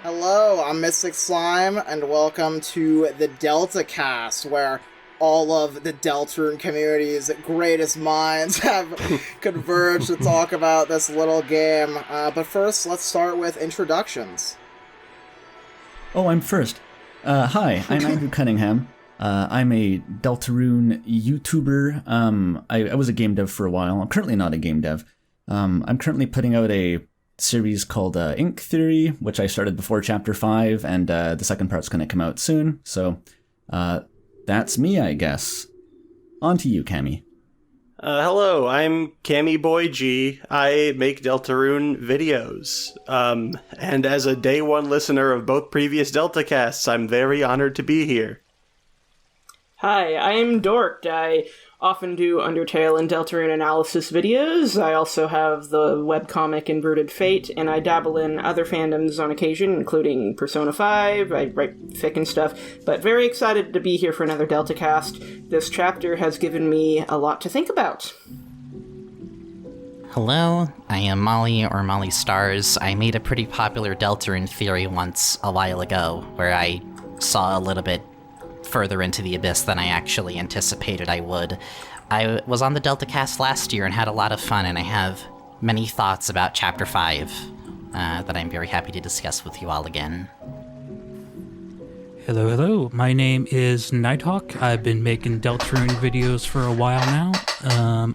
Hello, I'm MysticSlime, and welcome to the DELTACAST, where all of the Deltarune community's greatest minds have converged to talk about this little game. But first, let's start with introductions. Oh, I'm first. Hi, I'm Andrew Cunningham. I'm a Deltarune YouTuber. I was a game dev for a while. I'm currently not a game dev. I'm currently putting out a series called Ink Theory, which I started before Chapter 5, and the second part's going to come out soon. So that's me, I guess. On to you, Cammy. Hello, I'm cammyboiG. I make Deltarune videos. And as a day one listener of both previous DeltaCasts, I'm very honored to be here. Hi, I'm Dorked. I often do Undertale and Deltarune analysis videos. I also have the webcomic Inverted Fate, and I dabble in other fandoms on occasion, including Persona 5. I write fic and stuff, but very excited to be here for another DeltaCast. This chapter has given me a lot to think about. Hello, I am Molly, or Mollystars. I made a pretty popular Deltarune theory once a while ago, where I saw a little bit further into the abyss than I actually anticipated I would. I was on the DeltaCast last year and had a lot of fun, and I have many thoughts about Chapter 5 that I'm very happy to discuss with you all again. Hello. My name is Nighthawk. I've been making Deltarune videos for a while now.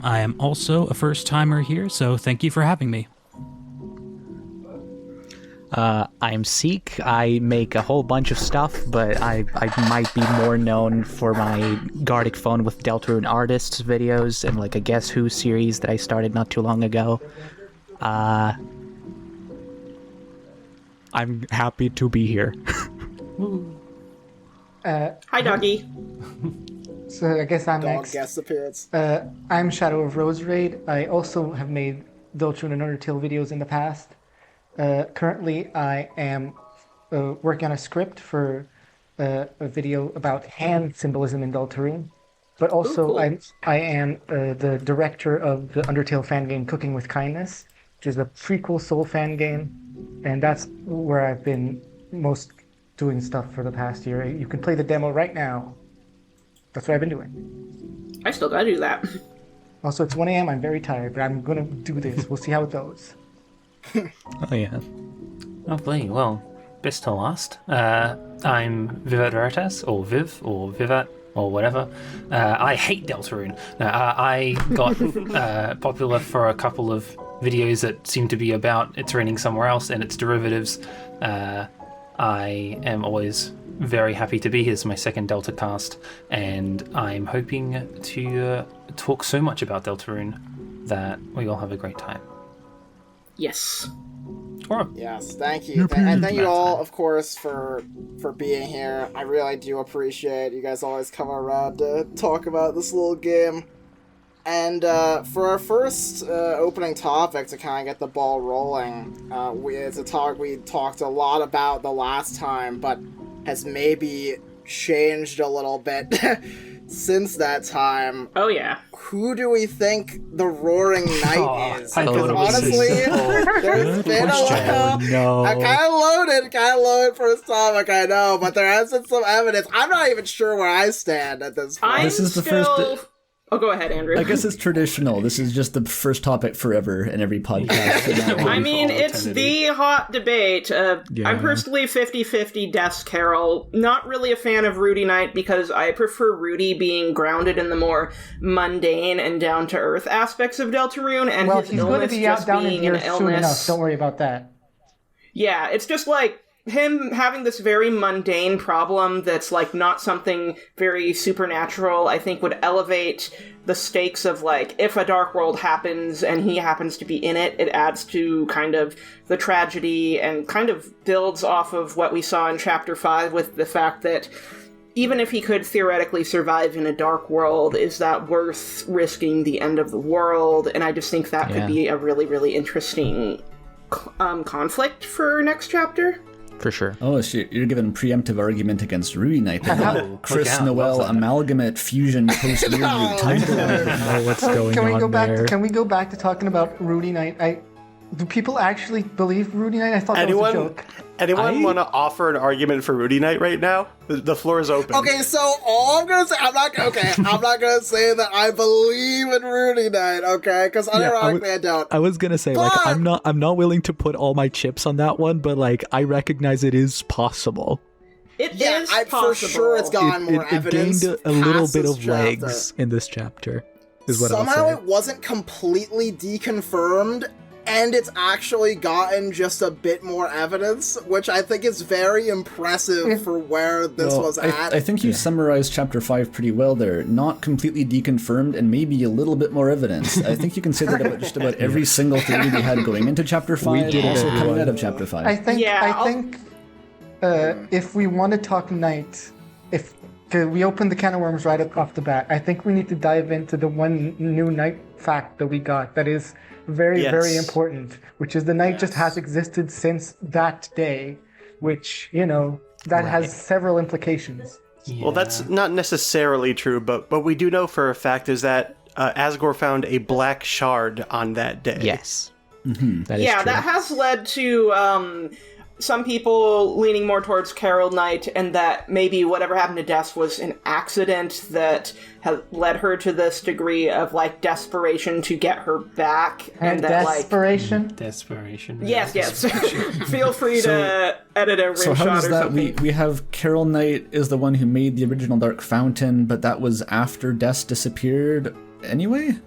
I am also a first-timer here, so thank you for having me. I'm Seek. I make a whole bunch of stuff, but I might be more known for my Gardic Phone with Deltarune Artists videos and like a Guess Who series that I started not too long ago. I'm happy to be here. Hi, doggy. So I guess I'm Dog next. guest appearance. I'm Shadow of Roserade. I also have made Deltarune and Undertale videos in the past. Currently, I am working on a script for a video about hand symbolism in Deltarune. But also, Ooh, cool. I am the director of the Undertale fan game Cooking with Kindness, which is a prequel Soul fan game. And that's where I've been most doing stuff for the past year. You can play the demo right now. That's what I've been doing. I still gotta do that. Also, it's 1 a.m. I'm very tired, but I'm going to do this. We'll see how it goes. Oh yeah. Lovely. Well, best to last. I'm Vivat Veritas, or Viv, or Vivat, or whatever. I hate Deltarune. I got popular for a couple of videos that seem to be about its reigning somewhere else and its derivatives. I am always very happy to be here. It's my second DeltaCast, and I'm hoping to talk so much about Deltarune that we all have a great time. Yes. Yes, thank you. And thank you all, of course, for being here. I really do appreciate you guys always come around to talk about this little game. And for our first opening topic to kind of get the ball rolling, it's a talk we talked a lot about the last time, but has maybe changed a little bit since that time. Oh, yeah. Who do we think the Roaring Knight is? I Because thought it was honestly, so there's been a while. No. I kind of loaded for this topic, I know, but there has been some evidence. I'm not even sure where I stand at this point. This is the first- Oh, go ahead, Andrew. I guess it's traditional. This is just the first topic forever in every podcast. I mean, it's the hot debate. I'm personally 50-50 Death's Carol. Not really a fan of Rudy Knight because I prefer Rudy being grounded in the more mundane and down-to-earth aspects of Deltarune, and Well, his he's going to illness be just out down in being here an soon enough. illness. Don't worry about that. Yeah, it's just like him having this very mundane problem that's like not something very supernatural, I think would elevate the stakes of like if a dark world happens and he happens to be in it, it adds to kind of the tragedy and kind of builds off of what we saw in Chapter 5 with the fact that even if he could theoretically survive in a dark world, is that worth risking the end of the world? And I just think that could be a really, really interesting conflict for next chapter. For sure. Oh, so you're giving preemptive argument against Rudy Knight. Chris Noel amalgamate fusion post Rudy time. know what's going Can we on go back? there. Can we go back to talking about Rudy Knight? Do people actually believe Rudy Knight? I thought that was a joke. Anyone want to offer an argument for Rudy Knight right now? The floor is open. Okay, so all I'm gonna say, I'm not gonna say that I believe in Rudy Knight, okay? Because unironically, I don't. I was gonna say, like, I'm not willing to put all my chips on that one, but like, I recognize it is possible. It is possible. For sure it's gotten more evidence. It gained a little bit of legs in this chapter, is what Somehow I'll say. it wasn't completely deconfirmed, and it's actually gotten just a bit more evidence, which I think is very impressive for where this was at. I think you summarized Chapter 5 pretty well there. Not completely deconfirmed and maybe a little bit more evidence. I think you can say that about just about every single theory we had going into Chapter 5 and also coming out of Chapter 5. I think if we want to talk Knight, because we opened the can of worms right off the bat, I think we need to dive into the one new Knight fact that we got that is very, very important, which is the Knight just has existed since that day, which, that has several implications. Yeah. Well, that's not necessarily true, but what we do know for a fact is that Asgore found a black shard on that day. Yes. Mm-hmm. That is true. That has led to some people leaning more towards Carol Knight, and that maybe whatever happened to Des was an accident that has led her to this degree of desperation to get her back, and that desperation. Desperation. Yes. Feel free to edit a rim so how shot does or that? something. We have Carol Knight is the one who made the original Dark Fountain, but that was after Des disappeared anyway.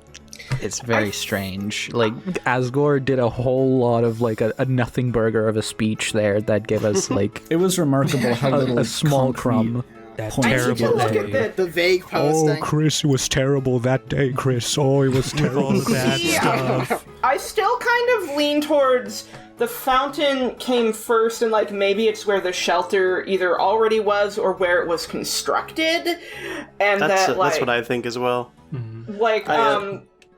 It's very strange. Like, Asgore did a whole lot of, a nothing burger of a speech there that gave us, It was remarkable how little a small crumb. That point terrible look day. at the vague posting. Chris, it was terrible that day, Chris. Oh, it was terrible. All the bad stuff. I still kind of lean towards the fountain came first, and maybe it's where the shelter either already was or where it was constructed, and that's what I think as well.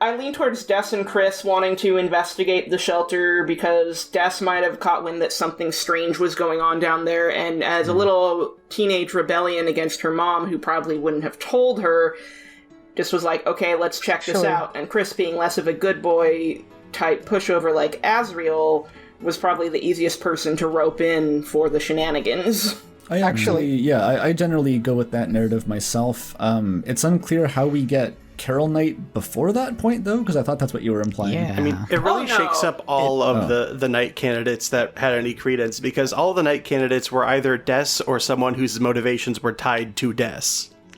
I lean towards Des and Chris wanting to investigate the shelter because Des might have caught wind that something strange was going on down there, and as a little teenage rebellion against her mom, who probably wouldn't have told her, just was like, okay, let's check this out. And Chris, being less of a good boy type pushover like Asriel, was probably the easiest person to rope in for the shenanigans. I generally go with that narrative myself. It's unclear how we get Carol Knight before that point, though, because I thought that's what you were implying. Yeah. I mean, it really shakes up all of the Knight candidates that had any credence, because all the Knight candidates were either Des or someone whose motivations were tied to Des.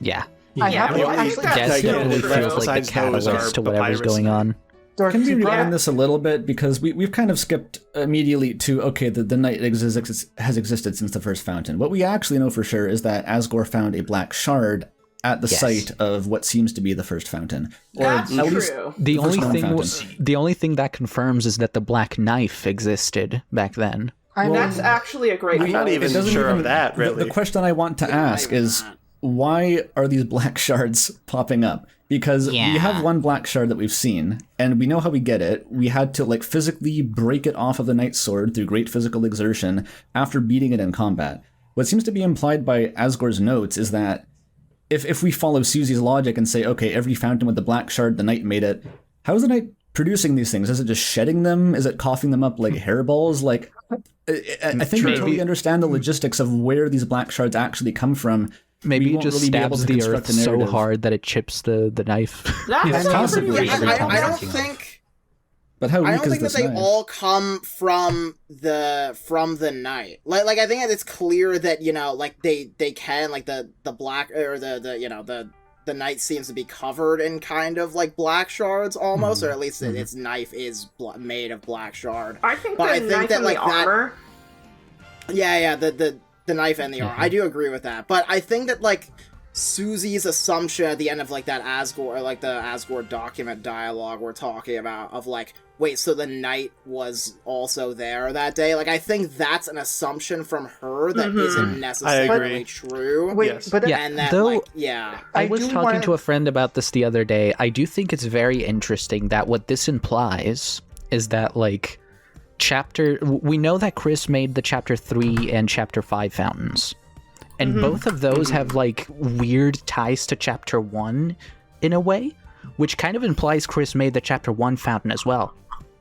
Yeah. I Des definitely feels like the catalyst to whatever's going on. Can we rewind this a little bit, because we've kind of skipped immediately to, the Knight has existed since the first fountain. What we actually know for sure is that Asgore found a black shard at the site of what seems to be the first fountain. That's true. The only thing that confirms is that the black knife existed back then. That's actually a great I'm not even sure of that, really. The question I want to ask is, why are these black shards popping up? Because we have one black shard that we've seen, and we know how we get it. We had to physically break it off of the Knight's sword through great physical exertion after beating it in combat. What seems to be implied by Asgore's notes is that if we follow Susie's logic and say, okay, every fountain with the black shard, the Knight made it, how is the Knight producing these things? Is it just shedding them? Is it coughing them up like hairballs? I think we totally understand the logistics of where these black shards actually come from. Maybe it just stabs the earth so hard that it chips the knife. That's possibly. I don't think... But how I weak don't is think that this they knife? all come from the Knight. I think that it's clear that they can the black or the Knight seems to be covered in kind of black shards almost, or at least its knife is made of black shard. I think knife and the armor. The knife and the armor. I do agree with that, but I think that Susie's assumption at the end of that Asgore, or the Asgore document dialogue we're talking about of wait, so the Knight was also there that day? I think that's an assumption from her that isn't necessarily true. Wait, Yes. but And that, though, I I was talking to a friend about this the other day. I do think it's very interesting that what this implies is that, we know that Chris made the Chapter 3 and Chapter 5 fountains. And both of those have, weird ties to Chapter 1 in a way, which kind of implies Chris made the Chapter 1 fountain as well.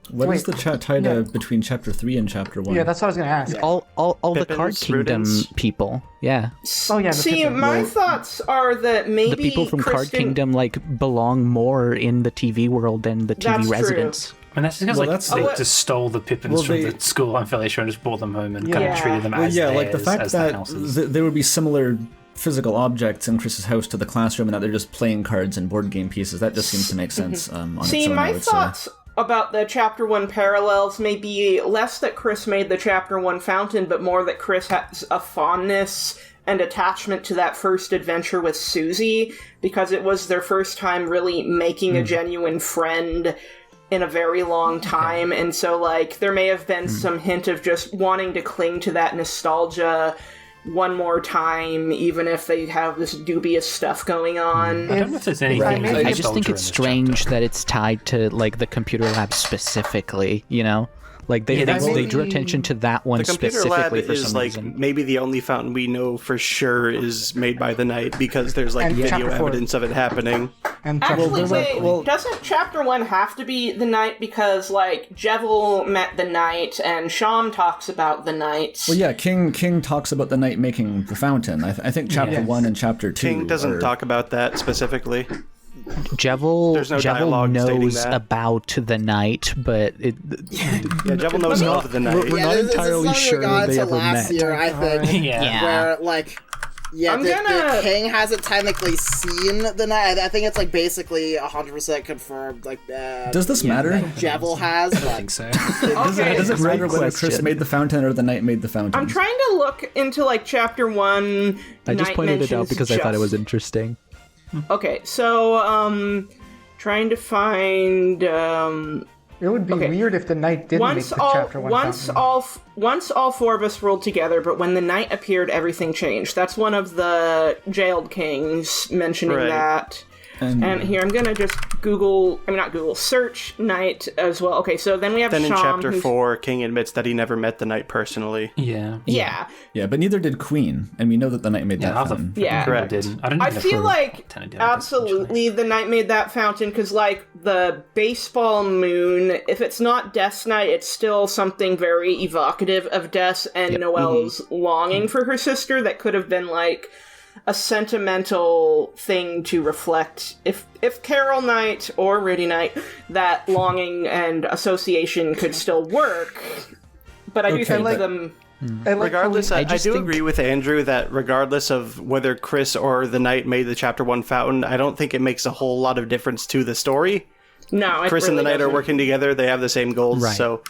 What is Wait, the tie between Chapter 3 and Chapter 1? Yeah, that's what I was going to ask. All the Pippins, Card Kingdom Rudens. people. Yeah. Oh, yeah, the See, Pippins. my thoughts are that maybe The people from Card Kristen- Kingdom belong more in the TV world than the TV That's true. residents. And that's because they what- just stole the Pippins from the school, I'm fairly sure, and just brought them home and kind Yeah. of treated them Well, as yeah, theirs, like the fact as their that houses. there would be similar physical objects in Chris's house to the classroom, and that they're just playing cards and board game pieces. That just seems to make sense on its See, own, I my would say. thoughts about the Chapter 1 parallels may be less that Chris made the Chapter 1 fountain, but more that Chris has a fondness and attachment to that first adventure with Susie, because it was their first time really making a genuine friend in a very long time, and so, like, there may have been some hint of just wanting to cling to that nostalgia one more time, even if they have this dubious stuff going on. I don't know if there's anything. Right, maybe- I just think it's strange that it's tied to like the computer lab specifically. You know, like they drew attention to that one The computer lab specifically for is some like reason. maybe the only fountain we know for sure is made by the Knight, because there's like And video Chapter 4. evidence of it happening. And Actually, Chapter wait, doesn't Chapter 1 have to be the Knight? Because, like, Jevil met the Knight, and Sham talks about the Knight. Well, yeah, King talks about the knight making the fountain. I think Chapter 1 and Chapter 2 King doesn't are- talk about that specifically. Jevil, There's no dialogue stating knows that. about the Knight, but Yeah, Jevil knows of the Knight. we're not this is entirely something sure we got they into ever last met. year, I think. Yeah. Where, like, I'm the gonna- King hasn't technically seen the Knight. I think it's, like, basically 100% confirmed, like, Does this matter? Jevil has, I but... think so. Okay, Does it matter whether Chris question. made the fountain or the knight made the fountain? I'm trying to look into, like, Chapter 1. I just Knight pointed it out mentions because I thought it was just- interesting. Okay, so, trying to find, It would be Okay. weird if the Knight didn't make the Chapter 1 fountain. once all four of us ruled together, but when the Knight appeared, everything changed. That's one of the jailed kings mentioning Right. that. And here, I'm gonna just search Knight as well. Okay, so then we have Then in Sham, Chapter who's- 4, King admits that he never met the Knight personally. Yeah. Yeah. Yeah, but neither did Queen, and we know that the knight made that half fountain. Yeah. Correct. Didn't. I don't I even feel know like Lieutenant did, I guess, actually. absolutely the Knight made that fountain, because, like, the baseball moon, if it's not Death's Night, it's still something very evocative of Death and Noelle's longing for her sister that could have been, like, a sentimental thing to reflect. If Carol Knight or Rudy Knight, that longing and association could still work. But I do think but- them... I like how Regardless, I just do think- agree with Andrew that regardless of whether Chris or the Knight made the Chapter 1 fountain, I don't think it makes a whole lot of difference to the story. No, it Chris really and the Knight doesn't. are working together, they have the same goals, Right. so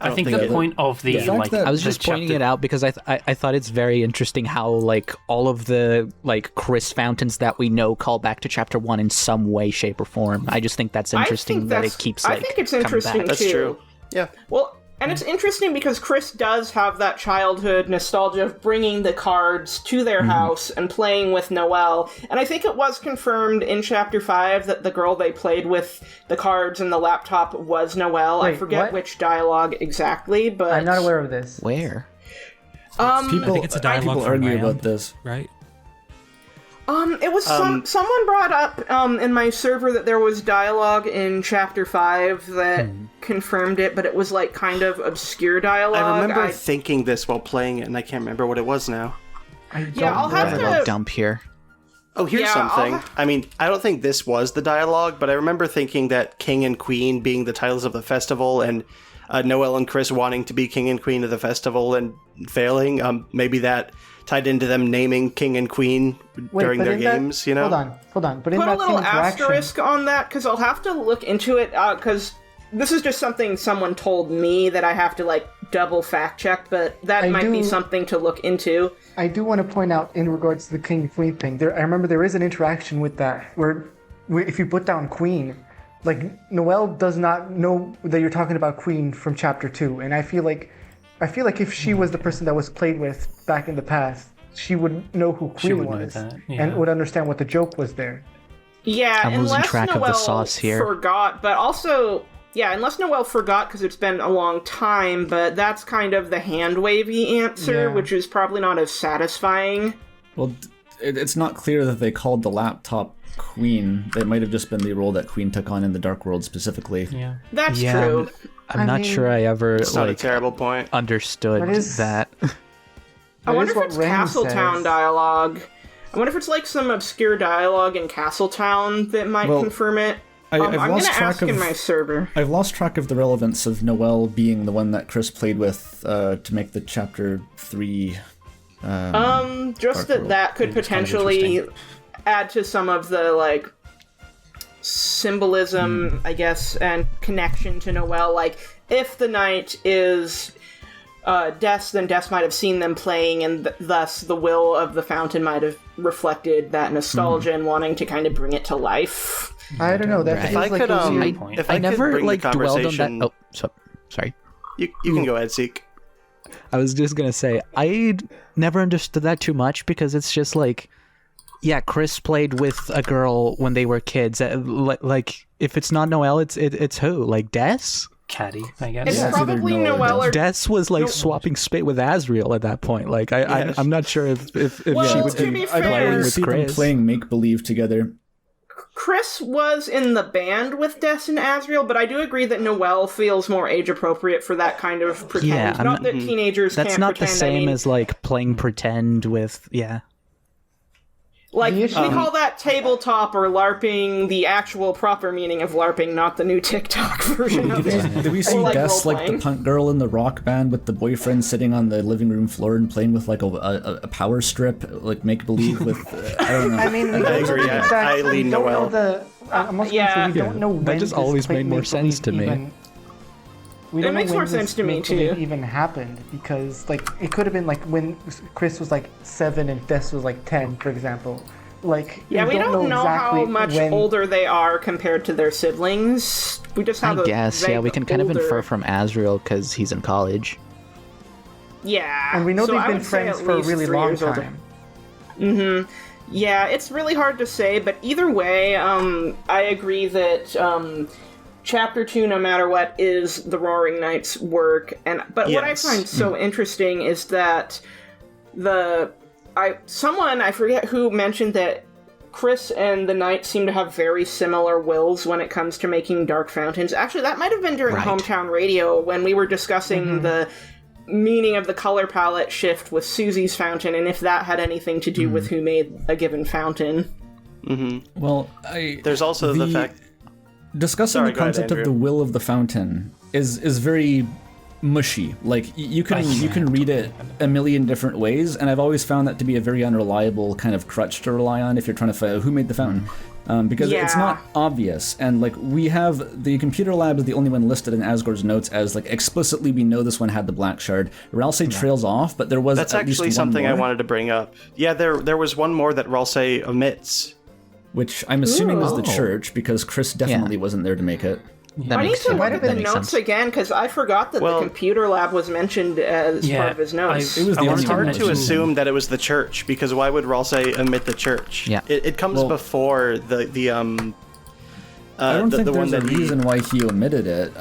I don't think think the it- point of the fact like that- I was the just pointing chapter- it out because I thought it's very interesting how like all of the like Chris fountains that we know call back to Chapter 1 in some way, shape, or form. I just think that's interesting that it keeps like I think it's coming interesting back. That's too. true. Yeah. Well, and it's interesting because Chris does have that childhood nostalgia of bringing the cards to their house and playing with Noelle. And I think it was confirmed in Chapter 5 that the girl they played with the cards and the laptop was Noelle. I Wait, forget what? which dialogue exactly, but... I'm not aware of this. Where? People, I think it's a dialogue people from argue Rand. about this. Right? It was someone brought up in my server that there was dialogue in Chapter 5 that confirmed it, but it was like kind of obscure dialogue. I remember thinking this while playing it, and I can't remember what it was now. I'll have Dialogue to... dump here. Oh, here's Yeah, something. I'll I mean, I don't think this was the dialogue, but I remember thinking that King and Queen being the titles of the festival, and Noelle and Chris wanting to be King and Queen of the festival and failing, maybe that tied into them naming King and Queen during but their in that- games, you know? Hold on. But in Put a that little same interaction, asterisk on that, because I'll have to look into it, because this is just something someone told me that I have to, like, double fact-check, but that I might be do- something to look into. I do want to point out in regards to the King and Queen thing. I remember there is an interaction with that where if you put down Queen, like Noelle does not know that you're talking about Queen from Chapter 2, and I feel like if she was the person that was played with back in the past, she would know who Queen would know was that, and yeah. would understand what the joke was there. Yeah, I'm losing unless track of the Noelle sauce here. forgot, but also... Yeah, unless Noelle forgot because it's been a long time, but that's kind of the hand-wavy answer, Yeah. which is probably not as satisfying. Well, it's not clear that they called the laptop Queen. It might have just been the role that Queen took on in the Dark World specifically. Yeah. That's Yeah. true. I'm not sure I ever It's not a terrible point. understood that. I wonder if what it's Rain Castletown says. dialogue. I wonder if it's like some obscure dialogue in Castletown that might confirm it. I've I'm lost gonna track ask of in my server. I've lost track of the relevance of Noelle being the one that Chris played with to make the chapter 3. Just that could potentially add to some of the like symbolism, I guess, and connection to Noelle. Like, if the knight is Des, then Des might have seen them playing, and thus the will of the fountain might have reflected that nostalgia and wanting to kind of bring it to life. I don't know. That If feels I like could, a weird... if I never could bring like the dwelled on that. conversation, Sorry. you can go ahead, Seek. I was just gonna say I never understood that too much because it's just like, yeah, Chris played with a girl when they were kids. Like, if it's not Noelle, it's who? Like Des? Caddy, I guess. It's probably Noelle or Des was like swapping spit with Asriel at that point. Like, I'm not sure if Well, she would to be be I'd fair- like to with see them Chris. playing make believe together. Chris was in the band with Des and Asriel, but I do agree that Noelle feels more age appropriate for that kind of pretend. Yeah, not that teenagers That's can't not pretend. the same I mean, as like playing pretend with like, The we issue- call that tabletop or LARPing, the actual proper meaning of LARPing, not the new TikTok version of it. Did we see like Des like role-playing. the punk girl in the rock band with the boyfriend sitting on the living room floor and playing with like a power strip, like make believe with I don't know. I mean, we I don't agree. know I exactly- we lean don't know Noelle. the. I'm also Yeah. gonna say we don't know when just this always play made more make sense to believe me. even- We It don't know makes when more this sense to me, make believe too. even happened because, like, it could have been like when Chris was like 7 and Des was like 10, for example. Like, Yeah, we don't know exactly how much when... older they are compared to their siblings. We just have I guess, yeah, we can kind of infer from Asriel because he's in college. Yeah. And we know so they've I been would say friends at for a least really 3 long years older. time. Mm-hmm. Yeah, it's really hard to say, but either way, I agree that Chapter 2, no matter what, is the Roaring Knight's work. But what I Yes. find so interesting is that someone, I forget who, mentioned that Chris and the Knight seem to have very similar wills when it comes to making dark fountains. Actually, that might have been during Right. Hometown Radio when we were discussing the meaning of the color palette shift with Susie's fountain, and if that had anything to do with who made a given fountain. Well, There's also the fact. discussing Sorry, the go ahead, concept of Andrew. the will of the fountain is very mushy. Like you can read it a million different ways, and I've always found that to be a very unreliable kind of crutch to rely on if you're trying to find out who made the fountain. Because it's Yeah. not obvious, and like we have the computer lab is the only one listed in Asgore's notes as like explicitly we know this one had the black shard. Ralsei trails off, but there was That's at least actually one something I more, wanted to bring up. Yeah, there was one more that Ralsei omits. which I'm assuming was the Ooh. church because Chris definitely wasn't there to make it. That I need makes to sense. look at the That makes notes sense. again, because I forgot that Well- the computer lab was mentioned as part of his notes. It was the It's only hard one to that- assume that it was the church because why would Ralsei omit the church? Yeah. It comes Well- before the I don't think the one there's a that he. reason why he omitted it.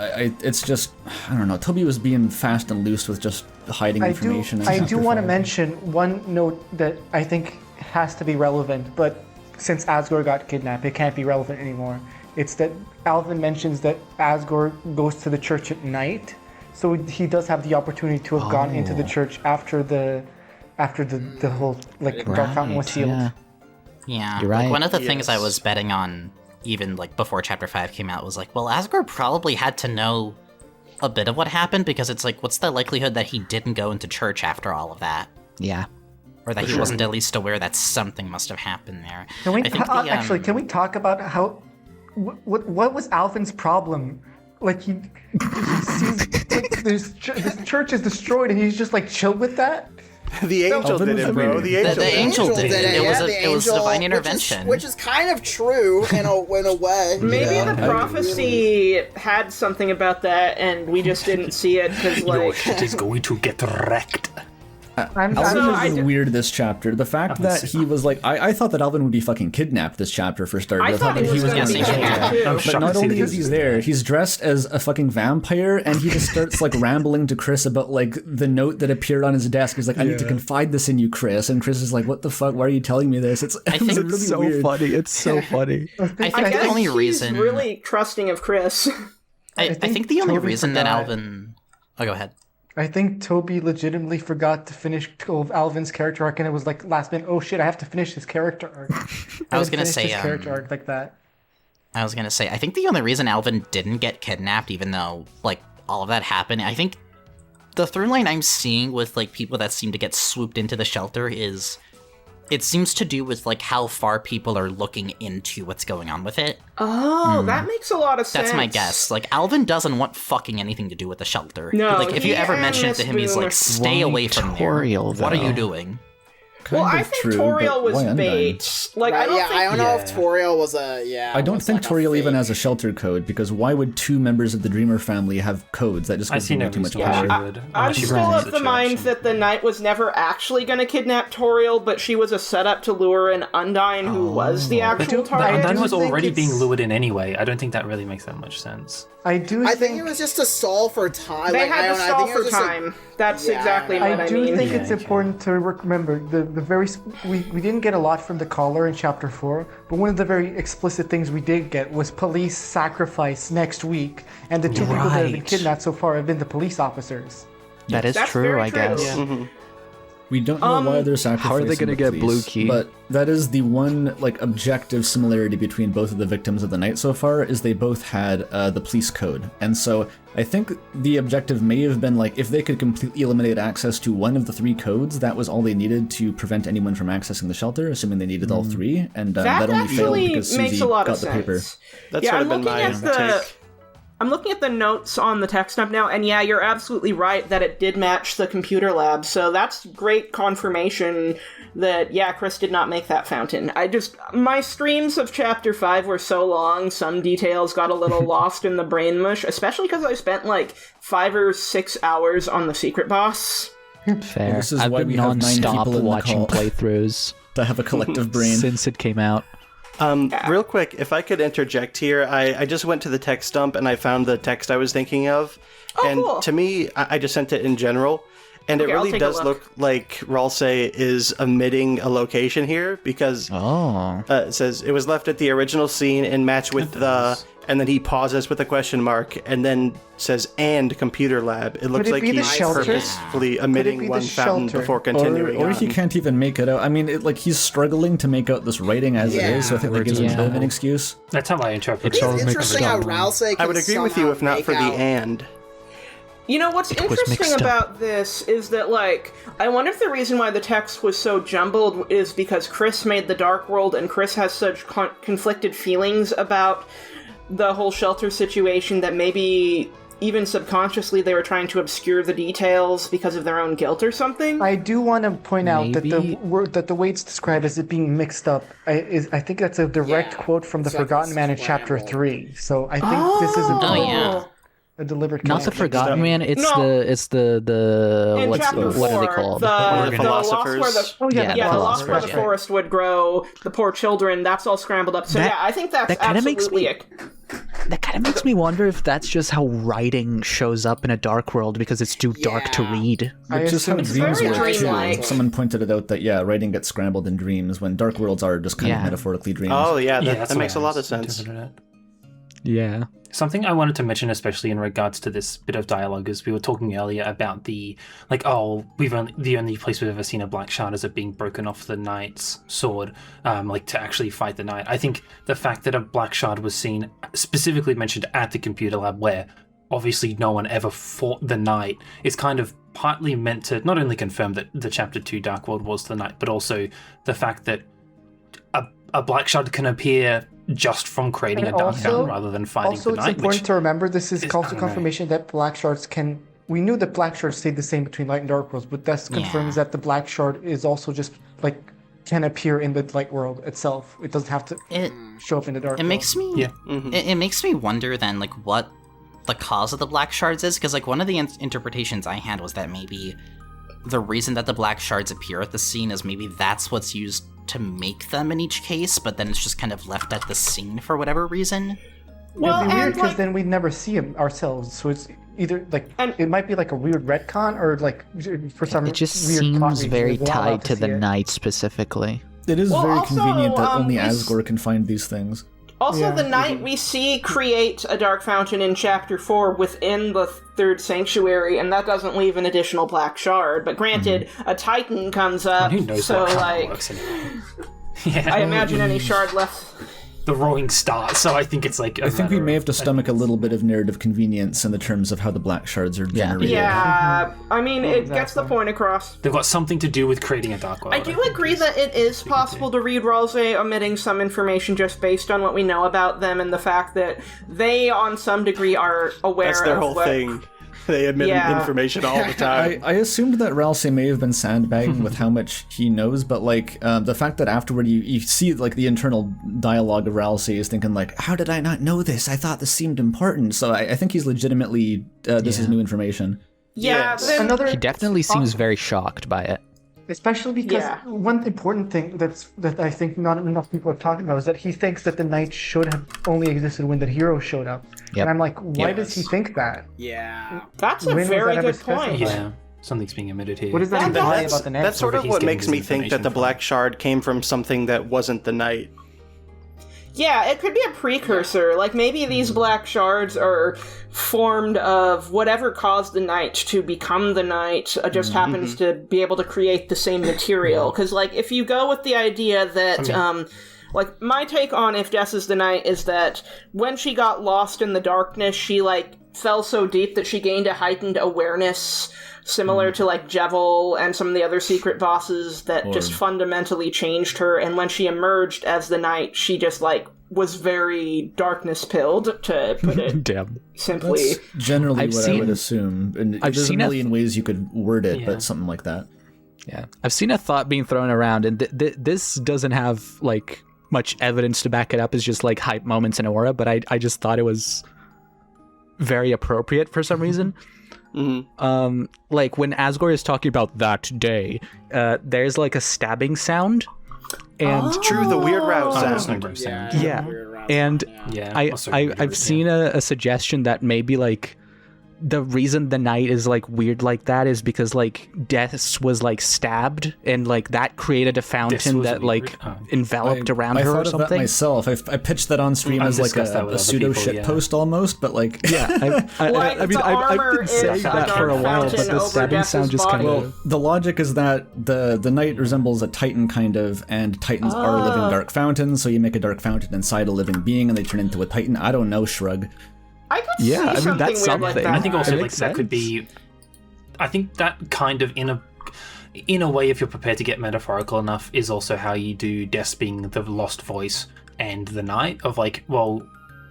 It's just, I don't know. Toby was being fast and loose with just hiding information. in I do chapter want to 5. mention one note that I think has to be relevant, but since Asgore got kidnapped, it can't be relevant anymore. It's that Alvin mentions that Asgore goes to the church at night, so he does have the opportunity to have gone into the church after the whole like Dark Fountain was sealed. Yeah. Yeah, You're like right. one of the things I Yes. was betting on, even like before Chapter 5 came out, was like, well, Asgore probably had to know a bit of what happened because it's like, what's the likelihood that he didn't go into church after all of that? Yeah. Or that he wasn't at least aware that something must have happened there. Can we I think actually? Can we talk about how what was Alvin's problem? Like he sees like, this church is destroyed, and he's just like chill with that. The angel Alvin did was it, bro. weird. The angel. The angel did it. It was the it was angel, divine which is- intervention. which is kind of true in a way. Maybe Yeah. the prophecy had something about that, and we just didn't see it because, Your like, shit is going to get wrecked. I'm Alvin So was I d- weird this chapter. The fact that he was like, I thought that Alvin would be fucking kidnapped this chapter for starters. I thought that he was going to be gonna be kidnapped I'm too. But shocked not to see only that is he there, he's dressed as a fucking vampire, and he just starts like rambling to Chris about like the note that appeared on his desk. He's like, I need to confide this in you, Chris. And Chris is like, what the fuck? Why are you telling me this? It's I think really so weird. funny. It's so funny. I think I the guess only he's reason really trusting of Chris. I think the only Toby reason that forgot- Alvin... Oh, go ahead. I think Toby legitimately forgot to finish Alvin's character arc, and it was like last minute. Oh shit! I have to finish his character arc. I was gonna finish say his character arc like that. I was gonna say, I think the only reason Alvin didn't get kidnapped, even though, like, all of that happened, I think the through line I'm seeing with, like, people that seem to get swooped into the shelter is, it seems to do with, like, how far people are looking into what's going on with it. Oh, that makes a lot of sense. That's my guess. Like, Alvin doesn't want fucking anything to do with the shelter. No, like, if you ever mention it to him, he's like, stay away from there. Toriel, What are though? you doing? Well, Kind I of think true, Toriel but was why Undyne? bait. Like, I Right, don't yeah, think... I don't know if Yeah. Toriel was a I don't was think like a Toriel even fake. has a shelter code, because why would two members of the Dreamer family have codes? That just I gives see them no way too much reason why she power. would. I'm unless she still runs of the church mind and- that the knight was never actually going to kidnap Toriel, but she was a setup to lure in Undyne, who was the actual target. Undyne was think already being it's- lured in anyway. I don't think that really makes that much sense. I do. I think it was just to stall for time. They like, I had to don't know, I stall think it for was just, like, time. That's Yeah, exactly what I I do mean. think it's important to remember the very we didn't get a lot from the caller in chapter 4, but one of the very explicit things we did get was police sacrifice next week, and the two people that have been Right. kidnapped so far have been the police officers. That is That's true, very I true. guess. Yeah. We don't know why they're sacrificing how are they gonna the get police, Blue Key? But that is the one, like, objective similarity between both of the victims of the night so far, is they both had the police code. And so I think the objective may have been, like, if they could completely eliminate access to one of the three codes, that was all they needed to prevent anyone from accessing the shelter, assuming they needed all three. And That that only failed actually because makes Susie a lot got of the paper. sense. That's Yeah, sort I'm of been looking my at the... take. I'm looking at the notes on the text up now, and yeah, you're absolutely right that it did match the computer lab, so that's great confirmation that, yeah, Chris did not make that fountain. My streams of Chapter 5 were so long, some details got a little lost in the brain mush, especially because I spent, like, 5 or 6 hours on the secret boss. Fair. This is I've why been we have 9 non-stop people in the watching call. playthroughs To have a collective brain. since it came out. Real quick, if I could interject here, I just went to the text dump and I found the text I was thinking of. And cool. to me, I just sent it in general. And Okay, it I'll really take a does look. look like Ralsei is omitting a location here because Oh. it says it was left at the original scene in match with the... And then he pauses with a question mark and then says, and computer lab. It looks it like be the he's shelter? purposefully be omitting the one fountain shelter? before continuing Or on. he can't even make it out. I mean, he's struggling to make out this writing as it is, so I think that gives him a bit of an Yeah. excuse. That's how I interpret It's it. all It's mixed interesting how up. Ralsei I would agree with you if not for the and. and. You know, what's was interesting mixed up. about this is that, like, I wonder if the reason why the text was so jumbled is because Chris made the Dark World and Chris has such conflicted feelings about the whole shelter situation that maybe even subconsciously they were trying to obscure the details because of their own guilt or something. I do want to point out that the Maybe. word that the way it's described as it being mixed up, I think that's a direct Yeah. quote from the So it's Forgotten Man in chapter scrambled. 3. So I think this is yeah. a deliberate. Not the connection. Forgotten Man, it's No. the In what's chapter 4, what are they called? The lost Philosophers. where the Oh, yeah, Yeah, the lost where the Philosophers, yeah. forest would grow, the poor children. That's all scrambled up. So That- yeah, I think that's that kinda makes absolutely me- That kind of makes me wonder if that's just how writing shows up in a dark world because it's too dark to Yeah. read. I Which is how assume dreams very work too. dreamlike. Someone pointed it out that, yeah, writing gets scrambled in dreams when dark worlds are just kind of Yeah. metaphorically dreams. Oh, yeah, Yeah, that, that's that the makes a way I lot of sense. interpreted it. Yeah. Something I wanted to mention, especially in regards to this bit of dialogue, is we were talking earlier about the the only place we've ever seen a black shard is it being broken off the knight's sword, to actually fight the knight. I think the fact that a black shard was seen specifically mentioned at the computer lab, where obviously no one ever fought the knight, is kind of partly meant to not only confirm that the Chapter 2 Dark World was the knight, but also the fact that a black shard can appear just from creating And a dark also- fountain rather than fighting Also, the it's knight. important Which to remember this is I also don't know. confirmation that black shards can. We knew that black shards stayed the same between light and dark worlds, but that confirms that the black shard is also just like can appear in the light world itself. It doesn't have to show up in the dark. It makes me Yeah. it makes me wonder then, like, what the cause of the black shards is, because like one of the interpretations I had was that maybe the reason that the black shards appear at the scene is maybe that's what's used to make them in each case, but then it's just kind of left at the scene for whatever reason. Well, It'd be weird and, because like- then we'd never see him ourselves. So it's either like And- it might be like a weird retcon or like for some It just weird plot seems reason, very we're not allowed tied to see the it. knight specifically. It is Well, very also, convenient that only is- Asgore can find these things. Also, the Knight we see create a dark fountain in Chapter 4 within the third sanctuary, and that doesn't leave an additional black shard. But granted, a Titan comes up, Who knows so, what kind like, works anyway. Yeah. I imagine any shard left... The rolling start, so I think it's like... I think we may have to stomach a little bit of narrative convenience in the terms of how the black shards are generated. Yeah, I mean, it gets the point across. They've got something to do with creating a dark world. I do agree that it is possible to read Roserade omitting some information just based on what we know about them and the fact that they, on some degree, are aware of That's their whole thing. They admit information all the time. I assumed that Ralsei may have been sandbagging with how much he knows, but like the fact that afterward you see like the internal dialogue of Ralsei is thinking like, how did I not know this? I thought this seemed important. So I think he's legitimately this is new information. Yeah, Another He definitely seems very shocked by it. Especially because one important thing that I think not enough people have talked about is that he thinks that the Knight should have only existed when the hero showed up. Yep. And I'm like, why does he think that? Yeah. That's a When was very that ever good point. specified? Yeah, something's being omitted here. What does that That- imply that's- about the Knight? That's sort of he's what getting makes his me think that the information Black Shard came from something that wasn't the Knight. Yeah, it could be a precursor. Like, maybe these black shards are formed of whatever caused the Knight to become the Knight, just happens to be able to create the same material. Because, like, if you go with the idea that, like, my take on If Death is the Knight is that when she got lost in the darkness, she, like, fell so deep that she gained a heightened awareness, similar to, like, Jevil and some of the other secret bosses that just fundamentally changed her, and when she emerged as the Knight, she just, like, was very darkness-pilled, to put it Damn. simply. That's generally I've what I seen- would assume. And I've there's seen a a million ways you could word it, Yeah. but something like that. Yeah, I've seen a thought being thrown around, and this doesn't have like much evidence to back it up. It's just like hype moments in aura, but I just thought it was very appropriate for some reason. Like when Asgore is talking about that day, there's like a stabbing sound, and True, the weird route There's sound. no rope sound. yeah, and Yeah, also I've weird, seen a suggestion that maybe like the reason the Knight is like weird like that is because like Death was like stabbed and like that created a fountain was that weird. like Oh. enveloped around I her thought or of that something. myself. I pitched that on stream I've as like discussed that a with other pseudo people, shit yeah. post almost, but like Like, I mean, the I've armor been is saying a that for a dark while, but fountain the over stabbing Death's sound just kind body. of. the logic is that the Knight resembles a Titan kind of, and Titans are living dark fountains, so you make a dark fountain inside a living being and they turn into a Titan. I don't know, shrug. I could Yeah, see I mean, something that's weird like something. that. I think also It like makes that could sense. be. I think that kind of in a way, if you're prepared to get metaphorical enough, is also how you do Death being the lost voice and the Knight of like, well,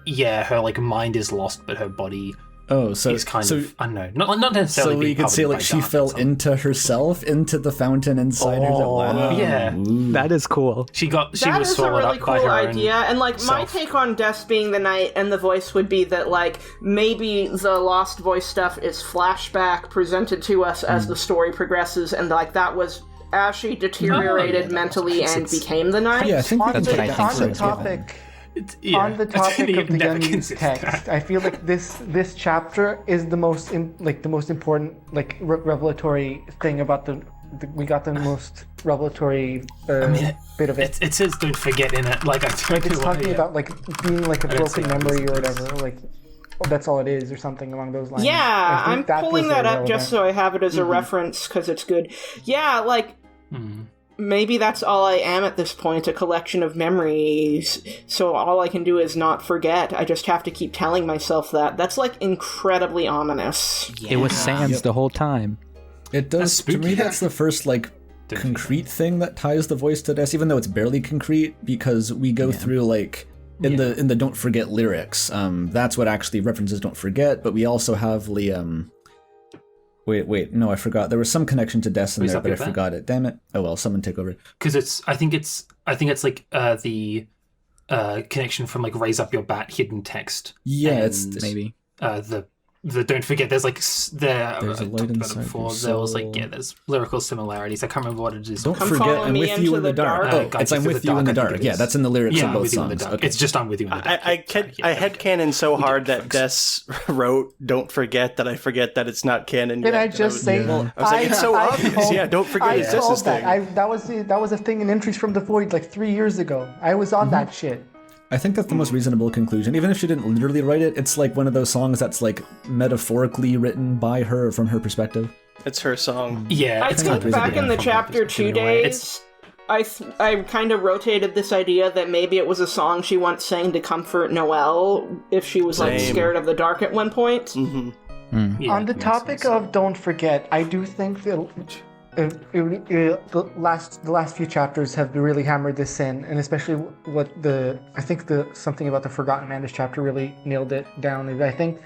yeah, her like mind is lost, but her body Oh, so is kind so, of I don't know, not necessarily. so we being could say covered like by she dark, fell but into herself, into the fountain inside her. Wow. yeah. Ooh. That is cool. She That was is a swallowed really up by cool her idea, own and like my self. take on Death being the Knight and the voice would be that like maybe the lost voice stuff is flashback presented to us as the story progresses, and like that was as she deteriorated mentally and became the Knight. Yeah, I think On we can That's what I take think that on so. the as a given. topic Yeah. on the I topic didn't of the never unused consider text, that. I feel like this chapter is the most the most important like revelatory thing about we got the most revelatory bit of it. It says don't forget in it. Like I don't Like know it's why, talking yeah. about like being like a I don't see broken how this memory or is. whatever. Like that's all it is, or something along those lines. Yeah, I I'm think pulling was that up irrelevant. just so I have it as a reference because it's good. Yeah, like maybe that's all I am at this point, a collection of memories. So all I can do is not forget. I just have to keep telling myself that. That's like incredibly ominous. It was Sans the whole time. It does. That's To me, spooky. that's the first like concrete thing that ties the voice to Death, even though it's barely concrete because we go through like in the Don't Forget lyrics. That's what actually references Don't Forget, but we also have the Wait, no, I forgot. There was some connection to Death in Please there, stop but I your fan. forgot it. Damn it. Oh well, someone take over. Because I think it's like the connection from like Raise Up Your Bat hidden text. Yeah, And it's Maybe. The don't forget. There's like There's I a talked light about it inside before. your There was like soul. there's lyrical similarities. I can't remember what it is. Don't Come forget, follow I'm me with you into in the the dark. dark. Oh, Guide it's you I'm through with the you in the dark, I think dark. it Yeah, is. that's in the lyrics Yeah, of I'm both with you in the songs. dark. Okay. It's just I'm with you in the dark. I headcanon so hard that Des wrote "Don't forget" that I forget that it's not canon. Did yet. I just say? I was like, it's so obvious. Yeah, don't forget I it's Des's called thing. that. That was a thing in Entries from the Void like 3 years ago. I was on that shit. I think that's the most reasonable conclusion. Even if she didn't literally write it, it's like one of those songs that's like metaphorically written by her from her perspective. It's her song. Yeah. I think back in the chapter 2 days, I kind of rotated this idea that maybe it was a song she once sang to comfort Noelle if she was like scared of the dark at one point. Mm-hmm. Yeah, On the topic of Don't Forget, I do think that the last few chapters have really hammered this in, and especially something about the Forgotten Man this chapter really nailed it down. And I think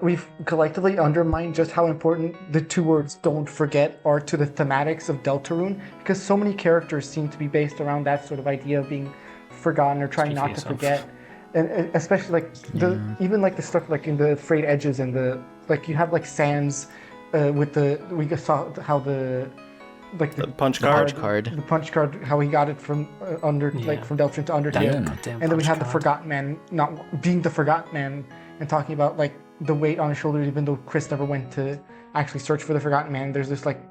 we've collectively undermined just how important the two words "don't forget" are to the thematics of Deltarune, because so many characters seem to be based around that sort of idea of being forgotten or trying not to forget. And especially like even like the stuff like in the frayed edges and the like you have like Sans we saw how the punch card, how he got it from from Deltarune to Undertale, and then we have the Forgotten Man not being the Forgotten Man and talking about like the weight on his shoulders, even though Chris never went to actually search for the Forgotten Man. There's this like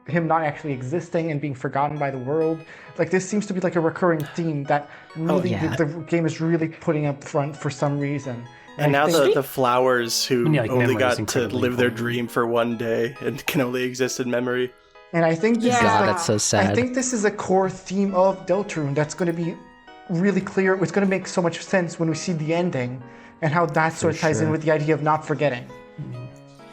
him not actually existing and being forgotten by the world. Like this seems to be like a recurring theme that really the game is really putting up front for some reason. And now the flowers who only got to live their dream for one day and can only exist in memory. And I think this that's so sad. I think this is a core theme of Deltarune that's going to be really clear. It's going to make so much sense when we see the ending and how that sort of ties in with the idea of not forgetting.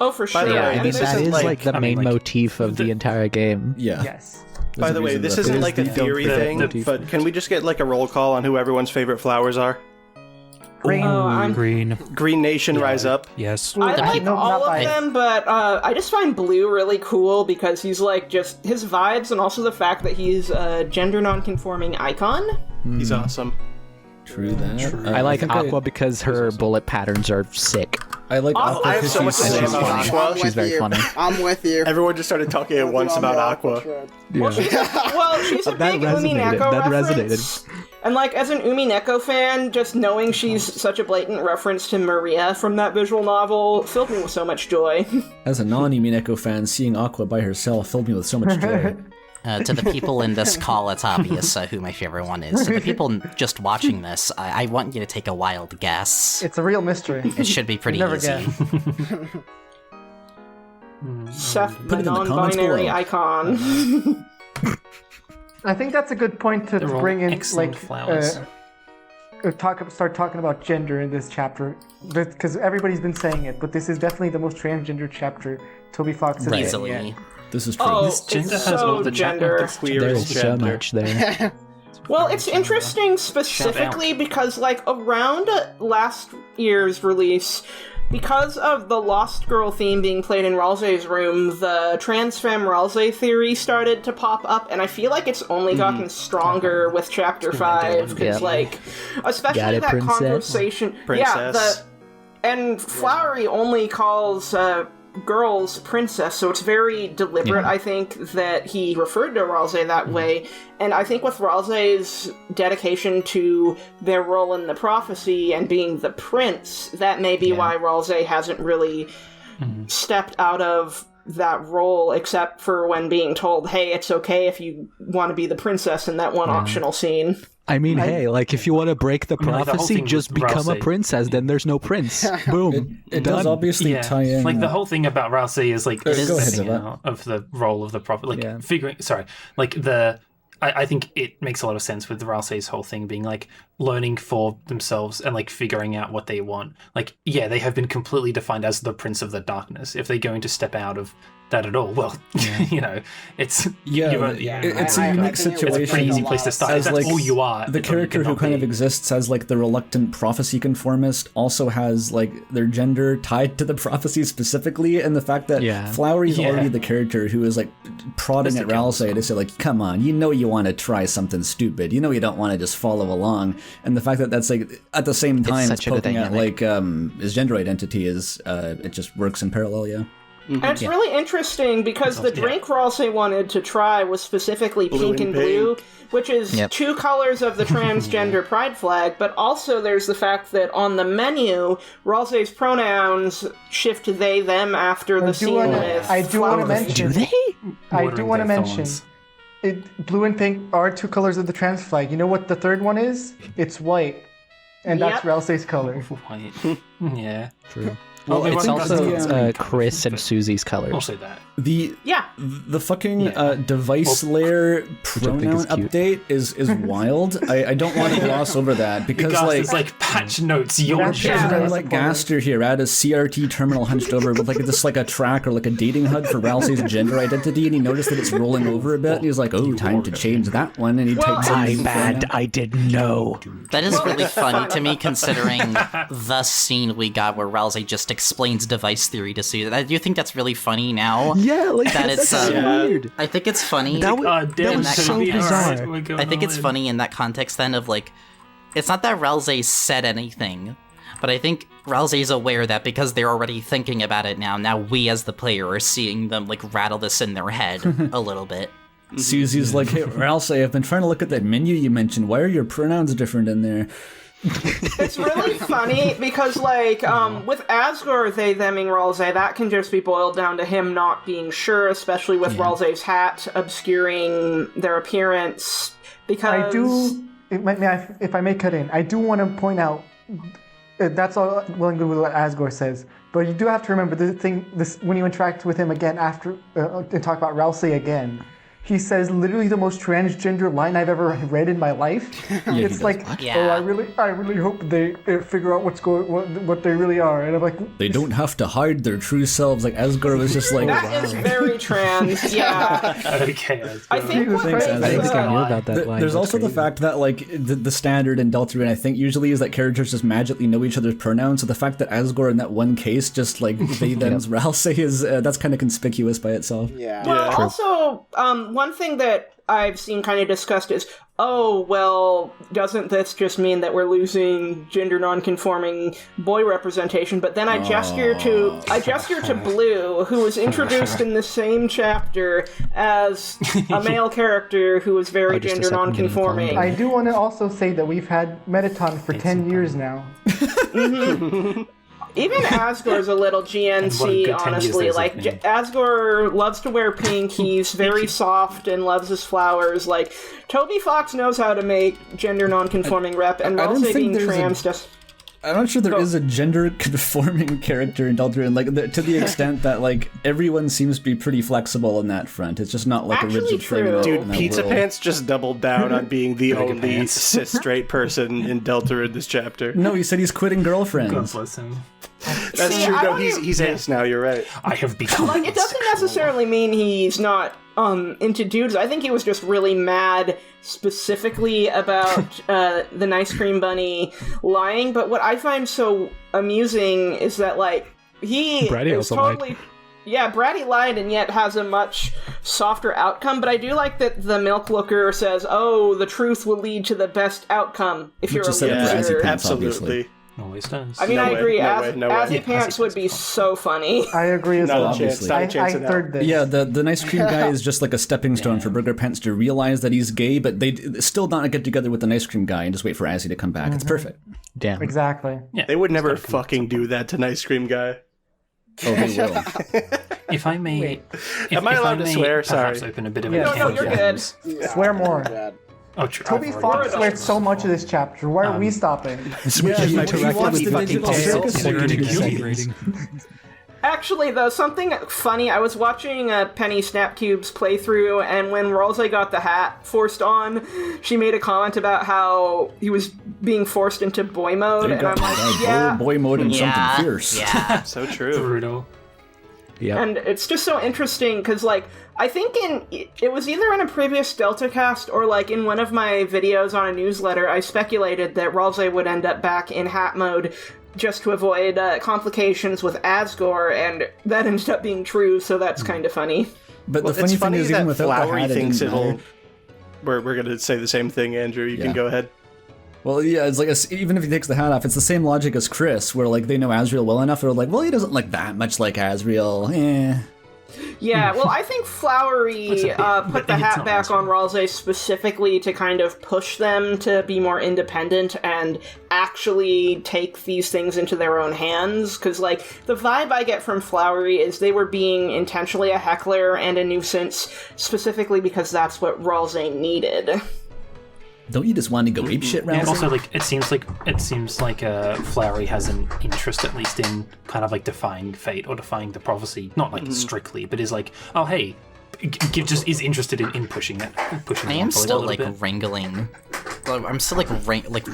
Oh, for sure. By the way, I mean, that is like the main motif of the entire game. Yeah. Yes. By the way, this isn't like a theory thing, but can we just get like a roll call on who everyone's favorite flowers are? Green. Green Nation, rise up. Yes. I like all of them, but I just find Blue really cool because he's like just his vibes and also the fact that he's a gender non-conforming icon. He's awesome. True that. I like Aqua because her bullet patterns are sick. I like Aqua. I have so much to say about Aqua. She's very funny. I'm with you. Everyone just started talking at once about Aqua. Well, she's a big Umineko reference. And like, as an Umineko fan, just knowing she's such a blatant reference to Maria from that visual novel filled me with so much joy. As a non-Umineko fan, seeing Aqua by herself filled me with so much joy. To the people in this call, it's obvious who my favorite one is. To the people just watching this, I want you to take a wild guess. It's a real mystery. It should be pretty easy. Seth, the non-binary icon. I think that's a good point to bring in, like, flowers. Start talking about gender in this chapter, because everybody's been saying it, but this is definitely the most transgender chapter Toby Fox has written Easily. yet. This is true. Oh, This gender it's has so all the gender. There's so much there. Well, it's interesting specifically because, like, around last year's release, because of the Lost Girl theme being played in Ralse's room, the trans femme Ralse theory started to pop up, and I feel like it's only gotten stronger with Chapter 5, because, like, especially that princess. conversation... Princess. And Flowery only calls... girls princess, so it's very deliberate, I think, that he referred to Ralse that way, and I think with Ralse's dedication to their role in the prophecy and being the prince, that may be why Ralse hasn't really stepped out of that role, except for when being told, hey, it's okay if you want to be the princess in that one optional scene. I mean, hey, like, if you want to break the like, the whole prophecy, thing just with become a Ralse. princess, then there's no prince. Boom. It does obviously tie in. Like, the whole thing about Ralse is, like, Go ahead, missing Vivat. out of the role of the prophet. Like, I think it makes a lot of sense with Ralse's whole thing being, like, learning for themselves and, like, figuring out what they want. Like, yeah, they have been completely defined as the Prince of the Darkness. If they're going to step out of that at all, well, you know, it's... It's a unique situation. It's a pretty easy place to start. As, That's like, all you are. The character who kind of exists as, like, the reluctant prophecy conformist also has, like, their gender tied to the prophecy specifically, and the fact that Flowery's already the character who is, like, prodding at Ralse to say, like, come on, you know you want to try something stupid. You know you don't want to just follow along. And the fact that that's, like, at the same time it's poking at, like, his gender identity is, it just works in parallel, And it's really interesting because the drink Ralse wanted to try was specifically pink and blue, which is two colors of the transgender pride flag, but also there's the fact that on the menu, Ralse's pronouns shift to they, them after the scene with I do want to mention... Do they? I do want to mention... blue and pink are two colors of the trans flag. You know what the third one is? It's white. And that's Ralsei's color. White. Yeah. True. Well, It's also the, Chris and Susie's colors. Also that. the fucking device layer pronoun is cute. update is wild. I don't want to gloss over that because It's like patch notes. Your Yeah. channel. like Gaster here at a CRT terminal hunched over with like just like a track or like a dating HUD for Ralsei's gender identity, and he noticed that it's rolling over a bit, and he's like, "Oh, time to change that one," and he types in My the bad, pronoun. I didn't know. That is really funny to me, considering the scene we got where Rousey just explains device theory to Sue. Do you think that's really funny now? Yeah, like That that's it's, so weird. I think it's funny. That was that so context. bizarre. I think it's funny in that context then of like, it's not that Rousey said anything, but I think Rousey's aware that because they're already thinking about it now we as the player are seeing them like rattle this in their head a little bit. Susie's like, "Hey, Ralsei, I've been trying to look at that menu you mentioned. Why are your pronouns different in there?" It's really funny because, like, with Asgore, they, theming Ralsei, that can just be boiled down to him not being sure, especially with Ralsei's hat obscuring their appearance. Because I do, if I may cut in, I do want to point out that's all well and good with what Asgore says, but you do have to remember this when you interact with him again after and talk about Ralsei again. He says literally the most transgender line I've ever read in my life. It's like, Yeah. I really hope they figure out what they really are. And I'm like, They don't have to hide their true selves. Like Asgore was just like, that is very trans, yeah. Okay. I think what Thanks, makes, Asgore. I think I knew about that line. There's That's also the crazy. fact that like the standard in Deltarune, I think usually is that characters just magically know each other's pronouns. So the fact that Asgore in that one case just like they them's Ralsei is that's kind of conspicuous by itself. Yeah. Well, also, one thing that I've seen kind of discussed is, oh, well, doesn't this just mean that we're losing gender non-conforming boy representation? But then I gesture to Blue, who was introduced in the same chapter as a male character who was very just a gender second, getting non-conforming. I do want to also say that we've had Metaton for 10 years now. Even Asgore's a little And what a GNC, good 10 years honestly. those Like, have been. Asgore loves to wear pink, he's very soft and loves his flowers. Like, Toby Fox knows how to make gender non-conforming rep, and I don't Ralsei think being there's trans just... I'm not sure there is a gender-conforming character in Deltarune, like to the extent that like everyone seems to be pretty flexible in that front. It's just not like Actually a rigid thing. true. in Dude, that Pizza world. Pants just doubled down on being the Mega only Pants. cis straight person in Deltarune this chapter. No, he said he's quitting God girlfriends. bless him. That's See, true. I No, don't he's ace now. You're right. I have become. Like, it doesn't necessarily mean he's not into dudes. I think he was just really mad specifically about the Nice Cream Bunny lying. But what I find so amusing is that, like, he Bratty is also lied. totally... Yeah, Bratty lied and yet has a much softer outcome, but I do like that the Milk Looker says, oh, the truth will lead to the best outcome if you're a just said it for loser. Azzy Pants, Absolutely. Always does. I mean, No I way, agree. no way, no way. Azzy Yeah, Pants Azzy would be Pants. so funny. I agree as Not well. a chance. Not a I chance in hell. third this. Yeah, the Nice Cream guy is just like a stepping stone for Burger Pants to realize that he's gay, but they still not get together with the Nice Cream guy and just wait for Azzy to come back. It's perfect. Damn. Exactly. Yeah, They would never it's gotta fucking do that to Nice Cream Guy. Oh, they will. If I may, Wait. Am I allowed to swear? Perhaps Sorry. open a bit of Yeah. a No, can no, of you're good. worms. Swear more. Bad. Oh, true. Toby I've already Fox read swears it. so much of this chapter. Why are we stopping? Yeah, he interacted wants with the fucking digital tails. circus They're to gonna do kill something. you. Actually, though, something funny, I was watching Penny Snapcube's playthrough, and when Ralsei got the hat forced on, she made a comment about how he was being forced into boy mode, They and got I'm like, yeah. boy mode and Yeah, something fierce. yeah. So true. Brutal. Yep. And it's just so interesting, because, like, I think it was either in a previous DeltaCast or, like, in one of my videos on a newsletter, I speculated that Ralsei would end up back in hat mode just to avoid complications with Asgore, and that ended up being true, so that's kind of funny. But Well, the funny it's funny thing is, even that without the Flowery hat, it thinks didn't it'll. matter. We're gonna say the same thing, Andrew. You Yeah. can go ahead. Well, yeah, it's like even if he takes the hat off, it's the same logic as Chris, where like they know Asriel well enough, they're like, well, he doesn't look that much like Asriel. Yeah, well, I think Flowery put the hat back on Ralsei specifically to kind of push them to be more independent and actually take these things into their own hands, because, like, the vibe I get from Flowery is they were being intentionally a heckler and a nuisance, specifically because that's what Ralsei needed. Don't you just want to go ape shit, Ralsei? And also, like, it seems like Flowery has an interest, at least, in kind of like defying fate or defying the prophecy. Not like strictly, but is like, oh hey, just is interested in pushing it. Pushing. I am still like wrangling. I'm still like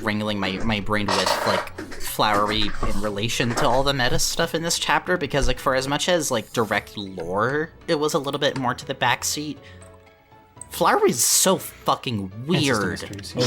wrangling my brain with like Flowery in relation to all the meta stuff in this chapter, because like for as much as like direct lore, it was a little bit more to the backseat. Flowery is so fucking weird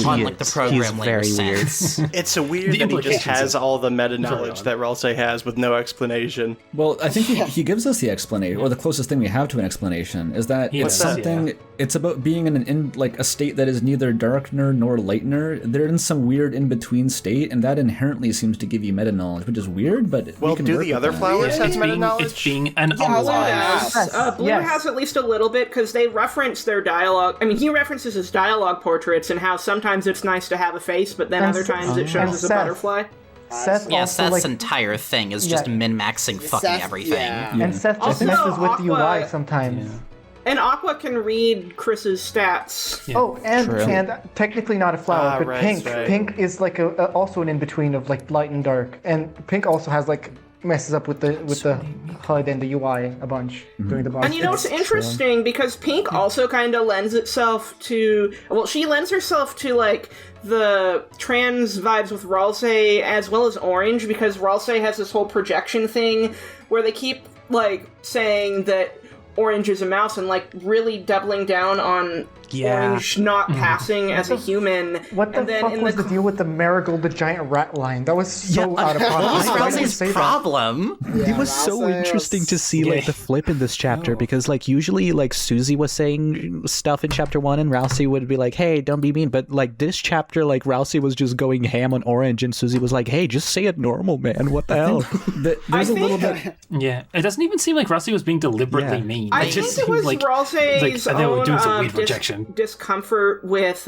on like the program layer sense. It's so weird that he just has all the meta knowledge that Ralsei has with no explanation. Well, I think he gives us the explanation, or the closest thing we have to an explanation is that it's something. Yeah. It's about being in like a state that is neither darkener nor lightener. They're in some weird in between state, and that inherently seems to give you meta knowledge, which is weird. But well, do the other flowers have meta knowledge? It's being an unwise. Blue has at least a little bit, because they reference their dialogue. I mean, he references his dialogue portraits and how sometimes it's nice to have a face, but then other times it shows as a butterfly. Seth's entire thing is just min-maxing fucking everything. Yeah. And Seth just messes with the UI sometimes. Yeah. And Aqua can read Chris's stats. Yeah. Oh, and technically not a flower, but Pink. Right. Pink is like also an in-between of like light and dark. And Pink also has like messes up with the HUD and the UI a bunch during the boss. And you know, it's interesting because Pink also kind of lends itself to, well, she lends herself to like the trans vibes with Ralsei as well as Orange, because Ralsei has this whole projection thing where they keep like saying that Orange is a mouse and like really doubling down on Orange not passing as a human. What the fuck was the deal with the Marigold the giant rat line? That was so out of pocket. What was Ralsei's problem? It was so interesting to see like the flip in this chapter, because like usually like Susie was saying stuff in chapter 1 and Ralsei would be like, hey, don't be mean, but like this chapter like Ralsei was just going ham on Orange and Susie was like, hey, just say it normal, man, what the hell? There's a little bit. Yeah, it doesn't even seem like Ralsei was being deliberately mean. I think it was Ralsei's they were doing some weird projection. Discomfort with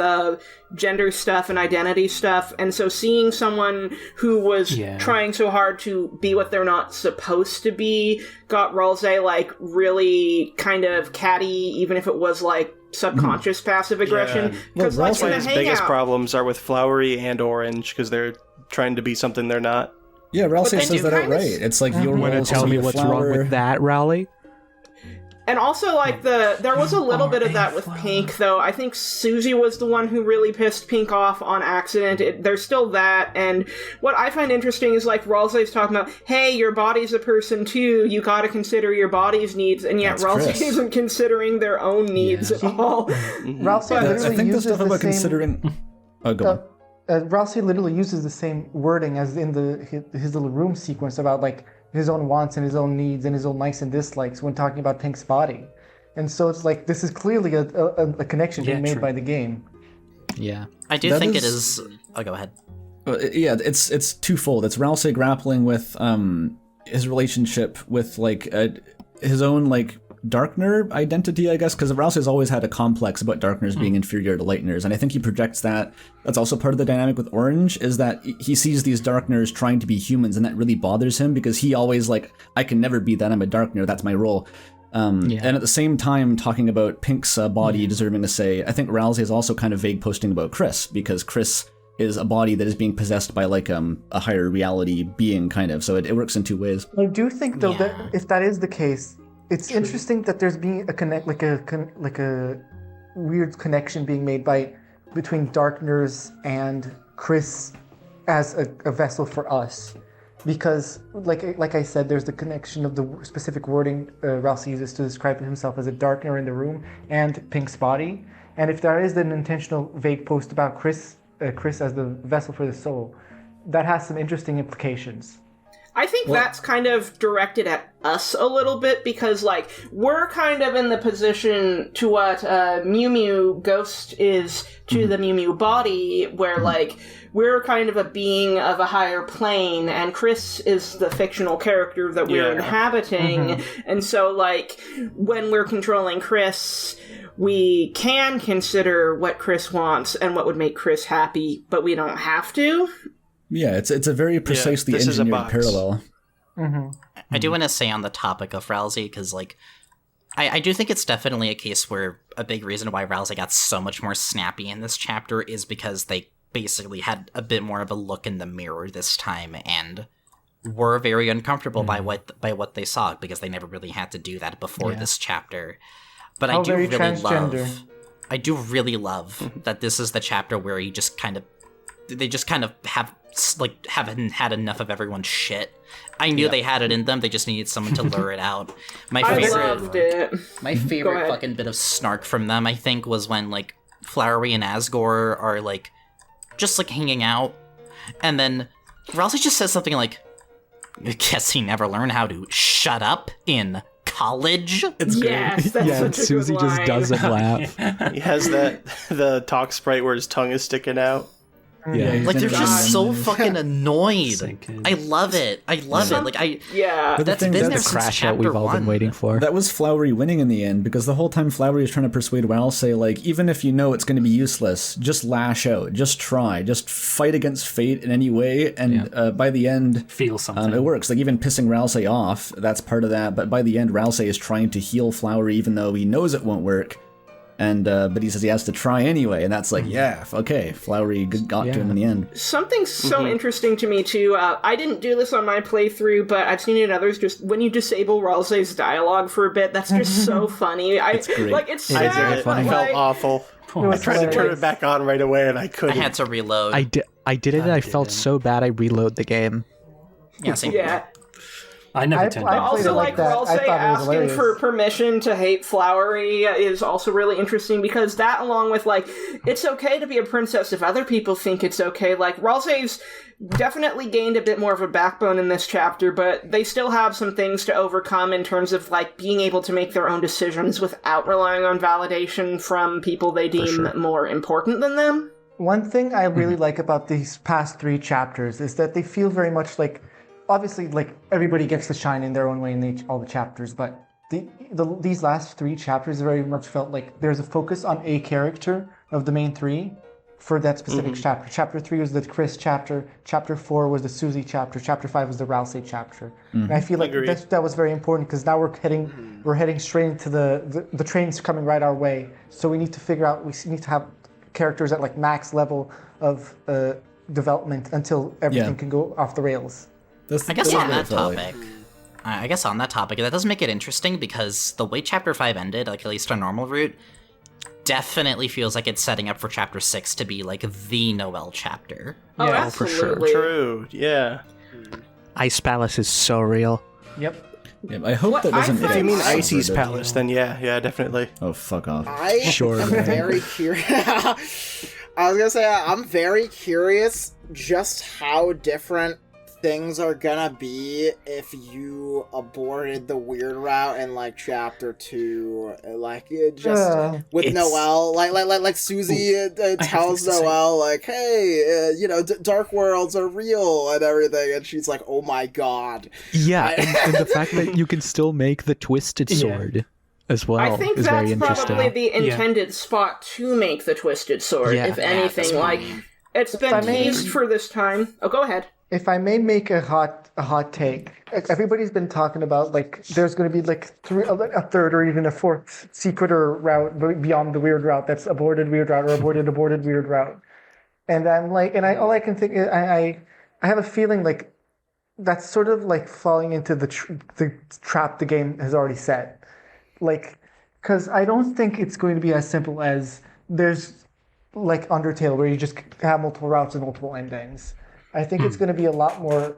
gender stuff and identity stuff, and so seeing someone who was trying so hard to be what they're not supposed to be got Ralsei like really kind of catty, even if it was like subconscious passive aggression. Because like his biggest problems are with Flowery and Orange, because they're trying to be something they're not. Yeah, Ralsei says that outright. It's like your role is to be a what's wrong with that, Raleigh? And also, like, there was a little bit of that with Pink, though. I think Susie was the one who really pissed Pink off on accident. There's still that, and what I find interesting is, like, Ralsei's talking about, hey, your body's a person, too, you gotta consider your body's needs, and yet Ralsei isn't considering their own needs at all. Ralsei literally I think the uses stuff about considering... Oh, go on. Ralsei literally uses the same wording as in his little room sequence about, like, his own wants and his own needs and his own likes and dislikes when talking about Pink's body. And so it's like, this is clearly a connection being made by the game. Yeah. I do think it is... Oh, go ahead. Yeah, it's twofold. It's Ralsei grappling with his relationship with, like, his own, like, Darkner identity, I guess, because Ralsei's always had a complex about Darkners being inferior to Lighteners, and I think he projects that. That's also part of the dynamic with Orange, is that he sees these Darkners trying to be humans, and that really bothers him, because he always, like, I can never be that, I'm a Darkner, that's my role. And at the same time, talking about Pink's body deserving to say, I think Ralsei is also kind of vague posting about Chris, because Chris is a body that is being possessed by, like, a higher reality being, kind of, so it works in two ways. I do think, though, that if that is the case, it's interesting that there's being a weird connection being made between Darkners and Chris as a vessel for us, because like I said, there's the connection of the specific wording Ralsei uses to describe himself as a Darkner in the room and Pink's body, and if there is an intentional vague post about Chris as the vessel for the soul, that has some interesting implications. I think that's kind of directed at us a little bit because, like, we're kind of in the position to what Mew Mew Ghost is to the Mew Mew body, where, like, we're kind of a being of a higher plane, and Chris is the fictional character that we're inhabiting. And so, like, when we're controlling Chris, we can consider what Chris wants and what would make Chris happy, but we don't have to. Yeah, it's a very precisely engineered parallel. I do want to say on the topic of Rousey, because, like, I do think it's definitely a case where a big reason why Rousey got so much more snappy in this chapter is because they basically had a bit more of a look in the mirror this time and were very uncomfortable by what they saw, because they never really had to do that before this chapter. But I do really love that this is the chapter where you just kind of haven't had enough of everyone's shit. I knew they had it in them. They just needed someone to lure it out. My favorite fucking bit of snark from them, I think, was when, like, Flowery and Asgore are, like, just, like, hanging out, and then Rousey just says something like, "I guess he never learned how to shut up in college." It's yes, that's yeah, and Susie just doesn't laugh. He has the talk sprite where his tongue is sticking out. Yeah, like they're just so fucking annoyed. I love it. Like that's been there since crash out chapter we've all been waiting for. That was Flowery winning in the end, because the whole time Flowery is trying to persuade Rousey, like, even if you know it's going to be useless, just lash out, just try, just fight against fate in any way, and by the end, feel something. It works. Like, even pissing Rousey off, that's part of that. But by the end, Rousey is trying to heal Flowery, even though he knows it won't work. And but he says he has to try anyway, and that's like, okay, Flowery got to him in the end. Something so interesting to me too. I didn't do this on my playthrough, but I've seen it in others. Just when you disable Rousey's dialogue for a bit, that's just so funny. It's great. Like, it's sad, but, I felt awful. I tried to turn it back on right away, and I couldn't. I had to reload. I did it, and I felt so bad I reload the game. Yeah, same. Yeah. I never turned it But on. also, like, Rousey asking hilarious. for permission to hate Flowery is also really interesting, because that, along with, like, it's okay to be a princess if other people think it's okay. Like, Rousey's definitely gained a bit more of a backbone in this chapter, but they still have some things to overcome in terms of, like, being able to make their own decisions without relying on validation from people they deem more important than them. One thing I really like about these past 3 chapters is that they feel very much like, obviously, like, everybody gets to shine in their own way in all the chapters, but these last 3 chapters very much felt like there's a focus on a character of the main 3 for that specific chapter. Chapter 3 was the Chris chapter, Chapter 4 was the Susie chapter, Chapter 5 was the Rousey chapter. And I feel like that was very important, because now we're heading straight into the train's coming right our way, so we need to figure out, we need to have characters at, like, max level of development until everything can go off the rails. I guess on that topic, that does make it interesting, because the way Chapter 5 ended, like, at least our normal route, definitely feels like it's setting up for Chapter 6 to be, like, the Noelle chapter. Oh, Yeah, absolutely. for sure. True, yeah. Ice Palace is so real. Yep. Yeah, I hope that doesn't. If you mean Icy Icy's Palace, then yeah, definitely. Oh, fuck off. I am very curious. I was gonna say, I'm very curious just how different things are gonna be if you aborted the weird route in, like, chapter 2, like, with Noelle, like Susie tells Noelle, like, hey, Dark Worlds are real and everything, and she's like, oh my god. Yeah, and the fact that you can still make the Twisted Sword as well I think is very that's interesting. probably the intended spot to make the Twisted Sword, if anything. Like, it's been teased for this time. Oh, go ahead. If I may make a hot take, everybody's been talking about, like, there's going to be, like, a third or even a fourth secret or route beyond the weird route that's aborted weird route or aborted weird route, and I'm like, all I can think is I have a feeling like that's sort of like falling into the trap the game has already set, like, because I don't think it's going to be as simple as there's, like, Undertale where you just have multiple routes and multiple endings. I think it's going to be a lot more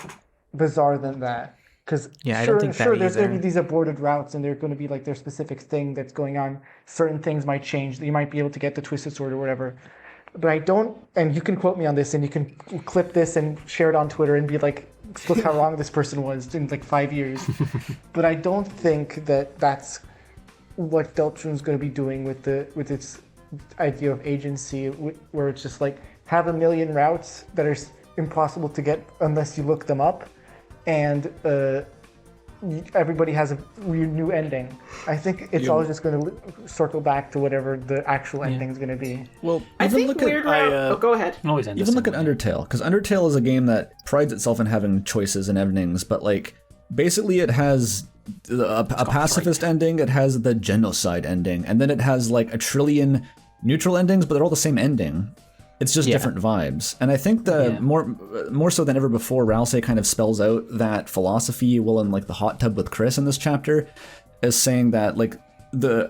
bizarre than that. Because I don't think that there's going to either. be these aborted routes, and there's going to be, like, their specific thing that's going on. Certain things might change. You might be able to get the Twisted Sword or whatever. But I don't, and you can quote me on this, and you can clip this and share it on Twitter and be like, look how wrong this person was in like 5 years. But I don't think that that's what Deltarune's going to be doing with its idea of agency, where it's just like have a million routes that are impossible to get unless you look them up, and everybody has a weird new ending. I think it's always just going to circle back to whatever the actual ending is going to be. Well, I think Weird Route... go ahead. Even look at Undertale, because Undertale is a game that prides itself in having choices and endings, but like basically it has a pacifist ending, it has the genocide ending, and then it has like a trillion neutral endings, but they're all the same ending. It's just different vibes. And I think more so than ever before, Ralsei kind of spells out that philosophy while in like the hot tub with Chris in this chapter, is saying that like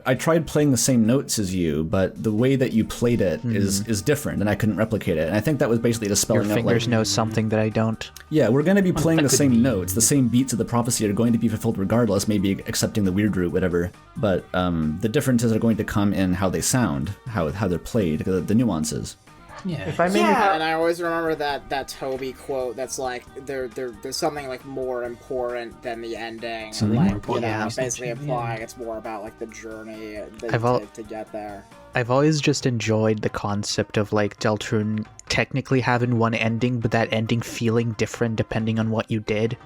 I tried playing the same notes as you, but the way that you played it is different, and I couldn't replicate it. And I think that was basically just spelling out your fingers know something that I don't. Yeah, we're going to be playing the same notes, the same beats of the prophecy are going to be fulfilled regardless, maybe accepting the weird route, whatever. But the differences are going to come in how they sound, how they're played, the nuances. Yeah. If I may, and I always remember that Toby quote that's like there's something like more important than the ending. Something like, more important. Basically implying it's more about like the journey to get there. I've always just enjoyed the concept of like Deltarune technically having one ending, but that ending feeling different depending on what you did.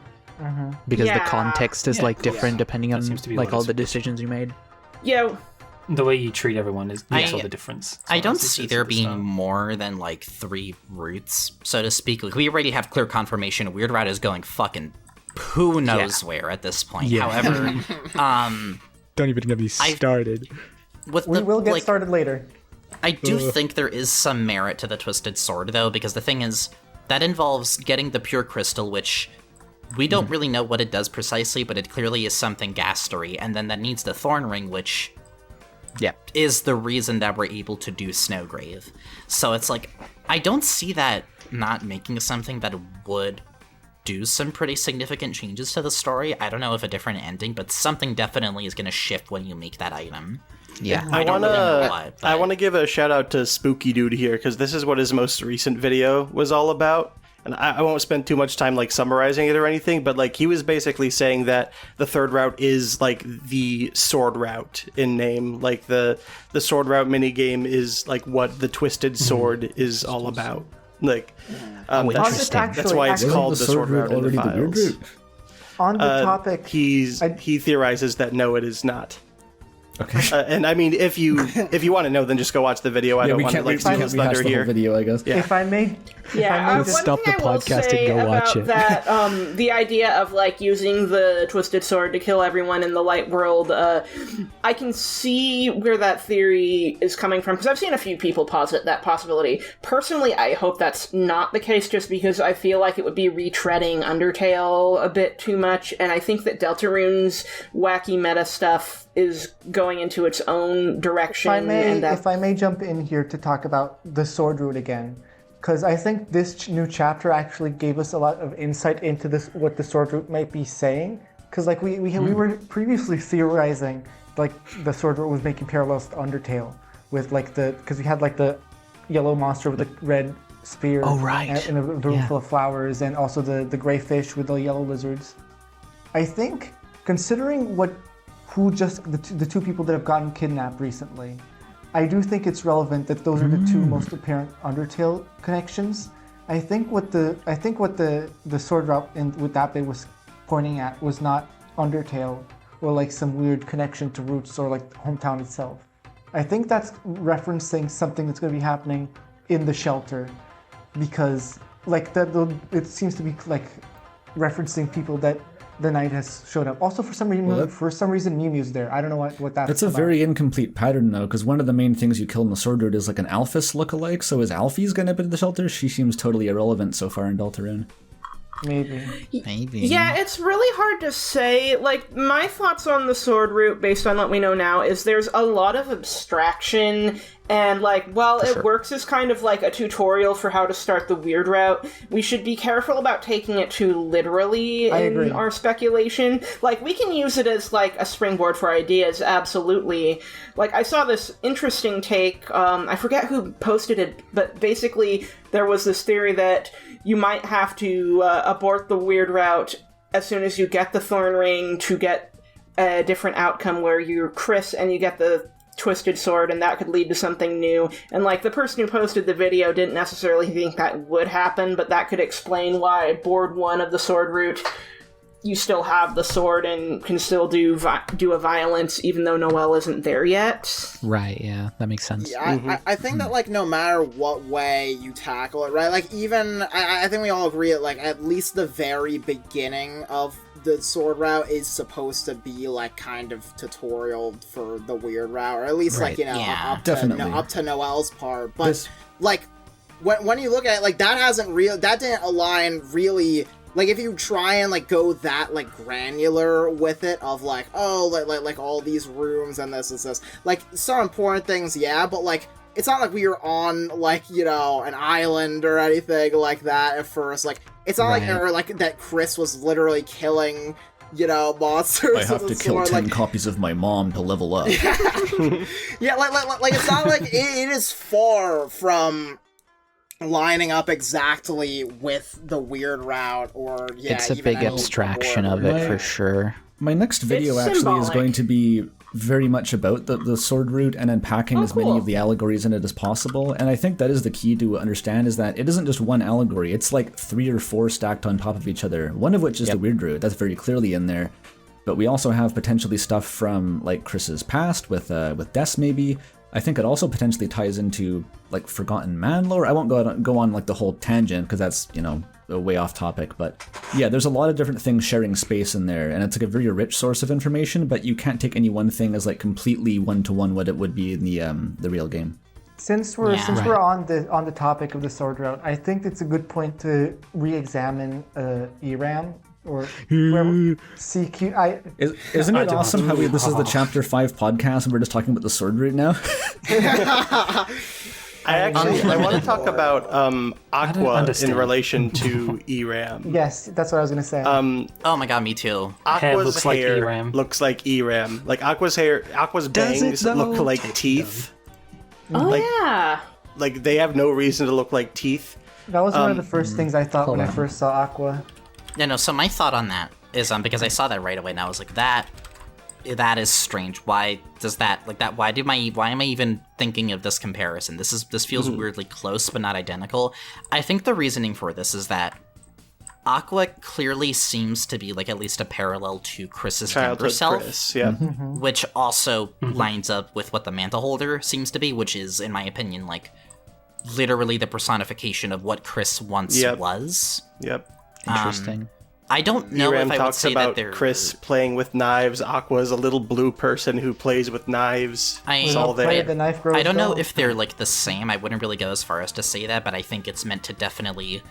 Because the context is like different depending on like all the decisions you made. Yeah. The way you treat everyone is makes all the difference. I don't see there being more than like 3 routes, so to speak. Like, we already have clear confirmation Weird Route is going fucking who knows where at this point. However, don't even get me started. We will get started later. I do think there is some merit to the Twisted Sword, though, because the thing is, that involves getting the Pure Crystal, which we don't really know what it does precisely, but it clearly is something Gastery, and then that needs the Thorn Ring, which is the reason that we're able to do Snowgrave. So it's like, I don't see that not making something that would do some pretty significant changes to the story. I don't know if a different ending, but something definitely is going to shift when you make that item. Yeah. I want to give a shout out to Spooky Dude here, because this is what his most recent video was all about. And I won't spend too much time like summarizing it or anything, but like he was basically saying that the third route is like the sword route in name. Like the sword route minigame is like what the Twisted Sword is all about. Like that's why it's called the sword route in the files. On the topic, he theorizes that no, it is not. Okay. And I mean, if you want to know, then just go watch the video. I don't want to like steal his thunder here. Video, I guess. Yeah. If I may, stop the podcast and go watch it. That the idea of like using the Twisted Sword to kill everyone in the light world, I can see where that theory is coming from, because I've seen a few people posit that possibility. Personally, I hope that's not the case, just because I feel like it would be retreading Undertale a bit too much, and I think that Deltarune's wacky meta stuff is going into its own direction. If I may jump in here to talk about the sword route again, because I think this new chapter actually gave us a lot of insight into what the sword route might be saying. Because like we were previously theorizing like the sword route was making parallels to Undertale with like because we had like the yellow monster with the red spear, and a room full of flowers, and also the gray fish with the yellow lizards. I think considering the two people that have gotten kidnapped recently, I do think it's relevant that those are the two most apparent Undertale connections. I think what the sword route with that bit was pointing at was not Undertale or like some weird connection to Roots or like the hometown itself. I think that's referencing something that's going to be happening in the shelter, because like it seems to be like referencing people that the knight has showed up. Also, for some reason, Mew Mew's there. I don't know what that's. That's a very incomplete pattern, though, because one of the main things you kill in the sword route is like an Alphys lookalike. So is Alphys going to be in the shelter? She seems totally irrelevant so far in Deltarune. Maybe. Yeah, it's really hard to say. Like, my thoughts on the sword route, based on what we know now, is there's a lot of abstraction, and, like, while it works as kind of like a tutorial for how to start the weird route, we should be careful about taking it too literally in our speculation. Like, we can use it as, like, a springboard for ideas, absolutely. Like, I saw this interesting take, I forget who posted it, but basically there was this theory that you might have to abort the weird route as soon as you get the Thorn Ring to get a different outcome where you're Chris and you get the Twisted Sword, and that could lead to something new. And, like, the person who posted the video didn't necessarily think that would happen, but that could explain why board 1 of the sword route, you still have the sword and can still do a violence even though Noelle isn't there yet. Right, yeah, that makes sense. Yeah, I think that, like, no matter what way you tackle it, right? Like, even, I think we all agree that, like, at least the very beginning of the sword route is supposed to be, like, kind of tutorial for the weird route, or at least, right. like, you know, Yeah, up to Noelle's part. But, like, when you look at it, like, that didn't align really. Like, if you try and, like, go that, like, granular with it, of, like, oh, like all these rooms and this, like, some important things, yeah, but, like, it's not like we were on, like, you know, an island or anything like that at first. Like, it's not like, or, like, that Chris was literally killing, you know, monsters. I have to kill 10 copies of my mom to level up. Yeah, like it's not like, it is far from lining up exactly with the weird route, or it's a big abstraction of it for sure. My next video It's actually is symbolic. going to be very much about the sword route and unpacking as many of the allegories in it as possible. And I think that is the key to understand, is that it isn't just one allegory. It's like 3 or 4 stacked on top of each other. One of which is the weird route. That's very clearly in there. But we also have potentially stuff from, like, Chris's past with Des maybe. I think it also potentially ties into, like, Forgotten Man lore. I won't go on like the whole tangent, because that's, you know, way off topic. But yeah, there's a lot of different things sharing space in there, and it's like a very rich source of information. But you can't take any one thing as like completely one-to-one what it would be in the real game. Since we're on the topic of the sword route, I think it's a good point to re-examine ERAM. Or CQ. Isn't it awesome how this is the Chapter 5 podcast and we're just talking about the sword route now? I want to talk about Aqua in relation to ERAM. Yes, that's what I was going to say. Oh my god, me too. Aqua's Hair hair looks like ERAM. Like Aqua's bangs look like teeth. Oh, yeah. Like, they have no reason to look like teeth. That was one of the first things I thought when I first saw Aqua. Yeah, no, so my thought on that is, because I saw that right away and I was like, that is strange. Why does that, like, that, why am I even thinking of this comparison? This feels weirdly close but not identical. I think the reasoning for this is that Aqua clearly seems to be, like, at least a parallel to Chris's younger self. Chris, yeah. Which also lines up with what the Mantle Holder seems to be, which is, in my opinion, like, literally the personification of what Chris once was. Yep. Interesting. I don't know ERAM if I would talks say about that they're Chris playing with knives. Aqua is a little blue person who plays with knives. It's all Play there. the knife grows I don't know dull. if they're, like, the same. I wouldn't really go as far as to say that, but I think it's meant to definitely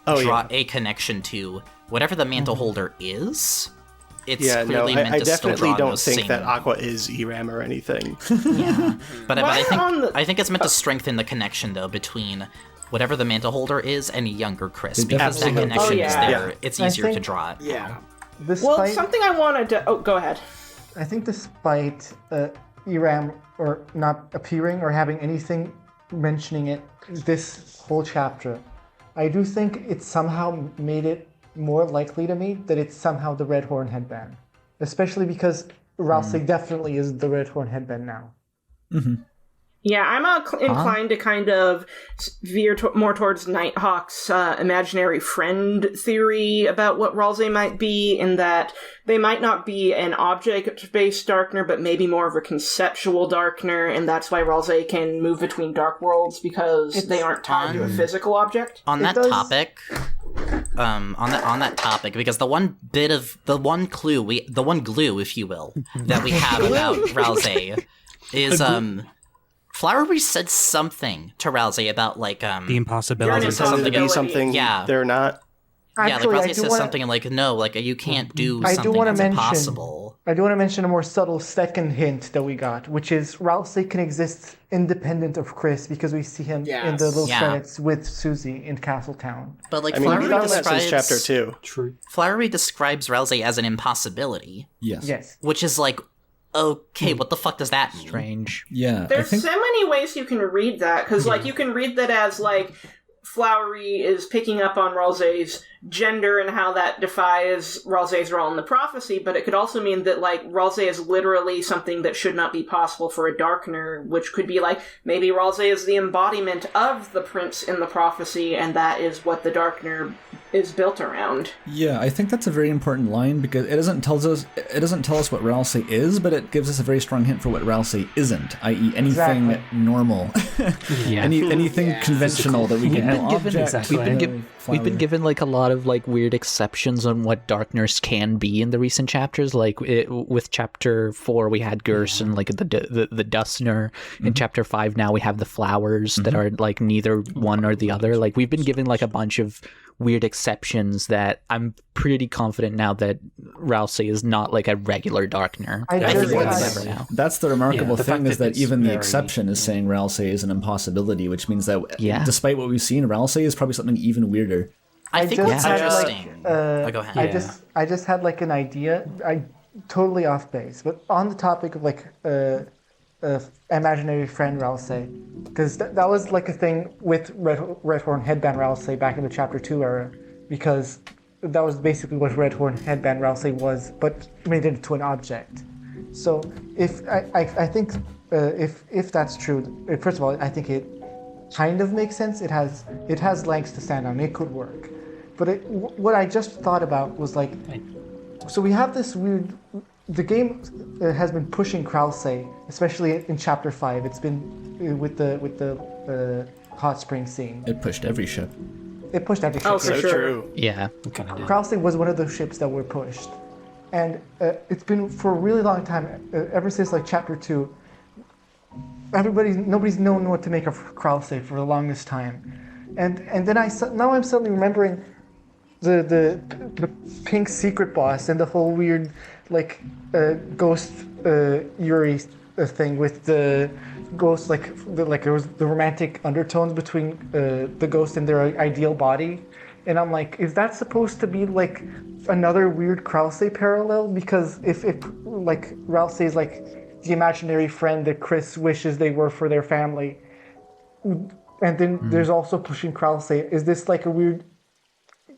draw a connection to whatever the Mantle Holder is. It's clearly meant I to still definitely draw don't those think same... that Aqua is ERAM or anything. But I think it's meant to strengthen the connection, though, between whatever the Mantle Holder is and younger Chris, because that connection is there. It's easier to draw it. Yeah. Well, something I wanted to... Oh, go ahead. I think despite ERAM or not appearing or having anything mentioning it this whole chapter, I do think it somehow made it more likely to me that it's somehow the Red Horn headband. Especially because Rousey definitely is the Red Horn headband now. Mm-hmm. Yeah, I'm inclined to kind of veer more towards Nighthawk's imaginary friend theory about what Rousey might be, in that they might not be an object-based Darkner, but maybe more of a conceptual Darkner, and that's why Rousey can move between dark worlds, because they aren't tied to a physical object. On that topic, because the one glue, if you will, that we have about Rousey is Flowery said something to Rousey about, like, The impossibility. Rousey says to be something they're not. Actually, Rousey says something like, no, like, you can't do something that's impossible. I do want to mention a more subtle second hint that we got, which is Rousey can exist independent of Chris, because we see him in the little credits with Susie in Castletown. But, like, Flowery describes chapter 2. True. Flowery describes Rousey as an impossibility. Yes. Which is like, okay, what the fuck does that mean? Strange. Yeah. There's so many ways you can read that, because, like, you can read that as, like, Flowery is picking up on Ralsei's gender and how that defies Ralsei's role in the prophecy, but it could also mean that, like, Ralsei is literally something that should not be possible for a Darkener, which could be like, maybe Ralsei is the embodiment of the prince in the prophecy, and that is what the Darkener is built around. Yeah, I think that's a very important line, because it doesn't tell us what Ralsei is, but it gives us a very strong hint for what Ralsei isn't, i.e. anything normal. Anything conventional that we can We've been given like a lot of like weird exceptions on what Darkeners can be in the recent chapters. Like with chapter 4, we had Gerse and like the Dustner. In chapter 5 now we have the flowers that are like neither one or the other. Like we've been given like a bunch of weird exceptions that I'm pretty confident now that Ralsei is not like a regular Darkener. That's the remarkable thing, is that even the exception is saying Ralsei is an impossibility, which means that despite what we've seen, Ralsei is probably something even weirder. I think what's interesting... go ahead. I just had like an idea, totally off base, but on the topic of like imaginary friend Ralsei, because that was like a thing with Redhorn Headband Ralsei back in the chapter 2 era, because that was basically what Redhorn Headband Ralsei was, but made it into an object. So if I think if that's true, first of all, I think it kind of makes sense. It has legs to stand on. It could work. But what I just thought about was like, so we have this weird. The game has been pushing Ralsei, especially in chapter 5. It's been with the hot spring scene. It pushed every ship. It pushed every ship. Oh, for sure. True. Yeah. Ralsei was one of those ships that were pushed, and it's been for a really long time, ever since like chapter 2. Nobody's known what to make of Ralsei for the longest time, and then now I'm suddenly remembering the pink secret boss and the whole weird like ghost Yuri thing with the ghost, like there was the romantic undertones between the ghost and their ideal body, and I'm like, is that supposed to be like another weird Ralsei parallel? Because if like Ralsei is like the imaginary friend that Chris wishes they were for their family, and then there's also pushing Ralsei. Is this like a weird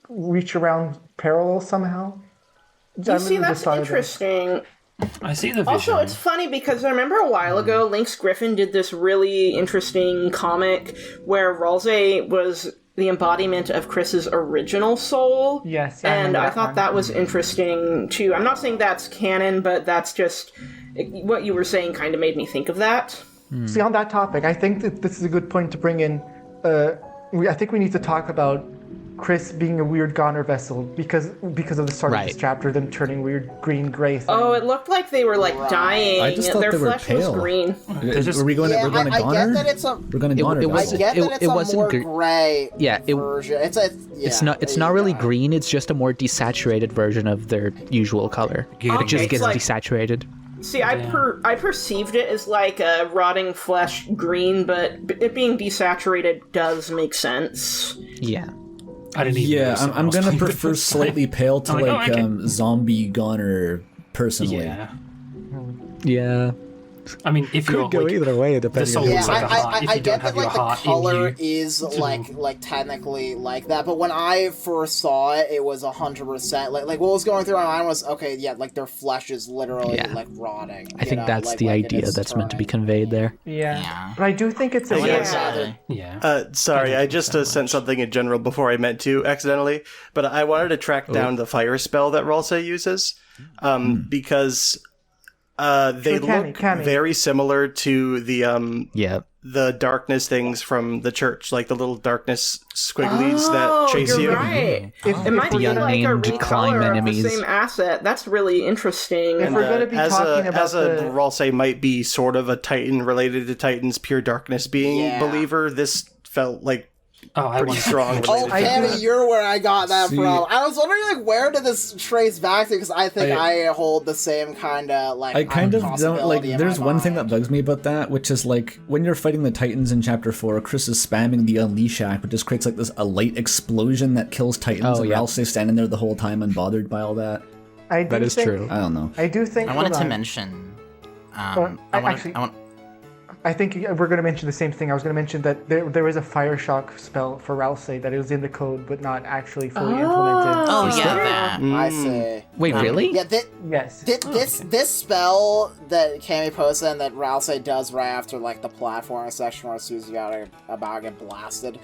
reach around parallel somehow? You see, that's interesting. I see the vision. Also, it's funny because I remember a while ago, Lynx Griffin did this really interesting comic where Ralsei was the embodiment of Chris's original soul. Yes, and I thought that was interesting too. I'm not saying that's canon, but that's just what you were saying kind of made me think of that. See, on that topic, I think that this is a good point to bring in. I think we need to talk about Chris being a weird goner vessel because of the start of this chapter, them turning weird green-gray thing. Oh, it looked like they were like dying. I just thought their they were flesh pale. was green. Were we going? We're going to goner. I get that it's a. We're going to goner. I get that it's a more gray version. It's not really green. It's just a more desaturated version of their usual color. It just gets desaturated. See, I perceived it as like a rotting flesh green, but it being desaturated does make sense. Yeah. I didn't even notice I'm gonna prefer slightly pale to zombie goner personally. Yeah. I mean, if you're go either way, depending. The soul looks like a heart. If you don't have your heart the color in you, is like technically like that, but when I first saw it, it was 100% like what was going through my mind was like their flesh is literally like rotting. I think that's the idea that's meant to be conveyed there. Yeah. But I do think it's sorry, I just sent something in general before I meant to accidentally, but I wanted to track down the fire spell that Ralsei uses, because they look very similar to the darkness things from the church, like the little darkness squigglies that chase you're you. Right. It might be like a recolor of the same asset. That's really interesting. If we're going to be talking about Ralsei might be sort of a Titan related to Titan's pure darkness being believer. This felt like pretty strong. Cammy, you're where I got that from. I was wondering, like, where did this trace back to? Because I think I hold the same kind of, like, I kind of don't, like, there's one thing that bugs me about that, which is, like, when you're fighting the Titans in Chapter 4, Chris is spamming the Unleash Act, which just creates, like, a light explosion that kills Titans, and Ralsei standing there the whole time unbothered by all that. That is true. I don't know. I do think... I wanted to mention... I think we're going to mention the same thing. I was going to mention that there is a fire shock spell for Ralsei that is in the code, but not actually fully implemented. Oh, yeah, that. I see. Wait, really? Yeah, Yes. this spell that Cammy posted and that Ralsei does right after like the platforming section where Susie about to get blasted,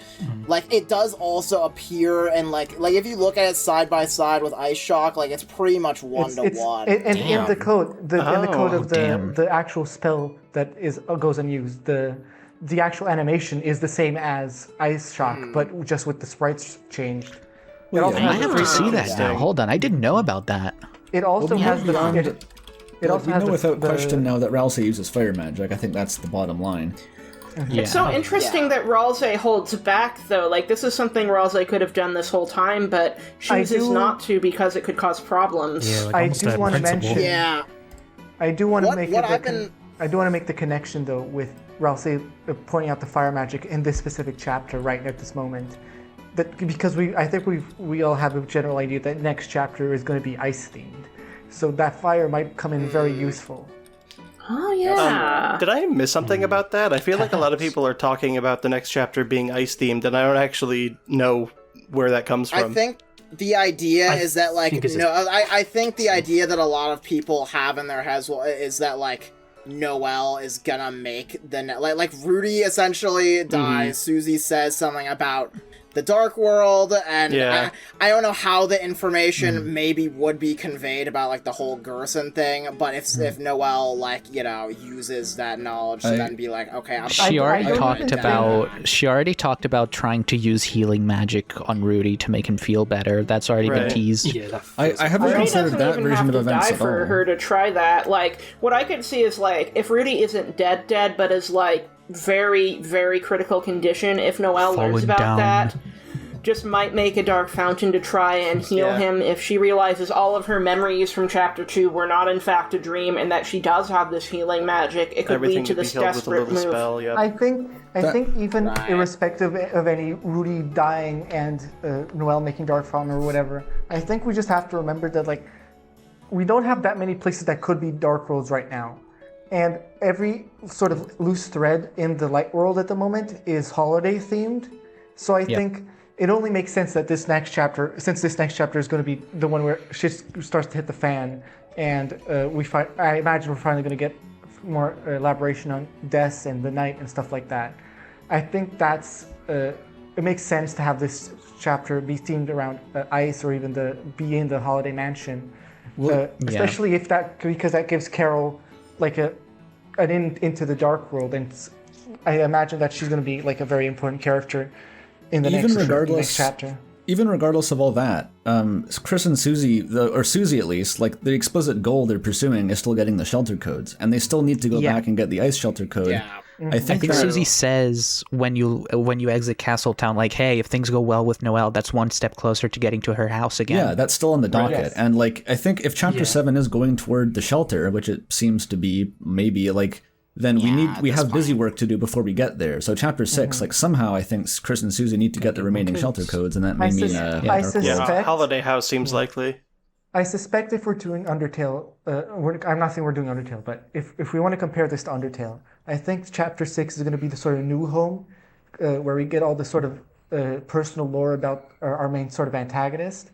like it does also appear and like if you look at it side by side with Ice Shock, like it's pretty much one to one. And in the code, in the code of the actual spell that goes unused, the actual animation is the same as Ice Shock, but just with the sprites changed. I have to see that now. Hold on, I didn't know about that. It also has the. It also we has know without question now that Ralsei uses fire magic. I think that's the bottom line. Yeah. It's so interesting that Ralsei holds back, though. Like, this is something Ralsei could have done this whole time, but chooses not to because it could cause problems. Yeah, like I almost do a want to principle. mention. Yeah. I do want to make what it. I've been- I do want to make the connection though with Ralsei pointing out the fire magic in this specific chapter right at this moment. That because I think we all have a general idea that next chapter is going to be ice themed, so that fire might come in very useful. Oh, yeah. Did I miss something about that? I feel like a lot of people are talking about the next chapter being ice themed, and I don't actually know where that comes from. I think the idea is that like think it's I think the idea that a lot of people have in their heads is that like Noelle is gonna make the like Rudy essentially dies. Susie says something about the Dark World, and I don't know how the information maybe would be conveyed about like the whole Gerson thing, but if Noelle like uses that knowledge to then be like, okay, She already talked about trying to use healing magic on Rudy to make him feel better. That's already been teased. Yeah, I haven't Rudy considered doesn't that even version have of to events die at for all. her to try that. Like, what I could see is like if Rudy isn't dead, but is like very, very critical condition. If Noelle learns about that, just might make a dark fountain to try and heal him. If she realizes all of her memories from Chapter 2 were not in fact a dream, and that she does have this healing magic, it could lead to this desperate move. Spell, I think even irrespective of any Rudy dying and Noelle making Dark Fountain or whatever, I think we just have to remember that like we don't have that many places that could be Dark Worlds right now. And every sort of loose thread in the Light World at the moment is holiday themed. So I think it only makes sense that this next chapter, since this next chapter is going to be the one where shit starts to hit the fan, and I imagine we're finally going to get more elaboration on deaths and the night and stuff like that. I think it makes sense to have this chapter be themed around ice, or even be in the Holiday Mansion, especially if because that gives Carol like an into the Dark World, and I imagine that she's going to be like a very important character in the next chapter. Even regardless of all that, Chris and Susie, or Susie at least, like the explicit goal they're pursuing is still getting the shelter codes, and they still need to go back and get the ice shelter code. Yeah. I think Susie says when you exit Castletown, like, hey, if things go well with Noelle, that's one step closer to getting to her house again. Yeah, that's still on the docket. Yes. And like, I think if Chapter 7 is going toward the shelter, which it seems to be, maybe like, then we have busy work to do before we get there. So Chapter 6, like somehow I think Chris and Susie need to get the remaining shelter codes, and that may mean Holiday House seems likely. I suspect if we're doing Undertale, I'm not saying we're doing Undertale, but if we want to compare this to Undertale, I think Chapter 6 is going to be the sort of new home where we get all the sort of personal lore about our main sort of antagonist.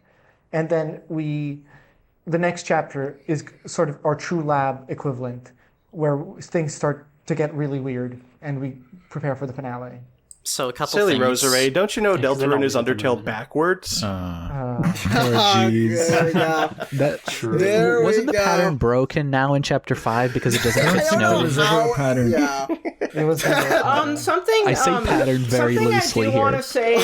And then the next chapter is sort of our true lab equivalent, where things start to get really weird and we prepare for the finale. So a couple Silly things. Roserade, don't you know Deltarune is Undertale backwards? Oh, jeez. That's true. There Wasn't we the go. pattern broken now in Chapter 5 because it doesn't fit snow? pattern. Yeah. It was Something I say pattern very something loosely I do here. want to say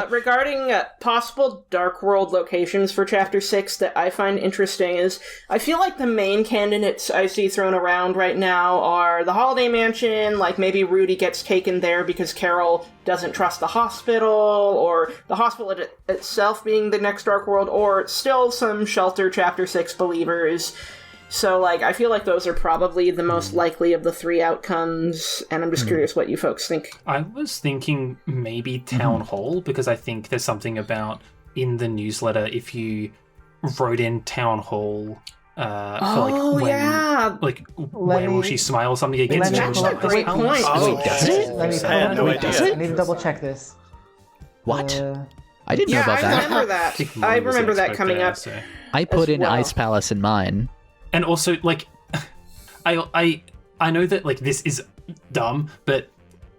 regarding possible Dark World locations for Chapter 6 that I find interesting is I feel like the main candidates I see thrown around right now are the Holiday Mansion, like maybe Rudy gets taken there because Carol doesn't trust the hospital, or the hospital itself being the next Dark World, or still some Shelter Chapter 6 believers. So, like, I feel like those are probably the most likely of the three outcomes, and I'm just curious what you folks think. I was thinking maybe Town Hall, because I think there's something about in the newsletter, if you wrote in Town Hall when, yeah. like when will she smile or something against Let her? me That's a great point. Oh, does it? Let me I had no wait, idea. I need to double check this. What? Uh, I didn't know Yeah, about I that. remember that. think I Rudy was an remember that expert coming there, up. so. I put as in well. Ice Palace in mine. And also, like, I know that like this is dumb, but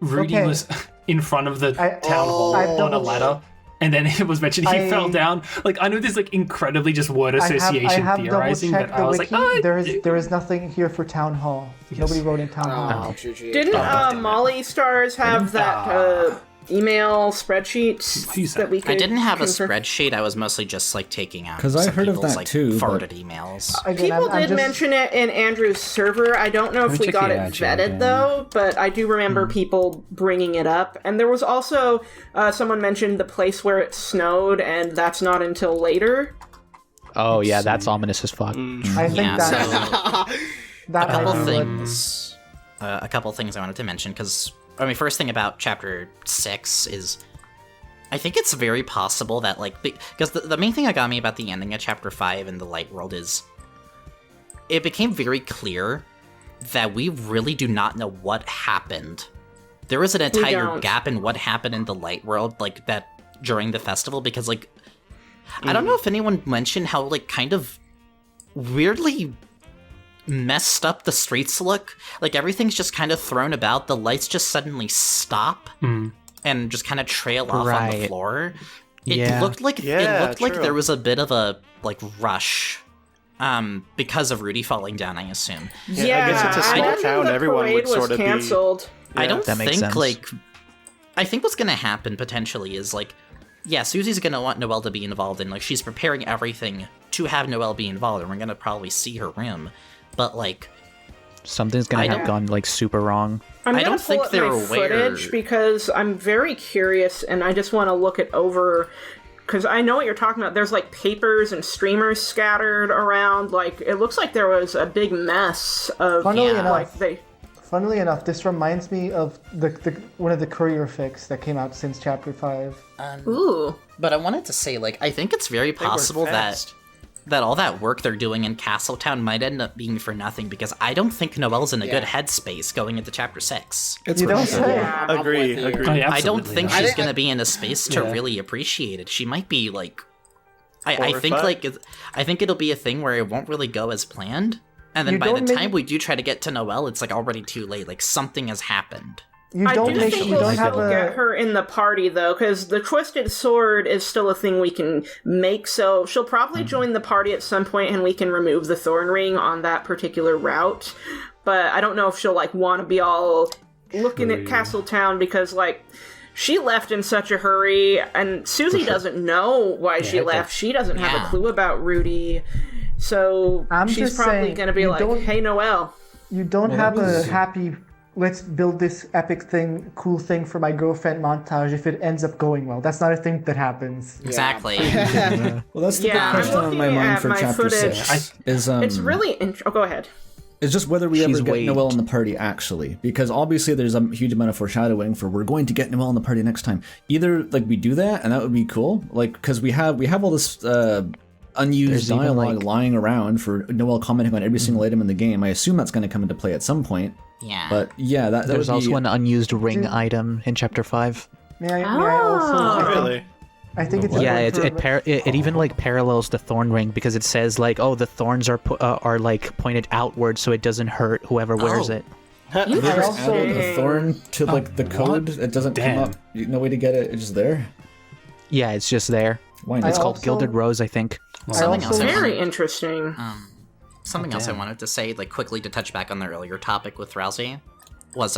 Rudy Okay. was in front of the town hall I've on a double- ladder, and then it was mentioned he fell down. Like, I know this like incredibly just word association I have theorizing, double-checked but I was wiki. like, oh, There is nothing here for Town Hall. Nobody wrote in Town Hall. Oh, GG. Didn't damn it. Mollystars have that email spreadsheet that we could I didn't have a confirm? spreadsheet. I was mostly just like taking out 'Cause I some heard of people's, that like, too, but- forwarded emails. Again, People I'm did just- mention it in Andrew's server. I don't know if me we check got the it IG vetted again. though, but I do remember people bringing it up. And there was also someone mentioned the place where it snowed, and that's not until later. Oh yeah, that's ominous as fuck. I think Yeah, that so that a couple might be what- things. A couple things I wanted to mention because first thing about chapter 6 is I think it's very possible that like because the main thing that got me about the ending of chapter 5 in the light world is it became very clear that we really do not know what happened. There was an entire don't. gap in what happened in the light world like that during the festival because like I don't know if anyone mentioned how like kind of weirdly messed up the streets look. Like everything's just kind of thrown about. The lights just suddenly stop and just kind of trail off on the Right. floor. It Yeah. looked like Yeah, like true. there was a bit of a like rush because of Rudy falling down, I assume. Yeah, I guess it's a I small imagine town, the everyone would parade was sort of be- canceled. I don't That makes think sense. like I think what's gonna happen potentially is like yeah, Susie's gonna want Noelle to be involved in like she's preparing everything to have Noelle be involved and we're gonna probably see her room. But like Something's gonna I have don't- gone like super wrong. I'm I gonna don't pull think up they're my aware- footage because I'm very curious and I just want to look it over because I know what you're talking about. There's like papers and streamers scattered around. Like it looks like there was a big mess of Funnily Yeah. enough, like funnily enough, this reminds me of the one of the courier fics that came out since chapter 5. ooh. But I wanted to say, like, I think it's very They work possible fast. that all that work they're doing in Castletown might end up being for nothing because I don't think Noelle's in a good headspace going into chapter 6. It's You don't really say. good. Yeah. I'm Agree, with you. agree. Oh, yeah, I don't absolutely think not. she's think- going to be in a space to Yeah. really appreciate it. She might be, like... I think, Horrified? like, I think it'll be a thing where it won't really go as planned. And then You by the don't make- time we do try to get to Noelle, it's, like, already too late. Like, something has happened. You I don't do make think you we'll don't have still get a her in the party though, because the Twisted Sword is still a thing we can make. So she'll probably join the party at some point, and we can remove the Thorn Ring on that particular route. But I don't know if she'll like want to be all looking at Castletown because like she left in such a hurry, and Susie doesn't know why she left. She doesn't have Yeah. a clue about Rudy, so I'm she's just probably saying, going to be you like, don't- "Hey, Noelle." you don't Well, have that was- a happy let's build this epic thing, cool thing for my girlfriend montage if it ends up going well. That's not a thing that happens. Exactly. Well, that's the Yeah, I'm big question on my looking mind at for my chapter footage. 6. Is It's really oh, go ahead. It's just whether we ever She's get waved. Noelle in the party, actually. Because obviously there's a huge amount of foreshadowing for we're going to get Noelle in the party next time. Either, like, we do that, and that would be cool. Like, because we have all this unused There's even, dialogue like- lying around for Noelle commenting on every single item in the game. I assume that's going to come into play at some point. Yeah. But, yeah, that There's would be... also an unused ring item in chapter 5. May I also? Really? I think it's Yeah, important it even like parallels the thorn ring because it says like, oh, the thorns are like pointed outward so it doesn't hurt whoever wears Oh. it. They just also- added a thorn to, like, the code. It doesn't Damn. come up. No way to get it. It's just there. Yeah, it's just there. Why I not? It's called also- Gilded Rose, I think. Something also- else I Very wanted- interesting. Something else I wanted to say, like quickly to touch back on the earlier topic with Rousey, was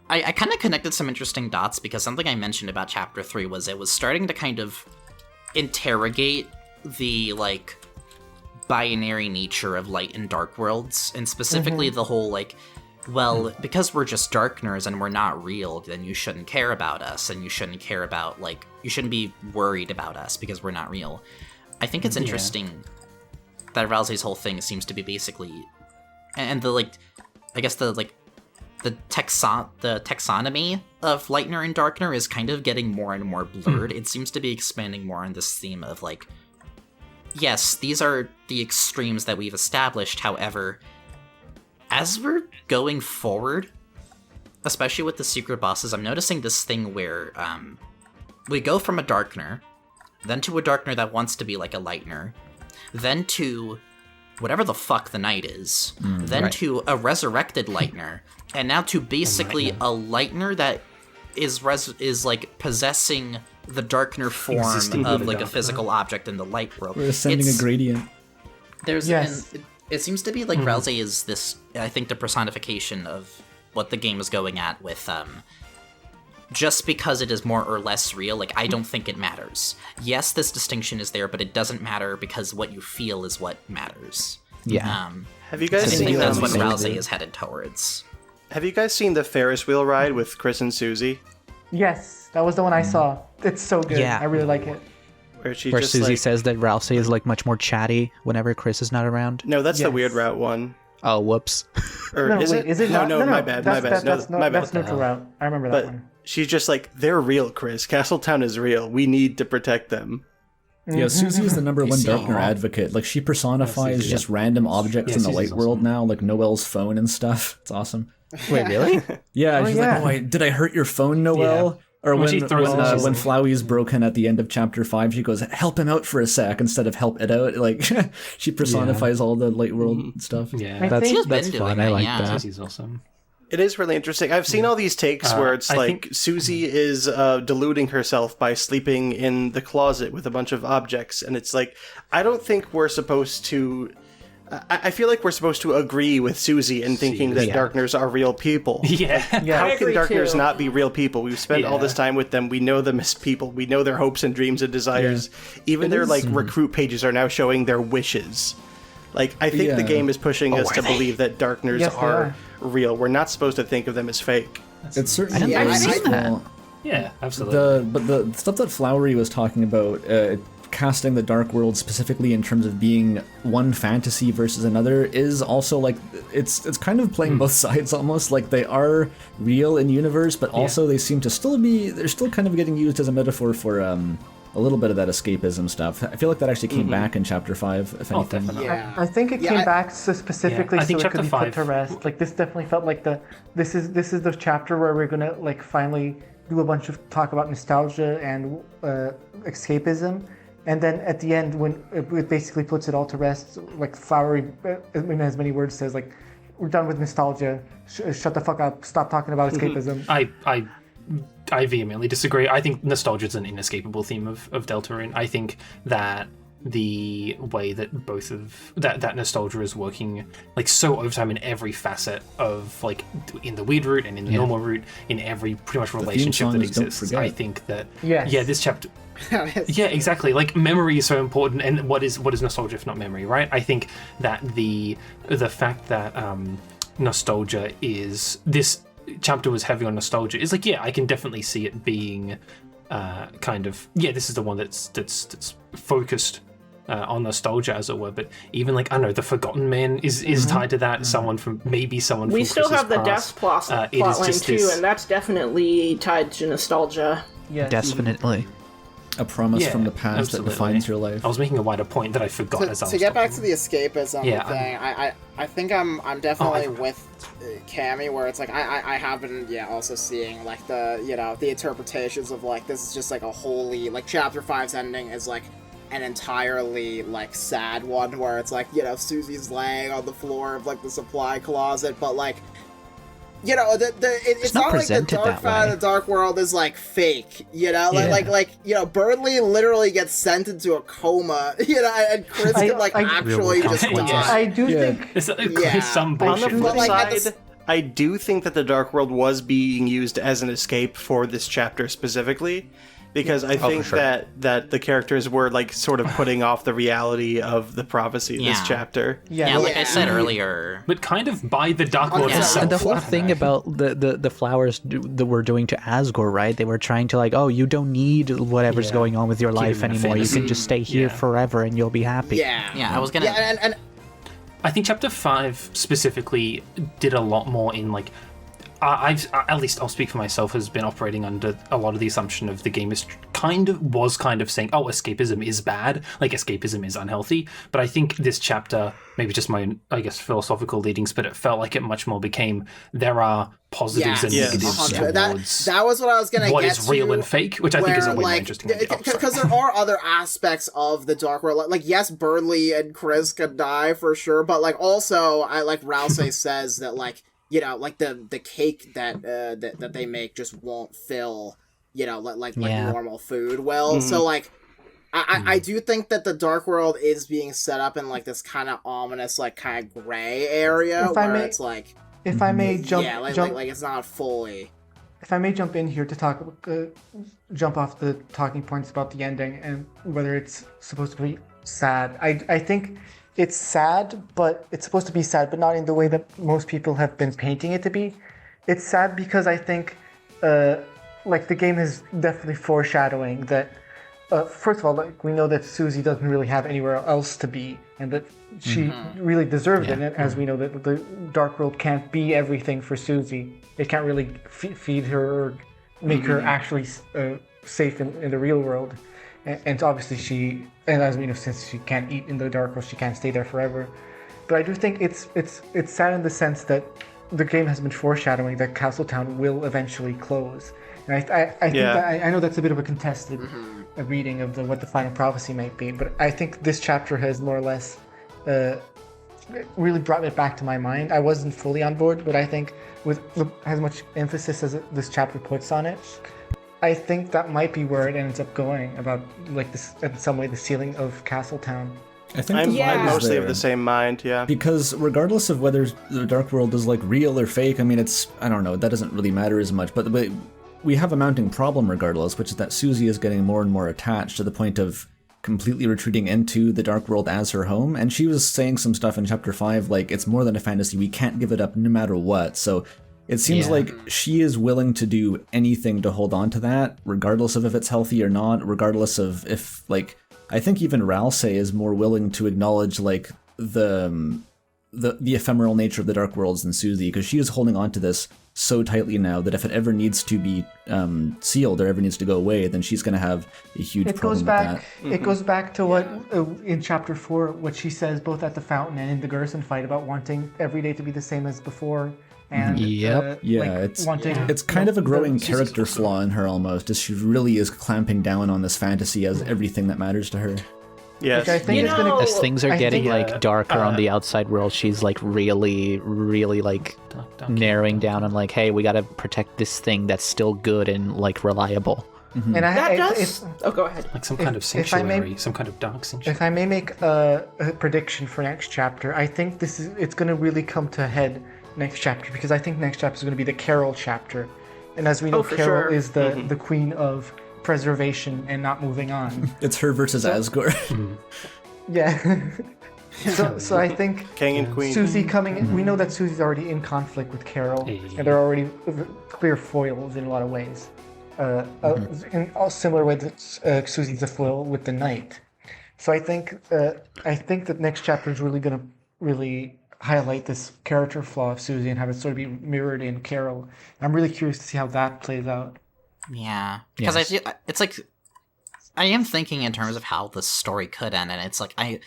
I kind of connected some interesting dots because something I mentioned about chapter 3 was it was starting to kind of interrogate the like binary nature of light and dark worlds, and specifically the whole like, well, because we're just darkners and we're not real, then you shouldn't care about us, and you shouldn't care about like you shouldn't be worried about us because we're not real. I think it's interesting that Rousey's whole thing seems to be basically, and the like, I guess the like, the taxonomy of Lightner and Darkner is kind of getting more and more blurred. It seems to be expanding more on this theme of like, yes, these are the extremes that we've established. However, as we're going forward, especially with the secret bosses, I'm noticing this thing where we go from a Darkener, then to a Darkener that wants to be like a Lightener, then to whatever the fuck the Knight is, then to a Resurrected Lightener, and now to basically a Lightener that is like possessing the Darkener form of like a physical object in the light world. We're ascending a gradient. It seems to be like Rousey is this, I think, the personification of what the game is going at with just because it is more or less real, like, I don't think it matters. Yes, this distinction is there, but it doesn't matter because what you feel is what matters. Yeah. Have you guys I seen think that's what Rousey is headed towards. Have you guys seen the Ferris wheel ride with Chris and Susie? Yes, that was the one I saw. It's so good. Yeah. I really like it. Where Susie says that Rousey is like much more chatty whenever Chris is not around. No, that's the Weird Route one. Oh, whoops. Or No, is wait, it? is it not? No, my bad. My bad. That's What the Neutral Route. I remember that one. She's just like, they're real, Chris. Castletown is real. We need to protect them. Yeah, Susie is the number one Darkener advocate. Like, she personifies just random objects in the light world now, like Noelle's phone and stuff. It's awesome. Wait, really? Yeah, she's like, did I hurt your phone, Noelle? Or when Flowey's broken at the end of chapter 5, she goes, help him out for a sec instead of help it out. Like, she personifies all the light world stuff. Yeah, that's fun. I like that. Susie's awesome. It is really interesting. I've seen all these takes where it's Susie is deluding herself by sleeping in the closet with a bunch of objects, and it's like, I don't think we're supposed to... I feel like we're supposed to agree with Susie in thinking that Darkeners are real people. Yeah. How can Darkeners not be real people? We've spent all this time with them. We know them as people. We know their hopes and dreams and desires. Even their recruit pages are now showing their wishes. Like, I think the game is pushing us to believe that Darkeners are real. We're not supposed to think of them as fake. It's certainly Yeah, absolutely. But the stuff that Flowery was talking about, casting the Dark World specifically in terms of being one fantasy versus another, is also like, it's kind of playing both sides almost. Like, they are real in universe, but also they seem to still be, they're still kind of getting used as a metaphor for a little bit of that escapism stuff. I feel like that actually came back in chapter 5, if anything. Yeah. I think it came back so specifically so it could be put to rest. Like, this definitely felt like this is the chapter where we're gonna like finally do a bunch of talk about nostalgia and escapism. And then at the end, when it basically puts it all to rest, like Flowery, in as many words, says like, we're done with nostalgia. Shut the fuck up. Stop talking about escapism. I vehemently disagree. I think nostalgia is an inescapable theme of Deltarune. I think that the way that both of that nostalgia is working like so overtime in every facet of like in the weird route and in the normal route, in every pretty much relationship that exists. I think that this chapter exactly. Like, memory is so important, and what is nostalgia if not memory, right? I think that the fact that nostalgia is this chapter was heavy on nostalgia is like, I can definitely see it being kind of this is the one that's focused on nostalgia, as it were. But even like, I don't know, the Forgotten Man is tied to that. Someone from we still have the Death plotline too, and that's definitely tied to nostalgia. Yeah, definitely. A promise from the past that defines your life. I was making a wider point that I forgot as I was to get back to the escapism thing. I think I'm definitely with Cammy, where it's like I have been also seeing like the the interpretations of like, this is just like a wholly like chapter 5's ending is like an entirely like sad one, where it's like Susie's laying on the floor of like the supply closet, but like it's not like the dark side of the Dark World is like fake, like Burnley literally gets sent into a coma, and Chris can like actually just die. I do think it's some bullshit. On the flip side, I do think that the Dark World was being used as an escape for this chapter specifically, because I think that the characters were like sort of putting off the reality of the prophecy this chapter. Like I said earlier. But kind of by the Dark World itself. And the whole thing about the flowers that were doing to Asgore, right? They were trying to like, you don't need whatever's going on with your life anymore. You can just stay here forever and you'll be happy. I was gonna... and I think chapter 5 specifically did a lot more in like, I've, at least I'll speak for myself, has been operating under a lot of the assumption of the game is was kind of saying, oh, escapism is bad, like escapism is unhealthy. But I think this chapter, maybe just my, I guess, philosophical leadings, but it felt like it much more became there are positives and negatives towards that was what I was going to get what is real and fake, which I think is a way more interesting idea. Because there are other aspects of the Dark World. Like, yes, Burnley and Chris could die for sure, but, like, also, Rouse says that, like, you know, like, the cake that they make just won't fill, you know, like normal food well. Mm-hmm. So, like, I do think that the Dark World is being set up in, like, this kind of ominous, like, kind of gray area it's, like... If I may jump... Yeah, like it's not fully... If I may jump in here to talk... jump off the talking points about the ending and whether it's supposed to be sad. I think it's sad, but it's supposed to be sad, but not in the way that most people have been painting it to be. It's sad because I think, like, the game is definitely foreshadowing that... first of all, like, we know that Susie doesn't really have anywhere else to be, and that she really deserved it, as we know that the Dark World can't be everything for Susie. It can't really feed her or make her actually safe in the real world. And obviously and as we know, since she can't eat in the Dark World, she can't stay there forever. But I do think it's sad in the sense that the game has been foreshadowing that Castletown will eventually close. And I think that I know that's a bit of a contested reading of what the final prophecy might be, but I think this chapter has more or less really brought it back to my mind. I wasn't fully on board, but I think with as much emphasis as this chapter puts on it, I think that might be where it ends up going, about, like, this, in some way, the ceiling of Castletown. I think I'm mostly of the same mind, yeah. Because regardless of whether the Dark World is, like, real or fake, I mean, I don't know, that doesn't really matter as much, but we have a mounting problem regardless, which is that Susie is getting more and more attached to the point of completely retreating into the Dark World as her home, and she was saying some stuff in Chapter 5, like, it's more than a fantasy, we can't give it up no matter what, so it seems like she is willing to do anything to hold on to that, regardless of if it's healthy or not, regardless of if, like, I think even Ralse is more willing to acknowledge, like, the ephemeral nature of the Dark Worlds than Susie, because she is holding on to this so tightly now that if it ever needs to be sealed or ever needs to go away, then she's going to have a huge problem with that. It goes back to what, in Chapter 4, what she says both at the fountain and in the Gerson fight about wanting every day to be the same as before. And, it's kind of a growing character flaw in her almost, as she really is clamping down on this fantasy as everything that matters to her. Yes. I think as things are getting darker on the outside world, she's like really, really like narrowing down on like, hey, we gotta protect this thing that's still good and like reliable. Mm-hmm. And go ahead. Like some kind of sanctuary, some kind of dark sanctuary. If I may make a prediction for next chapter, I think it's going to really come to a head next chapter, because I think next chapter is going to be the Carol chapter, and as we know, Carol is the queen of preservation and not moving on. It's her versus Asgore. Yeah. So I think King and Queen. Susie coming in, we know that Susie's already in conflict with Carol, and they're already clear foils in a lot of ways. In a similar way that Susie's a foil with the Knight. So I think that next chapter is really going to really highlight this character flaw of Susie and have it sort of be mirrored in Carol. I'm really curious to see how that plays out. Yeah, because I feel it's like I am thinking in terms of how the story could end, and it's like I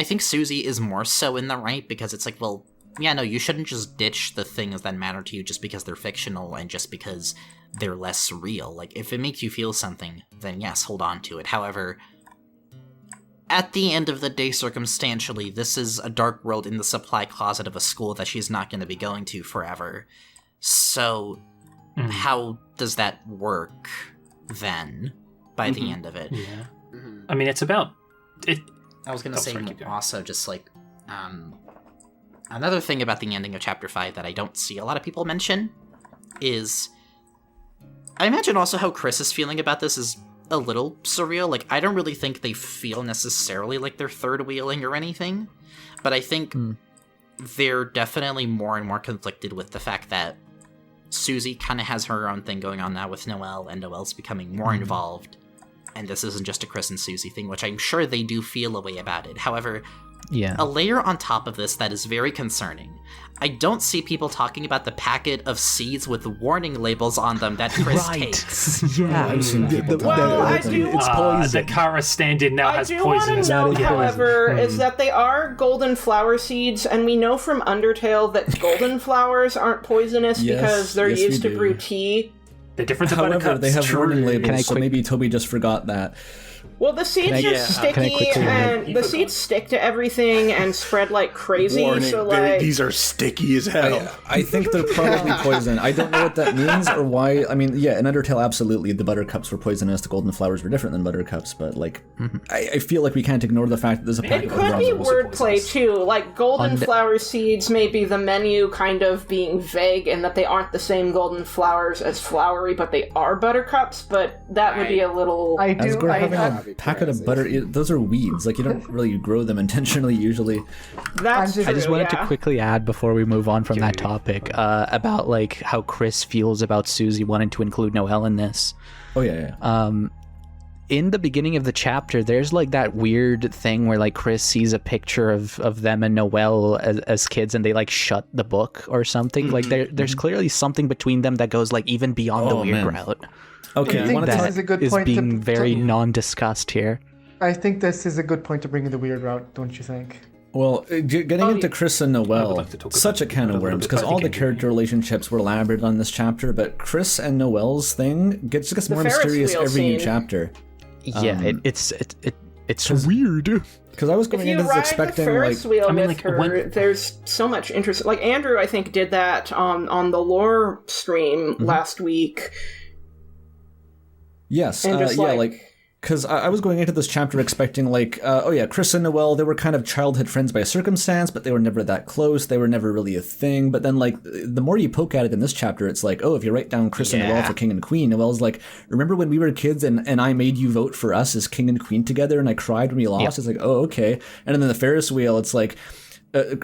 think Susie is more so in the right, because it's like, well, yeah, no, you shouldn't just ditch the things that matter to you just because they're fictional and just because they're less real. Like, if it makes you feel something, then yes, hold on to it. However, at the end of the day, circumstantially, this is a dark world in the supply closet of a school that she's not going to be going to forever. So, how does that work then, by the end of it? Yeah. I mean, it's about... I was going to say also just, like, another thing about the ending of Chapter 5 that I don't see a lot of people mention is... I imagine also how Chris is feeling about this is a little surreal. Like, I don't really think they feel necessarily like they're third-wheeling or anything, but I think they're definitely more and more conflicted with the fact that Susie kind of has her own thing going on now with Noelle, and Noelle's becoming more involved, and this isn't just a Chris and Susie thing, which I'm sure they do feel a way about it. However, Yeah. A layer on top of this that is very concerning. I don't see people talking about the packet of seeds with warning labels on them that Chris takes. Yeah, I've seen people talk Well, about I it. do. It's poison. The Kara stand-in now I has do poison. want to note, however, Hmm. is that they are golden flower seeds, and we know from Undertale that golden flowers aren't poisonous Yes, because they're yes, we used to do. brew tea. The difference of However, buttercups. they have warning True. labels, so maybe Toby just forgot that. Well, the seeds Can I- are yeah, can I sticky, quickly- and the seeds stick to everything and spread like crazy. Warning, So, like, these are sticky as hell. I think they're probably poison. I don't know what that means or why. I mean, yeah, in Undertale, absolutely, the buttercups were poisonous. The golden flowers were different than buttercups, but like, I feel like we can't ignore the fact that there's a it packet of could be raspberries. wordplay too. Like golden flower seeds, maybe the menu kind of being vague and that they aren't the same golden flowers as flowery, but they are buttercups. But that would be a little. I As do. we're I, having I, a packet of butter, those are weeds. Like, you don't really grow them intentionally usually. That's true. I just wanted yeah. to quickly add before we move on from that topic about like how Chris feels about Susie wanting to include Noelle in this. Oh, yeah. In the beginning of the chapter, there's like that weird thing where like Chris sees a picture of them and Noelle as kids, and they like shut the book or something. Like there's clearly something between them that goes like even beyond the Oh, weird man. route. Okay, I you think want to this talk? is a good Is point being to, very to, non-discussed here. I think this is a good point to bring in the weird route, don't you think? Well, getting into Chris and Noelle, like to talk such a about can that of a little worms, bit, because but I all think the Andrew- character relationships were elaborated on this chapter, but Chris and Noelle's thing gets more Ferris mysterious wheel every new scene. chapter. Yeah, it's weird. Because I was If going you into this ride expecting, the Ferris like, wheel I mean, with like, her, when- there's so much interest. Like Andrew, I think, did that on the lore stream last week. yes, And just yeah, like- like, because I was going into this chapter expecting, like, oh yeah, Chris and Noelle, they were kind of childhood friends by circumstance, but they were never that close, they were never really a thing, but then, like, the more you poke at it in this chapter, it's like, oh, if you write down Chris and Noelle for King and Queen, Noelle's like, remember when we were kids and I made you vote for us as King and Queen together, and I cried when we lost? It's like, oh, okay. And then in the Ferris wheel, it's like,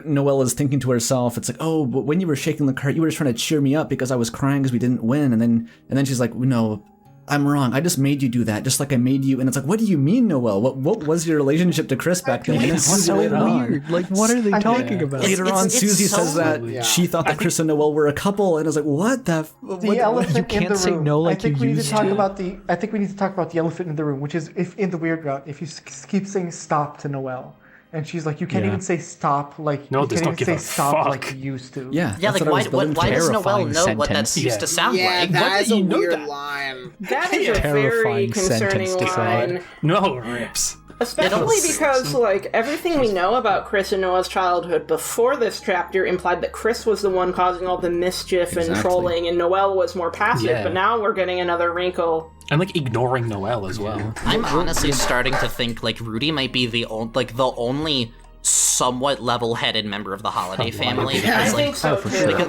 Noelle is thinking to herself, it's like, oh, but when you were shaking the cart, you were just trying to cheer me up because I was crying because we didn't win, and then she's like, no, I'm wrong. I just made you do that, just like I made you. And it's like, what do you mean, Noelle? What was your relationship to Chris back then? And then It's Susie so later on- weird. Like, what are they talking about? Later It's- on, it's Susie so- says that she thought that Chris and Noelle were a couple, and I was like, what the? The elephant you in can't the say room. no like I think you we need to used talk to. about the. I think we need to talk about the elephant in the room, which is if in the weird route, if you keep saying stop to Noelle, and she's like, you can't Yeah. even say stop like No, you does can't not even say give a stop fuck. like you used to. Yeah, Yeah, that's like what I was building why to. does Noelle Terrifying know what that sentence. used to sound Yeah, like? that is a you know weird that? line. That is a very Terrifying concerning sentence to say. line. No rips. Especially because, like, everything we know about Chris and Noah's childhood before this chapter implied that Chris was the one causing all the mischief and Exactly. trolling, and Noelle was more passive, Yeah. but now we're getting another wrinkle. And like ignoring Noelle as well. I'm honestly starting to think like Rudy might be the only somewhat level-headed member of the Holiday family. I Because, think like, so,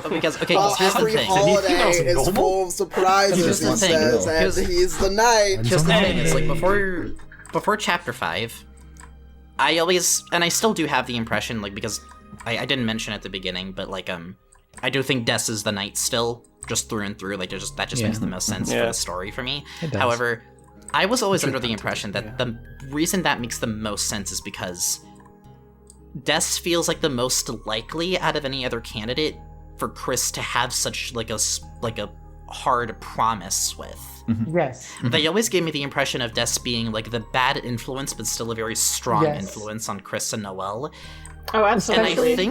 too. because okay, Well, here's the every thing. holiday is normal? full of surprises, Here's he the thing. says, Here's- and he's the knight. Here's the thing, it's like before chapter 5, I always, and I still do have the impression, like, because I didn't mention at the beginning, but like I do think Des is the knight still, just through and through, like that just makes the most sense for the story for me. It does. However, I was always under the impression that the reason that makes the most sense is because Des feels like the most likely out of any other candidate for Chris to have such like a hard promise with. Yes. They always gave me the impression of Des being like the bad influence, but still a very strong Yes. influence on Chris and Noelle. Oh, And absolutely.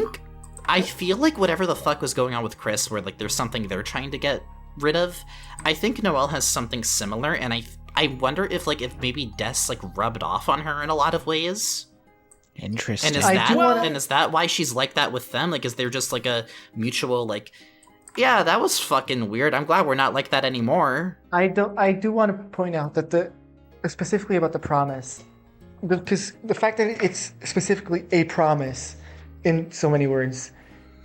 I feel like whatever the fuck was going on with Chris, where like there's something they're trying to get rid of, I think Noelle has something similar, and I wonder if maybe Des like rubbed off on her in a lot of ways. Interesting. And is I do wanna- and is that why she's like that with them? Like, is there just like a mutual like, yeah, that was fucking weird. I'm glad we're not like that anymore. I do want to point out that specifically about the promise, because the fact that it's specifically a promise in so many words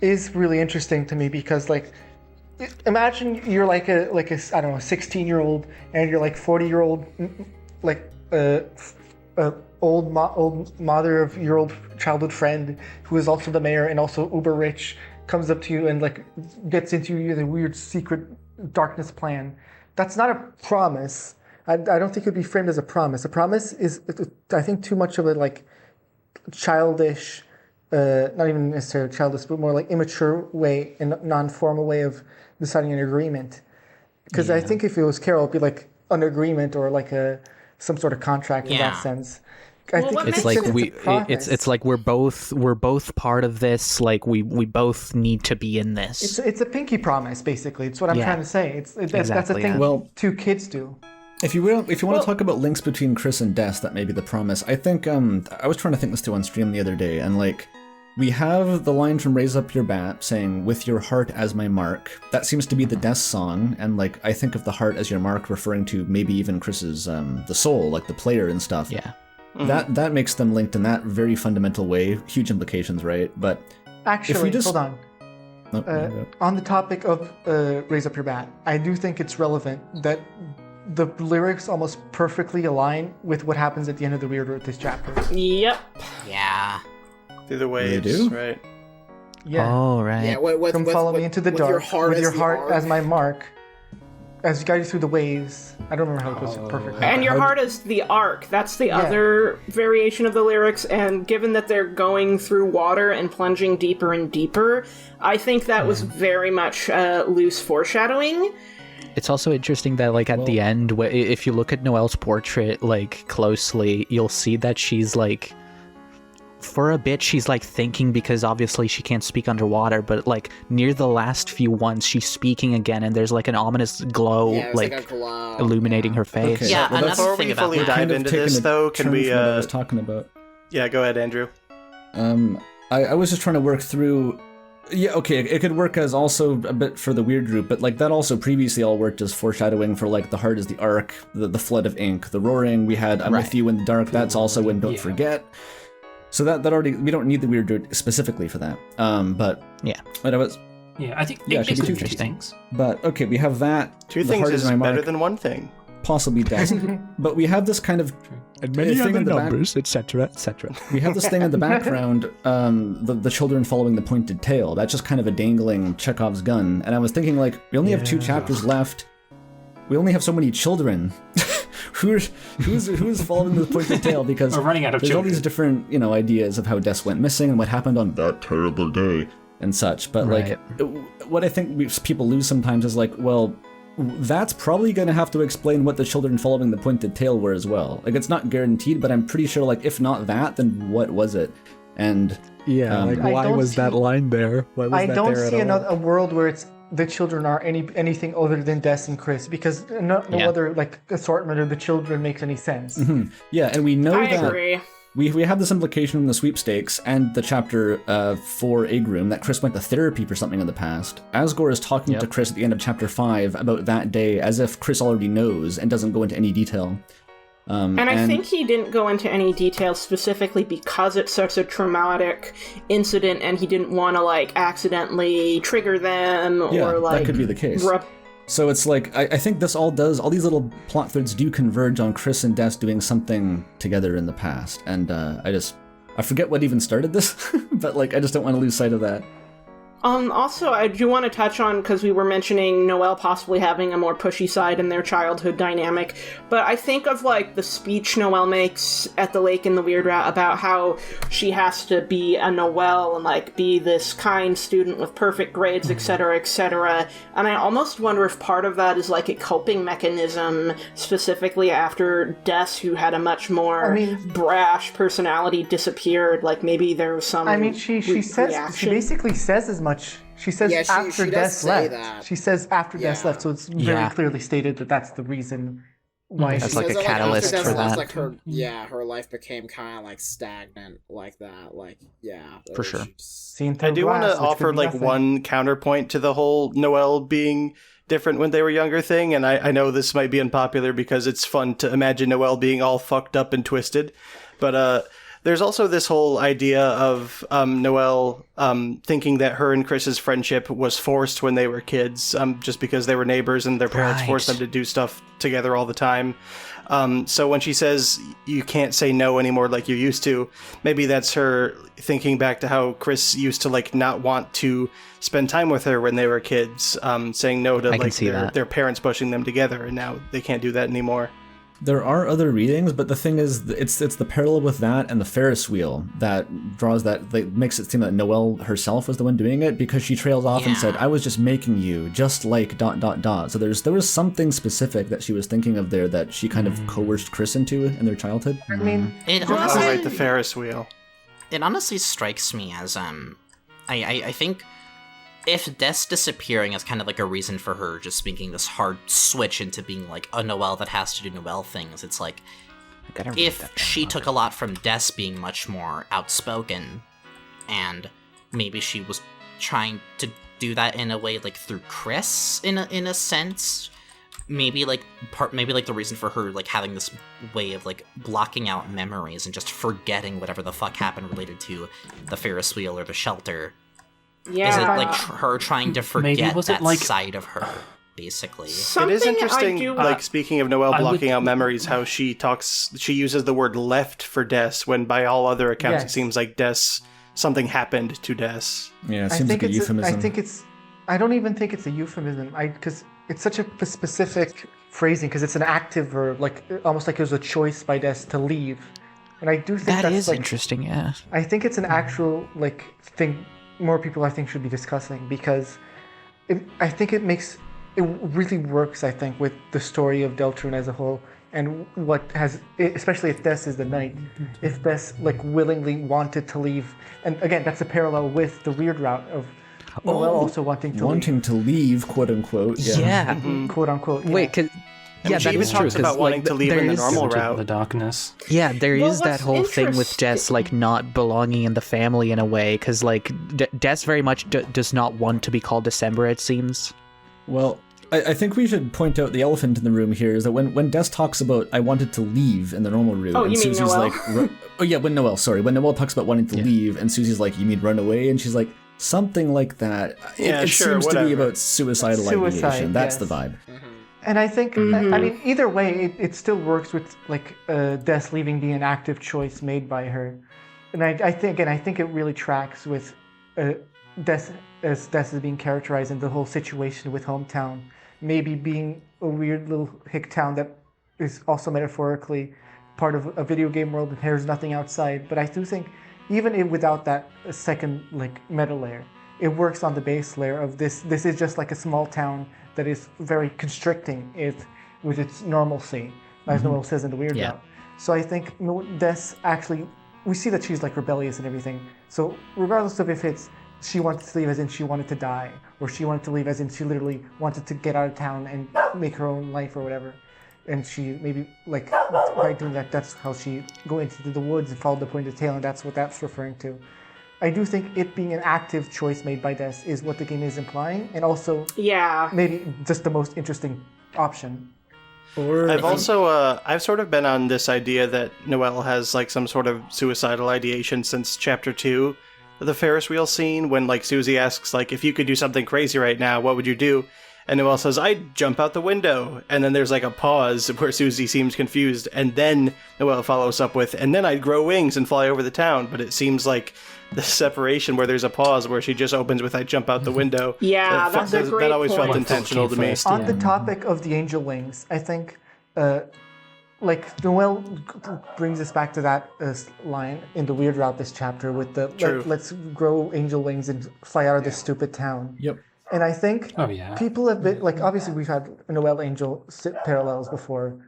is really interesting to me, because like imagine you're like a I don't know, 16-year-old, and you're like 40-year-old like old mother of your old childhood friend who is also the mayor and also uber rich, comes up to you and like gets into you the weird secret darkness plan. That's not a promise. I don't think it would be framed as a promise. A promise is, I think, too much of a like childish not even necessarily childish, but more like immature way and non-formal way of deciding an agreement. Because I think if it was Carol, it'd be like an agreement or like some sort of contract in that sense. I think it's like it's like we're both part of this. Like we both need to be in this. It's a pinky promise, basically. It's what I'm trying to say. That's a thing. Well, two kids do. If you want to talk about links between Chris and Des, that may be the promise. I think I was trying to think this through on stream the other day, and like we have the line from Raise Up Your Bat saying, "With your heart as my mark." That seems to be the Des song, and like I think of the heart as your mark, referring to maybe even Chris's the soul, like the player and stuff. Yeah. That makes them linked in that very fundamental way. Huge implications, right? But actually, if we just... hold on. On the topic of Raise Up Your Bat, I do think it's relevant that the lyrics almost perfectly align with what happens at the end of the Weird Earth chapter. Yep. Yeah. Through the waves, they do? right? Yeah. Oh, right. Yeah, come follow me into the dark with your heart as my mark. As you guide you through the waves. I don't remember how it goes perfectly. And your heart is the arc. That's the other variation of the lyrics. And given that they're going through water and plunging deeper and deeper, I think that was very much loose foreshadowing. It's also interesting that, like, at the end, if you look at Noelle's portrait, like, closely, you'll see that she's, like, for a bit, she's, like, thinking because obviously she can't speak underwater, but, like, near the last few ones, she's speaking again, and there's, like, an ominous glow, like a glow, illuminating her face. Okay. Yeah, well, before we fully dive into this, though, can we... I was talking about. Yeah, go ahead, Andrew. I was just trying to work through... Yeah, okay, it could work as also a bit for the weird group, but like that also previously all worked as foreshadowing for like the heart is the arc, the flood of ink, the roaring, we had I'm with you in the dark, that's also in Don't Forget. So that already, we don't need the weird group specifically for that. But I was... Yeah, I think it should be two things. But okay, we have that. Two things is better than one thing. Possibly does. But we have this kind of... And many other numbers, etc., etc. We have this thing in the background, the children following the pointed tail. That's just kind of a dangling Chekhov's gun. And I was thinking, like, we only have 2 chapters left. We only have so many children. Who's following the pointed tail? Because we're running out of there's children. All these different, ideas of how Des went missing and what happened on that terrible day and such. But like, what I think people lose sometimes is like, well, that's probably going to have to explain what the children following the pointed tail were as well. Like, it's not guaranteed, but I'm pretty sure, like, if not that, then what was it? And like, why was that line there? Why was I that don't there see at all? a world where it's the children are anything other than Des and Chris, because no other like assortment of the children makes any sense. Mm-hmm. Yeah, and we know I that agree. we have this implication in the sweepstakes and the chapter 4 Egg Room that Chris went to therapy for something in the past. Asgore is talking to Chris at the end of chapter 5 about that day as if Chris already knows and doesn't go into any detail. And I think he didn't go into any details specifically because it's such a traumatic incident and he didn't want to, like, accidentally trigger them or, like... that could be the case. So it's like, I think this all these little plot threads do converge on Chris and Des doing something together in the past. And I forget what even started this, but like, I just don't want to lose sight of that. Also, I do want to touch on, because we were mentioning Noelle possibly having a more pushy side in their childhood dynamic, but I think of, like, the speech Noelle makes at the lake in the Weird Rat about how she has to be a Noelle and, like, be this kind student with perfect grades, etc., etc., and I almost wonder if part of that is, like, a coping mechanism, specifically after Des, who had a much more brash personality, disappeared. Like, maybe there was some she basically says as much. She says after Des left. That. She says after Des left, so it's very clearly stated that that's the reason why. That's like a catalyst for that. Like her life became kind of like stagnant, like that. Like, for sure. I do want to offer like one counterpoint to the whole Noelle being different when they were younger thing, and I know this might be unpopular because it's fun to imagine Noelle being all fucked up and twisted, but there's also this whole idea of Noelle thinking that her and Chris's friendship was forced when they were kids, just because they were neighbors and their parents forced them to do stuff together all the time. So when she says you can't say no anymore like you used to, maybe that's her thinking back to how Chris used to like not want to spend time with her when they were kids, saying no to like their parents pushing them together, and now they can't do that anymore. There are other readings, but the thing is, it's the parallel with that and the Ferris wheel that draws that, like, makes it seem that Noelle herself was the one doing it, because she trails off and said, "I was just making you, just like ... So there was something specific that she was thinking of there that she kind of coerced Chris into in their childhood. I mean, It Right, honestly, the Ferris wheel. it honestly strikes me as I think if Des disappearing is kind of like a reason for her just making this hard switch into being like a Noelle that has to do Noelle things, it's like if she took a lot from Des being much more outspoken, and maybe she was trying to do that in a way like through Chris in a sense. Maybe the reason for her like having this way of like blocking out memories and just forgetting whatever the fuck happened related to the Ferris wheel or the shelter. Yeah. Is it like her trying to forget was that it, like- side of her, basically? It is interesting, like, speaking of Noelle I blocking would- out memories, how she uses the word left for Des, when by all other accounts it Yes. seems like something happened to Des. Yeah, it seems like a euphemism. I don't even think it's a euphemism. Because it's such a specific phrasing, because it's an active verb, like almost like it was a choice by Des to leave. And I do think That that's is like, interesting, yeah. I think it's an actual like thing more people I think should be discussing, because I think it really works, I think, with the story of Deltarune as a whole, and what has, especially if Des is the knight, if Des like willingly wanted to leave, and again that's a parallel with the weird route of Noelle also wanting to leave, quote unquote. Yeah. quote unquote. Yeah. Wait, cause yeah, she that even is true. talks about 'cause, wanting like, to leave in the there is- normal Into route. the darkness. Yeah, there Well, is that what's whole thing with Des like not belonging in the family in a way, because like Des very much does not want to be called December. It seems. Well, I think we should point out the elephant in the room here is that when Des talks about "I wanted to leave" in the normal route, Oh, and you mean Susie's Noelle? like, when Noelle talks about wanting to leave, and Susie's like, "You mean run away?" and she's like, something like that. Yeah, it sure, seems to be whatever. about suicidal Suicide, ideation. That's yes. the vibe. And I think, I mean, either way, it still works with like Des leaving being an active choice made by her, and I think it really tracks with Des as being characterized in the whole situation with Hometown, maybe being a weird little hick town that is also metaphorically part of a video game world and there's nothing outside. But I do think even without that second like meta layer, it works on the base layer of this. This is just like a small town that is very constricting with its normalcy, as Noelle says in the Weird Route. So I think Des actually, we see that she's like rebellious and everything. So regardless of if it's she wanted to leave as in she wanted to die, or she wanted to leave as in she literally wanted to get out of town and make her own life or whatever, and she maybe like by doing that, that's how she go into the woods and follow the pointed tail, and that's what that's referring to. I do think it being an active choice made by Des is what the game is implying, and also maybe just the most interesting option. I've also I've sort of been on this idea that Noelle has like some sort of suicidal ideation since chapter 2 of the Ferris wheel scene, when like Susie asks like, if you could do something crazy right now, what would you do? And Noelle says, I'd jump out the window. And then there's like a pause where Susie seems confused, and then Noelle follows up with, and then I'd grow wings and fly over the town. But it seems like the separation where there's a pause where she just opens with, I'd jump out the window. Yeah, that's a great That always point. felt intentional to me. On the topic of the angel wings, I think like Noelle brings us back to that line in the Weird Route this chapter with the let's grow angel wings and fly out of this stupid town. Yep. And I think people have been like, obviously we've had Noelle angel parallels before,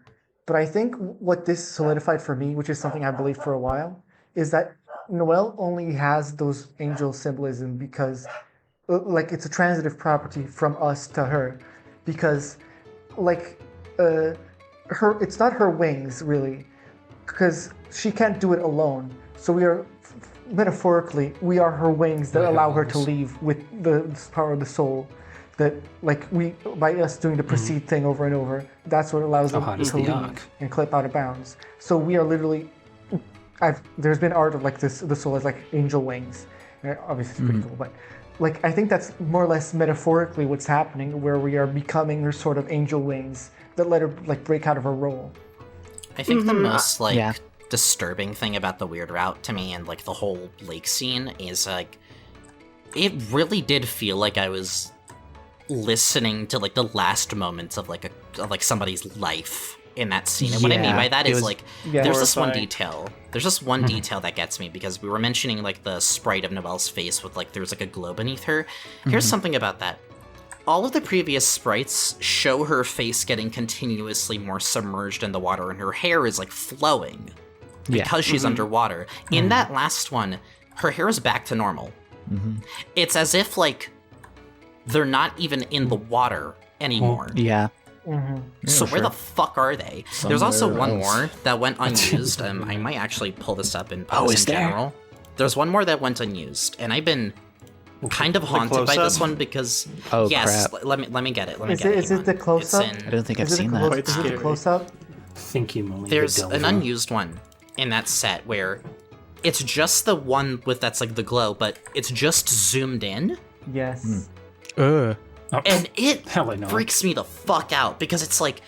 but I think what this solidified for me, which is something I believed for a while, is that Noelle only has those angel symbolism because like it's a transitive property from us to her, because like her, it's not her wings really, because she can't do it alone. So we are metaphorically, we are her wings that allow her to leave with the power of the soul. That like we, by us doing the proceed thing over and over, that's what allows them to leave and clip out of bounds. So we are literally, there's been art of like this, the soul as like angel wings. Obviously it's pretty cool, but like I think that's more or less metaphorically what's happening, where we are becoming her sort of angel wings that let her like break out of her role. I think the most like disturbing thing about the Weird Route to me and like the whole lake scene is like it really did feel like I was listening to like the last moments of like somebody's life in that scene. And what I mean by that is like there's this one horrifying. detail. There's just one detail that gets me, because we were mentioning like the sprite of Noelle's face with like there's like a glow beneath her. Here's something about that. All of the previous sprites show her face getting continuously more submerged in the water, and her hair is like flowing because she's underwater. In that last one, her hair is back to normal. It's as if like they're not even in the water anymore. Yeah. So where the fuck are they? There's also one more that went unused. I might actually pull this up and post in general. There's one more that went unused, and I've been kind of haunted by this one because crap. let me get it. Is it the close-up? I don't think I've seen that. Quite Is it the scary. close-up? Thank you, Molly. There's an unused one in that set where it's just the one with that's like the glow, but it's just zoomed in, Yes. and it Hell, I know. freaks me the fuck out because it's like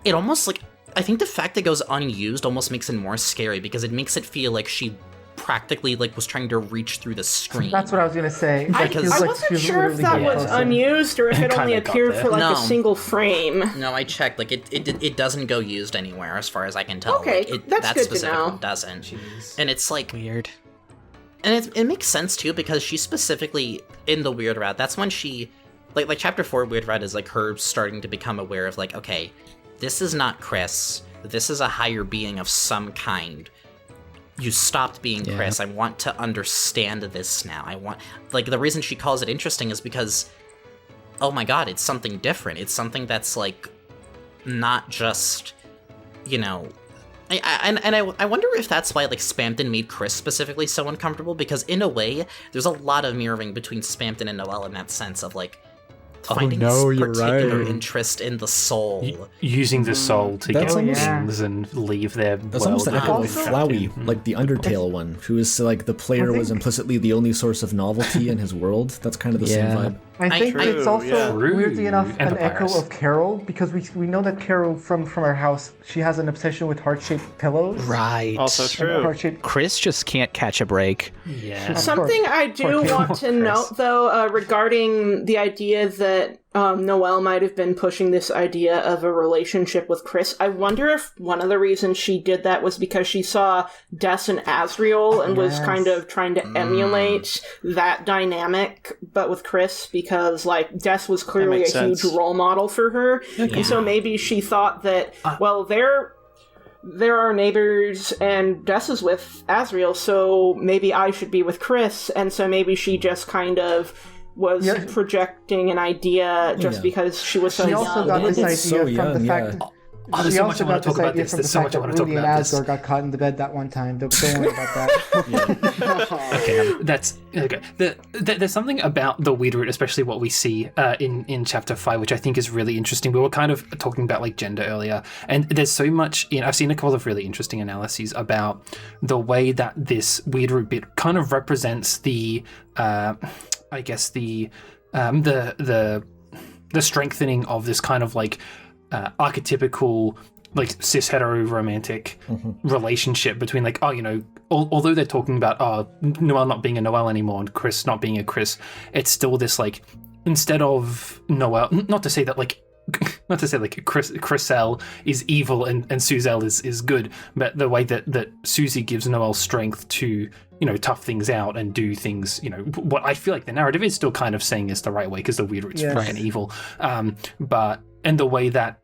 it almost like I think the fact that it goes unused almost makes it more scary because it makes it feel like she practically like was trying to reach through the screen. That's what I was gonna say. I It feels like wasn't she was sure if literally that getting was closer. unused or if it only Kinda got appeared there. for like No. a single frame. No, I checked. Like it doesn't go used anywhere as far as I can tell. Okay, Like, that's that good to specific know. one doesn't. And it's like Weird. And it makes sense too because she's specifically in the weird route. That's when she, like chapter 4 weird route is like her starting to become aware of like, okay, this is not Chris. This is a higher being of some kind. You stopped being Chris. I want to understand this now. I want like the reason she calls it interesting is because, oh my god, it's something different. It's something that's like not just, you know. I wonder if that's why like Spampton made Chris specifically so uncomfortable because in a way there's a lot of mirroring between Spampton and Noelle in that sense of like finding no, this you're particular right. interest in the soul. Using the soul to That's get almost- things and leave their That's world almost an echo of Also- Flowey, like the Undertale one, who is like the player was implicitly the only source of novelty in his world. That's kind of the same vibe. I think True, it's also yeah. weirdly enough And an the echo virus. of Carol because we know that Carol from our house she has an obsession with heart-shaped pillows. Right. Also And true. heart-shaped. Chris just can't catch a break. Yeah. Something I do poor want to Chris. note, though, regarding the idea that Noelle might have been pushing this idea of a relationship with Chris. I wonder if one of the reasons she did that was because she saw Des and Asriel and was Yes. kind of trying to emulate that dynamic, but with Chris, because, like, Des was clearly a makes huge sense. role model for her. And so maybe she thought that, well, there are neighbors and Des is with Asriel, so maybe I should be with Chris, and so maybe she just kind of was Yeah. projecting an idea just because she was so She young. also got this idea It's so from the young, fact. yeah. Oh, there's She so much also I want got to talk this about idea this. from There's the so fact much I that want to talk Rudy and about this. Asgore got caught in the bed that one time. Don't worry about that. Okay, that's okay. There's something about the weird root, especially what we see in chapter 5, which I think is really interesting. We were kind of talking about like gender earlier, and there's so much. I've seen a couple of really interesting analyses about the way that this weird root bit kind of represents the, I guess the strengthening of this kind of like archetypical like cis hetero romantic relationship between like, oh, you know, although they're talking about Noelle not being a Noelle anymore and Chris not being a Chris, it's still this like, instead of Noelle, not to say like Chriselle is evil and Suzelle is good, but the way that Susie gives Noelle strength to, you know, tough things out and do things, you know, what I feel like the narrative is still kind of saying is the right way because the weird root's freaking evil. And the way that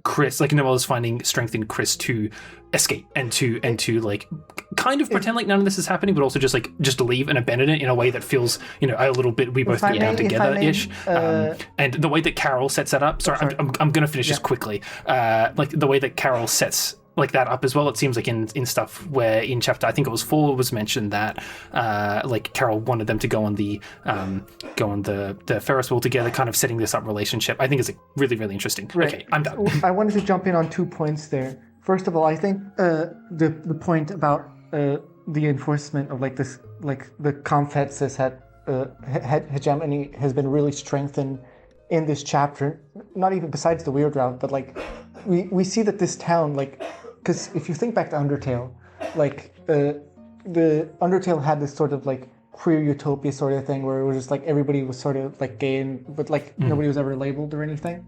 Chris, like Noelle is finding strength in Chris to escape and to like kind of pretend like none of this is happening, but also just leave and abandon it in a way that feels, you know, a little bit we both get down together-ish. And the way that Carol sets that up, I'm going to finish this quickly. Like the way that Carol sets like that up as well, it seems like in stuff where in chapter, I think it was 4, was mentioned that like Carol wanted them to go on the Ferris wheel together, kind of setting this up relationship. I think it's like really, really interesting. Right. Okay, I'm done. I wanted to jump in on 2 points there. First of all, I think the point about the enforcement of like this, like the Comfet cis hegemony has been really strengthened in this chapter. Not even besides the weird route, but like we see that this town, like, because if you think back to Undertale, like the Undertale had this sort of like queer utopia sort of thing where it was just like everybody was sort of like gay, but like nobody was ever labeled or anything.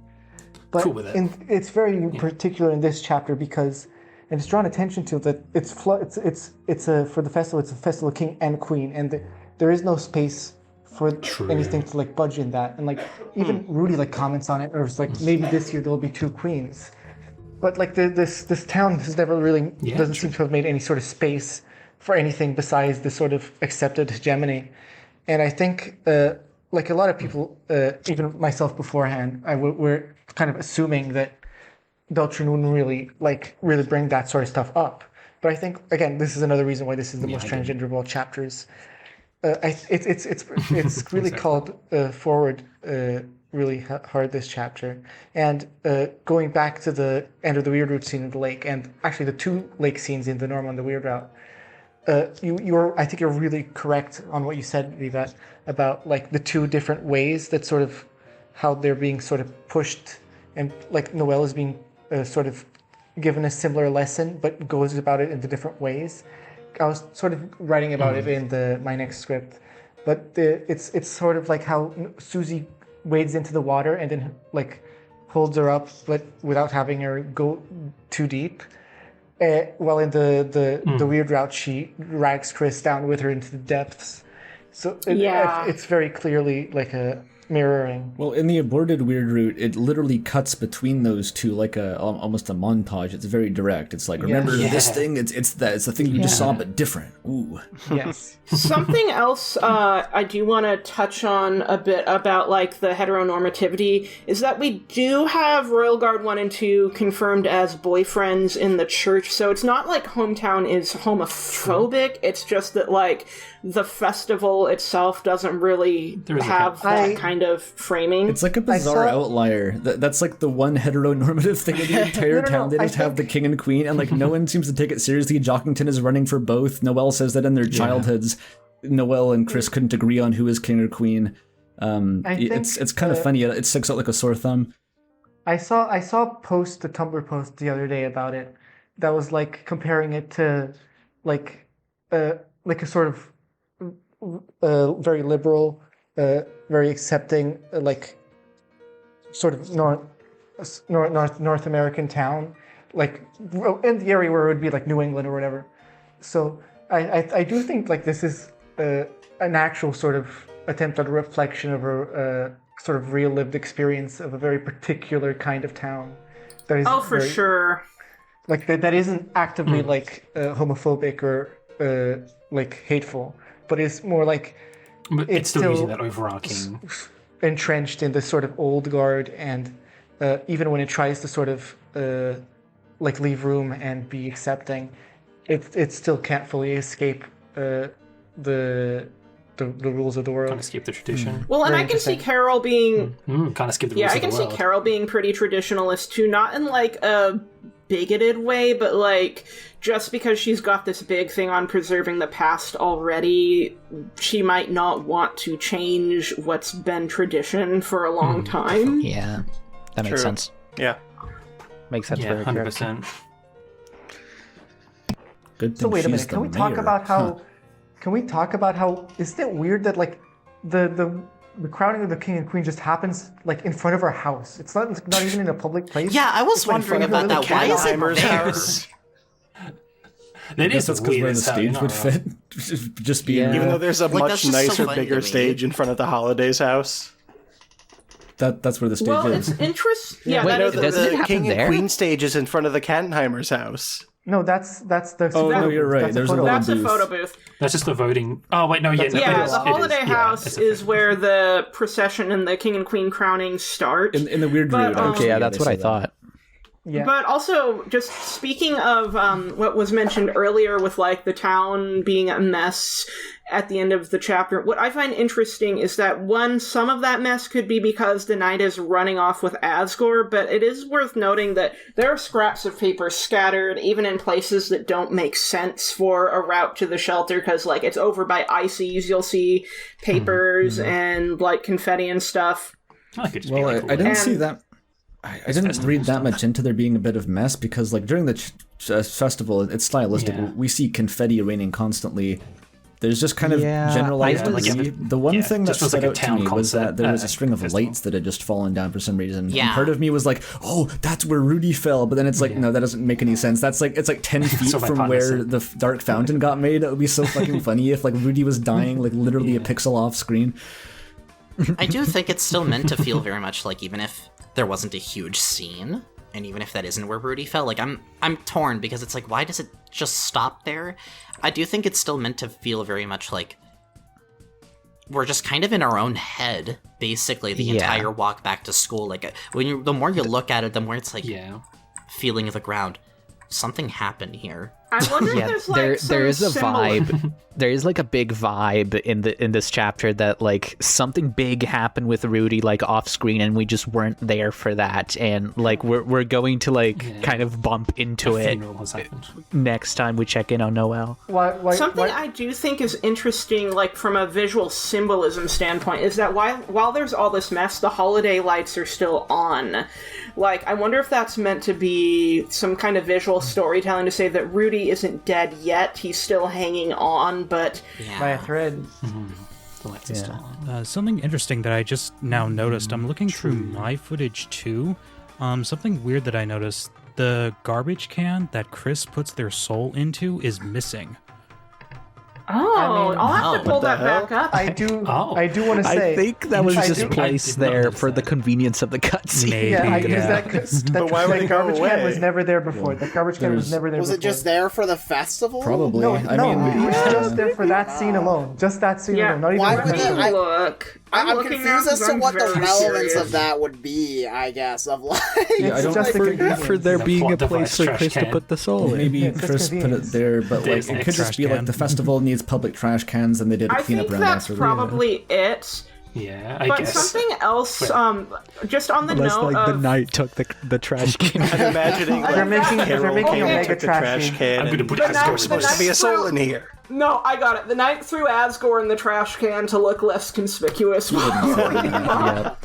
but cool with it. it's very particular in this chapter because, and it's drawn attention to that it's for the festival. It's a festival of king and queen, and there is no space for anything to like budge in that. And like even Rudy like comments on it, or it's like maybe this year there'll be 2 queens, but like this town has never really doesn't seem to have made any sort of space for anything besides the sort of accepted hegemony. And I think like a lot of people, even myself beforehand, we're kind of assuming that Deltarune wouldn't really bring that sort of stuff up. But I think again, this is another reason why this is the most transgender of all chapters. It's really called forward really hard this chapter, and going back to the end of the Weird Route scene in the lake, and actually the 2 lake scenes in the Normal and the Weird Route. I think you're really correct on what you said, Vivat, about like the 2 different ways that sort of how they're being sort of pushed, and like Noelle is being sort of given a similar lesson, but goes about it in the different ways. I was sort of writing about it in my next script, but it's sort of like how Susie wades into the water and then like holds her up, but without having her go too deep. While in the Weird Route, she drags Chris down with her into the depths. So it's very clearly like a mirroring. Well, in the aborted Weird Route, it literally cuts between those 2 like almost a montage. It's very direct. It's like, remember this thing? It's the thing you just saw, but different. Ooh. Yes. Something else I do want to touch on a bit about like the heteronormativity is that we do have Royal Guard 1 and 2 confirmed as boyfriends in the church. So it's not like Hometown is homophobic. It's just that like the festival itself doesn't really have that kind of framing. It's like a bizarre outlier. That's like the one heteronormative thing in the entire town. They just have the king and queen, and like no one seems to take it seriously. Jockington is running for both. Noelle says that in their childhoods, Noelle and Chris couldn't agree on who is king or queen. It's kind of funny. It sticks out like a sore thumb. I saw a Tumblr post the other day about it that was like comparing it to like a sort of very liberal, very accepting, like sort of North American town, like in the area where it would be like New England or whatever. So I do think like this is an actual sort of attempt at a reflection of a sort of real lived experience of a very particular kind of town. That is for sure. Like that isn't actively like homophobic or like hateful, but it's more like but it's still using that overarching entrenched in this sort of old guard, and even when it tries to sort of like leave room and be accepting, it still can't fully escape the rules of the world. Can't escape the tradition. Well, and Very I can see Carol being can't escape the rules I of the can world. see Carol being pretty traditionalist too, not in like a bigoted way, but like just because she's got this big thing on preserving the past already, she might not want to change what's been tradition for a long time. Yeah, that makes sense. Yeah. Makes sense for her 100%. Good thing So wait a she's minute. Can the we talk mayor. about how? Can we talk about how? Isn't it weird that like the crowning of the king and queen just happens like in front of our house? It's not even in a public place. Yeah, I was It's, like, in front wondering of about the that. Why is it Cunningheimer's there? house. That is That's because weird where the as hell, stage you're would not wrong. fit. Just being Even though there's a Like, much that's just so nicer, funny bigger to me. stage in front of the Holidays house. that's where the stage Well, is. it's interesting. Yeah, Wait, that No, is the, doesn't it the happen king there? and queen stage is in front of the Cunningheimer's house. No, that's the. Oh, no, you're right. That's There's a photo little that's a booth. photo booth. That's just the voting. Oh wait, no, yeah, no, Yeah, it is, the it is. holiday Yeah, house it's a is where the procession and the king and queen crowning start. In the weird But, route. um, actually, Yeah, that's they what say I that. thought. Yeah. But also, just speaking of what was mentioned earlier with, like, the town being a mess at the end of the chapter, what I find interesting is that, one, some of that mess could be because the knight is running off with Asgore, but it is worth noting that there are scraps of paper scattered, even in places that don't make sense for a route to the shelter, because, like, it's over by Ices, you'll see papers and, like, confetti and stuff. I could just be Well, like, I didn't see And- that. I didn't read that much into there being a bit of mess because, like, during the festival, it's stylistic. Yeah. We see confetti raining constantly. There's just kind of generalized like, disease. The one thing that just was stood like a out to town me was that there was a concert, string of festival. lights that had just fallen down for some reason. Yeah. And part of me was like, oh, that's where Rudy fell. But then it's like, no, that doesn't make any sense. It's like 10 feet So my from partner where said- the dark fountain got made. It would be so fucking funny if like Rudy was dying, like literally a pixel off screen. I do think it's still meant to feel very much like, even if there wasn't a huge scene, and even if that isn't where Rudy fell, like I'm torn because it's like, why does it just stop there? I do think it's still meant to feel very much like we're just kind of in our own head, basically, the entire walk back to school. Like the more you look at it, the more it's like feeling the ground. Something happened here. I wonder if there's like there is a some vibe. There is like a big vibe in this chapter that like something big happened with Rudy like off screen, and we just weren't there for that, and like we're going to like kind of bump into it Funeral has happened. next time we check in on Noel. Something I do think is interesting, like from a visual symbolism standpoint, is that while there's all this mess, the holiday lights are still on. Like, I wonder if that's meant to be some kind of visual storytelling to say that Rudy isn't dead yet. He's still hanging on, but by a thread. The lights are still on. Something interesting that I just now noticed. I'm looking through my footage too. Something weird that I noticed. The garbage can that Chris puts their soul into is missing. I'll have to pull that back up. I do want to say. I think that was I just do- placed I did not there notice for the that. convenience of the cutscene. Maybe. Yeah, because But why would that it go garbage can away? was never there before. The garbage can was never there Was before. it just there for the festival? Probably. No, I no, mean, it was just there for that scene alone. Just that scene Yeah, alone. Not even why the would festival. I- Look. I'm looking confused now as 'cause to I'm what the very relevance serious. of that would be, I guess, of like... I don't just a for- convenience. For there The being a plot place device for trash Chris to can. put the soul in. Maybe Yeah, it's just Chris put it convenience. there, but There's like an it could trash just be like can. the festival needs public trash cans, and they did a I cleanup think round that's after. probably it. Yeah, I But guess. something else, just on the Unless note like the of... knight took the trash can. I'm imagining like They're making Carol a came and mega took the trash trash can. I'm gonna and put there's Asgore supposed to be a next soul row- in here. No, I got it. The knight threw Asgore in the trash can to look less conspicuous. Yeah.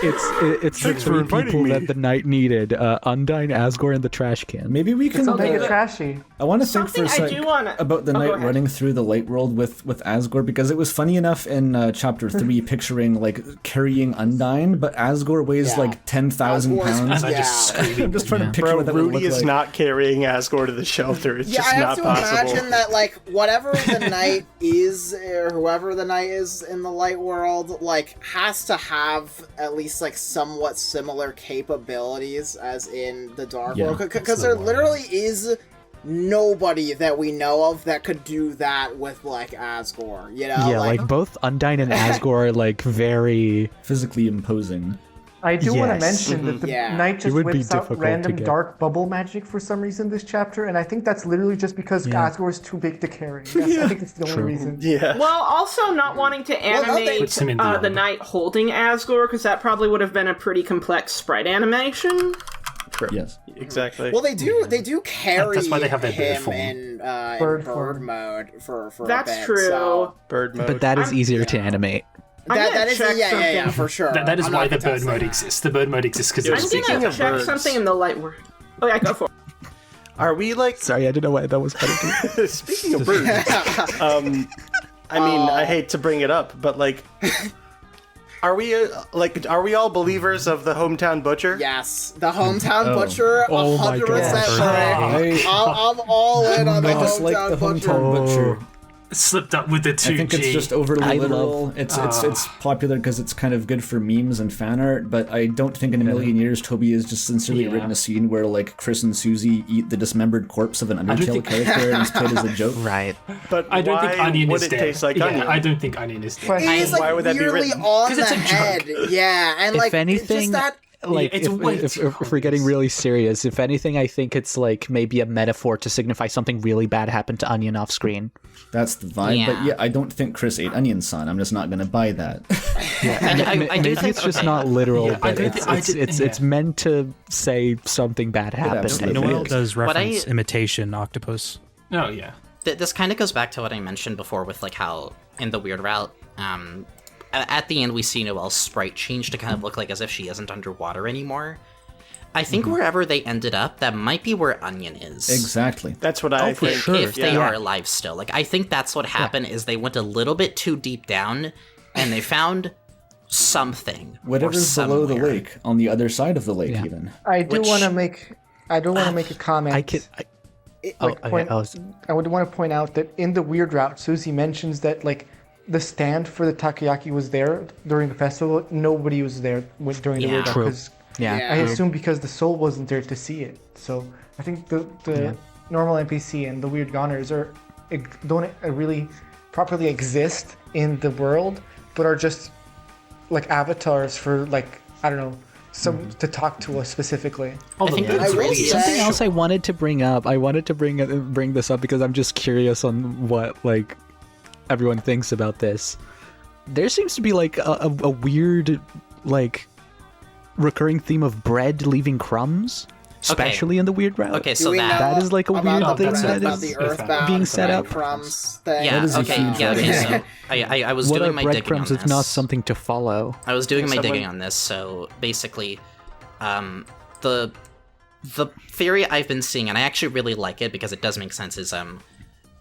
It's the Thanks for three inviting people me. that the knight needed: Undyne, Asgore, and the trash can. Maybe we can. It's mega trashy. I want to think for a Something I sec do wanna- about the Oh, go knight ahead. running through the light world with Asgore, because it was funny enough in chapter 3 picturing like carrying Undyne, but Asgore weighs Yeah. like 10,000 Asgore's- pounds. And I just Yeah. screaming. I'm just trying to picture Bro, what that would Rudy look is like. not carrying Asgore to the shelter. It's Yeah, just I not have to possible. imagine that, like, whatever the knight is, or whoever the knight is in the light world, like, has to have at least, like, somewhat similar capabilities as in the dark Yeah. world. Because there literally is nobody that we know of that could do that with, like, Asgore, you know? Yeah, like both Undyne and Asgore are like very. Physically imposing. I do want to Yes. mention that the Yeah. knight It just would be whips out difficult to random get. dark bubble magic for some reason this chapter, and I think that's literally just because Asgore is too big to carry. I think it's the only reason. Yeah. Well, also not wanting to no, animate Puts him in the the order. knight holding Asgore, because that probably would have been a pretty complex sprite animation. Yes. Exactly. Well, they do carry That's why they have their bird him form. in Bird bird form. mode for That's a bit, true. so... Bird mode. But that is easier to animate. I'm gonna That is check yeah, something. for sure. That is I'm why not the bird contesting mode that. exists. The bird mode exists because Yo, it's speaking I'm gonna of check birds. something in the light world. Oh yeah, go for it. Are we like Sorry, I didn't know why that was funny. speaking of birds? I mean, I hate to bring it up, but like, are we all believers of the hometown butcher? Yes, the hometown butcher, Oh my 100% gosh. correct. I'm all in on the I dislike hometown the butcher. hometown butcher. slipped up with the 2G. I think it's just overly I literal. love- It's popular because it's kind of good for memes and fan art, but I don't think in a million years Toby has just sincerely written a scene where like Chris and Susie eat the dismembered corpse of an Undertale think- character and it's played as a joke. Right. But I don't think why onion would is it dead. taste like yeah, onion? I don't think onion is dead. Question. It is like Why would that be weirdly written? on 'Cause the it's a head. Yeah, and like If anything, just that. like it's way if too we're getting really serious, if anything, I think it's like maybe a metaphor to signify something really bad happened to Onion off screen. That's the vibe. But Yeah. yeah, I don't think Chris ate onion son. I'm just not going to buy that. I do Maybe think it's just okay. not literal, Yeah, I but don't it's think- I it's did- it's, yeah. it's meant to say something bad happened. absolutely. I think. Noel does But reference imitation octopus. Oh yeah. This kind of goes back to what I mentioned before with like how in the weird route, at the end we see Noelle's sprite change to kind of look like as if she isn't underwater anymore. I think wherever they ended up, that might be where Onion is. Exactly. That's what I for think. sure. If they are alive still. Like, I think that's what happened, is they went a little bit too deep down, and they found something. Whatever's below the lake, on the other side of the lake, even. I do want to make a comment. I would want to point out that in the weird route, Susie mentions that like the stand for the takoyaki was there during the festival. Nobody was there during the weird route because I assume because the soul wasn't there to see it. So I think the normal NPC and the weird goners don't really properly exist in the world, but are just like avatars for like, I don't know, to talk to us specifically. I think that's really something else I wanted to bring up. I wanted to bring this up because I'm just curious on what like everyone thinks about this. There seems to be like a weird like recurring theme of bread leaving crumbs, especially in the weird route. Okay, so that is like a weird thing that is being set up. Crumbs thing. Yeah, so I was doing my digging on this. What are breadcrumbs if not something to follow? I was doing my digging on this, so basically, the theory I've been seeing, and I actually really like it because it does make sense, is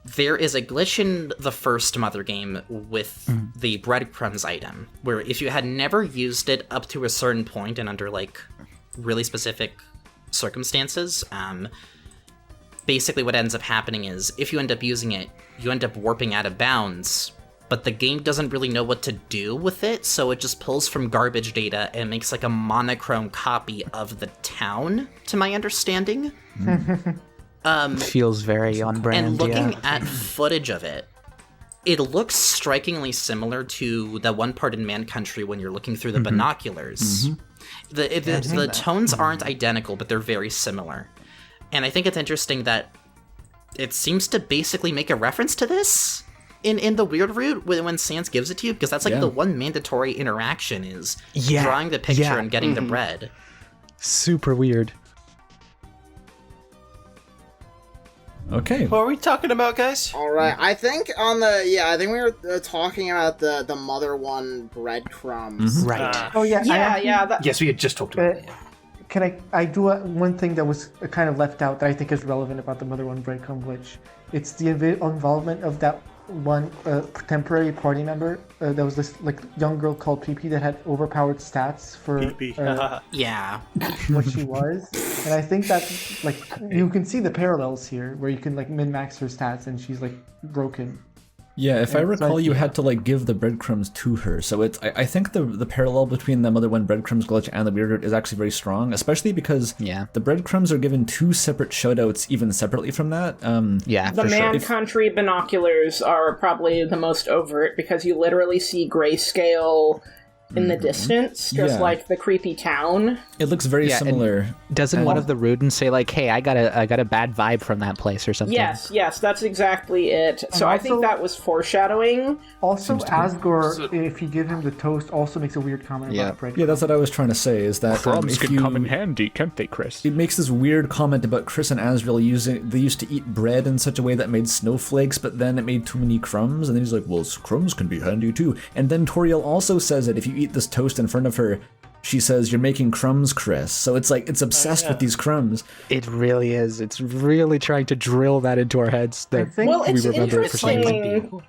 there is a glitch in the first Mother game with the breadcrumbs item, where if you had never used it up to a certain point and under like really specific circumstances, basically what ends up happening is if you end up using it, you end up warping out of bounds, but the game doesn't really know what to do with it, so it just pulls from garbage data and makes like a monochrome copy of the town, to my understanding. Feels very on brand. And looking at footage of it, it looks strikingly similar to the one part in Man Country when you're looking through the binoculars. The tones aren't identical, but they're very similar. And I think it's interesting that it seems to basically make a reference to this in the weird route when Sans gives it to you, because that's like the one mandatory interaction is drawing the picture and getting the bread. Super weird. Okay. What are we talking about, guys? All right. I think I think we were talking about the Mother One breadcrumbs. Right. Yes, we had just talked about it. Can I do one thing that was kind of left out that I think is relevant about the Mother One breadcrumb glitch? It's the involvement of that one temporary party member. There was this like young girl called PP that had overpowered stats for what she was, and I think that like you can see the parallels here where you can like min-max her stats and she's like broken. Yeah, if I recall, you had to like give the breadcrumbs to her. So it's I think the parallel between the Mother One breadcrumbs glitch and the weird route is actually very strong, especially because the breadcrumbs are given 2 separate shoutouts even separately from that. The Man Country binoculars are probably the most overt because you literally see grayscale in the distance, just like the creepy town. It looks very similar. Doesn't one of the Rudens say like, "Hey, I got a bad vibe from that place" or something? Yes, that's exactly it. So I think that was foreshadowing. Also, Asgore, if you give him the toast, also makes a weird comment about bread. Yeah, that's what I was trying to say. Is that crumbs can come in handy, can't they, Chris? It makes this weird comment about Chris and Asriel they used to eat bread in such a way that made snowflakes, but then it made too many crumbs, and then he's like, "Well, crumbs can be handy too." And then Toriel also says that if you eat this toast in front of her, she says, "You're making crumbs, Chris." So it's like it's obsessed with these crumbs. It really is. It's really trying to drill that into our heads that we remember it for some reason.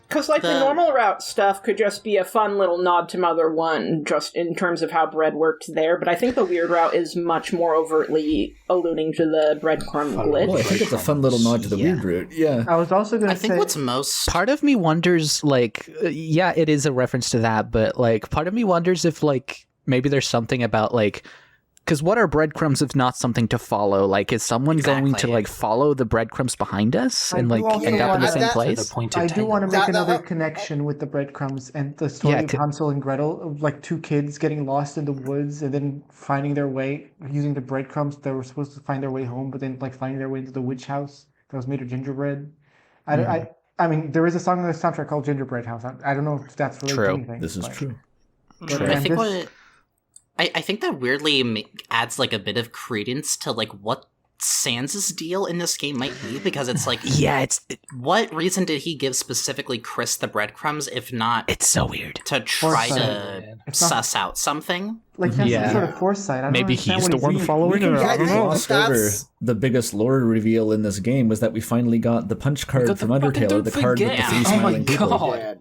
Because, like, the normal route stuff could just be a fun little nod to Mother One, just in terms of how bread worked there, but I think the weird route is much more overtly alluding to the breadcrumb glitch. Well, I think it's a fun little nod to the weird route, I was also going to say... I think what's most... Part of me wonders, like, it is a reference to that, but, like, part of me wonders if, like, maybe there's something about, like... Because what are breadcrumbs if not something to follow? Like, is someone going to, like, follow the breadcrumbs behind us and, like, end up in the same place? I do want to make another connection with the breadcrumbs and the story of Hansel and Gretel, of, like, 2 kids getting lost in the woods and then finding their way, using the breadcrumbs that were supposed to find their way home, but then, like, finding their way into the witch house that was made of gingerbread. I mean, there is a song on the soundtrack called Gingerbread House. I don't know if that's related to anything. This is true. I think that weirdly adds like a bit of credence to like what Sans' deal in this game might be, because it's like, Yeah, what reason did he give specifically Chris the breadcrumbs, if not it's so weird. to try Foresight. to It's not- suss out something? Like, that's Yeah. some sort of foresight. I don't Maybe understand he's what the one reading. following it. Yeah, I don't know. Glossed over that's- the biggest lore reveal in this game was that we finally got the punch card got the from fucking Undertale, don't the card with the forget. three Oh my smiling people. God. Yeah.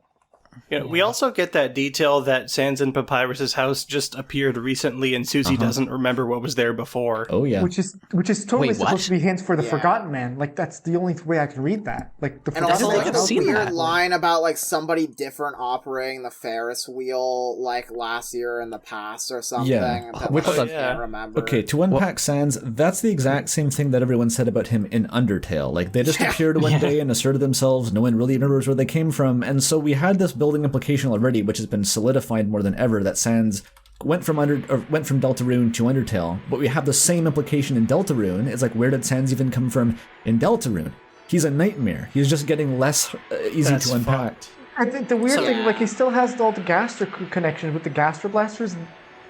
You know, we also get that detail that Sans and Papyrus's house just appeared recently, and Susie doesn't remember what was there before. Oh yeah. Which is totally Wait, supposed what? to be hints for the Yeah. Forgotten Man. Like, that's the only way I can read that. Like, the And Forgotten also, Man. like, I've a seen weird that. line about, like, somebody different operating the Ferris wheel, like, last year in the past or something. Yeah. That Which- I hold on. can't remember. Okay, to unpack Sans, that's the exact same thing that everyone said about him in Undertale. Like, they just appeared one day and asserted themselves, no one really remembers where they came from, and so we had this building implication already, which has been solidified more than ever, that Sans went from Deltarune to Undertale, but we have the same implication in Deltarune. It's like, where did Sans even come from in Deltarune? He's a nightmare. He's just getting less easy That's to unpack. fucked. I think the weird So- thing, like, he still has all the Gaster connections with the Gaster Blasters.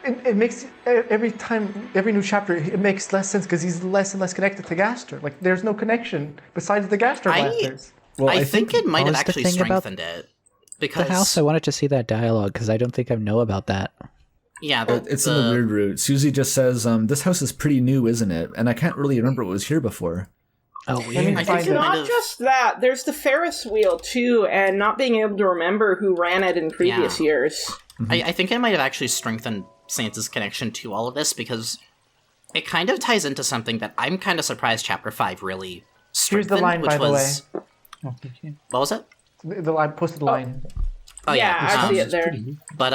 It makes every new chapter, it makes less sense because he's less and less connected to Gaster. Like, there's no connection besides the Gaster Blasters. Well, I think it might what have was the actually thing about strengthened it. The Because, house, I wanted to see that dialogue because I don't think I know about that. yeah, it's in the weird route. Susie just says, this house is pretty new, isn't it? And I can't really remember what was here before. Oh, I mean, weird. I find think It's it. not kind of- just that. There's the Ferris wheel, too, and not being able to remember who ran it in previous years. I think it might have actually strengthened Sans' connection to all of this, because it kind of ties into something that I'm kind of surprised Chapter 5 really Here's strengthened, the line, which by the way. was... What was it? I posted the line. Oh, Yeah, I see it there. But,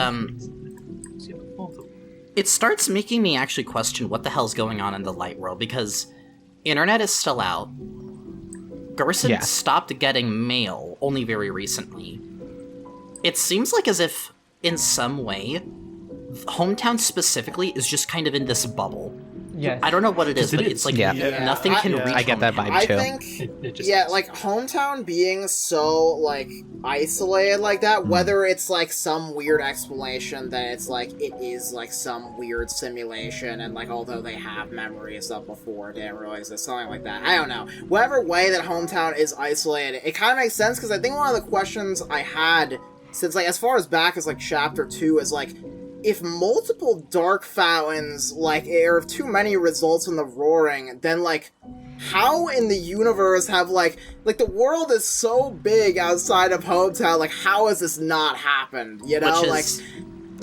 it starts making me actually question what the hell's going on in the light world, because internet is still out. Gerson Yeah. stopped getting mail only very recently. It seems like as if, in some way, Hometown specifically is just kind of in this bubble. Yes. I don't know what it is, It but is. it's like Yeah. nothing can Yeah. reach I get that Hometown. vibe I too. think, It just yeah, is. like, Hometown being so, like, isolated like that, whether it's, like, some weird explanation that it's, like, it is, like, some weird simulation, and, like, although they have memories of before, they didn't realize there's something like that. I don't know. Whatever way that Hometown is isolated, it kind of makes sense, because I think one of the questions I had since, like, as far as back as, like, Chapter 2 is, like, if multiple dark fountains, like, or if too many results in the roaring, then, like, how in the universe have, like, the world is so big outside of Hometown, like, how has this not happened, you know? Which Like, is...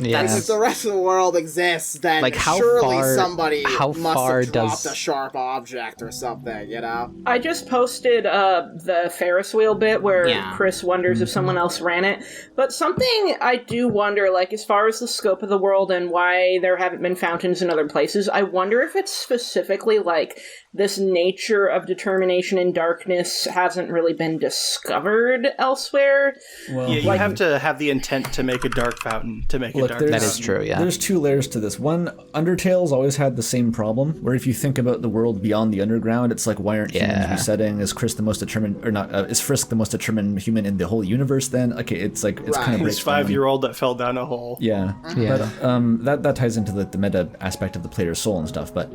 Yeah. if the rest of the world exists, then Like, how surely far- somebody how must far have dropped does- a sharp object or something, you know? I just posted the Ferris wheel bit where Yeah. Chris wonders if someone else ran it. But something I do wonder, like, as far as the scope of the world and why there haven't been fountains in other places, I wonder if it's specifically, like, this nature of determination in darkness hasn't really been discovered elsewhere. Well, Yeah, you have to have the intent to make a dark fountain to make a Look, dark there's- That fountain. is true, yeah. There's two layers to this. One, Undertale's always had the same problem, where if you think about the world beyond the underground, it's like, why aren't humans Yeah. resetting? Is Chris the most determined, or not, is Frisk the most determined human in the whole universe then? Okay, it's like, it's Right. kind of This 5-year-old that fell down a hole. Yeah, Yeah. but that ties into the meta aspect of the player's soul and stuff. But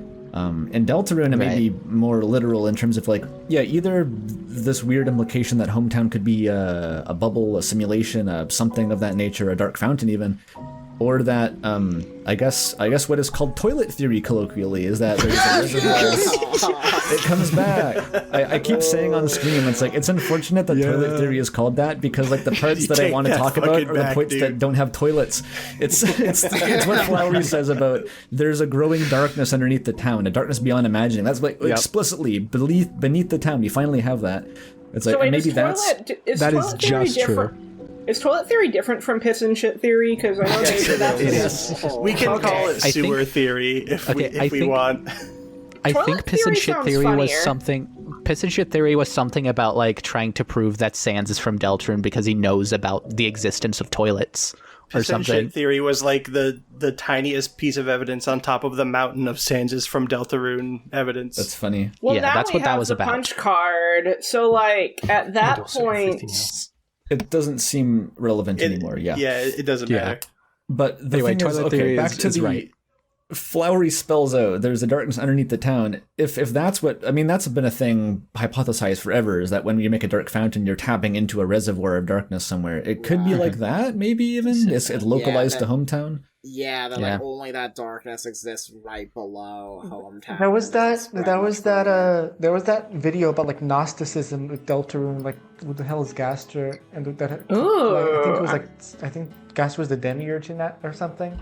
in Deltarune, it may Right. be more literal in terms of, like, yeah, either this weird implication that Hometown could be a bubble, a simulation, something of that nature, a dark fountain even, or that I guess what is called toilet theory colloquially is that there's a reservoir. It comes back. I keep saying on stream, it's like, it's unfortunate that toilet theory is called that, because, like, the parts You that I take want to that talk about fucking are the back, points that dude. don't have toilets. It's what Flowery says about there's a growing darkness underneath the town, a darkness beyond imagining. That's like explicitly beneath the town. We finally have that. It's like, So wait, maybe is that's toilet, is that is toilet theory just true. different? Is toilet theory different from piss and shit theory? Because I know that's It is. We can Okay. call it I sewer think- theory if Okay, I we think- want. I Toilet think piss and theory shit sounds theory was funnier. something. Piss and shit theory was something about, like, trying to prove that Sans is from Deltarune because he knows about the existence of toilets or Piss and something. shit theory was like the tiniest piece of evidence on top of the mountain of Sans from Deltarune evidence. that's funny. Well, Yeah, now that's we what that have was the about. punch card. So, like, at And that also point, everything else. It doesn't seem relevant anymore. Yeah. Yeah, it doesn't Yeah. matter. But the Anyway, thing is, toilet okay, theory back is- to is the right. flowery spells out there's a darkness underneath the town. If that's what I mean, that's been a thing hypothesized forever, is that when you make a dark fountain, you're tapping into a reservoir of darkness somewhere. It could be like that, maybe even it's localized to hometown. Yeah, that like only that darkness exists right below hometown. There was that video about like Gnosticism with Deltarune, like what the hell is Gaster, and that I think Gaster was the demiurge in that or something.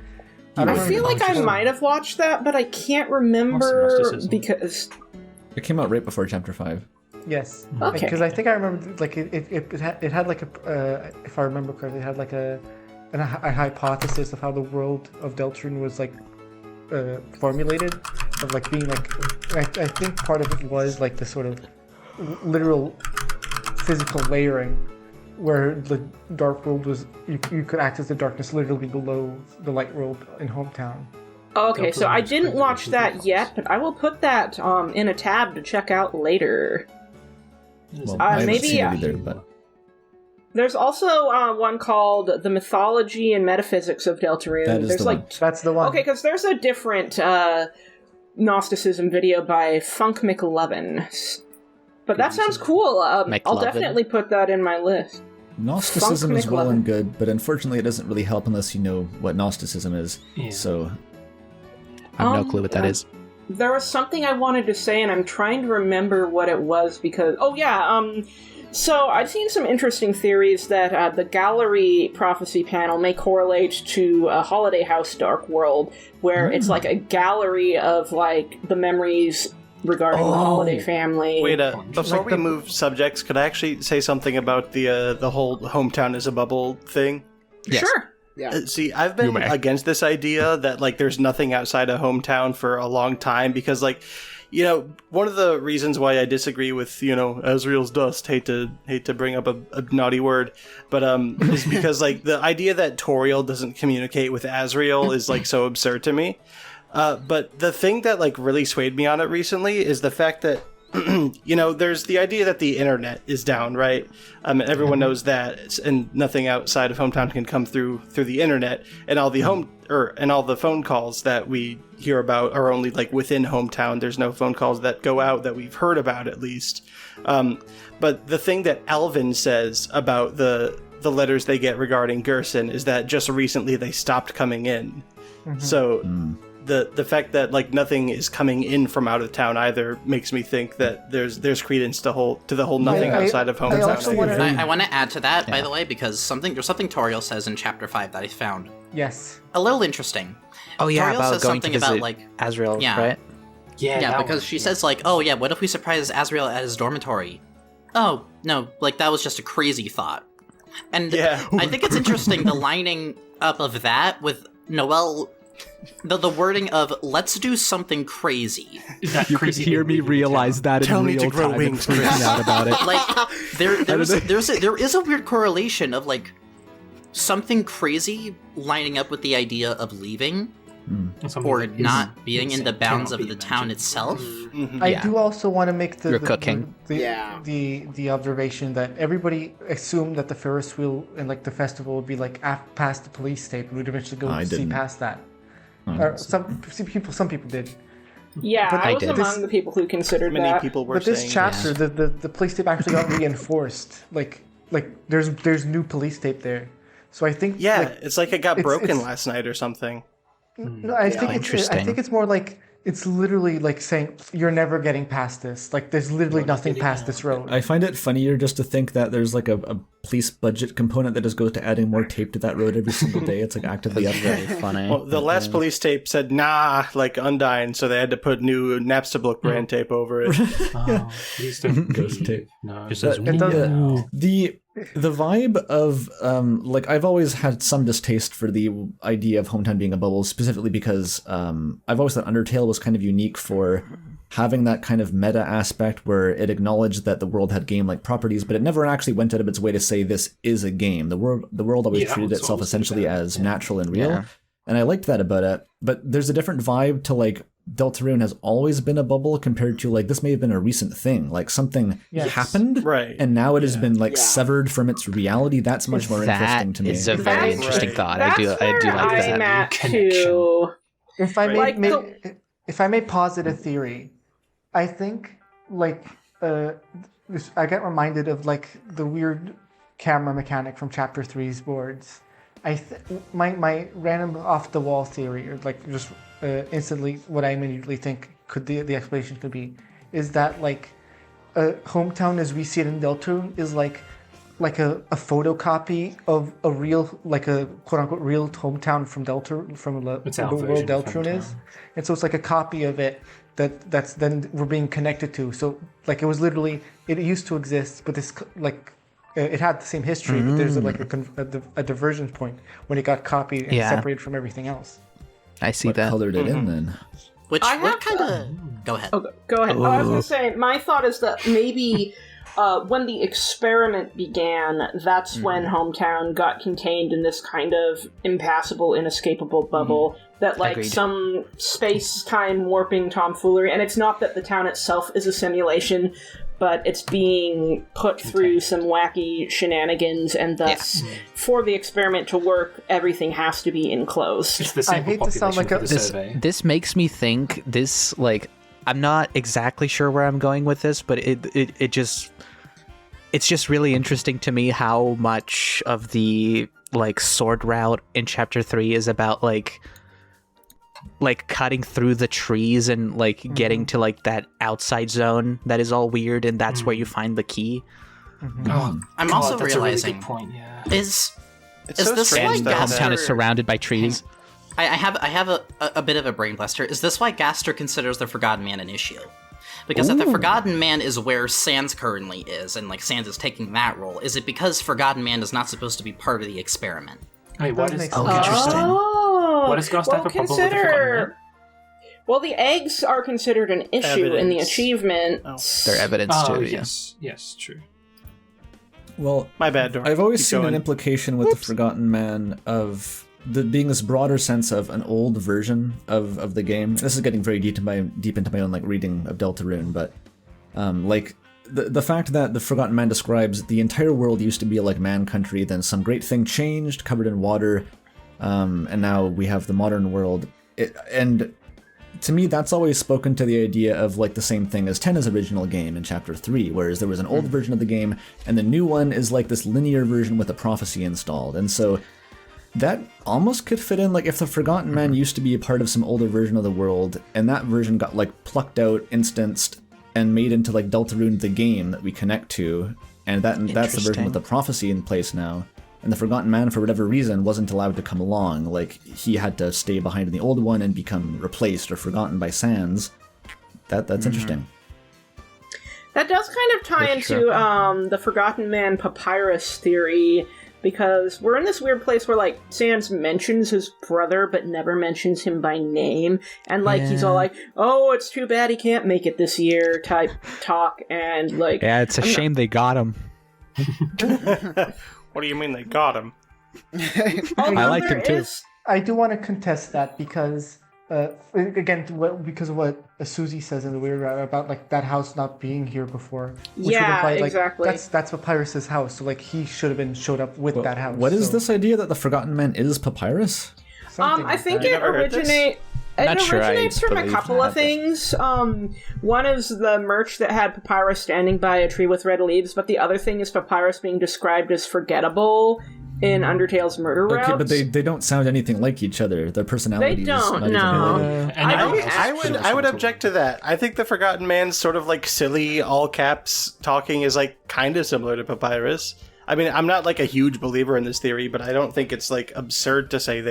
I feel like I might have watched that, but I can't remember because it came out right before Chapter 5. Yes, okay. Because I think I remember like it had like a if I remember correctly, it had like a hypothesis of how the world of Deltarune was like formulated, of like being like I think part of it was like the sort of literal physical layering, where the dark world was you could access the darkness literally below the light world in hometown. Okay, so I didn't watch that yet, but I will put that in a tab to check out later. Well, I haven't seen it either, but there's also one called The Mythology and Metaphysics of Deltarune. That's the one. Okay, because there's a different Gnosticism video by Funk McLovin. But that sounds cool. I'll definitely put that in my list. Gnosticism is well and good, but unfortunately it doesn't really help unless you know what Gnosticism is. Yeah. So I have no clue what that is. There was something I wanted to say, and I'm trying to remember what it was because... So I've seen some interesting theories that the gallery prophecy panel may correlate to a Holiday House Dark World, where it's like a gallery of like the memories regarding the Holiday family. Wait, before we move subjects, could I actually say something about the whole hometown is a bubble thing? Yes. Sure. Yeah. See, I've been against this idea that like there's nothing outside of hometown for a long time because like, you know, one of the reasons why I disagree with, you know, Azrael's dust, hate to bring up a naughty word, but is because like the idea that Toriel doesn't communicate with Azrael is like so absurd to me. But the thing that like really swayed me on it recently is the fact that you know, there's the idea that the internet is down, right? And everyone knows that, and nothing outside of hometown can come through the internet, and all the all the phone calls that we hear about are only like within hometown. There's no phone calls that go out that we've heard about, at least. But the thing that Alvin says about the letters they get regarding Gerson is that just recently they stopped coming in. So the fact that like nothing is coming in from out of town either makes me think that there's credence to the whole nothing outside of hometown. I want to add to that, by the way, because there's something Toriel says in Chapter 5 that I found a little interesting. Oh yeah, Toriel about says going to something visit about like Azrael, right? Yeah, because she says like, oh yeah, what if we surprise Azrael at his dormitory? Oh no, like that was just a crazy thought. And I think it's interesting the lining up of that with Noelle. The wording of "let's do something crazy." You could hear me realize that in real time and freaking out about it. Like there is a weird correlation of like something crazy lining up with the idea of leaving or not being in the bounds of the town itself. I do also want to make the observation that everybody assumed that the Ferris wheel and like the festival would be like past the police tape, and we'd eventually go see past that. Or some people did. Yeah, but I was among the people who considered many that. People were but this saying, chapter, the police tape actually got reinforced. Like there's new police tape there. So I think it's like it got broken last night or something. No, I think it's more like it's literally like saying you're never getting past this. Like there's literally nothing past this road. I find it funnier just to think that there's like a police budget component that just goes to adding more tape to that road every single day. It's like actively very funny. Well, the last police tape said like Undyne, so they had to put new Napstablook brand tape over it. Please don't ghost tape. No, it says the vibe of like I've always had some distaste for the idea of hometown being a bubble, specifically because I've always thought Undertale was kind of unique for having that kind of meta aspect where it acknowledged that the world had game-like properties, but it never actually went out of its way to say this is a game. The world always treated itself essentially as natural and real, and I liked that about it. But there's a different vibe to like Deltarune has always been a bubble compared to like this may have been a recent thing, like something happened, right? And now it has been like severed from its reality. That's much more interesting to me. It's a very interesting thought. I do like that. I'm at too. If I Right. if I may posit a theory, I think I get reminded of the weird camera mechanic from Chapter 3's boards. My random off the wall theory, or just instantly what I immediately think could the explanation could be, is that hometown as we see it in Deltarune is like a photocopy of a real, a quote unquote real hometown from the world Deltarune is, and so it's like a copy of it that's then we're being connected to. So it was literally, it used to exist, but this it had the same history, but there's a diversion point when it got copied and separated from everything else. I see What that. colored it in then? What kind of... Go ahead. Oh, go ahead. Oh, I was going to say, my thought is that maybe when the experiment began, that's when Hometown got contained in this kind of impassable, inescapable bubble that, Agreed. some space-time warping tomfoolery, and it's not that the town itself is a simulation, but it's being put through some wacky shenanigans, and thus, for the experiment to work, everything has to be enclosed. It's the I hate to sound like This makes me think this, I'm not exactly sure where I'm going with this, but it's just really interesting to me how much of the sword route in Chapter 3 is about cutting through the trees and getting to that outside zone that is all weird, and that's where you find the key. Oh, I'm God, also that's realizing a really good point, yeah. is so this strange why that Gaster... Hometown is surrounded by trees. I have a bit of a brain blaster. Is this why Gaster considers the Forgotten Man an issue? Because if the Forgotten Man is where Sans currently is, and Sans is taking that role, is it because Forgotten Man is not supposed to be part of the experiment? Wait, what is... Interesting. Oh, What does Ghost have a problem with the Forgotten Man? Well, the eggs are considered an issue in the Evidence. achievement. They're evidence Oh, too, yes, true. Well, My bad, Dork. I've always Keep seen going. an implication with the Forgotten Man of being this broader sense of an old version of the game. This is getting very deep into my own reading of Deltarune, but the fact that the Forgotten Man describes the entire world used to be like man country, then some great thing changed, covered in water, and now we have the modern world. And to me, that's always spoken to the idea of the same thing as Tenna's original game in Chapter 3, whereas there was an old version of the game, and the new one is this linear version with a prophecy installed. And so that almost could fit in, if the Forgotten Man used to be a part of some older version of the world, and that version got plucked out, instanced, and made into Deltarune the game that we connect to, and that's the version with the prophecy in place now. And the Forgotten Man, for whatever reason, wasn't allowed to come along. He had to stay behind in the old one and become replaced or forgotten by Sans. That's interesting. That does kind of tie into the Forgotten Man papyrus theory, because we're in this weird place where Sans mentions his brother but never mentions him by name, and he's all oh, it's too bad he can't make it this year type talk, and Yeah, it's a shame they got him. What do you mean they got him? I liked him too. I do want to contest that because, again, because of what Susie says in the weird route about that house not being here before. Which would imply, exactly. That's Papyrus's house, so he should have showed up with that house. What is this idea that the Forgotten Man is Papyrus? I think it originates from a couple of things. One is the merch that had Papyrus standing by a tree with red leaves, but the other thing is Papyrus being described as forgettable in Undertale's murder routes. Okay, but they don't sound anything like each other. Their personalities. They don't, not even no. related. I would object to that. I think the Forgotten Man's sort of silly, all caps talking is kind of similar to Papyrus. I mean, I'm not a huge believer in this theory, but I don't think it's absurd to say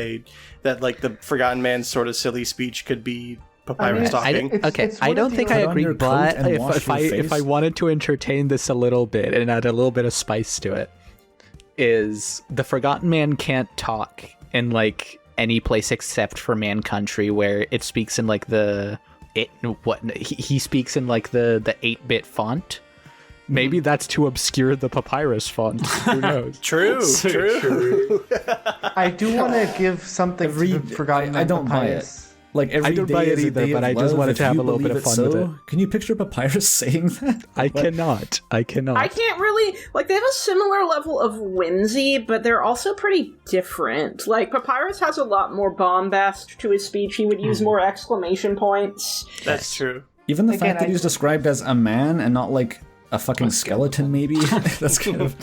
that the Forgotten Man's sort of silly speech could be Papyrus talking. I don't think I agree, your but coat and wash if your I face. wanted to entertain this a little bit and add a little bit of spice to it, is the Forgotten Man can't talk in any place except for Man Country, where it speaks in he speaks in the 8-bit font. Maybe that's to obscure the Papyrus font. Who knows? True. I do want to give something to the Forgotten Man I don't buy Papyrus. Like every I don't day buy it is a either, day but of I just love, wanted if to have you a little bit believe of it fun with so. it. Can you picture Papyrus saying that? I cannot. I can't really, like, they have a similar level of whimsy, but they're also pretty different. Like, Papyrus has a lot more bombast to his speech. He would use more exclamation points. That's true. Even the Again, fact that he's described as a man and not like a fucking skeleton, maybe. That's kind of.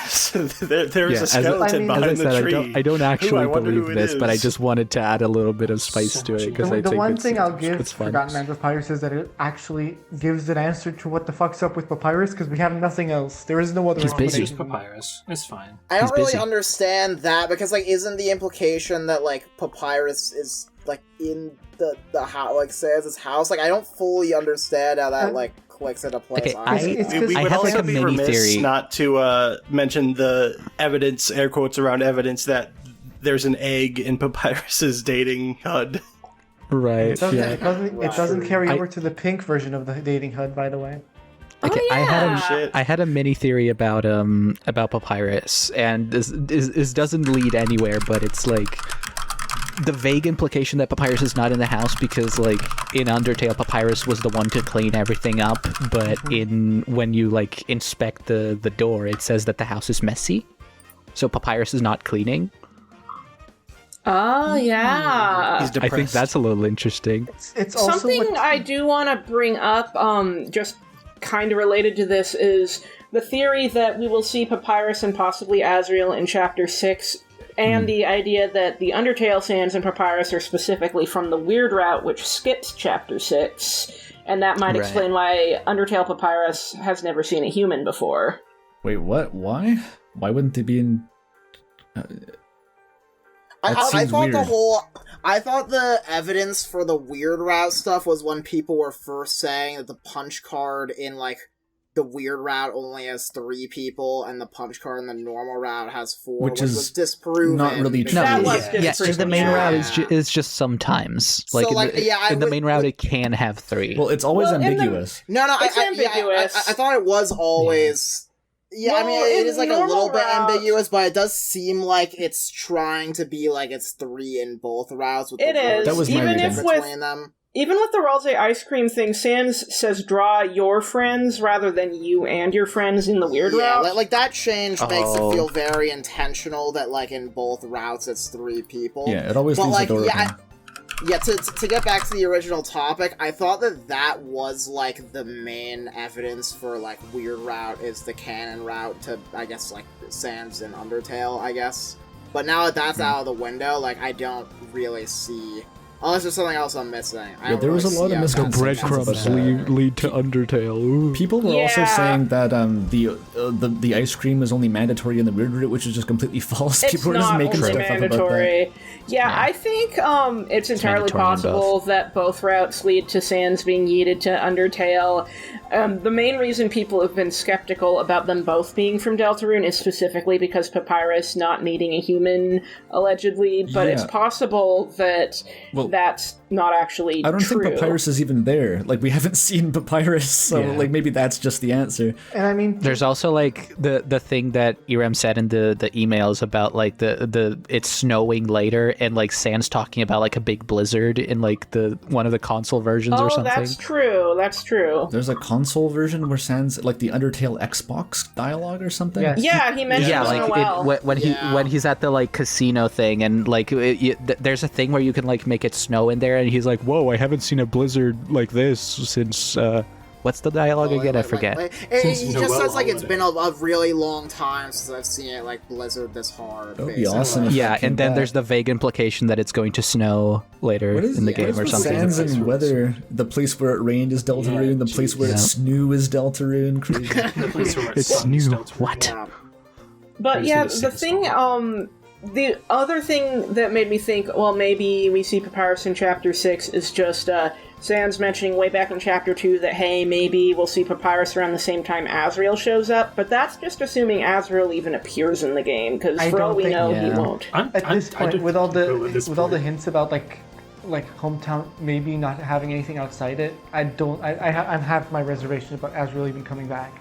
So there's a skeleton behind as I said, the tree. I don't actually wonder believe who it this, but I is. just wanted to add a little bit of spice to it because I The think one it's, thing I'll give it's fun. Forgotten Man Papyrus is that it actually gives an answer to what the fuck's up with Papyrus, because we have nothing else. There is no other He's busy. Just explanation. Papyrus. It's fine. I don't He's really busy. understand that, because, like, isn't the implication that, like, Papyrus is, like, in the house, like, Sans' house? Like, I don't fully understand how that, like, clicks into place. Okay, honestly. It's We I would have, like, also a be mini remiss theory. not to mention the evidence, air quotes around evidence, that there's an egg in Papyrus's dating HUD. Right. It doesn't, Yeah. it doesn't carry over to the pink version of the dating HUD, by the way. Okay, Oh, yeah. I had a mini theory about Papyrus, and this doesn't lead anywhere, but it's like the vague implication that Papyrus is not in the house because, like, in Undertale, Papyrus was the one to clean everything up, but when you like inspect the door, it says that the house is messy, so Papyrus is not cleaning. Oh, yeah. He's depressed. I think that's a little interesting. It's also Something what- I do want to bring up, just kind of related to this, is the theory that we will see Papyrus and possibly Azrael in Chapter 6, and the idea that the Undertale Sans and Papyrus are specifically from the Weird Route, which skips Chapter 6, and that might Right. explain why Undertale Papyrus has never seen a human before. Wait, what? Why? Why wouldn't they be in? I seems thought weird. I thought the evidence for the Weird Route stuff was when people were first saying that the punch card in, like, the Weird Route only has 3 people, and the punch card in the normal route has 4, Which was is disproven. not really true. No, That yeah, was in the disproven, main yeah. route is just sometimes So, like, in, like, the, yeah, I in the would- main route it can have 3. Well, it's always Well, in the- ambiguous. No, It's ambiguous. I thought it was always. Yeah, I Well, mean, it in is like a normal little bit routes- ambiguous, but it does seem like it's trying to be like it's 3 in both routes. With It the is. words That was my Even reading. if between with them. Even with the Ralsei ice cream thing, Sans says draw your friends rather than you and your friends in the Weird Yeah, Route. like that change makes Oh. it feel very intentional that like in both routes it's 3 people. Yeah, it always But leaves like, the door yeah, open. Yeah, to get back to the original topic, I thought that was, like, the main evidence for, like, Weird Route is the canon route to, I guess, like, Sans and Undertale, I guess. But now that that's out of the window, like, I don't really see... Unless there's something else I'm missing. Yeah, there was a lot of misconceptions about that. lead to Undertale. Ooh. People were also Yeah. saying that the ice cream is only mandatory in the Weird Route, which is just completely false. It's People were just not making only stuff up about that. mandatory. Yeah, I think it's entirely mandatory in possible that both routes lead to Sans being yeeted to Undertale. The main reason people have been skeptical about them both being from Deltarune is specifically because Papyrus not needing a human, allegedly, but it's Yeah. possible that Well, that's not actually I don't true. think Papyrus is even there. Like, we haven't seen Papyrus, so Yeah. like maybe that's just the answer. And I mean, There's also like the thing that Irem said in the emails about like the it's snowing later and like Sans talking about like a big blizzard in like the one of the console versions or Oh, something. that's true. That's true. There's a console version where Sans, like the Undertale Xbox dialogue or something. Yes. Yeah, he mentioned Yeah, like Noel. when he's at the like casino thing and like there's a thing where you can like make it snow in there and he's like, whoa, I haven't seen a blizzard like this since what's the dialogue again? I forget. He Since just Noel says like it's holiday. been a really long time since I've seen it like blizzard this hard. That would be basically. awesome if Yeah, that came and then back. there's the vague implication that it's going to snow later What is in the what game is or with something. Sans and weather, the place where it rained is Deltarune, the place where it Yeah. snoo is Deltarune. Crazy. The place where It's new. Deltarune. What? Yeah. But There's yeah, the the thing, the other thing that made me think, well, maybe we see Papyrus in Chapter 6 is just, Sans mentioning way back in Chapter 2 that, hey, maybe we'll see Papyrus around the same time Azrael shows up, but that's just assuming Azrael even appears in the game, because I for all don't we think- know, Yeah. he won't. at this point, with all the point. hints about like hometown maybe not having anything outside it, I have my reservations about Azrael even coming back.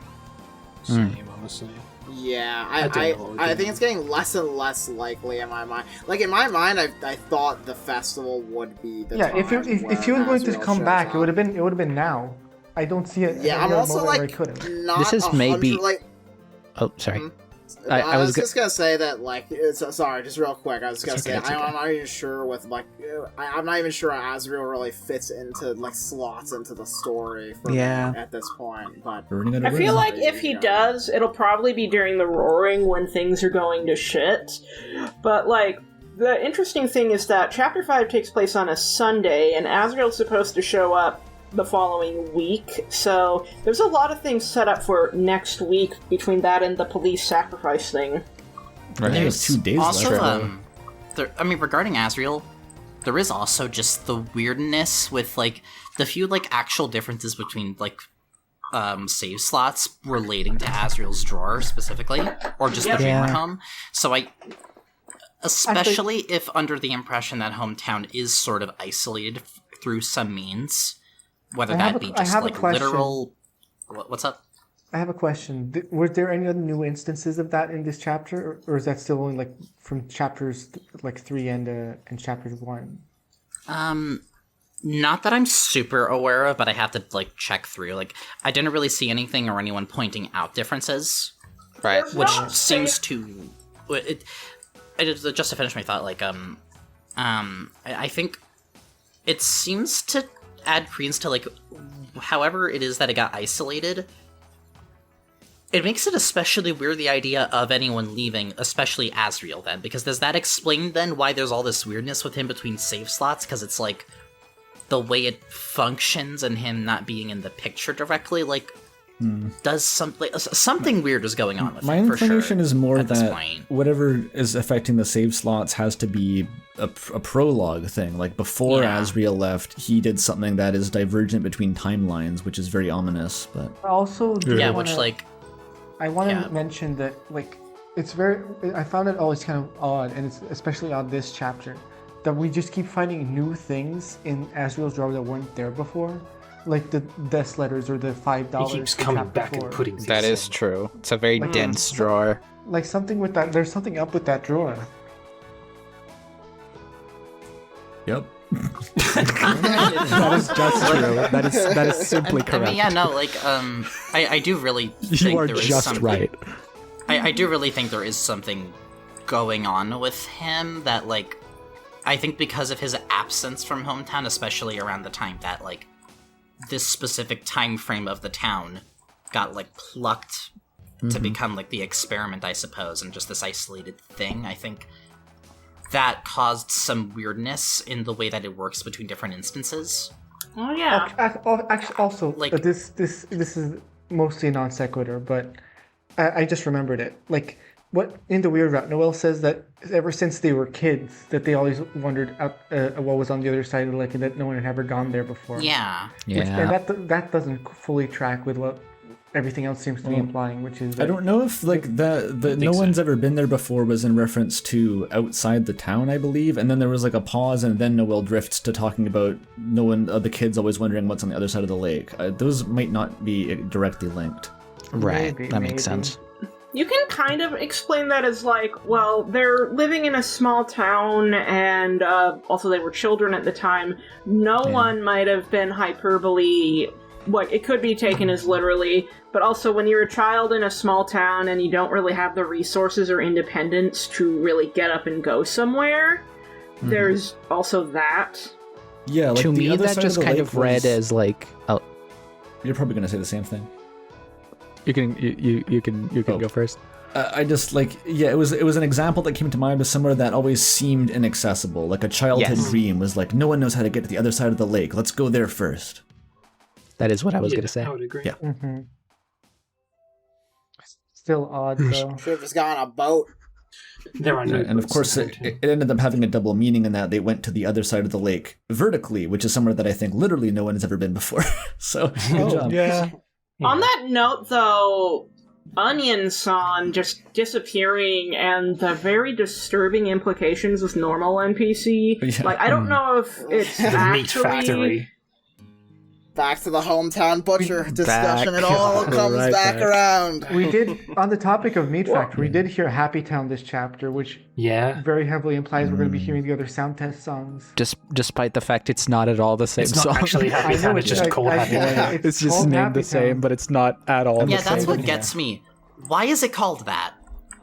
Same, honestly. Yeah, I don't know what I we're think it's getting less and less likely in my mind. Like, in my mind, I thought the festival would be the time if he was going to Asriel come shows back, up. it would have been now. I don't see it. Yeah, I'm also where like I could've. not. This is 100, maybe- like. Oh, sorry. I was just gonna say that, like, sorry, just real quick. I was gonna say I'm not even sure with like, I'm not even sure Asriel really fits into like slots into the story for me at this point. But I feel like if he does, it'll probably be during the roaring when things are going to shit. But like, the interesting thing is that Chapter 5 takes place on a Sunday, and Asriel's supposed to show up the following week, so there's a lot of things set up for next week between that and the police sacrifice thing. Right. There's 2 days also, left. Regarding Asriel, there is also just the weirdness with, like, the few, like, actual differences between, like, save slots relating to Asriel's drawer, specifically, or just the dreamer home. So especially if under the impression that Hometown is sort of isolated through some means, whether that be just, like, literal... What's up? I have a question. Were there any other new instances of that in this chapter, or is that still only, like, from chapters, like, 3 and chapters 1? Not that I'm super aware of, but I have to, like, check through. Like, I didn't really see anything or anyone pointing out differences. Right. Which seems to... Just to finish my thought, like, I think it seems to add credence to, like, however it is that it got isolated. It makes it especially weird, the idea of anyone leaving, especially Asriel, then, because does that explain, then, why there's all this weirdness with him between save slots? Because it's, like, the way it functions and him not being in the picture directly, like, does something weird is going on with my him, inclination for sure, is more at this that point. whatever is affecting the save slots has to be a prologue thing. Like, before Asriel left, he did something that is divergent between timelines, which is very ominous. But also, I want to mention that, like, it's very... I found it always kind of odd, and it's especially on this chapter, that we just keep finding new things in Asriel's drawer that weren't there before. Like the death letters or the $5. He keeps coming back and putting things That is in. true. It's a very dense drawer. Like, something with that... There's something up with that drawer. Yep. That is just true. That is simply correct. I mean, yeah, no, like, I do really think you are there is just something, right. I do really think there is something going on with him that, like, I think because of his absence from Hometown, especially around the time that, like, this specific time frame of the town got, like, plucked to become, like, the experiment, I suppose, and just this isolated thing, I think that caused some weirdness in the way that it works between different instances. Oh yeah. Actually, also, Like- this is mostly non sequitur, but I just remembered it. Like, what in the Weird Route, Noelle says that ever since they were kids, that they always wondered what was on the other side of the lake, and that no one had ever gone there before. Yeah. And that doesn't fully track with what everything else seems to be implying, which is... I don't know if, like, the no one's ever been there before was in reference to outside the town, I believe, and then there was, like, a pause, and then Noelle drifts to talking about the kids always wondering what's on the other side of the lake. Those might not be directly linked. Right, Maybe, that makes sense. You can kind of explain that as, like, well, they're living in a small town, and also they were children at the time. No one might have been hyperbole. Like, it could be taken as literally, but also when you're a child in a small town and you don't really have the resources or independence to really get up and go somewhere, there's also that. Yeah, like, to the me, other that side just of the kind lake of read was- as like, oh, You're probably gonna say the same thing. you can go first. I just, like, yeah, it was an example that came to mind of somewhere that always seemed inaccessible. Like, a childhood dream was like, no one knows how to get to the other side of the lake. Let's go there first. That is what I was going to say. I would agree. Yeah. Still odd, though. Should have just gone on a boat. There are no And of boats course, in it ended up having a double meaning in that they went to the other side of the lake vertically, which is somewhere that I think literally no one has ever been before. So, good job. Yeah. On that note, though, Onion-san just disappearing and the very disturbing implications with normal NPC. Yeah. Like, I don't know if it's The meat actually... factory. back to the hometown butcher discussion. It back- all comes right back back. around. We did, on the topic of Meat Factory, we did hear Happy Town this chapter, which Yeah. very heavily implies we're going to be hearing the other sound test songs. Despite the fact it's not at all the same It's not song. actually Happy Town, it's just called Happy Town. It's just called named Happy the same, Town. but it's not at all Yeah, the that's same. what gets me. Why is it called that?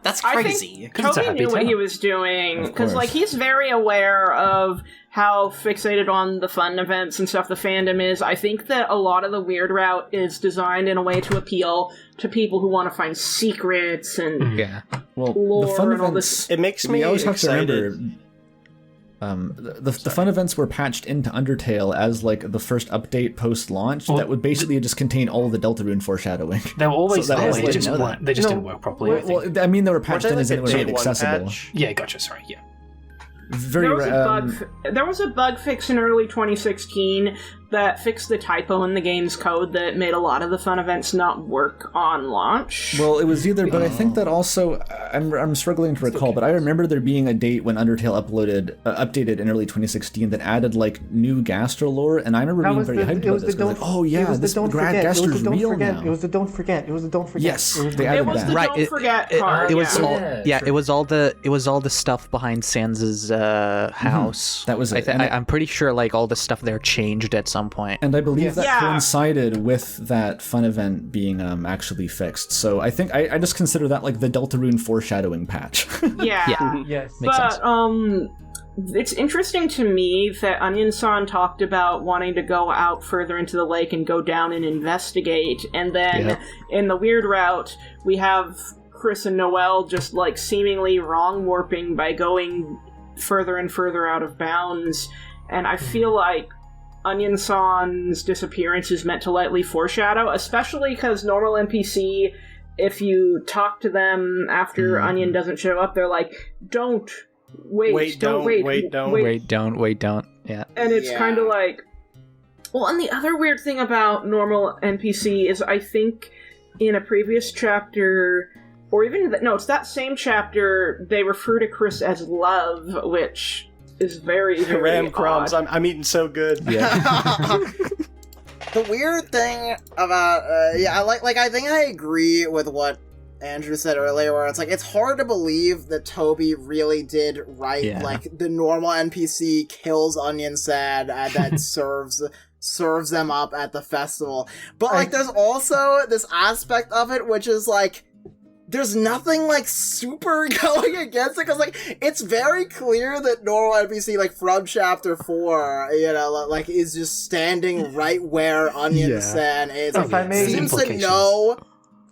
That's I crazy. think 'Cause it's a Toby happy knew what town. he was doing because, course. like, he's very aware of how fixated on the fun events and stuff the fandom is. I think that a lot of the Weird Route is designed in a way to appeal to people who want to find secrets and Yeah. Well, lore the fun and all events. this. It makes me We always have excited. to remember. The fun events were patched into Undertale as like the first update post-launch Well, that would basically just contain all the Deltarune foreshadowing. They were always So that there. was They like- just, know that. weren't, they just No, didn't work properly. I think. Well, I mean, they were patched Were in they as like in a they were day made one accessible. patch? Yeah, gotcha. Sorry. Yeah. Very There was a bug fix in early 2016 that fixed the typo in the game's code that made a lot of the fun events not work on launch. Well, it was either, but I think that also I'm struggling to recall. But I remember there being a date when Undertale updated in early 2016 that added like new Gastro lore, and I remember That being was very hyped it about was this. the 'Cause don't. like, oh yeah, it was this the don't forget. It was Gastro's the don't real forget. now. It was the don't forget. It was the don't forget. Yes, It was they the- added it was that. the Right, don't forget part. It was yeah. all it was all the stuff behind Sans's house. That was it. I'm pretty sure like all the stuff there changed at some point. And I believe Yes. that Yeah. coincided with that fun event being actually fixed. So I think I just consider that like the Deltarune foreshadowing patch. Yeah. Yes. Makes sense. It's interesting to me that Onion-san talked about wanting to go out further into the lake and go down and investigate, and then Yep. in the Weird Route, we have Chris and Noelle just like seemingly wrong warping by going further and further out of bounds, and I feel like Onion-san's disappearance is meant to lightly foreshadow, especially because normal NPC, if you talk to them after Onion doesn't show up, they're like, don't wait, don't wait. Wait, don't. Yeah. And it's Yeah. kind of like... Well, and the other weird thing about normal NPC is I think in a previous chapter, or even... No, it's that same chapter, they refer to Chris as Love, which is very, very Ram crumbs. odd. I'm eating so good. The weird thing about I think I agree with what Andrew said earlier, where it's like it's hard to believe that Toby really did write like the normal NPC kills Onion-san and then serves them up at the festival. But like there's also this aspect of it which is like there's nothing like super going against it, because like it's very clear that normal NPC like from chapter 4, you know, like is just standing right where Onion-san is. If I may- Seems to Implications. know.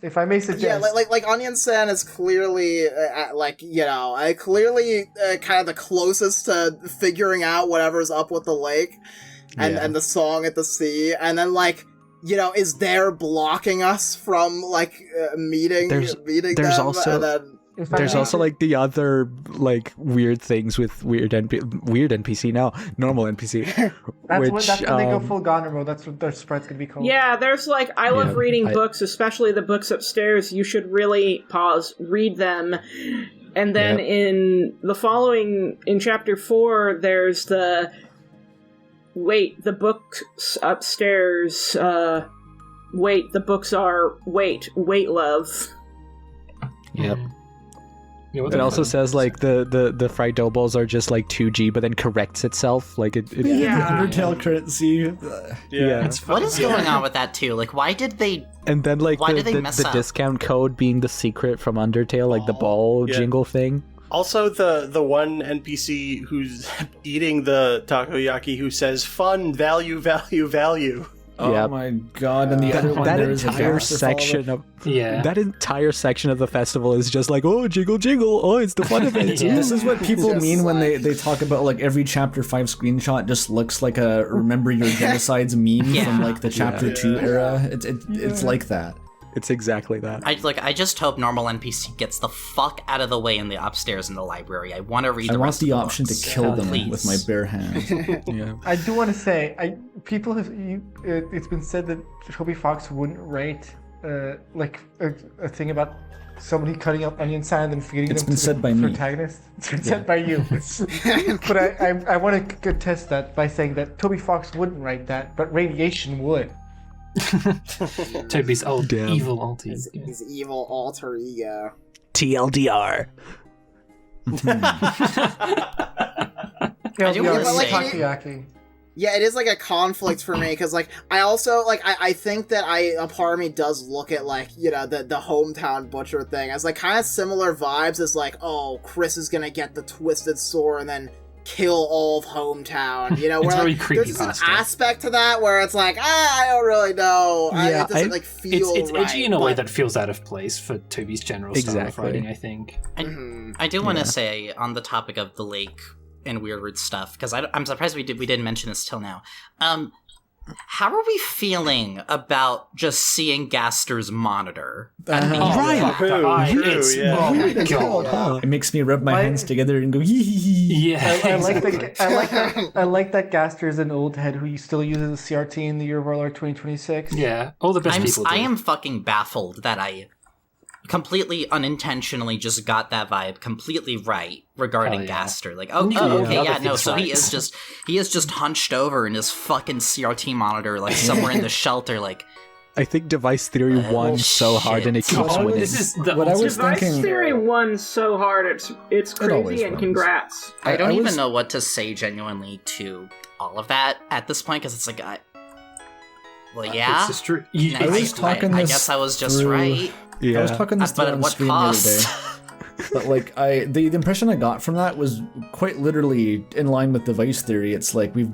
If I may suggest, Yeah, like Onion-san is clearly like, you know, clearly kind of the closest to figuring out whatever's up with the lake and the song at the sea, and then like, you know, is there blocking us from like meeting There's them, also- and then if I There's may also like the other like weird things with weird NPC now, normal NPC. that's when they go um, full Goner mode. That's what their sprite's gonna be called. Yeah, there's like, I love Yeah, reading I- books, especially the books upstairs. You should really pause, read them. And then in the following, in chapter 4, there's the, wait, the books upstairs, wait, the books are, wait, love. Yep. Yeah, what It the also fuck? says like the fried dough balls are just like 2G, but then corrects itself. Like it Yeah. Undertale currency. yeah. It's What is going on with that too? Like, why did they? And then like Why the, did they the, mess the up? discount code being the secret from Undertale, like the ball Yeah. jingle thing. Also, the one NPC who's eating the takoyaki who says "fun, value, value, value." Oh Yep. my god! And the other one, That there is a entire gas section of Yeah. that entire section of the festival is just like, oh, jingle jingle, oh, it's the fun event. Yeah. This is what people Just mean when like- they talk about like every chapter 5 screenshot just looks like a remember your genocides meme Yeah. from like the chapter 2 era. It's like that. It's exactly that. I just hope normal NPC gets the fuck out of the way in the upstairs in the library. I want to read I the want rest the of the option to books. kill them Please. with my bare hands. Yeah. I do want to say, people have it's been said that Toby Fox wouldn't write like a thing about somebody cutting up onion sand and feeding It's them been to said the by me. protagonist? It's been said by you. But I want to contest that by saying that Toby Fox wouldn't write that, but Radiation would. Toby's old evil alter ego. His evil alter ego. TLDR. I do want to say- Takoyaki. Yeah, it is like a conflict for me because like I also like I think that a part of me does look at like, you know, the hometown butcher thing as like kind of similar vibes as like, oh, Chris is gonna get the twisted sword and then kill all of hometown, you know, It's where very like, there's just an creepypasta. aspect to that where it's like, I don't really know. It doesn't like feel It's right, edgy in a way but- that feels out of place for Toby's general style of Exactly. writing, I think. I do want to say on the topic of the lake and weird stuff, because I'm surprised we didn't mention this till now. How are we feeling about just seeing Gaster's monitor? Right. True, yeah. Oh my god. It makes me rub my hands together and go hee hee hee. Yeah. I like that Gaster is an old head who still uses a CRT in the year of our Lord 2026. Yeah, all the best people do. I am fucking baffled that I completely unintentionally just got that vibe completely right regarding Hell yeah. Gaster. Like, Yeah, okay, yeah, other no, things so right. he is just hunched over in his fucking CRT monitor, like somewhere in the shelter, like. I think Device Theory won so hard and it shit. keeps Oh, winning. This is the What I ultimate- was Device thinking- Theory won so hard, it's always crazy, and runs. congrats. I don't I even was- know what to say genuinely to all of that at this point, because it's like, well, yeah. It's just true. You, I was talking I this guess I was just through- right. I was talking this But through at on what stream the other cost? day. But like the impression I got from that was quite literally in line with Device Theory. It's like we've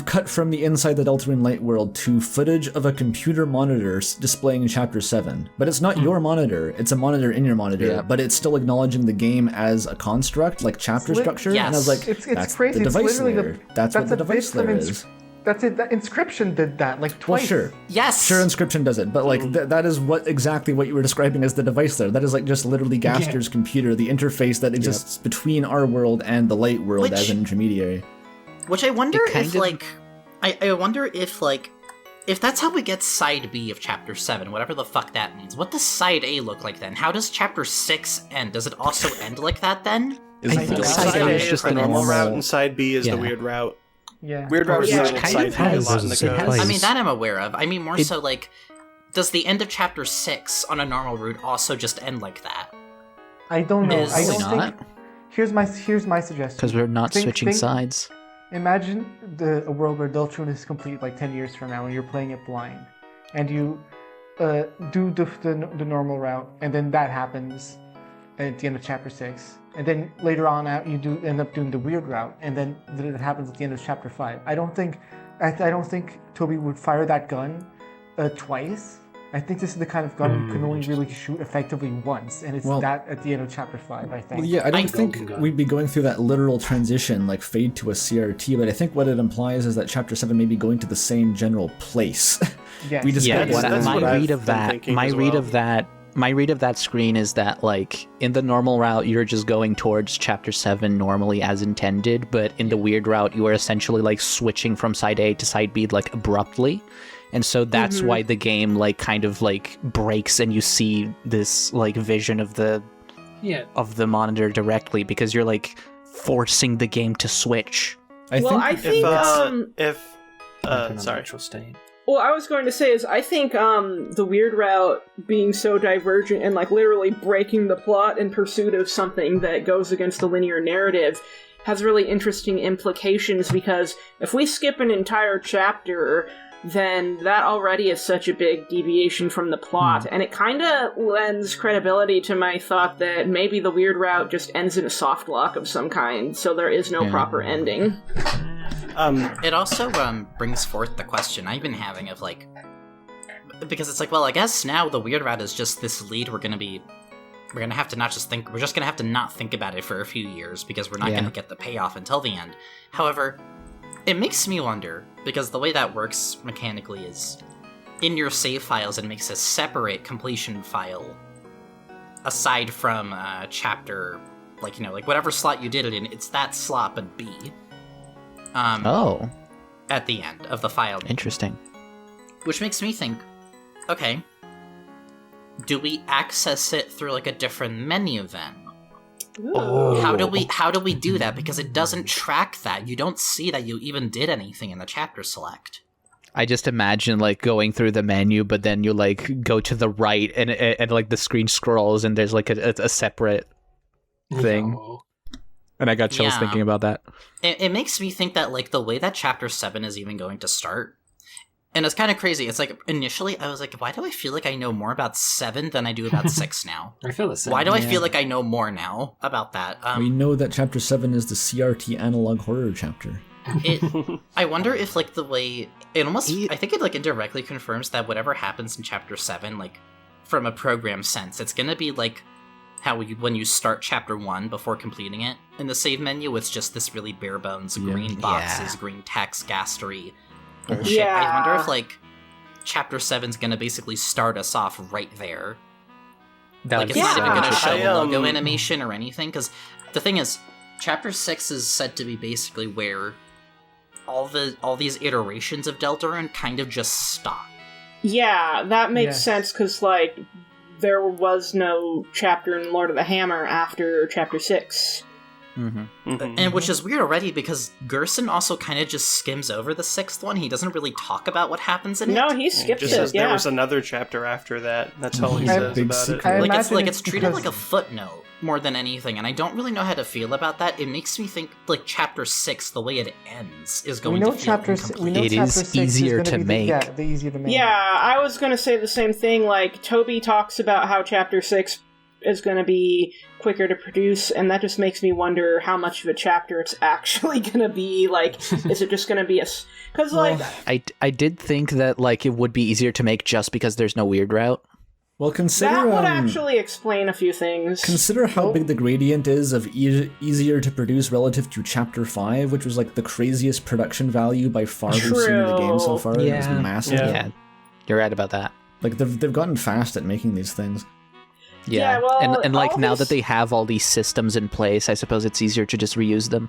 cut from the inside the Deltarune light world to footage of a computer monitor displaying Chapter 7. But it's not your monitor, it's a monitor in your monitor, Yeah. but it's still acknowledging the game as a construct, like chapter Lit- structure. Yes. And I was like, It's that's crazy. the It's device literally layer. That's what a the bit device from layer ins- is. That's it. That Inscription did that like Well, twice. sure. Yes. Sure, Inscription does it, but like that is exactly what you were describing as the device there. That is like just literally Gaster's computer, the interface that exists between our world and the light world Which- as an intermediary. Which I wonder It kind if, of- like, I wonder if, like, if that's how we get Side B of Chapter 7, whatever the fuck that means, what does Side A look like then? How does Chapter 6 end? Does it also end like that then? Is I it think the Side Side A A is is just the the normal normal- route, and Side B is Yeah. the weird route. Yeah. Weird route is Yeah. the Kind Side of B a has lot in the those code. plays. I mean, that I'm aware of. I mean, more It- so, like, does the end of Chapter 6 on a normal route also just end like that? I don't know. Is- I don't Probably think. Here's my suggestion. Because we're not switching sides. Imagine a world where Deltarune is complete like 10 years from now and you're playing it blind. And you do the normal route, and then that happens at the end of Chapter 6. And then later on out, you do end up doing the weird route, and then it happens at the end of Chapter 5. I don't think Toby would fire that gun twice. I think this is the kind of gun you can only really shoot effectively once, and it's Well- that at the end of Chapter 5, I think. Well, yeah, I don't think Golden gun. we'd be going through that literal transition, like fade to a CRT, but I think what it implies is that Chapter 7 may be going to the same general place. Yes. We just Yeah, got that's my what I've read of been that, thinking my as read well. of that, my read of that screen is that like in the normal route you're just going towards Chapter 7 normally as intended, but in the weird route you are essentially like switching from side A to side B like abruptly. And so that's why the game like kind of like breaks and you see this like vision of the monitor directly because you're like forcing the game to switch. I Well, think I think Sorry. Natural state. Well, I was going to say is I think the weird route being so divergent and like literally breaking the plot in pursuit of something that goes against the linear narrative has really interesting implications, because if we skip an entire chapter, then that already is such a big deviation from the plot, and it kind of lends credibility to my thought that maybe the weird route just ends in a soft lock of some kind, so there is no proper ending. It also brings forth the question I've been having of, like, because it's like, well, I guess now the weird route is just this lead we're just gonna have to not think about it for a few years because we're not gonna get the payoff until the end. However, it makes me wonder, because the way that works mechanically is in your save files it makes a separate completion file aside from chapter, like, you know, like whatever slot you did it in, it's that slot but B. Oh, At the end of the file. interesting. Which makes me think, Okay. Do we access it through like a different menu then? Oh. How do we do that? Because it doesn't track that. You don't see that you even did anything in the chapter select. I just imagine like going through the menu, but then you like go to the right and like the screen scrolls and there's like a separate thing. No. And I got chills Yeah. thinking about that. It makes me think that like the way that chapter 7 is even going to start, and it's kind of crazy. It's like initially I was like, why do I feel like I know more about 7 than I do about 6 now? I feel the same. Why do I feel like I know more now about that? We know that chapter 7 is the CRT analog horror chapter. I wonder if like the way it almost, I think it like indirectly confirms that whatever happens in chapter 7, like from a program sense, it's gonna be like how when you start chapter 1 before completing it in the save menu, it's just this really bare bones green boxes, green text, gastery bullshit. Yeah. I wonder if like chapter 7's gonna basically start us off right there. Like it's not even gonna show a logo animation or anything, because the thing is, chapter 6 is said to be basically where all these iterations of Deltarune kind of just stop. Yeah, that makes Yes. sense, because, like, there was no chapter in Lord of the Hammer after chapter 6. And which is weird already, because Gerson also kind of just skims over the 6th one. He doesn't really talk about what happens in it. No, he skipped Just it, says yeah. there was another chapter after that. That's all he Yeah, says big about secret. it. I Like imagine it's treated because- like a footnote more than anything, and I don't really know how to feel about that. It makes me think like chapter 6, the way it ends, is We going know to feel chapter incomplete. we know It chapter is 6 easier is to gonna be make. the easier to make. Yeah, I was going to say the same thing. Like, Toby talks about how chapter 6 is going to be quicker to produce, and that just makes me wonder how much of a chapter it's actually going to be. Like, is it just going to be a... Because, like... I did think that like it would be easier to make just because there's no weird route. Well, consider That would actually explain a few things. consider how big the gradient is of easier to produce relative to chapter 5, which was like the craziest production value by far we've seen in the game so far. It was massive. Yeah, you're right about that. Like they've gotten fast at making these things. Yeah, well, and like all now these- that they have all these systems in place, I suppose it's easier to just reuse them.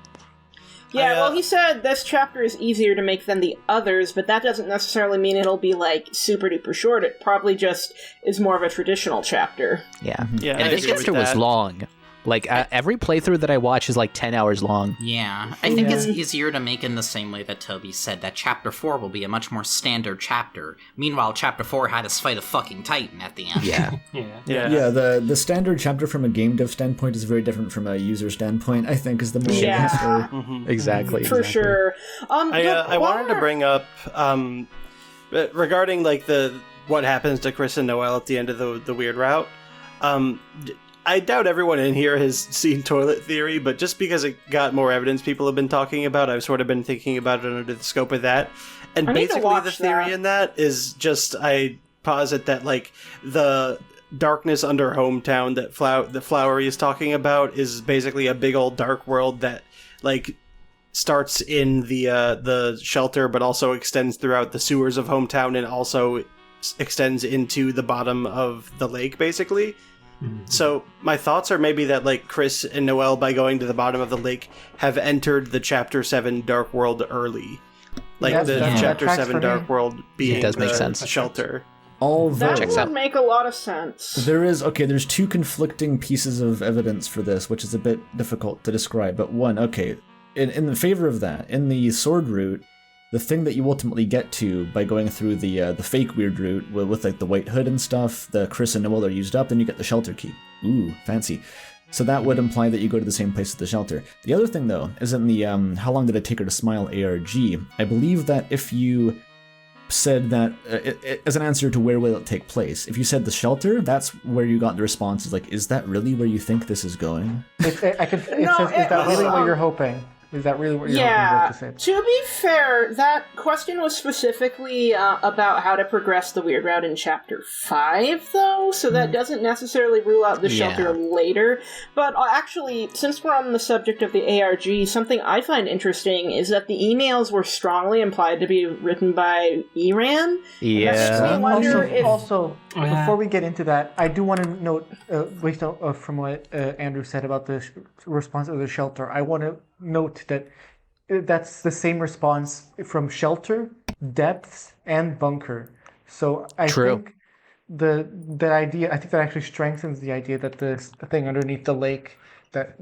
Yeah, well, he said this chapter is easier to make than the others, but that doesn't necessarily mean it'll be, like, super-duper short. It probably just is more of a traditional chapter. Yeah, Yeah, and I this agree with chapter was that. long. Like every playthrough that I watch is like 10 hours long. Yeah, I think it's easier to make in the same way that Toby said that chapter 4 will be a much more standard chapter. Meanwhile, chapter 4 had us fight a fucking titan at the end. Yeah. Yeah, the standard chapter from a game dev standpoint is very different from a user standpoint, I think, is the more Yeah. Exactly. For sure. I wanted to bring up regarding like what happens to Chris and Noelle at the end of the weird route. I doubt everyone in here has seen Toilet Theory, but just because it got more evidence people have been talking about, I've sort of been thinking about it under the scope of that. And I need to basically watch the theory that. in that is just, I posit that like the darkness under Hometown that the Flowery is talking about is basically a big old dark world that like starts in the shelter but also extends throughout the sewers of Hometown and also extends into the bottom of the lake basically. So my thoughts are maybe that like Chris and Noelle, by going to the bottom of the lake, have entered the chapter 7 dark world early. Like Yes, the that chapter tracks 7 for dark me. world being It does make the sense. shelter. Although That would make a lot of sense. there's two conflicting pieces of evidence for this, which is a bit difficult to describe. But one, in the favor of that, in the sword route, the thing that you ultimately get to by going through the fake weird route with like the white hood and stuff, the Chris and Noelle are used up, then you get the shelter key. Ooh, fancy. So that would imply that you go to the same place as the shelter. The other thing though is in the how long did it take her to smile ARG. I believe that if you said that as an answer to where will it take place, if you said the shelter, that's where you got the response. Is like, is that really where you think this is going? It says, is that really what you're hoping? Is that really what you're Yeah, hoping for it to say? to be fair, that question was specifically about how to progress the weird route in chapter 5, though, so that doesn't necessarily rule out the shelter later. But actually, since we're on the subject of the ARG, something I find interesting is that the emails were strongly implied to be written by Iran. Yeah. I wonder if... Also, before we get into that, I do want to note, based on, from what Andrew said about the response of the shelter, I want to note that that's the same response from shelter, depths, and bunker. So I True. think the idea, I think that actually strengthens the idea that the thing underneath the lake, that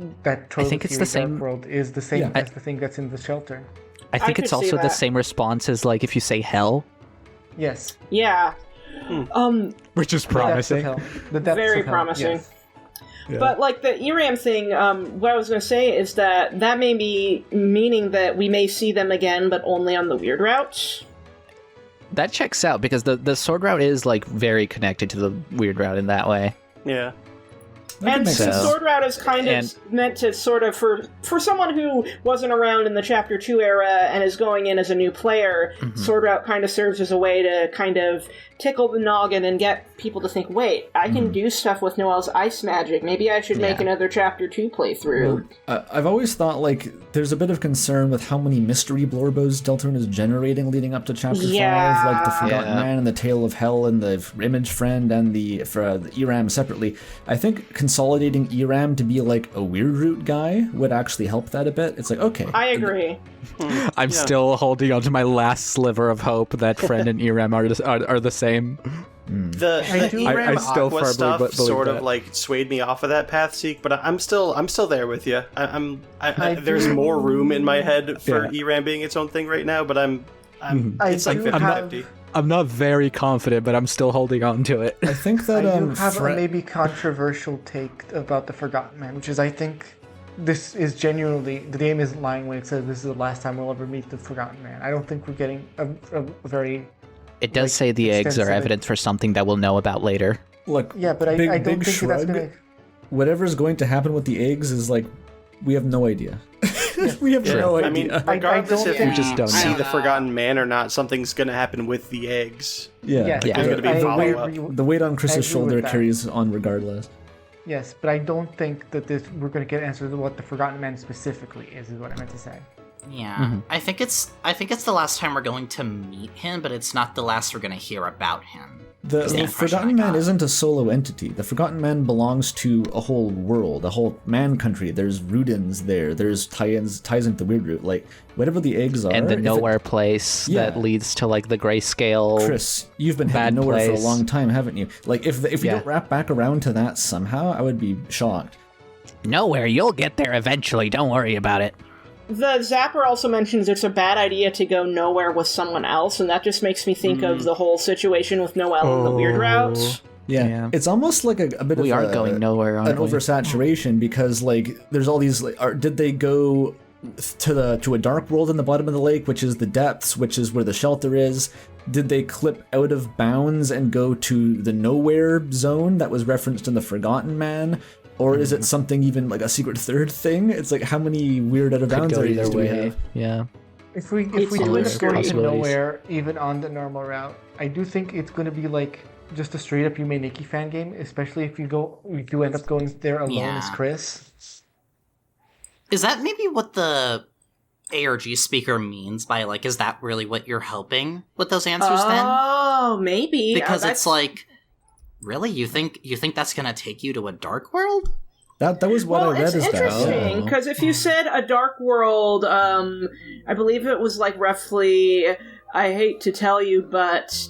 I think it's the same Dark World, is the same as the thing that's in the shelter. I think it's could see also the that. same response as like if you say hell, Yes. Yeah. which is The promising. depths of hell. The depths Very of hell, promising. yes. But like the ERAM thing, what I was going to say is that may be meaning that we may see them again, but only on the weird route. That checks out because the sword route is like very connected to the weird route in that way. Yeah. And make the sense. sword route is kind of meant to sort of, for someone who wasn't around in the Chapter 2 era and is going in as a new player, sword route kind of serves as a way to kind of tickle the noggin and get people to think, wait, I can do stuff with Noelle's ice magic. Maybe I should make another Chapter 2 playthrough. I've always thought, like, there's a bit of concern with how many mystery blorbos Deltarune is generating leading up to Chapter 5, like the Forgotten Man and the Tale of Hell and the Image Friend and the ERAM separately. I think consolidating ERAM to be, like, a weird root guy would actually help that a bit. It's like, okay. I agree. I'm still holding on to my last sliver of hope that Friend and ERAM are the same. The ERAM I still Aqua firmly stuff believe sort of that. like swayed me off of that path, Seek, but I'm still there with you. There's more room in my head for ERAM being its own thing right now, but it's like 50-50. I'm not very confident, but I'm still holding on to it. I think that I do have a maybe controversial take about the Forgotten Man, which is I think this is genuinely, the game isn't lying when it says this is the last time we'll ever meet the Forgotten Man. I don't think we're getting a very... It does say the eggs are evidence for something that we'll know about later. Look, yeah, but I don't think that's going to... Whatever's going to happen with the eggs is like, we have no idea. We have no idea. I mean, regardless if we just don't see know. the Forgotten Man or not, something's going to happen with the eggs. Yeah. There's going to be follow-up. The weight on Chris's agree shoulder with that. carries on regardless. Yes, but I don't think that we're going to get answers to what the Forgotten Man specifically is what I meant to say. Yeah, I think it's the last time we're going to meet him, but it's not the last we're going to hear about him. The Forgotten Man isn't a solo entity. The Forgotten Man belongs to a whole world, a whole man country. There's Rudins there. There's ties into the weird root. Like, whatever the eggs are. And the nowhere place that leads to like the grayscale. Chris, you've been heading nowhere for a long time, haven't you? Like, if we don't wrap back around to that somehow, I would be shocked. Nowhere, you'll get there eventually. Don't worry about it. The Zapper also mentions it's a bad idea to go nowhere with someone else, and that just makes me think of the whole situation with Noelle and the weird route. Yeah. It's almost like a bit We of are going nowhere, aren't an we? oversaturation because like there's all these. Did they go to a dark world in the bottom of the lake, which is the depths, which is where the shelter is? Did they clip out of bounds and go to the nowhere zone that was referenced in the Forgotten Man? Or is it something even like a secret third thing? It's like how many weird out of bounds areas do we have? Yeah. If we do end up going to nowhere, even on the normal route, I do think it's going to be like just a straight up Yume Nikki fan game, especially if you do end up going there alone as Chris. Is that maybe what the ARG speaker means by like, is that really what you're hoping with those answers then? Oh, maybe. Because it's like, really? You think that's gonna take you to a dark world? That was what I read as that. It's interesting, because if you said a dark world, I believe it was like roughly, I hate to tell you, but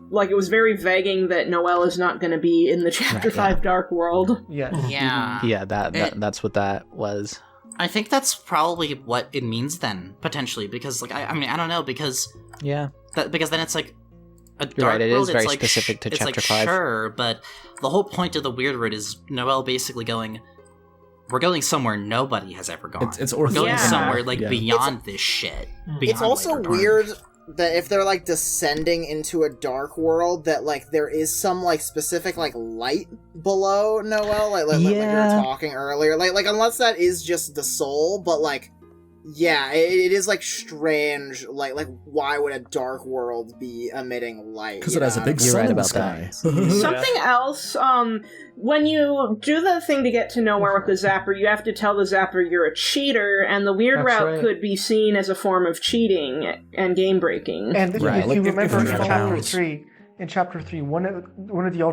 like it was very vaguing that Noelle is not going to be in the Chapter 5 Dark World. Yeah. Yeah. That's what that was. I think that's probably what it means then, potentially, because like I mean I don't know, because because then it's like a dark right, it world, is very it's like, specific to it's Chapter like, 5. Sure, but the whole point of the weird root is Noelle basically going, we're going somewhere nobody has ever gone. It's we're going Yeah. somewhere like beyond this shit. It's also weird that if they're like descending into a dark world, that like there is some like specific like light below Noelle, like you were talking earlier, like unless that is just the soul, but like. Yeah, it is like strange. Like why would a dark world be emitting light? Because it has a big sun in the sky. Something else. When you do the thing to get to nowhere with the Zapper, you have to tell the Zapper you're a cheater, and the weird route could be seen as a form of cheating and game breaking. And if you remember in Chapter 3, one of the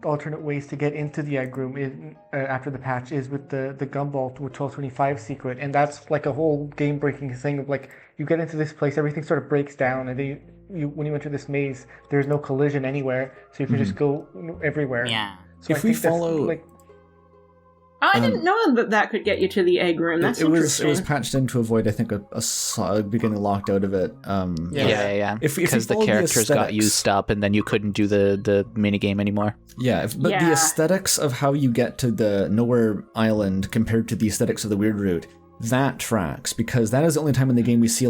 alternate ways to get into the egg room is after the patch is with the gumball with 1225 secret, and that's like a whole game breaking thing of like you get into this place, everything sort of breaks down, and then when you enter this maze, there's no collision anywhere, so you can just go everywhere. Yeah. So If we follow, I didn't know that could get you to the egg room. That's it interesting. was patched in to avoid, I think, a getting locked out of it. Yeah. If Because the follow characters got aesthetics- used up, and then you couldn't do the minigame anymore. Yeah, but the aesthetics of how you get to the Nowhere Island compared to the aesthetics of the Weird Route, that tracks, because that is the only time in the game we see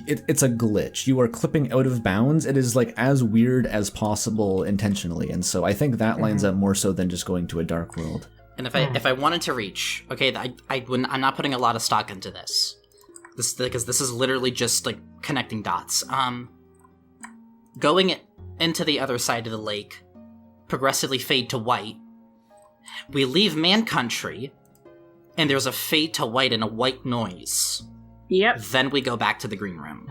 it's a glitch. You are clipping out of bounds. It is like as weird as possible intentionally, and so I think that lines up more so than just going to a dark world. And if I wanted to reach, okay, I'm not putting a lot of stock into this, because this is literally just like connecting dots. Going into the other side of the lake, progressively fade to white. We leave Man Country, and there's a fade to white and a white noise. Yep. Then we go back to the green room.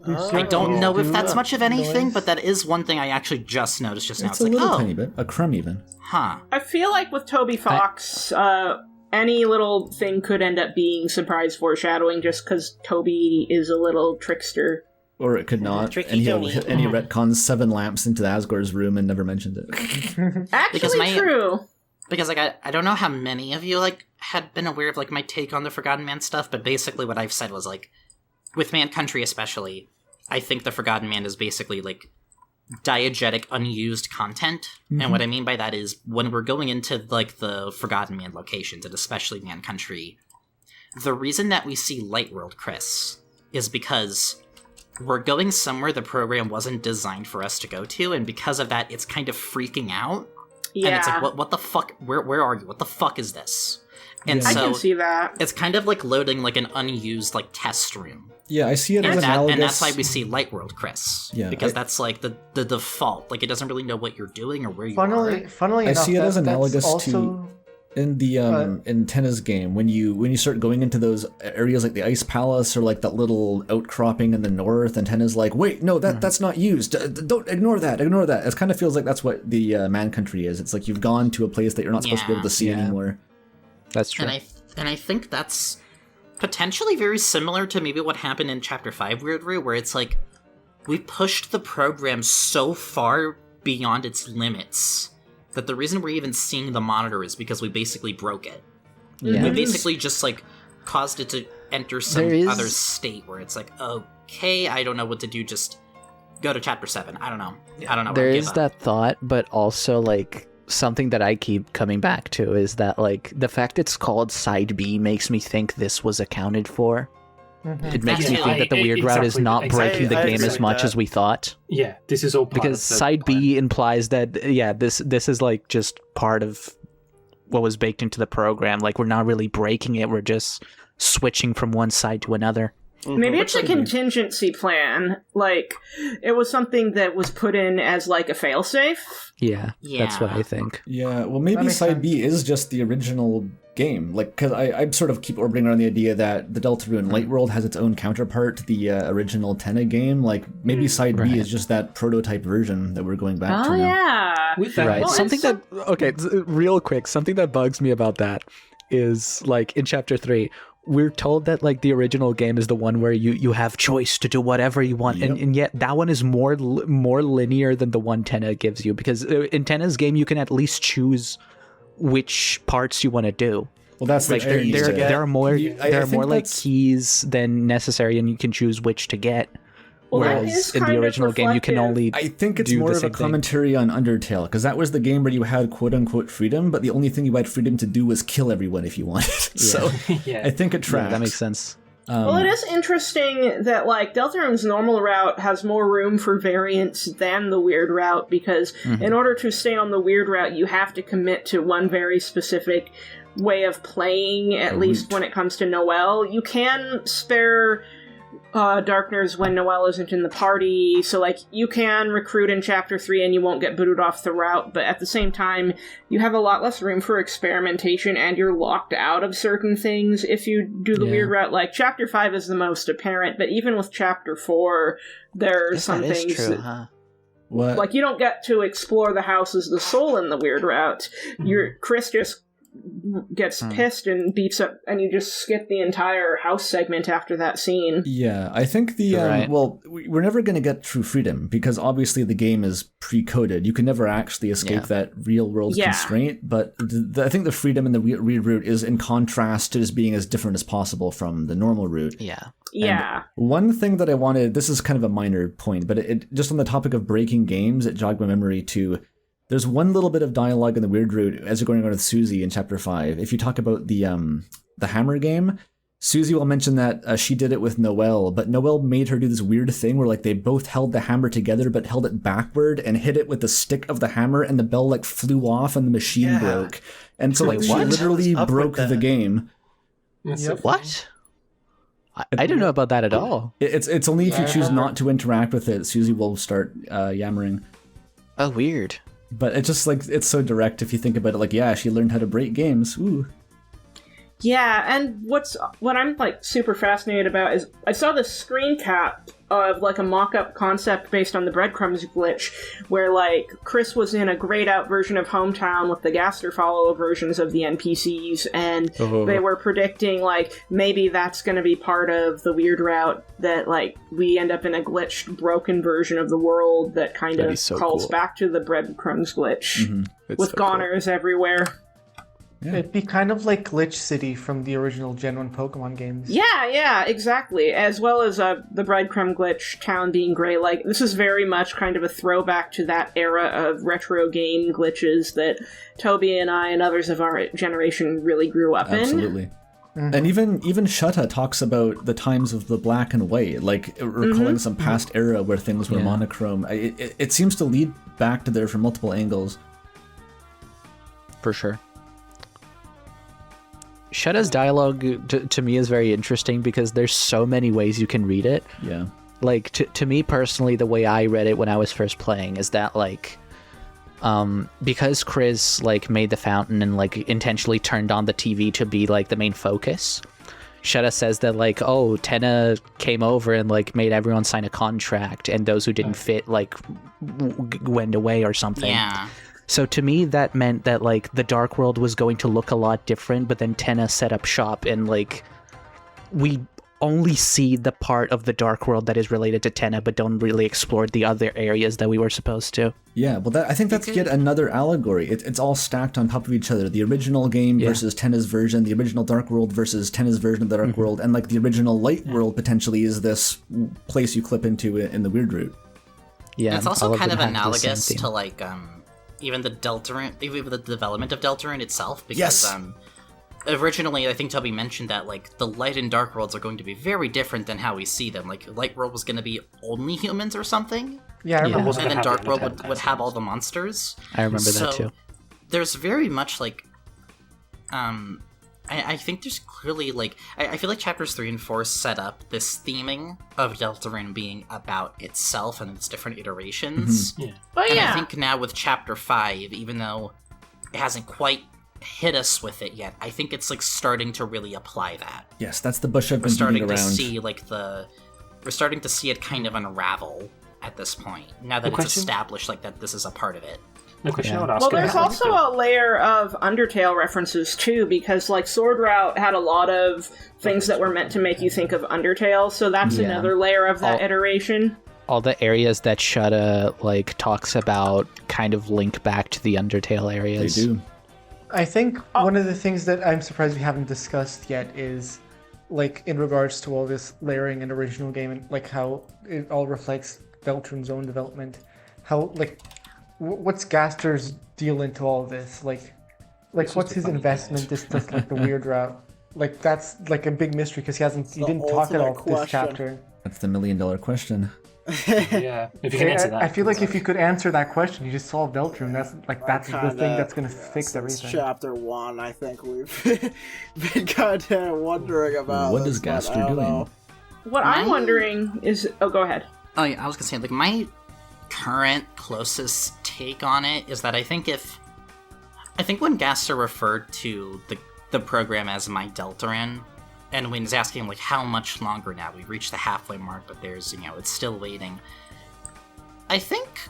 I don't know if that's much of anything, but that is one thing I actually just noticed just now. It's a little tiny bit, a crumb even. Huh. I feel like with Toby Fox, any little thing could end up being surprise foreshadowing just because Toby is a little trickster. Or it could not, Tricky and he Tony. retcons 7 lamps into the Asgore's room and never mentioned it. Actually true. Because, like, I don't know how many of you, like, had been aware of, like, my take on the Forgotten Man stuff, but basically what I've said was, like, with Man Country especially, I think the Forgotten Man is basically, like, diegetic, unused content. And what I mean by that is, when we're going into, like, the Forgotten Man locations, and especially Man Country, the reason that we see Lightworld, Chris, is because we're going somewhere the program wasn't designed for us to go to, and because of that, it's kind of freaking out. Yeah. And it's like, what the fuck? Where are you? What the fuck is this? And I so can see that. it's kind of like loading like an unused like test room. Yeah, I see it as analogous. And that's why we see Lightworld, Chris. Yeah, because that's like the default. Like it doesn't really know what you're doing or where you are. Funnily I enough, see it as that's analogous also... to in the in Tenna's game when you start going into those areas like the Ice Palace or like that little outcropping in the north, and Tenna's like, wait, no, that's not used. Don't ignore that. It kind of feels like that's what the Man Country is. It's like you've gone to a place that you're not supposed to be able to see anymore. That's true. And I think that's potentially very similar to maybe what happened in Chapter 5 Weird Route, where it's like we pushed the program so far beyond its limits that the reason we're even seeing the monitor is because we basically broke it. Yeah. We basically just, like, caused it to enter some other state where it's like, okay, I don't know what to do, just go to Chapter 7. I don't know. I don't know. There is that thought, but also, like, something that I keep coming back to is that, like, the fact it's called Side B makes me think this was accounted for. It makes me think that the Weird Route is not breaking the game as much as we thought. Yeah, this is all part because of the Side B implies that this is like just part of what was baked into the program. Like we're not really breaking it; we're just switching from one side to another. Maybe it's a contingency plan. Like it was something that was put in as like a failsafe. Yeah, that's what I think. Yeah, well, maybe Side B is just the original game. Like, because I sort of keep orbiting around the idea that the Deltarune Light World has its own counterpart to the original Tenna game. Like, maybe Side B is just that prototype version that we're going back to now. Yeah. Right. Well, Something that real quick, something that bugs me about that is like in Chapter 3. We're told that like the original game is the one where you have choice to do whatever you want, and yet that one is more linear than the one Tenna gives you, because in Tenna's game you can at least choose which parts you want to do. Well, that's like there are more like keys than necessary, and you can choose which to get. Whereas in the original game, you can only. I think it's more of a commentary on Undertale, because that was the game where you had quote unquote freedom, but the only thing you had freedom to do was kill everyone if you wanted. So I think it tracks. Yeah, that makes sense. Well, it is interesting that like Deltarune's normal route has more room for variance than the weird route, because in order to stay on the weird route, you have to commit to one very specific way of playing, at least when it comes to Noelle. You can spare Darkners when Noelle isn't in the party, so like you can recruit in Chapter 3 and you won't get booted off the route, but at the same time you have a lot less room for experimentation and you're locked out of certain things if you do the weird route. Like Chapter 5 is the most apparent, but even with Chapter 4 there are some things true, huh? What? Like you don't get to explore the house as the soul in the weird route. Chris just gets pissed and beats up, and you just skip the entire house segment after that scene. Yeah, I think Right. well, we're never going to get true freedom because obviously the game is pre-coded. You can never actually escape that real-world constraint, but I think the freedom in the weird route is in contrast to just being as different as possible from the normal route. Yeah. Yeah. And one thing that I wanted, this is kind of a minor point, but it just on the topic of breaking games, it jogged my memory to, there's one little bit of dialogue in the weird route as you're going on with Susie in chapter 5. If you talk about the hammer game, Susie will mention that she did it with Noelle, but Noelle made her do this weird thing where like they both held the hammer together but held it backward and hit it with the stick of the hammer, and the bell like flew off and the machine broke. And so like she literally broke the game. What? I didn't know about that at all. It's only if you choose not to interact with it, Susie will start yammering. Oh, weird. But it's just like, it's so direct if you think about it. Like, yeah, she learned how to break games. Ooh. Yeah, and what I'm like super fascinated about is I saw this screen cap of like a mock-up concept based on the breadcrumbs glitch, where like Chris was in a grayed out version of Hometown with the Gaster follow versions of the NPCs, and they were predicting like maybe that's going to be part of the weird route, that like we end up in a glitched, broken version of the world that kind of calls back to the breadcrumbs glitch with goners everywhere. Yeah. It'd be kind of like Glitch City from the original Gen 1 Pokemon games. Yeah, exactly. As well as the breadcrumb glitch town being gray. Like, this is very much kind of a throwback to that era of retro game glitches that Toby and I and others of our generation really grew up in. Absolutely. And even Shoutout talks about the times of the black and white, like recalling some past era where things were monochrome. It seems to lead back to there from multiple angles. For sure. Shuta's dialogue to me is very interesting because there's so many ways you can read it. Yeah. Like, to me personally, the way I read it when I was first playing is that, like, because Chris, like, made the fountain and, like, intentionally turned on the TV to be, like, the main focus, Shuta says that, like, oh, Tenna came over and, like, made everyone sign a contract, and those who didn't fit, like, went away or something. Yeah. So to me, that meant that, like, the Dark World was going to look a lot different, but then Tenna set up shop, and, like, we only see the part of the Dark World that is related to Tenna, but don't really explore the other areas that we were supposed to. Yeah, well, I think that's yet another allegory. It's all stacked on top of each other. The original game versus Tenna's version, the original Dark World versus Tenna's version of the Dark World, and, like, the original Light World potentially is this place you clip into in the weird route. Yeah, and it's also kind of analogous to, like, even the Deltarune, even the development of Deltarune itself, because originally I think Toby mentioned that like the light and dark worlds are going to be very different than how we see them. Like light world was going to be only humans or something. Yeah, I remember. And then dark world would have all the monsters. I remember that too. There's very much like I think there's clearly, like, I feel like chapters 3 and 4 set up this theming of Deltarune being about itself and its different iterations. And I think now with chapter 5, even though it hasn't quite hit us with it yet, I think it's, like, starting to really apply that. Yes, that's the bush I've been beating around. We're starting to see it kind of unravel at this point, now that it's established, like, that this is a part of it. The question I would ask. Well, there's also a layer of Undertale references too, because like Sword Route had a lot of things that were meant to make you think of Undertale, so that's another layer of that iteration. All the areas that Shuta like talks about kind of link back to the Undertale areas. They do. I think one of the things that I'm surprised we haven't discussed yet is, like, in regards to all this layering and original game and like how it all reflects Deltarune's own development, how like. What's Gaster's deal into all of this? Like what's his investment? Just like the weird route. Like that's like a big mystery because he didn't talk at all this chapter. That's the $1 million question. Yeah, if you can answer that. I feel like if you could answer that question, you just solve Deltarune. That's the thing that's gonna fix everything. Chapter 1, I think we've been kind of wondering about. What is Gaster doing? What I'm wondering is, go ahead. Oh yeah, I was gonna say, like, my current closest take on it is that I think when Gaster referred to the program as My Deltarune, and when he's asking like how much longer now, we've reached the halfway mark, but there's, it's still waiting. I think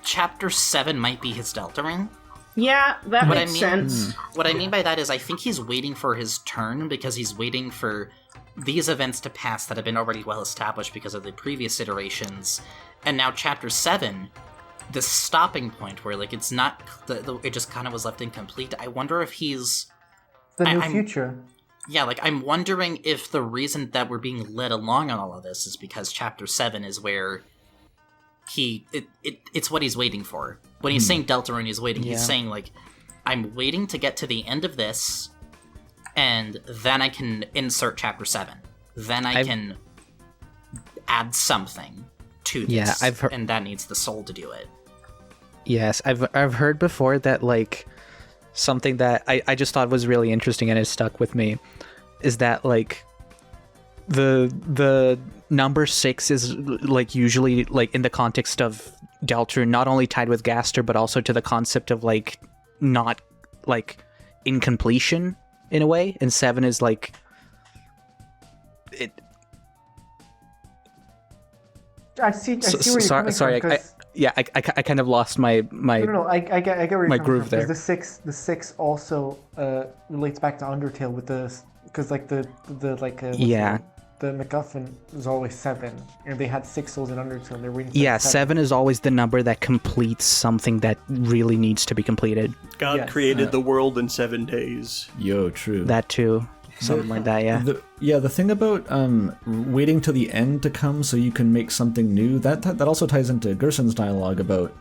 chapter 7 might be his Deltarune, Yeah, that What makes sense. What I mean by that is I think he's waiting for his turn because he's waiting for these events to pass that have been already well established because of the previous iterations. And now Chapter 7, this stopping point where, like, it's not... it just kind of was left incomplete. I wonder if he's... The new future. Yeah, like, I'm wondering if the reason that we're being led along on all of this is because Chapter 7 is where it's what he's waiting for. When he's saying Deltarune, he's saying, like, I'm waiting to get to the end of this, and then I can insert Chapter 7. Then I can add something to this, and that needs the soul to do it. Yes, I've heard before that, like, something that I just thought was really interesting and it stuck with me is that, like, the number 6 is, like, usually, like, in the context of Deltarune, not only tied with Gaster, but also to the concept of, like, not, like, incompletion in a way, and 7 is, like, it. I see where you're coming sorry, from. I kind of lost my No, I get where you're groove coming from. there. The six also relates back to Undertale with because like the MacGuffin was always 7, and they had 6 souls in Undertale. And they're waiting for 7 is always the number that completes something that really needs to be completed. God created the world in 7 days. Yo, true. That too. Something like that, yeah. The thing about waiting till the end to come so you can make something new, that also ties into Gerson's dialogue about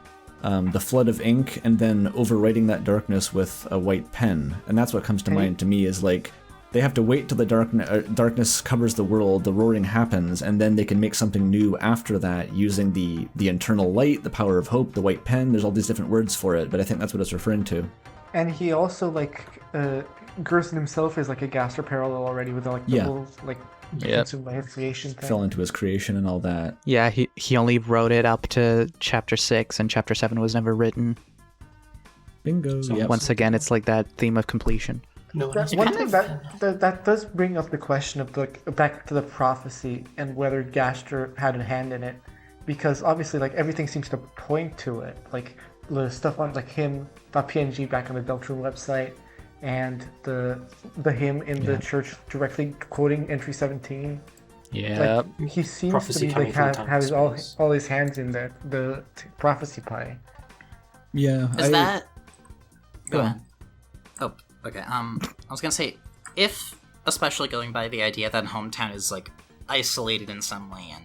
the flood of ink and then overwriting that darkness with a white pen. And that's what comes to mind to me is, like, they have to wait till the darkness covers the world, the roaring happens, and then they can make something new after that using the internal light, the power of hope, the white pen. There's all these different words for it, but I think that's what it's referring to. And he also, like, Gerson himself is like a Gaster parallel already with, like, the whole, like, consumed by his creation thing. Fell into his creation and all that. Yeah, he only wrote it up to Chapter 6, and Chapter 7 was never written. Bingo. So once again, it's like that theme of completion. One thing that does bring up the question of, like, back to the prophecy and whether Gaster had a hand in it, because obviously, like, everything seems to point to it, like the stuff on, like, him.png back on the Deltarune website, and the him in the church directly quoting entry 17. Yeah, like, he seems Prophecy to be, like, have his all his hands in the prophecy pie. Yeah. Is that? Go on. Oh, okay. I was gonna say, if, especially going by the idea that Hometown is, like, isolated in some way, and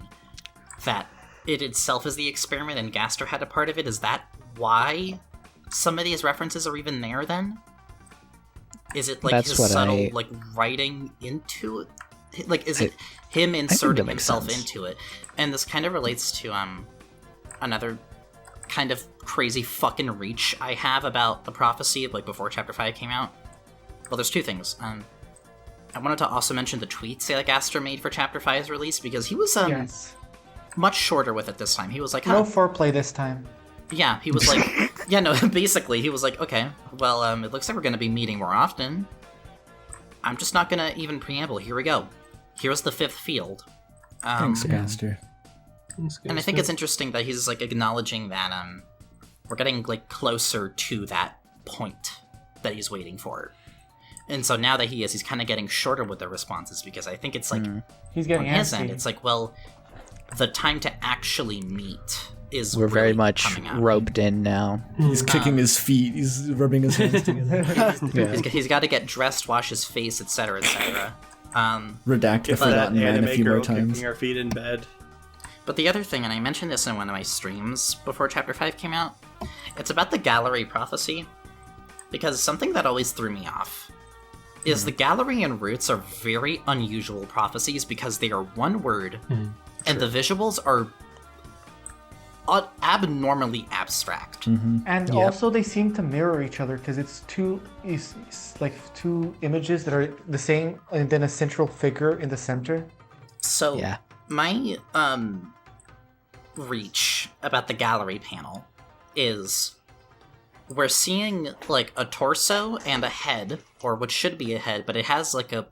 that it itself is the experiment, and Gaster had a part of it, is that why some of these references are even there? Then, is it, like, That's his what subtle like writing into it? Like, is it him inserting himself into it? And this kind of relates to another kind of crazy fucking reach I have about the prophecy, like, before Chapter 5 came out. Well, there's two things. I wanted to also mention the tweets that Gaster made for Chapter 5's release, because he was much shorter with it this time. He was like, no foreplay this time. Yeah, he was like, basically, he was like, okay, well, it looks like we're going to be meeting more often. I'm just not going to even preamble. Here we go. Here's the 5th field. Thanks, Gaster. And I think it's interesting that he's, like, acknowledging that we're getting, like, closer to that point that he's waiting for. And so now that he's kind of getting shorter with the responses, because I think it's, like, he's getting on his antsy. end, it's like, well, the time to actually meet is We're really very much coming up. roped in now. He's kicking his feet. He's rubbing his hands together. He's got to get dressed, wash his face, etc., etc. Redact the forgotten man a few more times. Kicking our feet in bed. But the other thing, and I mentioned this in one of my streams before Chapter 5 came out, it's about the gallery prophecy. Because something that always threw me off is the gallery and roots are very unusual prophecies because they are one word, and the visuals are abnormally abstract. And also they seem to mirror each other because it's two images that are the same, and then a central figure in the center. So my reach about the gallery panel is we're seeing, like, a torso and a head, or what should be a head, but it has like a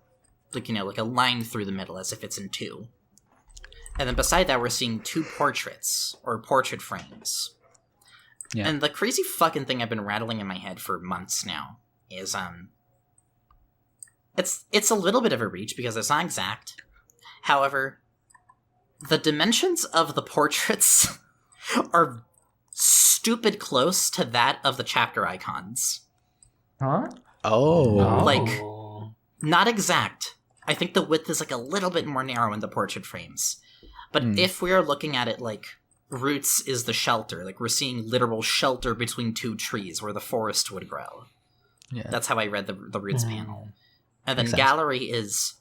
line through the middle as if it's in two. And then beside that, we're seeing 2 portraits, or portrait frames. Yeah. And the crazy fucking thing I've been rattling in my head for months now is it's a little bit of a reach because it's not exact. However, the dimensions of the portraits are stupid close to that of the chapter icons. Huh? Like, not exact. I think the width is like a little bit more narrow in the portrait frames. But if we are looking at it like Roots is the shelter, like we're seeing literal shelter between two trees where the forest would grow. Yeah. That's how I read the Roots panel. And then Makes sense. Gallery is,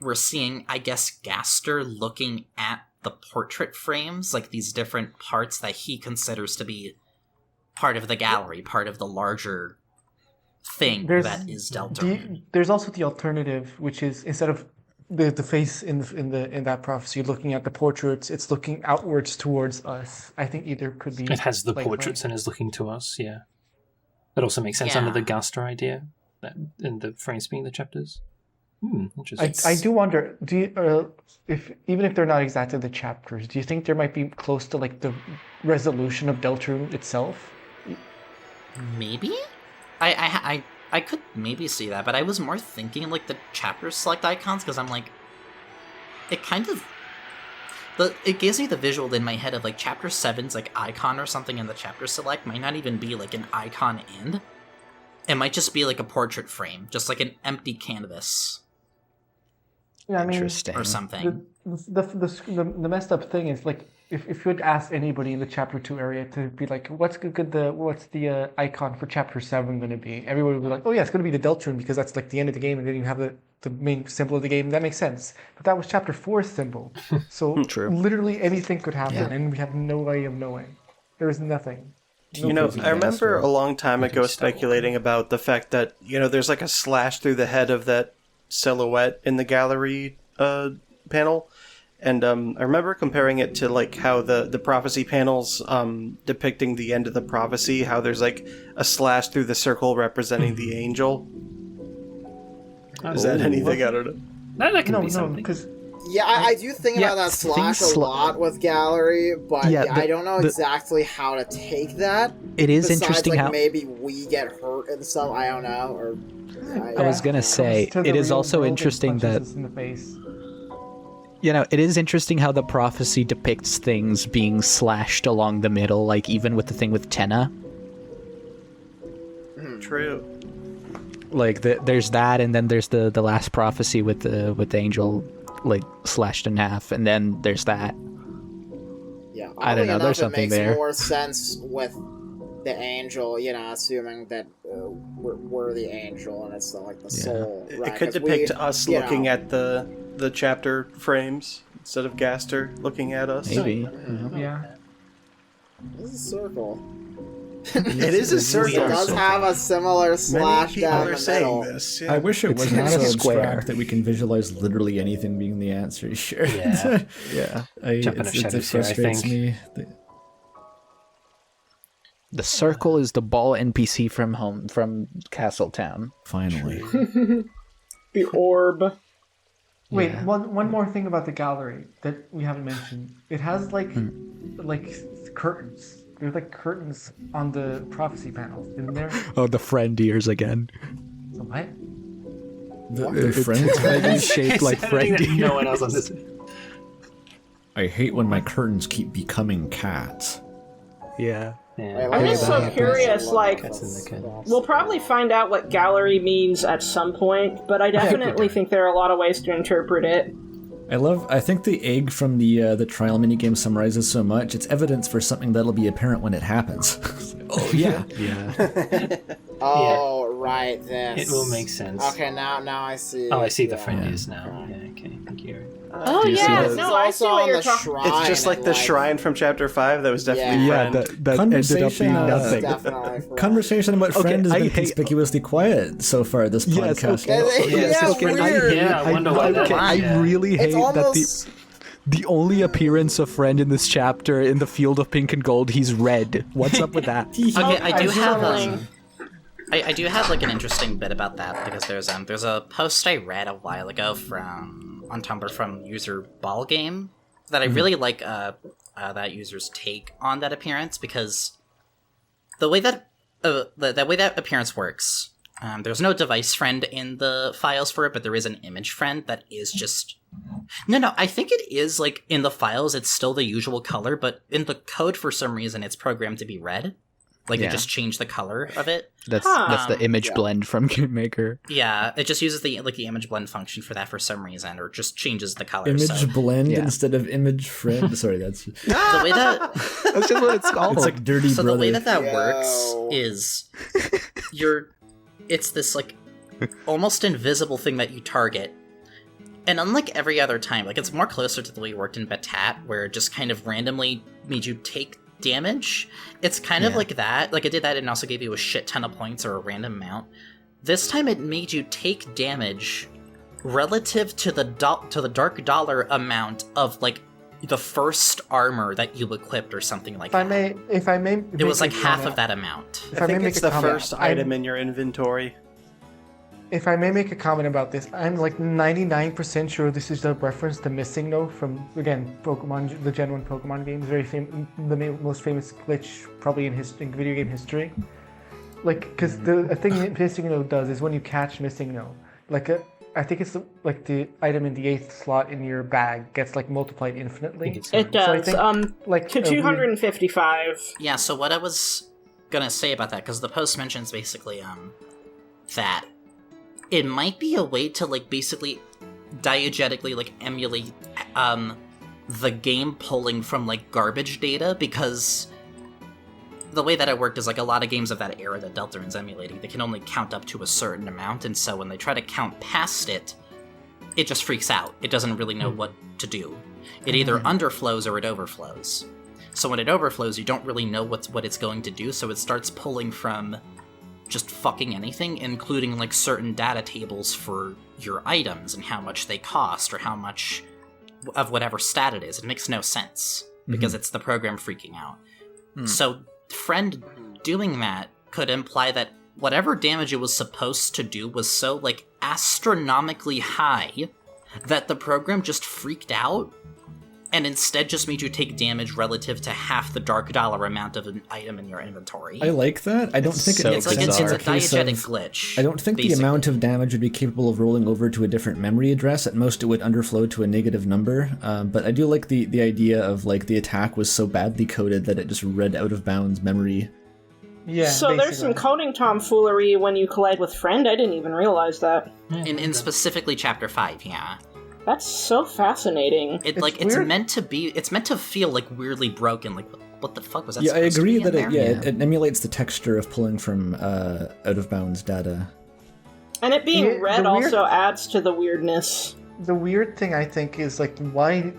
we're seeing, I guess, Gaster looking at the portrait frames, like these different parts that he considers to be part of the gallery, part of the larger thing that is Deltarune. There's also the alternative, which is instead of the face in that prophecy looking at the portraits, it's looking outwards towards us. I think either could be. It has the portraits and is looking to us. Yeah, that also makes sense under the Gaster idea, that in the frames being the chapters. Interesting. I do wonder. Do you, if even if they're not exactly the chapters, do you think there might be close to like the resolution of Deltarune itself? Maybe? I could maybe see that, but I was more thinking like the chapter select icons, because I'm like, it kind of, it gives me the visual in my head of like chapter 7's like icon or something in the chapter select might not even be like an icon in. It might just be like a portrait frame, just like an empty canvas. Yeah, I mean, Interesting. Or something. The messed up thing is like if you had asked anybody in the chapter 2 area to be like, what's the icon for chapter 7 going to be? Everyone would be like, oh yeah, it's going to be the Deltarune because that's like the end of the game, and then you have the main symbol of the game. That makes sense. But that was chapter 4's symbol, so literally anything could happen, and we have no way of knowing. There is nothing. I remember a long time ago speculating about the fact that, there's like a slash through the head of that silhouette in the gallery panel. And I remember comparing it to like how the prophecy panels depicting the end of the prophecy, how there's like a slash through the circle representing the angel. Is that anything? I don't know. That can be something. Because Yeah, I do think about that slash a lot with gallery, but I don't know exactly how to take that. It is Besides, interesting like, how maybe we get hurt and stuff. I don't know. Or I was gonna say it is also interesting that in the face. it is interesting how the prophecy depicts things being slashed along the middle, like even with the thing with Tenna. True. Like there's that, and then there's the last prophecy with the angel like slashed in half, and then there's that. Yeah, I don't know. There's something there. It makes more sense with the angel, assuming that we're the angel and it's like the soul. Right? It could depict us looking at the chapter frames instead of Gaster looking at us. Maybe. Yeah. This is a circle. It is a circle. It does have a similar slash Many people down are the saying middle. this. Yeah. I wish it was not a so square. abstract that we can visualize literally anything being the answer. Sure. Yeah. Yeah. Jumping It of shadows here, I frustrates think. me. The circle is the ball NPC from Castletown. Finally. The orb. Wait, Yeah. one more thing about the gallery that we haven't mentioned. It has like curtains. There's like curtains on the prophecy panels, isn't there? Oh, the friend ears again. So what? The friend. It's shaped like friend ears. No one else on this. I hate when my curtains keep becoming cats. Yeah. Yeah. I'm just so curious, like, Cats in the curtains. we'll probably find out what gallery means at some point, but I definitely think there are a lot of ways to interpret it. I think the egg from the trial minigame summarizes so much. It's evidence for something that'll be apparent when it happens. Oh yeah. Yeah. Oh, right, this. It will make sense. Okay, now I see. Oh, I see the friend Yeah. is now. Yeah, okay, thank you. Oh, Do you see yeah, that? no, I see what you're talking about. It's just like the shrine from chapter 5 that was definitely Yeah, friend. that ended up being Conversation, nothing. Definitely for Conversation about Okay, friend has I been hate- conspicuously quiet so far this Yes, podcast. okay. Yeah, okay, weird. Yeah, I wonder why that I is. really hate It's that almost... the only appearance of friend in this chapter in the field of pink and gold, he's red. What's up with that? Okay, I do have Something. I do have like an interesting bit about that because there's a post I read a while ago on Tumblr from user Ballgame that I really like that user's take on that appearance, because the way that the way that appearance works, there's no device friend in the files for it, but there is an image friend that is just... No, I think it is, like, in the files, it's still the usual color, but in the code, for some reason, it's programmed to be red. Like, they just changed the color of it. That's the image blend from GameMaker. Yeah, it just uses the image blend function for that for some reason, or just changes the color. Image blend instead of image friend? Sorry, that's... the way that... That's just what it's called. It's like Dirty So Brother. the way that works is it's this, like, almost invisible thing that you target. And unlike every other time, like, it's more closer to the way it worked in Batat, where it just kind of randomly made you take damage. It's kind of like that. Like, it did that and also gave you a shit ton of points or a random amount. This time it made you take damage relative to the Dark Dollar amount of, like, the first armor that you equipped or something like that. If I may, it was like half of that amount. I think it's the first item in your inventory. If I may make a comment about this, I'm like 99% sure this is a reference to Missing No from, again, Pokemon, the Gen 1 Pokemon games, the most famous glitch probably in video game history. Like, because the thing Missing No does is when you catch Missing No, like I think it's like the item in the 8th slot in your bag gets like multiplied infinitely. It does. So like to 255. Yeah, so what I was gonna say about that, because the post mentions basically that it might be a way to, like, basically diegetically, like, emulate the game pulling from, like, garbage data, because the way that it worked is, like, a lot of games of that era that Deltarune's emulating, they can only count up to a certain amount, and so when they try to count past it, it just freaks out. It doesn't really know what to do. It either underflows or it overflows. So when it overflows, you don't really know what it's going to do, so it starts pulling from just fucking anything, including, like, certain data tables for your items and how much they cost or how much of whatever stat it is. It makes no sense because it's the program freaking out. So friend doing that could imply that whatever damage it was supposed to do was so, like, astronomically high that the program just freaked out and instead just made you take damage relative to half the Dark Dollar amount of an item in your inventory. I like that. I don't think it's like it's a diegetic glitch. I don't think basically. the amount of damage would be capable of rolling over to a different memory address. At most, it would underflow to a negative number. But I do like the idea of, like, the attack was so badly coded that it just read out of bounds memory. Yeah. So there's some coding tomfoolery when you collide with friend. I didn't even realize that. In specifically Chapter 5, yeah. That's so fascanating. It's meant to feel, like, weirdly broken. Like, what the fuck was that? Yeah, I agree that it it emulates the texture of pulling from out of bounds data. And it being red also adds to the weirdness. The weird thing, I think, is, like, why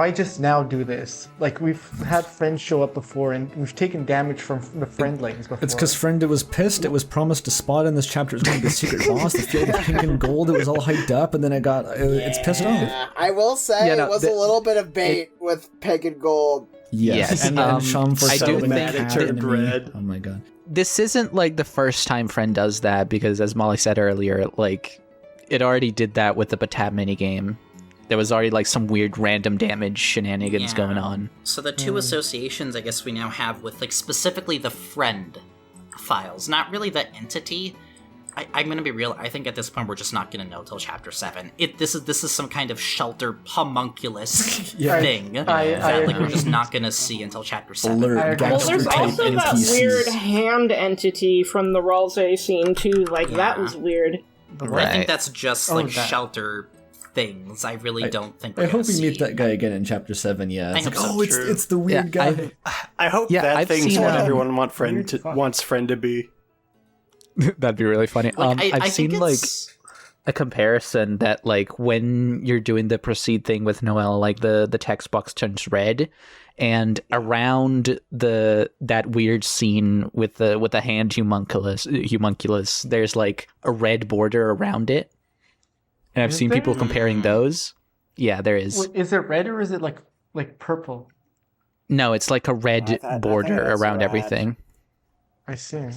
just now do this? Like, we've had friends show up before, and we've taken damage from the friendlings before. It's because Friend was pissed. It was promised a spot in this chapter. It was going to be a secret boss. The field of pink and gold. It was all hyped up, and then it's pissed off. I will say it was a little bit of bait with pink and gold. Yes, and Sham for I do think red. Oh my god. This isn't, like, the first time Friend does that, because as Molly said earlier, like, it already did that with the Batat minigame. There was already, like, some weird random damage shenanigans going on. So the two associations I guess we now have with, like, specifically the friend files, not really the entity. I'm gonna be real, I think at this point we're just not gonna know till Chapter 7. This is some kind of shelter homunculus thing that we're just not gonna see until Chapter 7. Well, there's also that weird hand entity from the Ralze scene too, like, that was weird. Right. I think that's just, like, shelter things. I really don't think we're I hope we meet that guy again in Chapter 7, yeah. I hope so. It's the weird guy. I hope that thing's what everyone wants Friend to be. That'd be really funny. Like, I've seen, like, a comparison that, like, when you're doing the proceed thing with Noelle, like, the text box turns red, and around that weird scene with the hand homunculus, there's, like, a red border around it. And I've seen people comparing those. Yeah, there is. Wait, is it red or is it like purple? No, it's like a red border around everything. I see.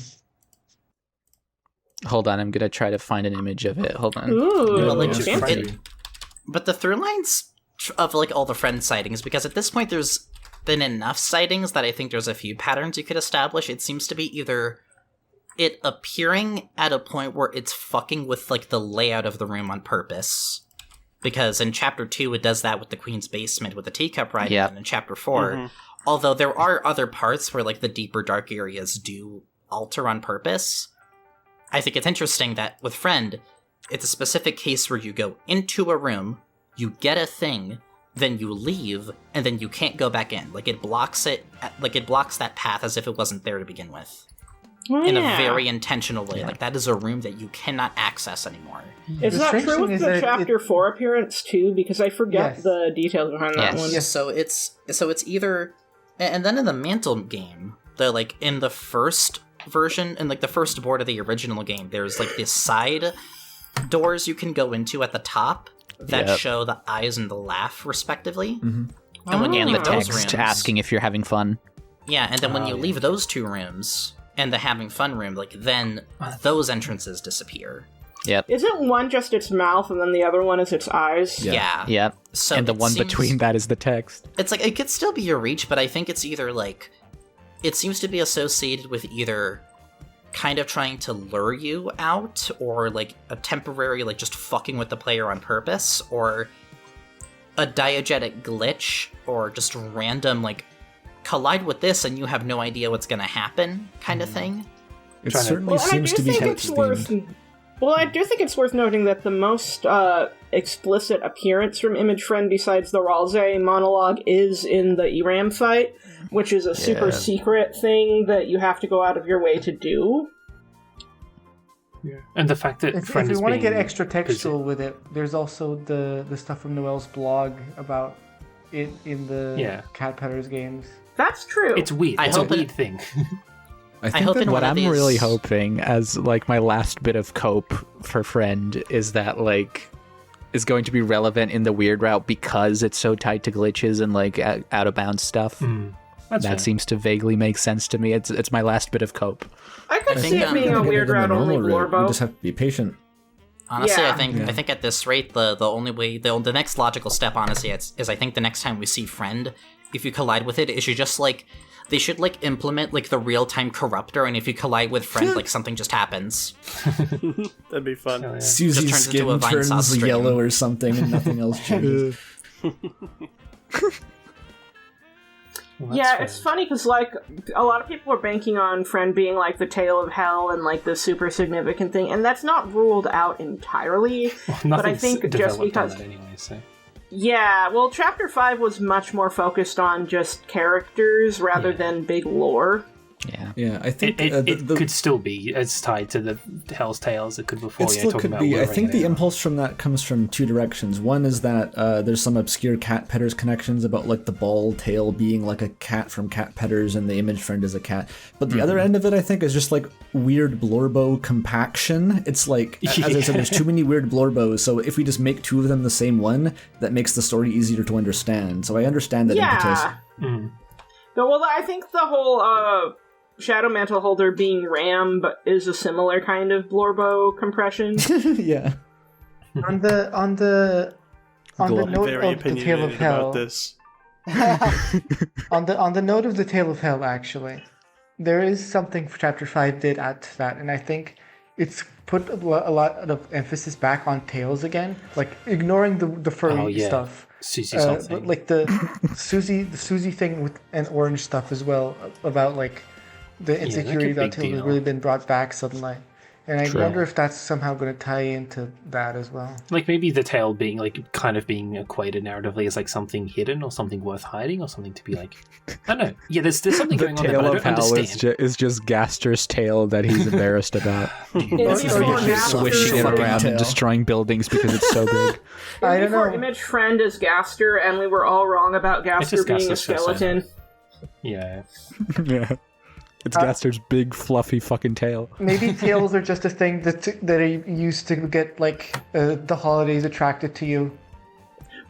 Hold on, I'm gonna try to find an image of it. Hold on. Ooh, but the through lines of, like, all the friend sightings, because at this point there's been enough sightings that I think there's a few patterns you could establish. It seems to be either it appearing at a point where it's fucking with, like, the layout of the room on purpose. Because in Chapter 2, it does that with the Queen's Basement with the teacup right in, and in Chapter 4. Although there are other parts where, like, the deeper dark areas do alter on purpose. I think it's interesting that with Friend, it's a specific case where you go into a room, you get a thing, then you leave, and then you can't go back in. Like, it blocks that path as if it wasn't there to begin with. In a very intentional way. Like, that is a room that you cannot access anymore. Is that true with the Chapter 4 appearance, too? Because I forget the details behind that one. Yes. So it's either... And then in the Mantle game, like, in the first version, in, like, the first board of the original game, there's, like, these side doors you can go into at the top that show the eyes and the laugh, respectively. And when you leave those rooms... asking if you're having fun. Yeah, and then when you leave those two rooms... and the having fun room, like, then those entrances disappear. Yep. Isn't one just its mouth and then the other one is its eyes? Yeah. Yep. So and the one between that is the text. It's like, it could still be your reach, but I think it's either, like, it seems to be associated with either kind of trying to lure you out, or, like, a temporary, like, just fucking with the player on purpose, or a diegetic glitch, or just random, like, collide with this and you have no idea what's going to happen kind of thing. It certainly seems to be text-themed. Well, I do think it's worth noting that the most explicit appearance from Image Friend besides the Ralze monologue is in the ERAM fight, which is a super secret thing that you have to go out of your way to do. Yeah. And the fact that if you want to get extra textual with it, there's also the stuff from Noelle's blog about it in the Cat Pedders games. That's true. It's weird. It's a weird thing. I hope what I'm really hoping as, like, my last bit of cope for Friend is that, like, is going to be relevant in the weird route because it's so tied to glitches and, like, out of bounds stuff. That seems to vaguely make sense to me. It's my last bit of cope. I could see it being a weird route only Blorbo. We just have to be patient. Honestly, I think at this rate, the only way, the next logical step, honestly, is I think the next time we see Friend, if you collide with it, should just, like, they should, like, implement, like, the real-time corruptor, and if you collide with Friend, like, something just happens. That'd be fun. Oh, yeah. Susie's skin turns yellow or something, and nothing else changes. Well, it's funny because, like, a lot of people are banking on Friend being, like, the tale of hell and, like, the super significant thing, and that's not ruled out entirely. Well, but I think just because... Anyway, so. Yeah, well, Chapter 5 was much more focused on just characters rather than big lore. Yeah, I think it could still be as tied to the Hell's Tales. It could before. It still could be. I think the impulse from that comes from two directions. One is that there's some obscure Cat Pedders connections about, like, the ball tail being like a cat from Cat Pedders and the Image Friend is a cat. But the other end of it, I think, is just, like, weird Blorbo compaction. It's like, as I said, there's too many weird Blorbos, so if we just make two of them the same one, that makes the story easier to understand. So I understand that impetus. No, well, I think the whole Shadow Mantle Holder being Ram is a similar kind of Blorbo compression. Yeah. On the note of the Tale of Hell, on the note of the Tale of Hell, actually, there is something Chapter 5 did add to that, and I think it's put a lot of emphasis back on Tails again, like ignoring the furry stuff. Susie's whole thing. Like the Susie thing with and Orange stuff as well, about, like, the insecurity about Tails has really been brought back suddenly. And I wonder if that's somehow going to tie into that as well. Like, maybe the tail being, like, kind of being equated narratively as, like, something hidden or something worth hiding or something to be, like... I don't know. Yeah, there's something going on there, but I don't understand. Is just Gaster's tail that he's embarrassed about. Or just swishing it around and destroying buildings because it's so big. I don't know. Image Friend is Gaster, and we were all wrong about Gaster being a skeleton. Yeah. Yeah. It's Gaster's big, fluffy fucking tail. Maybe tails are just a thing that are used to get, like, the holidays attracted to you.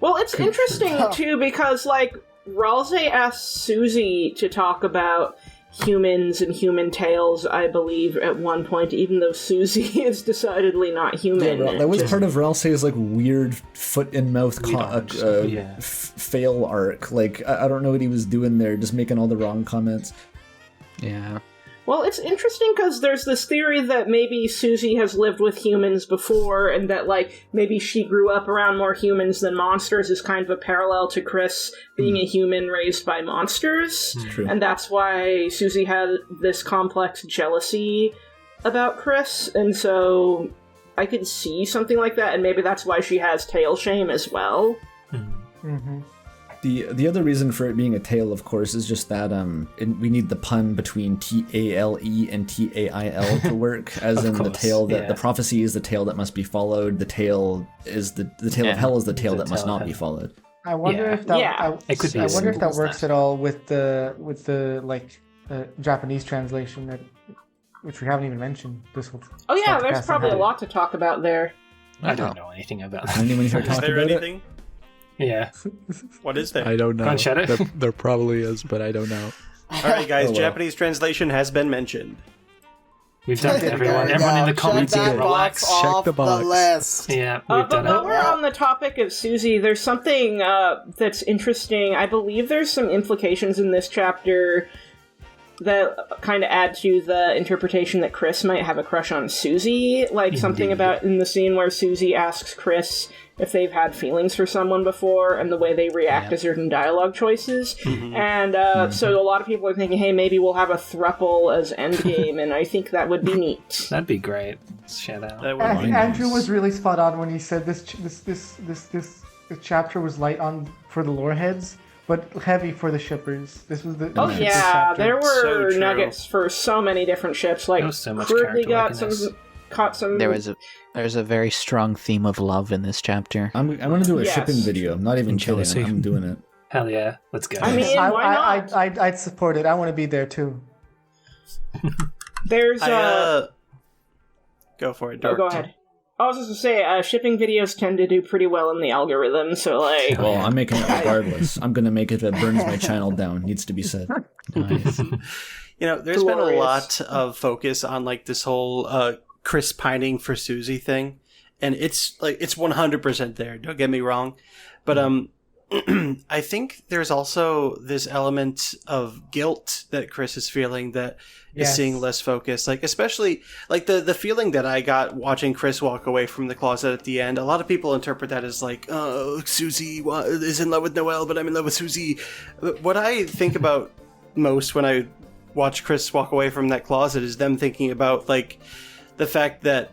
Well, it's interesting, too, because, like, Ralze asked Susie to talk about humans and human tails, I believe, at one point, even though Susie is decidedly not human. Yeah, that was part of Ralsei's like weird foot in mouth fail arc. Like I don't know what he was doing there, just making all the wrong comments. Yeah. Well, it's interesting because there's this theory that maybe Susie has lived with humans before, and that, like, maybe she grew up around more humans than monsters is kind of a parallel to Chris being a human raised by monsters. True. And that's why Susie had this complex jealousy about Chris, and so I could see something like that, and maybe that's why she has tail shame as well. Mm-hmm. The other reason for it being a tail, of course, is just that we need the pun between TALE and TAIL to work, as in the tail that the prophecy is the tail that must be followed. The tail is the tail of hell is the tail that must not be followed. I wonder if that. I wonder if that works at all with the like Japanese translation which we haven't even mentioned. Oh yeah, there's probably a lot to talk about there. I don't know anything about that. Anyone here talk Is there about anything? Yeah. What is there? I don't know. Can't shed it? There probably is, but I don't know. Alright guys, Japanese translation has been mentioned. We've done it, everyone. Everyone in the comments, Check that relax. box off the box. the list. Yeah, But we've done while it. we're on the topic of Susie, there's something that's interesting. I believe there's some implications in this chapter that kind of add to the interpretation that Chris might have a crush on Susie. Like something about in the scene where Susie asks Chris if they've had feelings for someone before, and the way they react to certain dialogue choices. And so a lot of people are thinking, hey, maybe we'll have a thruple as endgame, and I think that would be neat. That'd be great. Shout out. Andrew was really spot on when he said this chapter was light on for the lore heads, but heavy for the shippers. This was the Oh shipper yeah, chapter. there So were true. nuggets for so many different ships. Like There was so much Quigley character got work in this. caught some. There's a very strong theme of love in this chapter. I'm going to do a Yes. shipping video. I'm not even kidding. Jealousy. I'm doing it. Hell yeah. Let's go. I mean, why not? I'd support it. I want to be there too. There's Go for it, oh, Dorked. go ahead. I was just gonna say, shipping videos tend to do pretty well in the algorithm, so like. Well, I'm making it regardless. I'm going to make it that burns my channel down. Needs to be said. Nice. You know, there's been a lot of focus on like this whole Chris pining for Susie thing, and it's 100% there. Don't get me wrong, but I think there's also this element of guilt that Chris is feeling that is seeing less focus. Like especially like the feeling that I got watching Chris walk away from the closet at the end. A lot of people interpret that as like, oh, Susie is in love with Noelle, but I'm in love with Susie. What I think about most when I watch Chris walk away from that closet is them thinking about like the fact that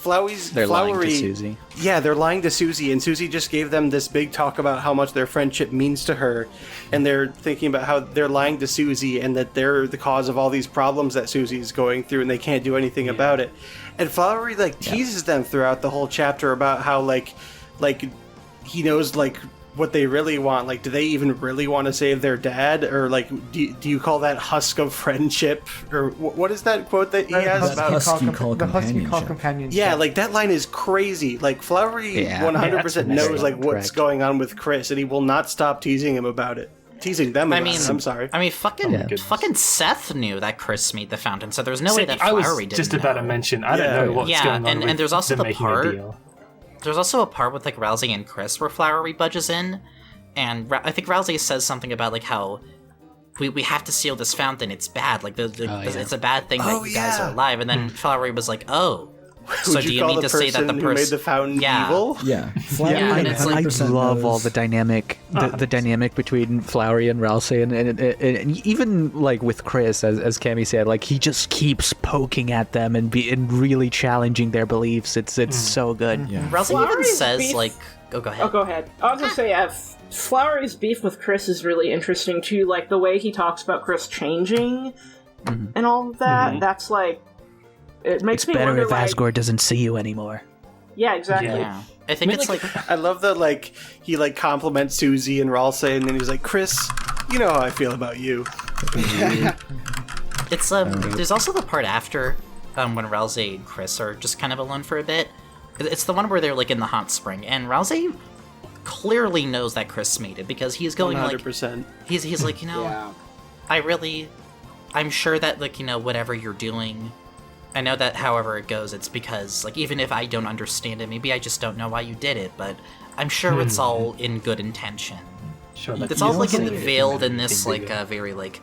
They're lying to Susie. Yeah, they're lying to Susie, and Susie just gave them this big talk about how much their friendship means to her, and they're thinking about how they're lying to Susie and that they're the cause of all these problems that Susie's going through, and they can't do anything about it. And Flowery teases them throughout the whole chapter about how like he knows like what they really want. Like, do they even really want to save their dad, or like do you call that husk of friendship, or what is that quote that he has about husky call the husky call companionship. companionship? Yeah, like that line is crazy. Like Flowery 100% knows like what's going on with Chris, and he will not stop teasing him about it. Teasing them about it. I'm sorry. I mean, fucking Seth knew that Chris made the fountain, so there's no way that I Flowery was didn't just about to know. mention. I don't know what's going on. And there's also them the making a part. deal. There's also a part with like Rousey and Chris where Flowery budges in, and I think Rousey says something about like how we have to seal this fountain. It's bad. Like it's a bad thing that you guys are alive. And then Flowery was like, oh. So Would do you call mean the to say that the person who made the fountain evil? Yeah. Yeah, and it's like- I 100% love knows. all the dynamic, the dynamic between Flowery and Rousey, and even like with Chris, as Cammy said, like he just keeps poking at them and really challenging their beliefs. It's so good. Yeah. Rousey even Flowery's says beef- like, oh, go ahead. Oh, go ahead. I was gonna say, Flowery's beef with Chris is really interesting too. Like the way he talks about Chris changing and all of that. That's like, it makes It's me better wonder. if Like, Asgore doesn't see you anymore. yeah, exactly. Yeah. I think it's like I love that like he like compliments Susie and Ralsei, and then he's like, Chris, you know how I feel about you. it's there's also the part after when Rousey and Chris are just kind of alone for a bit. It's the one where they're like in the hot spring, and Rousey clearly knows that Chris made it because he's going 100%. like he's like, you know, Yeah. I really I'm sure that, like, you know, whatever you're doing, I know that however it goes, it's because, like, even if I don't understand it, maybe I just don't know why you did it, but I'm sure it's all in good intention. Sure, It's all, like, veiled in this, like, very, like,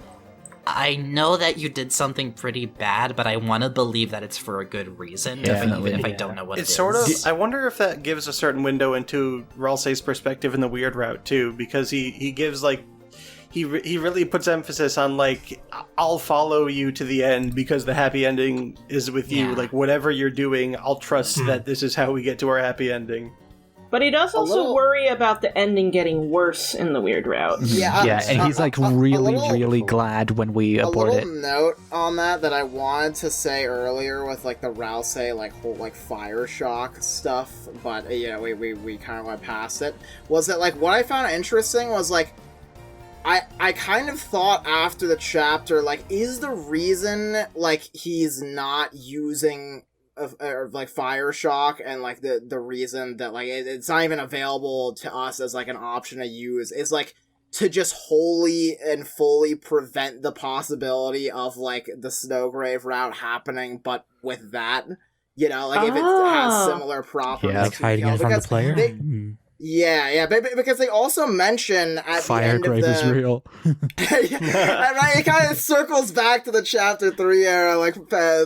I know that you did something pretty bad, but I want to believe that it's for a good reason, even if I don't know what it is. It's sort of, I wonder if that gives a certain window into Ralsei's perspective in the weird route, too, because he gives, like, he really puts emphasis on, like, I'll follow you to the end because the happy ending is with you. Yeah. Like, whatever you're doing, I'll trust that this is how we get to our happy ending. But he does also worry about the ending getting worse in the weird route. Yeah, and he's like really glad when we abort it. A little note on that I wanted to say earlier with like the Ralsei like whole like fire shock stuff, but we kind of went past it. Was that like what I found interesting was like I kind of thought after the chapter like is the reason like he's not using of like fire shock and like the reason that like it's not even available to us as like an option to use is like to just wholly and fully prevent the possibility of like the Snowgrave route happening, but with that, you know, like if it has similar properties, like hiding it from the player. Yeah, because they also mention at Firegrave the end of is real. right, it kind of circles back to the chapter 3 era, like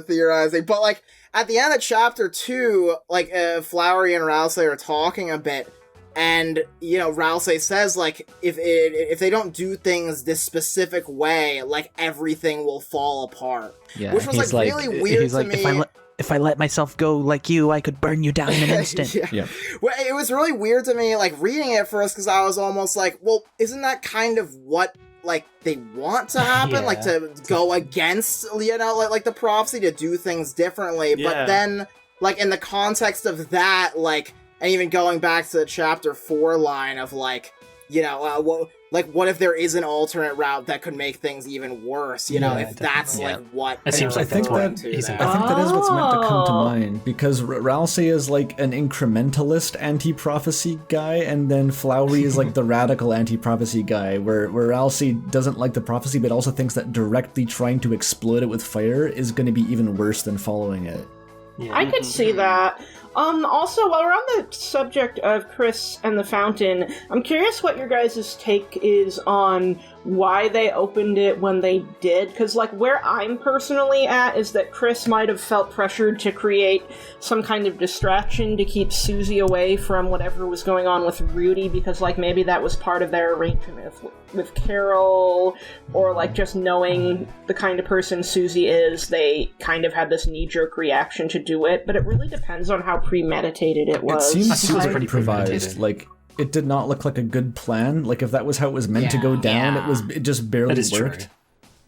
theorizing, but like at the end of chapter 2, like Flowery and Ralsei are talking a bit, and you know Ralsei says like if they don't do things this specific way, like everything will fall apart. Yeah, which was like really weird to me. If I let myself go like you, I could burn you down in an instant. Yeah. Well, it was really weird to me, like, reading it first, because I was almost like, well, isn't that kind of what, like, they want to happen? Like, to go against, you know, like the prophecy, to do things differently. Yeah. But then, like, in the context of that, like, and even going back to the chapter 4 line of, like, you know, what if there is an alternate route that could make things even worse? You know, if that's like what it seems like I think that is what's meant to come to mind, because Ralsei is like an incrementalist anti-prophecy guy, and then Flowery is like the radical anti-prophecy guy, where Ralsei doesn't like the prophecy, but also thinks that directly trying to explode it with fire is going to be even worse than following it. Yeah. I could see that. Also, while we're on the subject of Chris and the Fountain, I'm curious what your guys' take is on why they opened it when they did, because, like, where I'm personally at is that Chris might have felt pressured to create some kind of distraction to keep Susie away from whatever was going on with Rudy, because, like, maybe that was part of their arrangement with Carol, or, like, just knowing the kind of person Susie is, they kind of had this knee-jerk reaction to do it, but it really depends on how premeditated it was. It seems super improvised, like... It did not look like a good plan. Like, if that was how it was meant to go down, it just barely worked.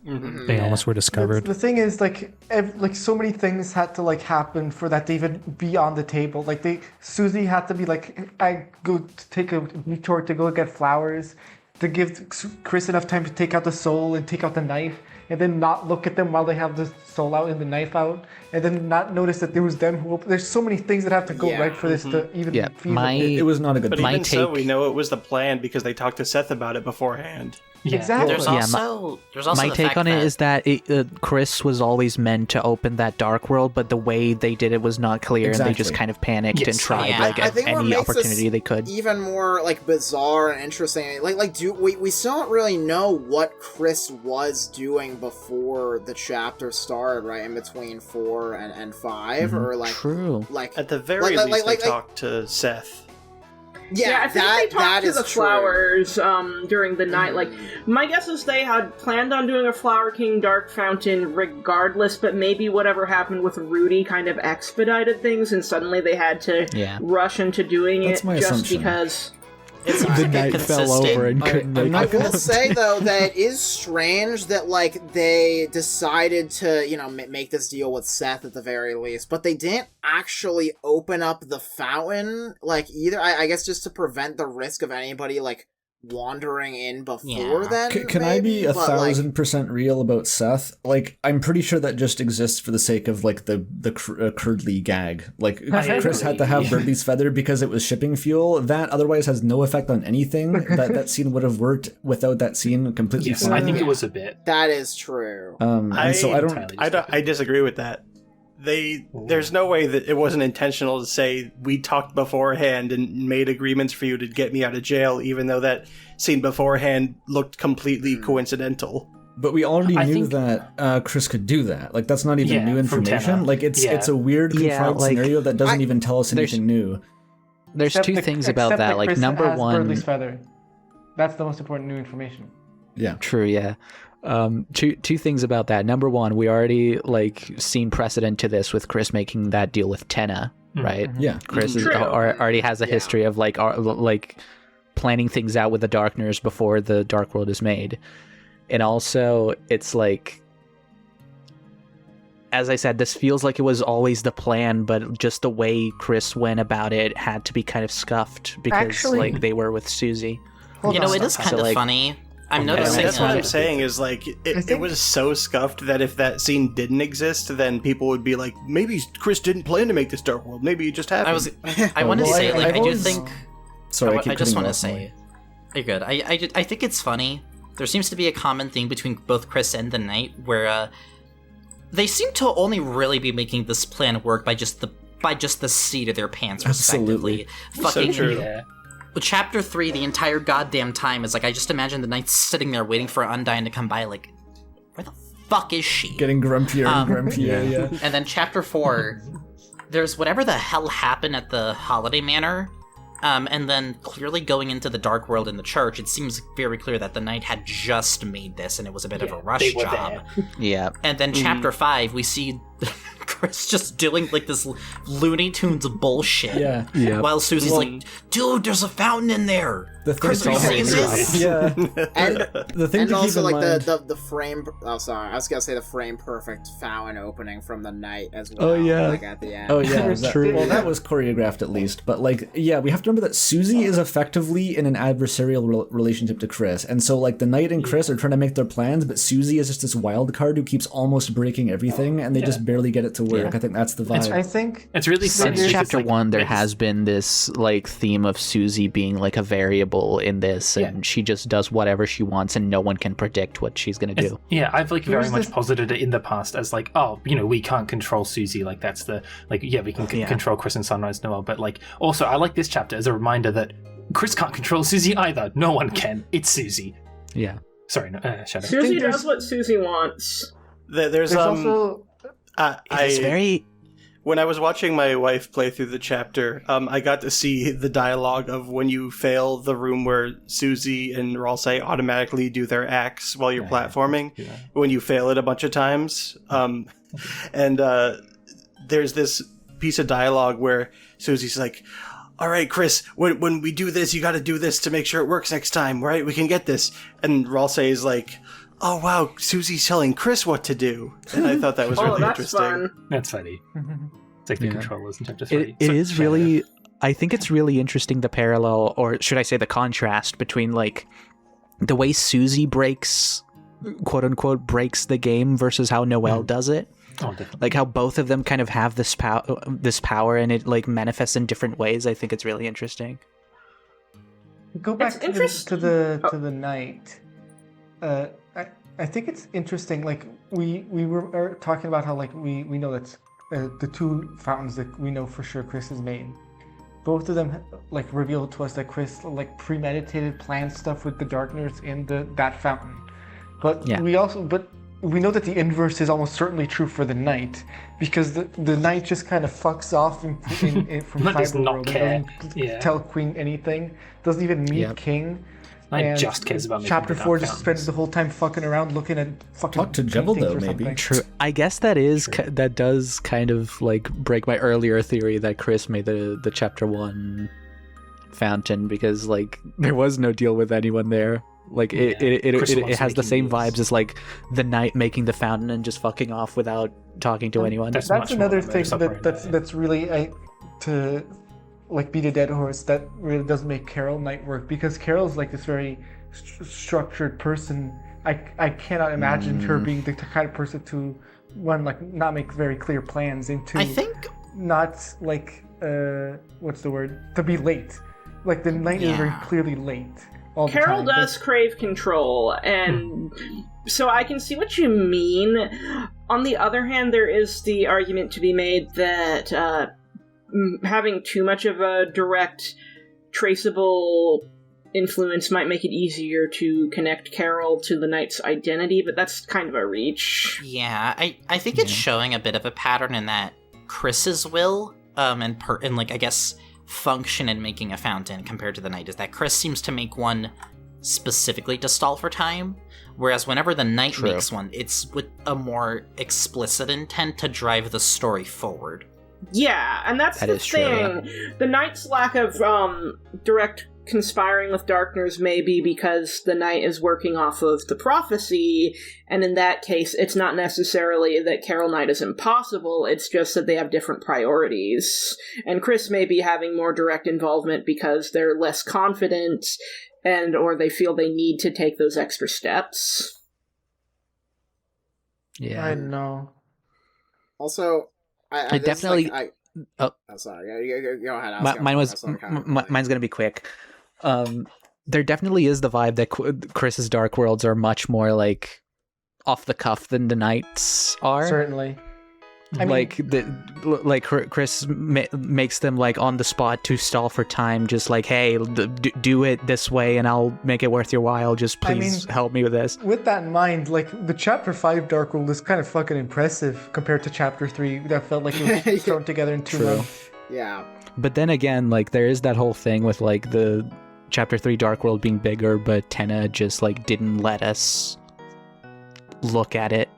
Mm-hmm. They almost were discovered. The thing is, like so many things had to like happen for that to even be on the table. Like Susie had to be like, I go to take a detour to go get flowers, to give Chris enough time to take out the soul and take out the knife, and then not look at them while they have the soul out and the knife out, and then not notice that there was them who opened. There's so many things that have to go right for this to even feel it was not a good plan. But even so, we know it was the plan because they talked to Seth about it beforehand. Yeah. Exactly. There's also my take on it is that Chris was always meant to open that dark world, but the way they did it was not clear, and they just kind of panicked and tried I think any opportunity they could. Even more like bizarre and interesting. We still don't really know what Chris was doing before the chapter started, right? In between 4 and 5, or like true. Like at the very least, they talked to Seth. Yeah, I think they talked to the flowers during the night. Like, my guess is they had planned on doing a Flower King Dark Fountain regardless, but maybe whatever happened with Rudy kind of expedited things, and suddenly they had to rush into doing it just because... The night fell over and couldn't make it. I will say, though, that it is strange that, like, they decided to, you know, make this deal with Seth at the very least, but they didn't actually open up the fountain, like, either. I guess just to prevent the risk of anybody, like, wandering in before then. Can I be maybe? But, 1,000% real about Seth? Like, I'm pretty sure that just exists for the sake of like the Curdly gag. Like, Chris had to have Birdie's feather because it was shipping fuel. That otherwise has no effect on anything. That scene would have worked without that scene completely. Yes, I think it was a bit. That is true. I disagree with that. There's no way that it wasn't intentional to say we talked beforehand and made agreements for you to get me out of jail, even though that scene beforehand looked completely coincidental. But we already knew that Chris could do that. Like, that's not even new information. Like, it's a weird contrived scenario that doesn't even tell us anything new. There's two things about that. Like, number one, Birdley's feather. That's the most important new information. Yeah, true. Yeah. Two things about that. Number one, we already like seen precedent to this with Chris making that deal with Tenna, right? Yeah, Chris already has a history of like planning things out with the Darkners before the Dark World is made, and also it's like, as I said, this feels like it was always the plan, but just the way Chris went about it had to be kind of scuffed because like they were with Susie. It is kind of funny. I'm noticing. That's what I'm saying is like it was so scuffed that if that scene didn't exist, then people would be like, maybe Chris didn't plan to make this Dark World. Maybe it just happened. I want to say, like, I do think. Sorry, I just want to say, you're good. I think it's funny. There seems to be a common theme between both Chris and the Knight, where they seem to only really be making this plan work by just the seat of their pants, respectively. Fucking so true. Yeah. Chapter 3, the entire goddamn time is like, I just imagine the Knight sitting there waiting for Undyne to come by, like, where the fuck is she? Getting grumpier and grumpier, yeah. And then Chapter 4, there's whatever the hell happened at the Holiday Manor, and then clearly going into the Dark World in the church, it seems very clear that the Knight had just made this, and it was a bit of a rush job. Yeah. And then Chapter 5, we see Chris just doing like this Looney Tunes bullshit. Yeah. While Susie's like, dude, there's a fountain in there. Chris, are you seeing this? Yeah. And the thing and to also keep in like mind... the frame. Oh, sorry, I was gonna say the frame perfect fountain opening from the Knight as well. Oh yeah. Like at the end. Oh yeah. True. Well, that was choreographed at least, but like, yeah, we have to remember that Susie is effectively in an adversarial relationship to Chris, and so like the Knight and Chris are trying to make their plans, but Susie is just this wild card who keeps almost breaking everything, and they just barely get it to work. I think that's the vibe. I think it's really funny. Since chapter 1, there has been this like theme of Susie being like a variable in this, and she just does whatever she wants, and no one can predict what she's gonna do. I've like very much posited it in the past as like, oh, we can't control Susie. Like that's the like, we can control Chris and Sunrise Noel, but like also I like this chapter as a reminder that Chris can't control Susie either. No one can. It's Susie. Yeah. Sorry, no, Shadow. Susie does what Susie wants. There's also it's very. When I was watching my wife play through the chapter, I got to see the dialogue of when you fail the room where Susie and Ralsei automatically do their acts while you're platforming, when you fail it a bunch of times. And there's this piece of dialogue where Susie's like, all right, Chris, when we do this, you got to do this to make sure it works next time, right? We can get this. And Ralsei is like, oh, wow, Susie's telling Chris what to do. And I thought that was really interesting. Fun. That's funny. It's like the controllers in chapter 3. It is really... I think it's really interesting, the parallel, or should I say the contrast between, like, the way Susie breaks, quote-unquote, breaks the game versus how Noelle does it. Oh, definitely. Like, how both of them kind of have this power, and it, like, manifests in different ways. I think it's really interesting. Go back to the Knight. I think it's interesting. Like we were talking about how like we know that the two fountains that we know for sure Chris has made, both of them like revealed to us that Chris like premeditated, planned stuff with the Darkners in that fountain. But we know that the inverse is almost certainly true for the Knight, because the Knight just kind of fucks off from Cyber World. Doesn't tell Queen anything. Doesn't even meet King. I just cares about chapter 4 just spends the whole time fucking around looking at fucking talk to Jebel though, maybe. True. I guess that does kind of like break my earlier theory that Chris made the chapter 1 fountain, because like there was no deal with anyone there. Like it has the same vibes as like the Knight making the fountain and just fucking off without talking to anyone. That's another thing that's really like beat a dead horse, that really does make Carol Knight work, because Carol's like this very structured person. I cannot imagine her being the kind of person to like not make very clear plans, into I think not like what's the word, to be late. Like the night is very clearly late all the Carol time. does crave control, and so I can see what you mean. On the other hand, there is the argument to be made that having too much of a direct, traceable influence might make it easier to connect Carol to the knight's identity, but that's kind of a reach. Yeah, I think it's showing a bit of a pattern in that Chris's will, and like, I guess, function in making a fountain compared to the knight is that Chris seems to make one specifically to stall for time, whereas whenever the knight makes one, it's with a more explicit intent to drive the story forward. Yeah, and that's the thing. Yeah. The knight's lack of direct conspiring with darkness may be because the knight is working off of the prophecy, and in that case, it's not necessarily that Carol Knight is impossible, it's just that they have different priorities. And Chris may be having more direct involvement because they're less confident, or they feel they need to take those extra steps. Yeah. I know. Also, I definitely... Like, oh, sorry. Go ahead. Mine's gonna be quick. There definitely is the vibe that Chris's Dark Worlds are much more like off the cuff than the Knights are. Certainly. I mean, like Chris makes them like on the spot to stall for time, just like, hey, do it this way and I'll make it worth your while, just please help me with this. With that in mind, like the chapter 5 Dark World is kind of fucking impressive compared to chapter 3 that felt like it was thrown together in 2 months. Yeah. But then again, like there is that whole thing with like the chapter 3 Dark World being bigger, but Tenna just like didn't let us look at it.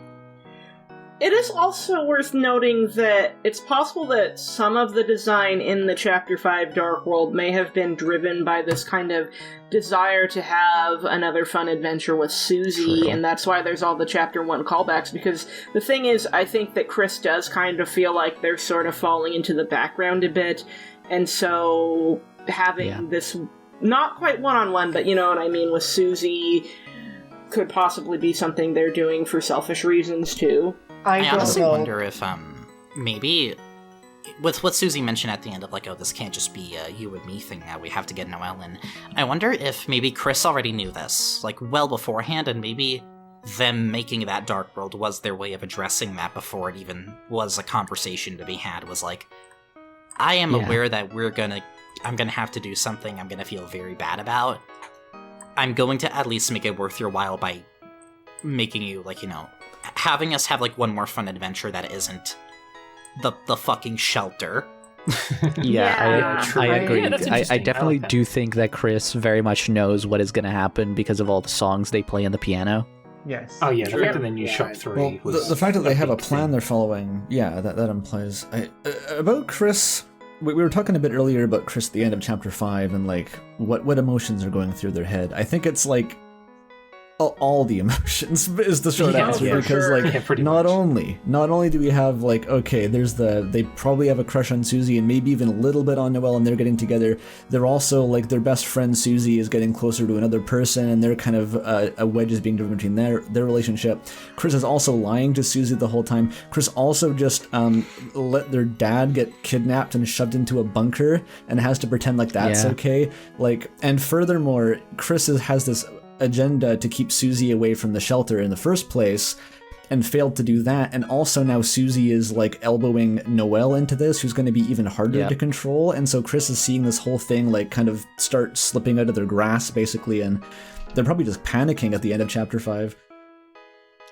It is also worth noting that it's possible that some of the design in the Chapter 5 Dark World may have been driven by this kind of desire to have another fun adventure with Susie, and that's why there's all the Chapter 1 callbacks, because the thing is, I think that Chris does kind of feel like they're sort of falling into the background a bit, and so having this, not quite one-on-one, but you know what I mean, with Susie could possibly be something they're doing for selfish reasons, too. I honestly wonder if, maybe, with what Susie mentioned at the end of, like, oh, this can't just be a you and me thing now, we have to get Noelle in. I wonder if maybe Chris already knew this, like, well beforehand, and maybe them making that Dark World was their way of addressing that before it even was a conversation to be had, was like, I am aware that I'm gonna have to do something I'm gonna feel very bad about. I'm going to at least make it worth your while by making you, like, you know, having us have, like, one more fun adventure that isn't the fucking shelter. I agree. I definitely do think that Chris very much knows what is going to happen because of all the songs they play on the piano. Yes. Oh, yeah, the fact that they knew Shop 3 was... The fact that they have a plan they're following, that implies... about Chris... We were talking a bit earlier about Chris at the end of Chapter 5 and, like, what emotions are going through their head. I think it's, like, all the emotions is the short answer, because like not only do we have like, okay, there's they probably have a crush on Susie and maybe even a little bit on Noelle and they're getting together, they're also like their best friend Susie is getting closer to another person and they're kind of a wedge is being driven between their relationship. Chris is also lying to Susie the whole time. Chris also just let their dad get kidnapped and shoved into a bunker and has to pretend like that's okay, like, and furthermore Chris has this agenda to keep Susie away from the shelter in the first place and failed to do that, and also now Susie is like elbowing Noelle into this, who's going to be even harder to control, and so Chris is seeing this whole thing like kind of start slipping out of their grasp basically, and they're probably just panicking at the end of Chapter 5.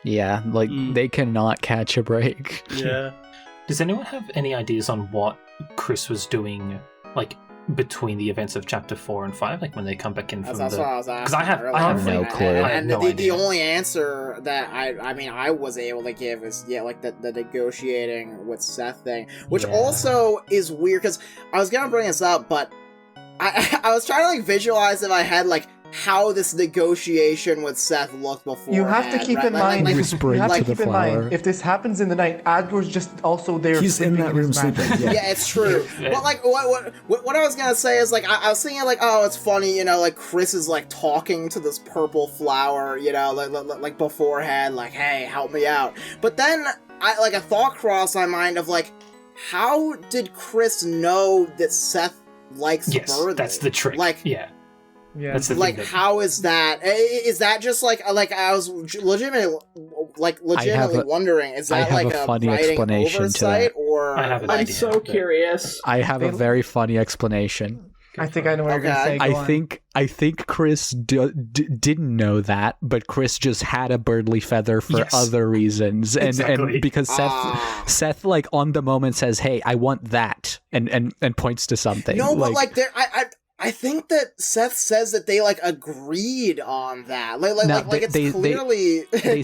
Yeah, like they cannot catch a break. Yeah. Does anyone have any ideas on what Chris was doing, like, between the events of Chapter 4 and 5, like when they come back in from that's what I was asking. Because I have no clue. And the only answer that I was able to give is like the negotiating with Seth thing, which also is weird because I was gonna bring this up, but I was trying to like visualize in my head like how this negotiation with Seth looked before. You have to keep right? in mind. Whisper you have into to keep the in flower. mind if this happens in the night, Adler's just also there. He's in sleeping that his room mattress. sleeping. Yeah. Yeah, it's true. But like, what I was gonna say is like, I was thinking like, oh, it's funny, you know, like Chris is like talking to this purple flower, you know, like beforehand, like, hey, help me out. But then a thought crossed my mind of like, how did Chris know that Seth likes Burley? That's the trick. Like, yeah. Yeah. Like, how is that? Is that just like I was legitimately wondering, is that like a funny writing explanation to oversight, that. or I have an I'm idea, so but- curious. I have a very funny explanation. I think I know what you're gonna say. Go on. I think Chris didn't know that, but Chris just had a Birdly feather for other reasons, and Exactly. and because Seth like on the moment says, "Hey, I want that," and points to something. No, but like there, I think that Seth says that they like agreed on that. It's clearly they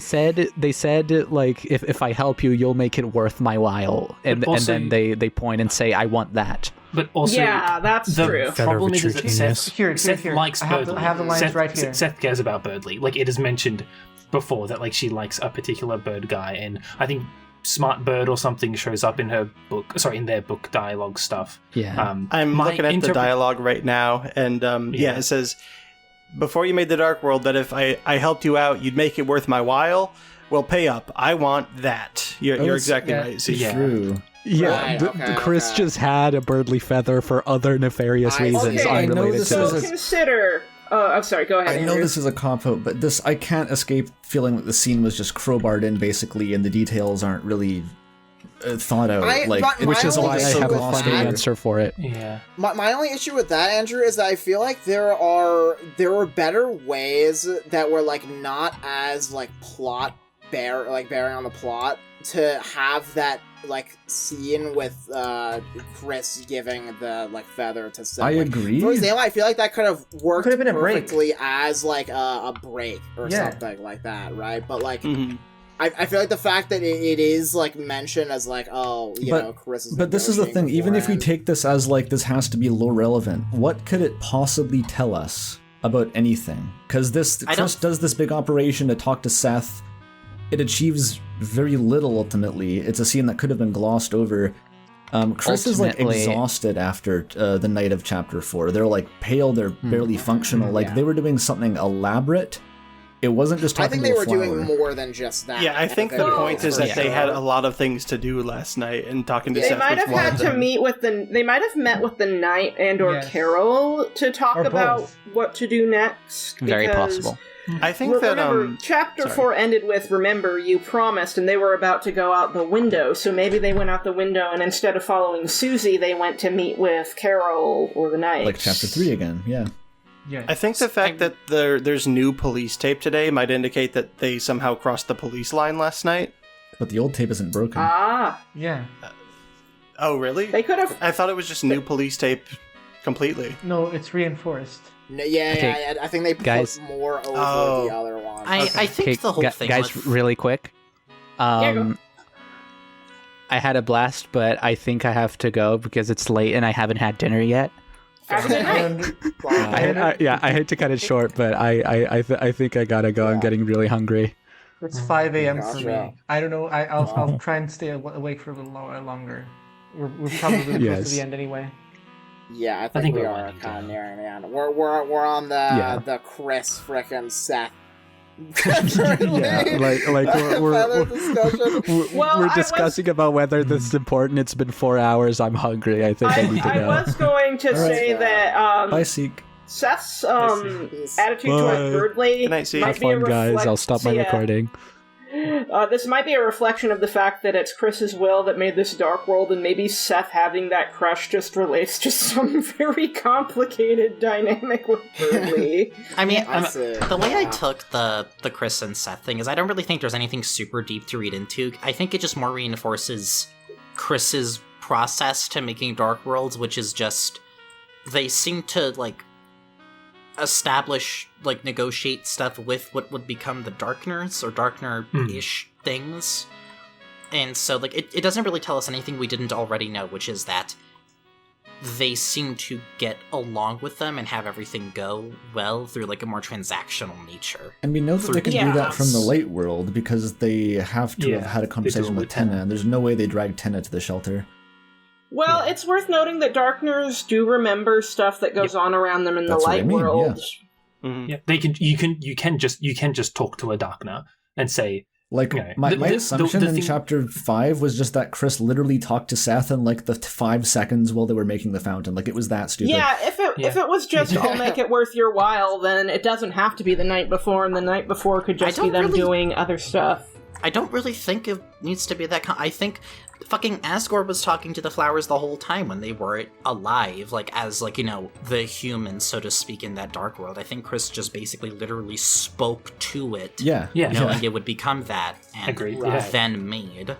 said like if I help you, you'll make it worth my while, and also- then they point and say, "I want that." But also, Yeah, that's the true. problem is Feather that of a genius. Seth Here. likes I have Birdly. I have the lines Seth, right here. Seth cares about Birdly. Like, it is mentioned before that like she likes a particular bird guy, and I think Smart Bird or something shows up in her book. Sorry, in their book dialogue stuff. Yeah. I'm my looking at the dialogue right now, and it says, before you made the Dark World, that if I helped you out, you'd make it worth my while. Well, pay up. I want that. You're exactly right. See, True. Yeah, Right, Chris just had a Birdly feather for other nefarious reasons Okay, I know unrelated this to is this. a- Consider. Oh, I'm sorry. Go ahead. I know Andrew. this is a cop-out, but I can't escape feeling that the scene was just crowbarred in, basically, and the details aren't really thought out. Which is why I so have a glossed funny over. answer for it. Yeah. my only issue with that, Andrew, is that I feel like there were better ways that were like not as like bearing on the plot to have that like scene with Chris giving the like feather to Seth. I Like, agree. for example, I feel like that could have worked Could have been a break. perfectly as like a break or something like that, right? But like, I feel like the fact that it is like mentioned as like, oh, you know, Chris is. But this is the thing. Even if we beforehand. take this as like this has to be low relevant, what could it possibly tell us about anything? Because Chris does this big operation to talk to Seth. It achieves very little ultimately. It's a scene that could have been glossed over. Chris is like Ultimately- exhausted after the night of chapter 4. They're like pale. They're barely functional. Like they were doing something elaborate. It wasn't just I talking think they to a were flower. doing more than just that. Yeah, I think the point is that they had a lot of things to do last night, and talking to They Seth might was have one had of to them. meet with they might have met with the Knight and or Yes. Carol to talk Or about both. what to do next. Very because possible. I think that remember, chapter sorry. 4 ended with "Remember, you promised," and they were about to go out the window. So maybe they went out the window, and instead of following Susie, they went to meet with Carol or the Knight. Like chapter 3 again. Yeah. Yeah. I think the fact that there's new police tape today might indicate that they somehow crossed the police line last night. But the old tape isn't broken. Ah, Yeah. Oh, really? they could have. I thought it was just new police tape completely. No, it's reinforced. I think they put Guys. more over Oh. the other one. I think the whole thing guys, with... really quick. go. I had a blast, but I think I have to go because it's late and I haven't had dinner yet. Have a good night. And I hate to cut it short, but I think I gotta go. I'm getting really hungry. it's 5 a.m. for Gotcha. me. I don't know. I'll try and stay awake for a little longer. We're probably close Yes. to the end anyway. Yeah, I think think we we're are winding kind of down. nearing the end. We're on the the Chris frickin' Seth. Yeah, like Feather discussion. Well, we're I discussing about whether this is important. It's been 4 hours. I'm hungry. I think I need to I go. was going to say that Bye, Seek. Seth's Peace. attitude Bye. toward Birdly Good night, see. might Have be a fun, guys. I'll reflect- stop my yeah. recording. This might be a reflection of the fact that it's Chris's will that made this dark world, and maybe Seth having that crush just relates to some very complicated dynamic with Birdly. I mean, I see. the way I Yeah. took the Chris and Seth thing is I don't really think there's anything super deep to read into. I think it just more reinforces Chris's process to making Dark Worlds, which is just they seem to like establish, like negotiate stuff with what would become the Darkners or Darkner-ish things. And so like it doesn't really tell us anything we didn't already know, which is that they seem to get along with them and have everything go well through like a more transactional nature. And we know that they can do that from the light world because they have to have had a conversation with Tenna. There's no way they drag Tenna to the shelter. Well, it's worth noting that Darkners do remember stuff that goes on around them in the light world. Yeah. Mm-hmm. Yeah, you can just talk to a Darkner and say, like, my assumption in chapter 5 was just that Chris literally talked to Seth in like the 5 seconds while they were making the fountain. Like, it was that stupid. Yeah, if it was just, I'll make it worth your while, then it doesn't have to be the night before, and the night before could just be them doing other stuff. I don't really think it needs to be that I think fucking Asgore was talking to the flowers the whole time when they weren't alive, like, as, like, you know, the humans, so to speak, in that dark world. I think Chris just basically literally spoke to it, knowing it would become that, and then made.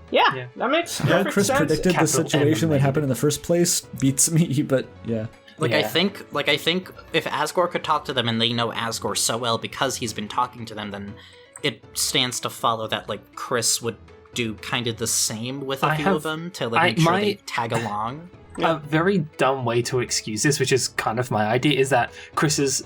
Yeah, that makes perfect Chris sense. predicted the situation that happened in the first place beats me, but yeah. I think if Asgore could talk to them and they know Asgore so well because he's been talking to them, then it stands to follow that, like, Chris would do kind of the same with a few of them to like make sure they tag along. A very dumb way to excuse this, which is kind of my idea, is that Chris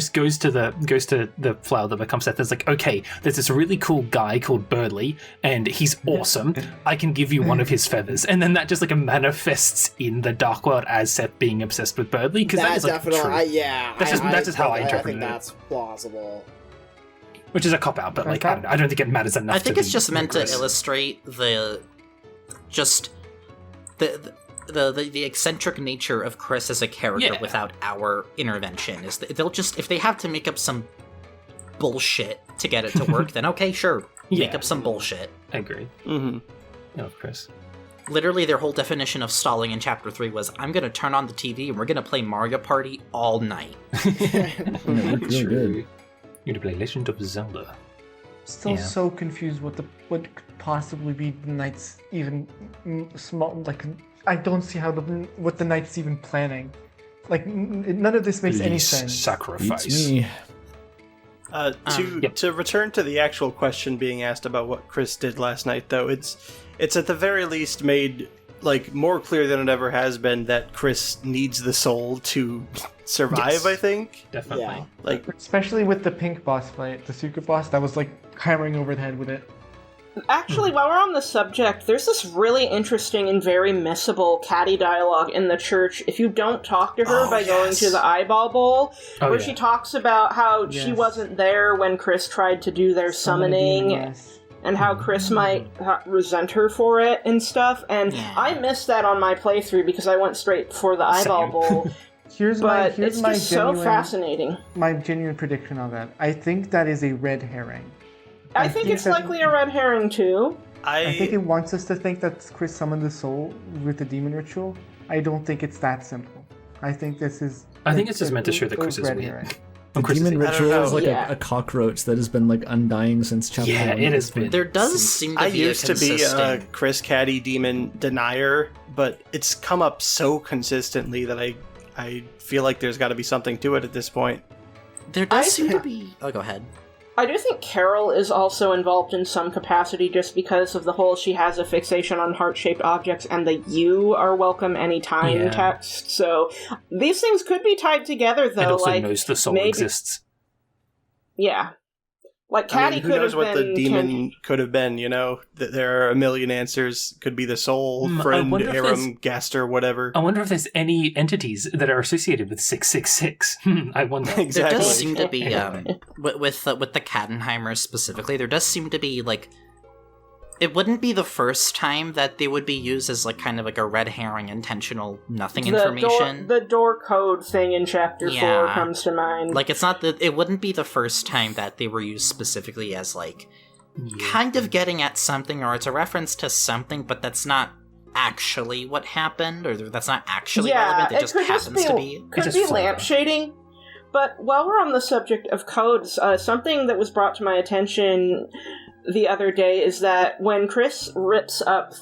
goes to the flower that becomes Seth. It's like, okay, there's this really cool guy called Burley, and he's awesome. I can give you one of his feathers, and then that just like manifests in the dark world as Seth being obsessed with Burley, because that is like true. That's just how I interpret it. That's plausible. Which is a cop-out, but like, I don't think it matters enough. I think it's just meant to illustrate the eccentric nature of Chris as a character without our intervention. Is that they'll just, if they have to make up some bullshit to get it to work, then okay, sure, make up some bullshit. I agree. No, Chris. Literally, their whole definition of stalling in Chapter 3 was, I'm going to turn on the TV and we're going to play Mario Party all night. Really good. You're going to play Legend of Zelda. Still so confused what could possibly be the Knights even small. Like, I don't see what the Knights even planning. Like, none of this makes any sense. Sacrifice. To return to the actual question being asked about what Chris did last night, though, it's at the very least made like more clear than it ever has been that Chris needs the soul to survive. I think definitely, like especially with the pink boss fight, the secret boss that was like hammering over the head with it. Actually, while we're on the subject, there's this really interesting and very missable catty dialogue in the church if you don't talk to her by going to the eyeball bowl, where she talks about how she wasn't there when Chris tried to do their summoning, and how Chris might resent her for it and stuff, and I missed that on my playthrough because I went straight for the eyeball bowl. Here's it's my just so fascinating. My genuine prediction on that. I think that is a red herring. I think it's likely a red herring too. I think it wants us to think that Chris summoned the soul with the demon ritual. I don't think it's that simple. I think this is... I think it's just meant to show that Chris is weak. The demon ritual is like a cockroach that has been like undying since chapter 1. Yeah, it has been. There does seem to be I used to be a Chris Caddy demon denier, but it's come up so consistently that I feel like there's got to be something to it at this point. There does seem to be... Oh, go ahead. I do think Carol is also involved in some capacity just because of the whole she has a fixation on heart-shaped objects and the "you are welcome anytime" text. So these things could be tied together, though. And also like, knows the soul exists. Yeah. Like, Caddy who knows what the demon could have been, you know? There are a million answers. Could be the soul, friend, Aram, Gaster, whatever. I wonder if there's any entities that are associated with 666. I wonder. Exactly. There does seem to be, with the Kattenheimers specifically, there does seem to be, like, it wouldn't be the first time that they would be used as, like, kind of like a red herring, intentional nothing information. The door code thing in Chapter 4 comes to mind. Like, it wouldn't be the first time that they were used specifically as, like, kind of getting at something, or it's a reference to something, but that's not actually what happened, or that's not actually relevant, it just happens to be. Could be lamp shading. But while we're on the subject of codes, something that was brought to my attention the other day is that when Chris rips up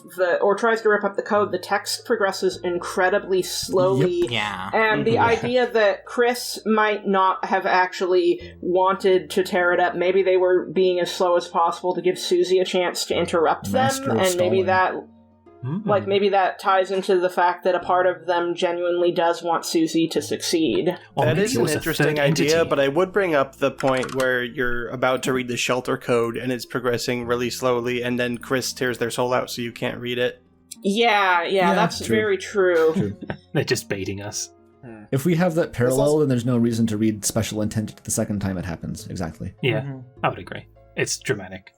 tries to rip up the code, the text progresses incredibly slowly. Yep. Yeah. And the idea that Chris might not have actually wanted to tear it up, maybe they were being as slow as possible to give Susie a chance to interrupt them, and maybe that... Like, maybe that ties into the fact that a part of them genuinely does want Susie to succeed. Well, that maybe is it an was a interesting third idea, entity. but I would bring up the point where you're about to read the shelter code and it's progressing really slowly, and then Chris tears their soul out so you can't read it. Yeah, that's true. very true. They're just baiting us. If we have that parallel, then there's no reason to read special intent the second time it happens. Exactly. Yeah, I would agree. It's dramatic.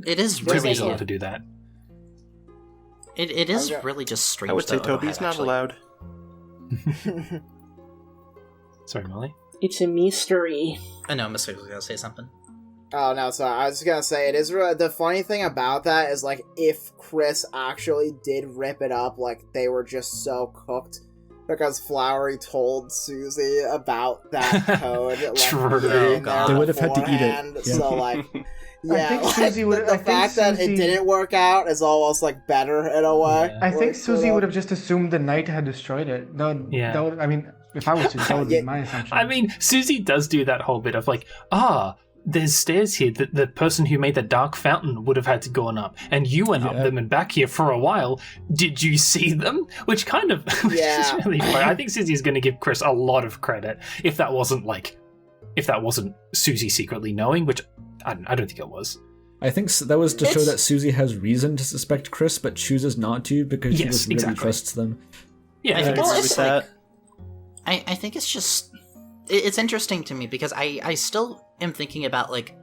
It is Too really reasonable to do that. It is really just strange. I would say though, Toby's not actually. allowed. Sorry, Molly. It's a mystery. I know, Mr. was gonna say something. Oh, no, sorry. I was just gonna say, it is the funny thing about that is, like, if Chris actually did rip it up, like, they were just so cooked because Flowery told Susie about that code. Like, True. in there They would have had to eat it. beforehand, Yeah. So, like, I yeah, think like, Susie would- the I think fact that it Susie- didn't work out is almost, like, better in a way. Yeah. I think Like, Susie would have just assumed the knight had destroyed it. Yeah. That would, I mean, if I was Susie, that would be Yeah. my assumption. I mean, Susie does do that whole bit of like, there's stairs here that the person who made the dark fountain would have had to go on up, and you went up them and back here for a while. Did you see them? Which kind of which is really funny. I think Susie's going to give Chris a lot of credit if that wasn't Susie secretly knowing, which I don't think it was. I think that was to show that Susie has reason to suspect Chris, but chooses not to because she Yes, just really exactly. trusts them. Yeah, I think agree it's with just that. like, I think it's just it's interesting to me because I still am thinking about like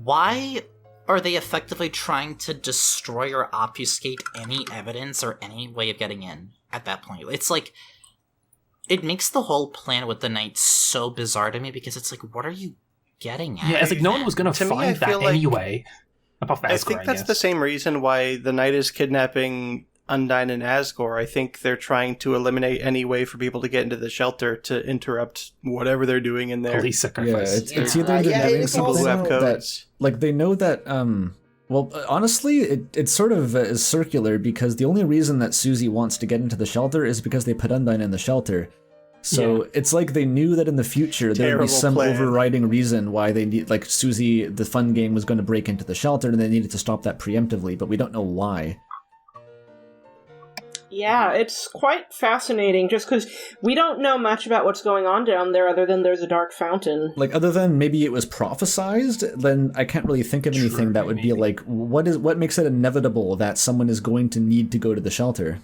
why are they effectively trying to destroy or obfuscate any evidence or any way of getting in at that point? It's like it makes the whole plan with the knight so bizarre to me because it's like, what are you getting at? yeah. It's like no one was going to To me, I find that feel like- anyway. Apart from I Asgore, think that's guess. the same reason why the knight is kidnapping Undyne and Asgore. I think they're trying to eliminate any way for people to get into the shelter to interrupt whatever they're doing in there. Police Yeah, sacrifice. it's either Yeah, they're knowing it's People something who have that, codes. like, they know that, well, honestly, it sort of is circular because the only reason that Susie wants to get into the shelter is because they put Undyne in the shelter. So it's like they knew that in the future there would be Terrible some plan. overriding reason why they need, like, Susie, the fun game, was going to break into the shelter and they needed to stop that preemptively, but we don't know why. Yeah, it's quite fascinating just because we don't know much about what's going on down there other than there's a dark fountain. Like, other than maybe it was prophesized, then I can't really think of anything that would be like, what makes it inevitable that someone is going to need to go to the shelter?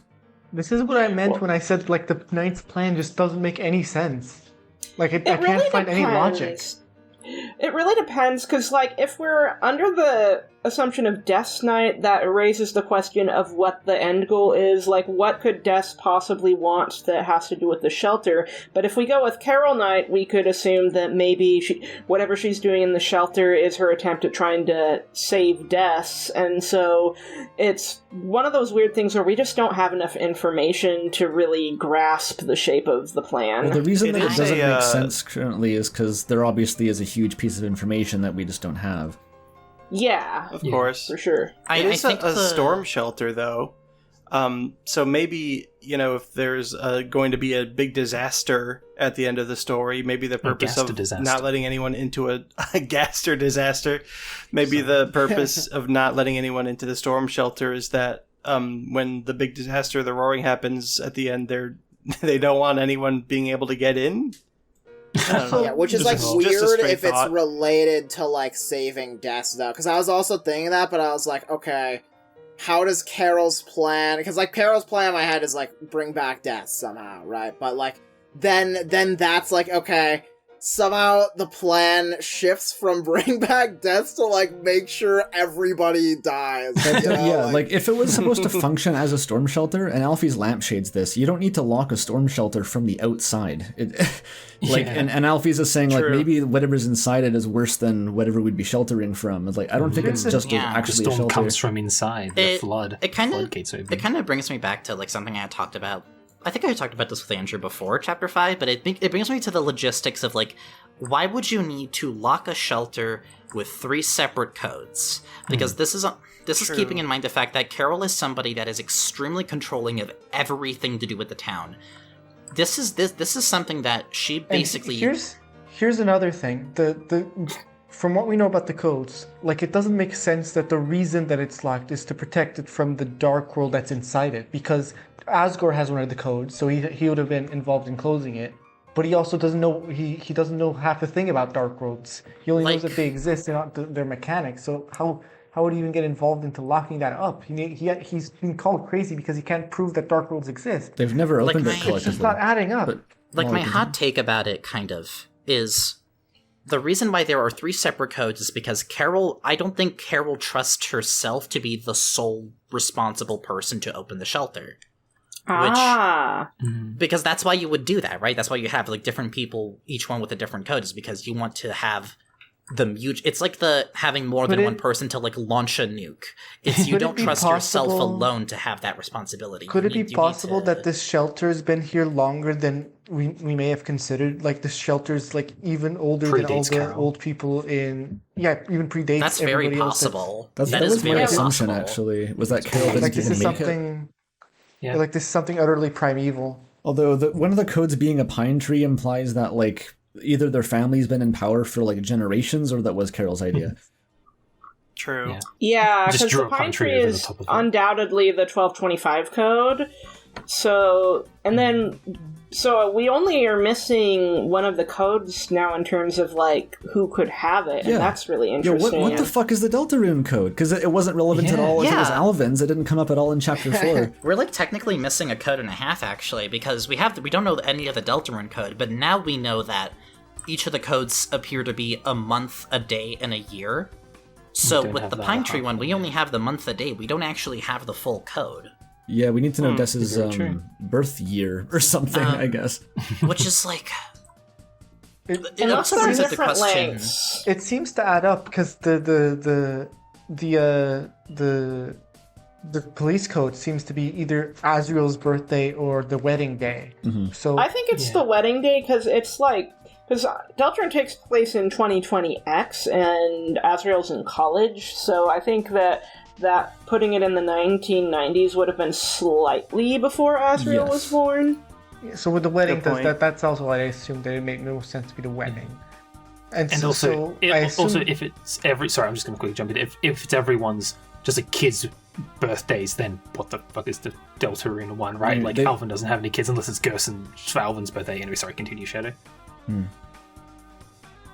This is what I meant when I said, like, the knight's plan just doesn't make any sense. Like, I It can't really find any logic. depends. It really depends, because, like, if we're under the assumption of Death's Knight, that raises the question of what the end goal is. Like, what could Death possibly want that has to do with the shelter? But if we go with Carol Knight, we could assume that maybe whatever she's doing in the shelter is her attempt at trying to save Death. And so it's one of those weird things where we just don't have enough information to really grasp the shape of the plan. Well, the reason It that it is doesn't a, make sense currently is because there obviously is a huge piece of information that we just don't have. Yeah, Of course. for sure. It is think a storm shelter, though. So maybe, if there's going to be a big disaster at the end of the story, maybe the purpose of disaster. not letting anyone into a gaster disaster, maybe the purpose of not letting anyone into the storm shelter is that when the big disaster, the roaring happens at the end, they don't want anyone being able to get in. I don't know. Yeah, which is, like, Just a weird straight if it's thought. related to, like, saving Death, though. Because I was also thinking that, but I was like, okay, how does Carol's plan... Because, like, Carol's plan in my head is, like, bring back Death somehow, right? But, like, then that's, like, okay, somehow the plan shifts from bring back Death to, like, make sure everybody dies. You know? Yeah, like, if it was supposed to function as a storm shelter, and Alfie's lampshades this, you don't need to lock a storm shelter from the outside. And Alfie's is saying, like, True. maybe whatever's inside it is worse than whatever we'd be sheltering from. It's like, I don't think it's just Yeah. The actually a storm shelter. comes from inside. The flood. It kind of floodgates open. it kind of brings me back to like something I had talked about. I think I talked about this with Andrew before, Chapter 5, but it brings me to the logistics of like, why would you need to lock a shelter with 3 separate codes? Because this is keeping in mind the fact that Carol is somebody that is extremely controlling of everything to do with the town. This is something that she And basically. here's another thing. from what we know about the codes, like, it doesn't make sense that the reason that it's locked is to protect it from the dark world that's inside it, because Asgore has one of the codes, so he would have been involved in closing it. But he also doesn't know he doesn't know half the thing about dark worlds. He only knows that they exist and not their mechanics. So how would he even get involved into locking that up? He's been called crazy because he can't prove that dark worlds exist. They've never opened it It's collectively. just not adding up. My hot take about it kind of is the reason why there are 3 separate codes is because I don't think Carol trusts herself to be the sole responsible person to open the shelter. Because that's why you would do that, right? That's why you have like different people, each one with a different code, is because you want to have it's like having more than one person to like launch a nuke. It's you don't trust yourself alone to have that responsibility. Could it be possible that this shelter's been here longer than we may have considered? Like, this shelter's like even older than all the old people in... Yeah, even predates. That's very possible. That was my assumption, actually. Was that Carol didn't even make it? Yeah. Like, this is something utterly primeval. Although one of the codes being a pine tree implies that like either their family's been in power for like generations, or that was Carol's idea. True. Yeah, because the pine tree is undoubtedly the 1225 code. So we only are missing one of the codes now in terms of like who could have it, and that's really interesting. What the fuck is the Deltarune code? Because it wasn't relevant at all if it was Alvin's. It didn't come up at all in Chapter 4. We're like technically missing a code and a half, actually, because we don't know any of the Deltarune code, but now we know that each of the codes appear to be a month, a day, and a year. So with the pine tree one, we only have the month, a day. We don't actually have the full code. Yeah, we need to know Dessa's birth year or something, I guess. Which is like... It also brings up the question. It seems to add up because the police code seems to be either Azrael's birthday or the wedding day. Mm-hmm. So I think it's the wedding day because it's like... Because Deltarune takes place in 2020X and Azrael's in college, so I think that putting it in the 1990s would have been slightly before Azrael was born. So with the wedding, that's also what I assumed, that it made no sense to be the wedding. And also if it's sorry, I'm just going to quickly jump in. If it's everyone's just a kid's birthdays, then what the fuck is the Deltarune one, right? Alvin doesn't have any kids unless it's Gerson for Alvin's birthday. Anyway, sorry, continue, Shadow.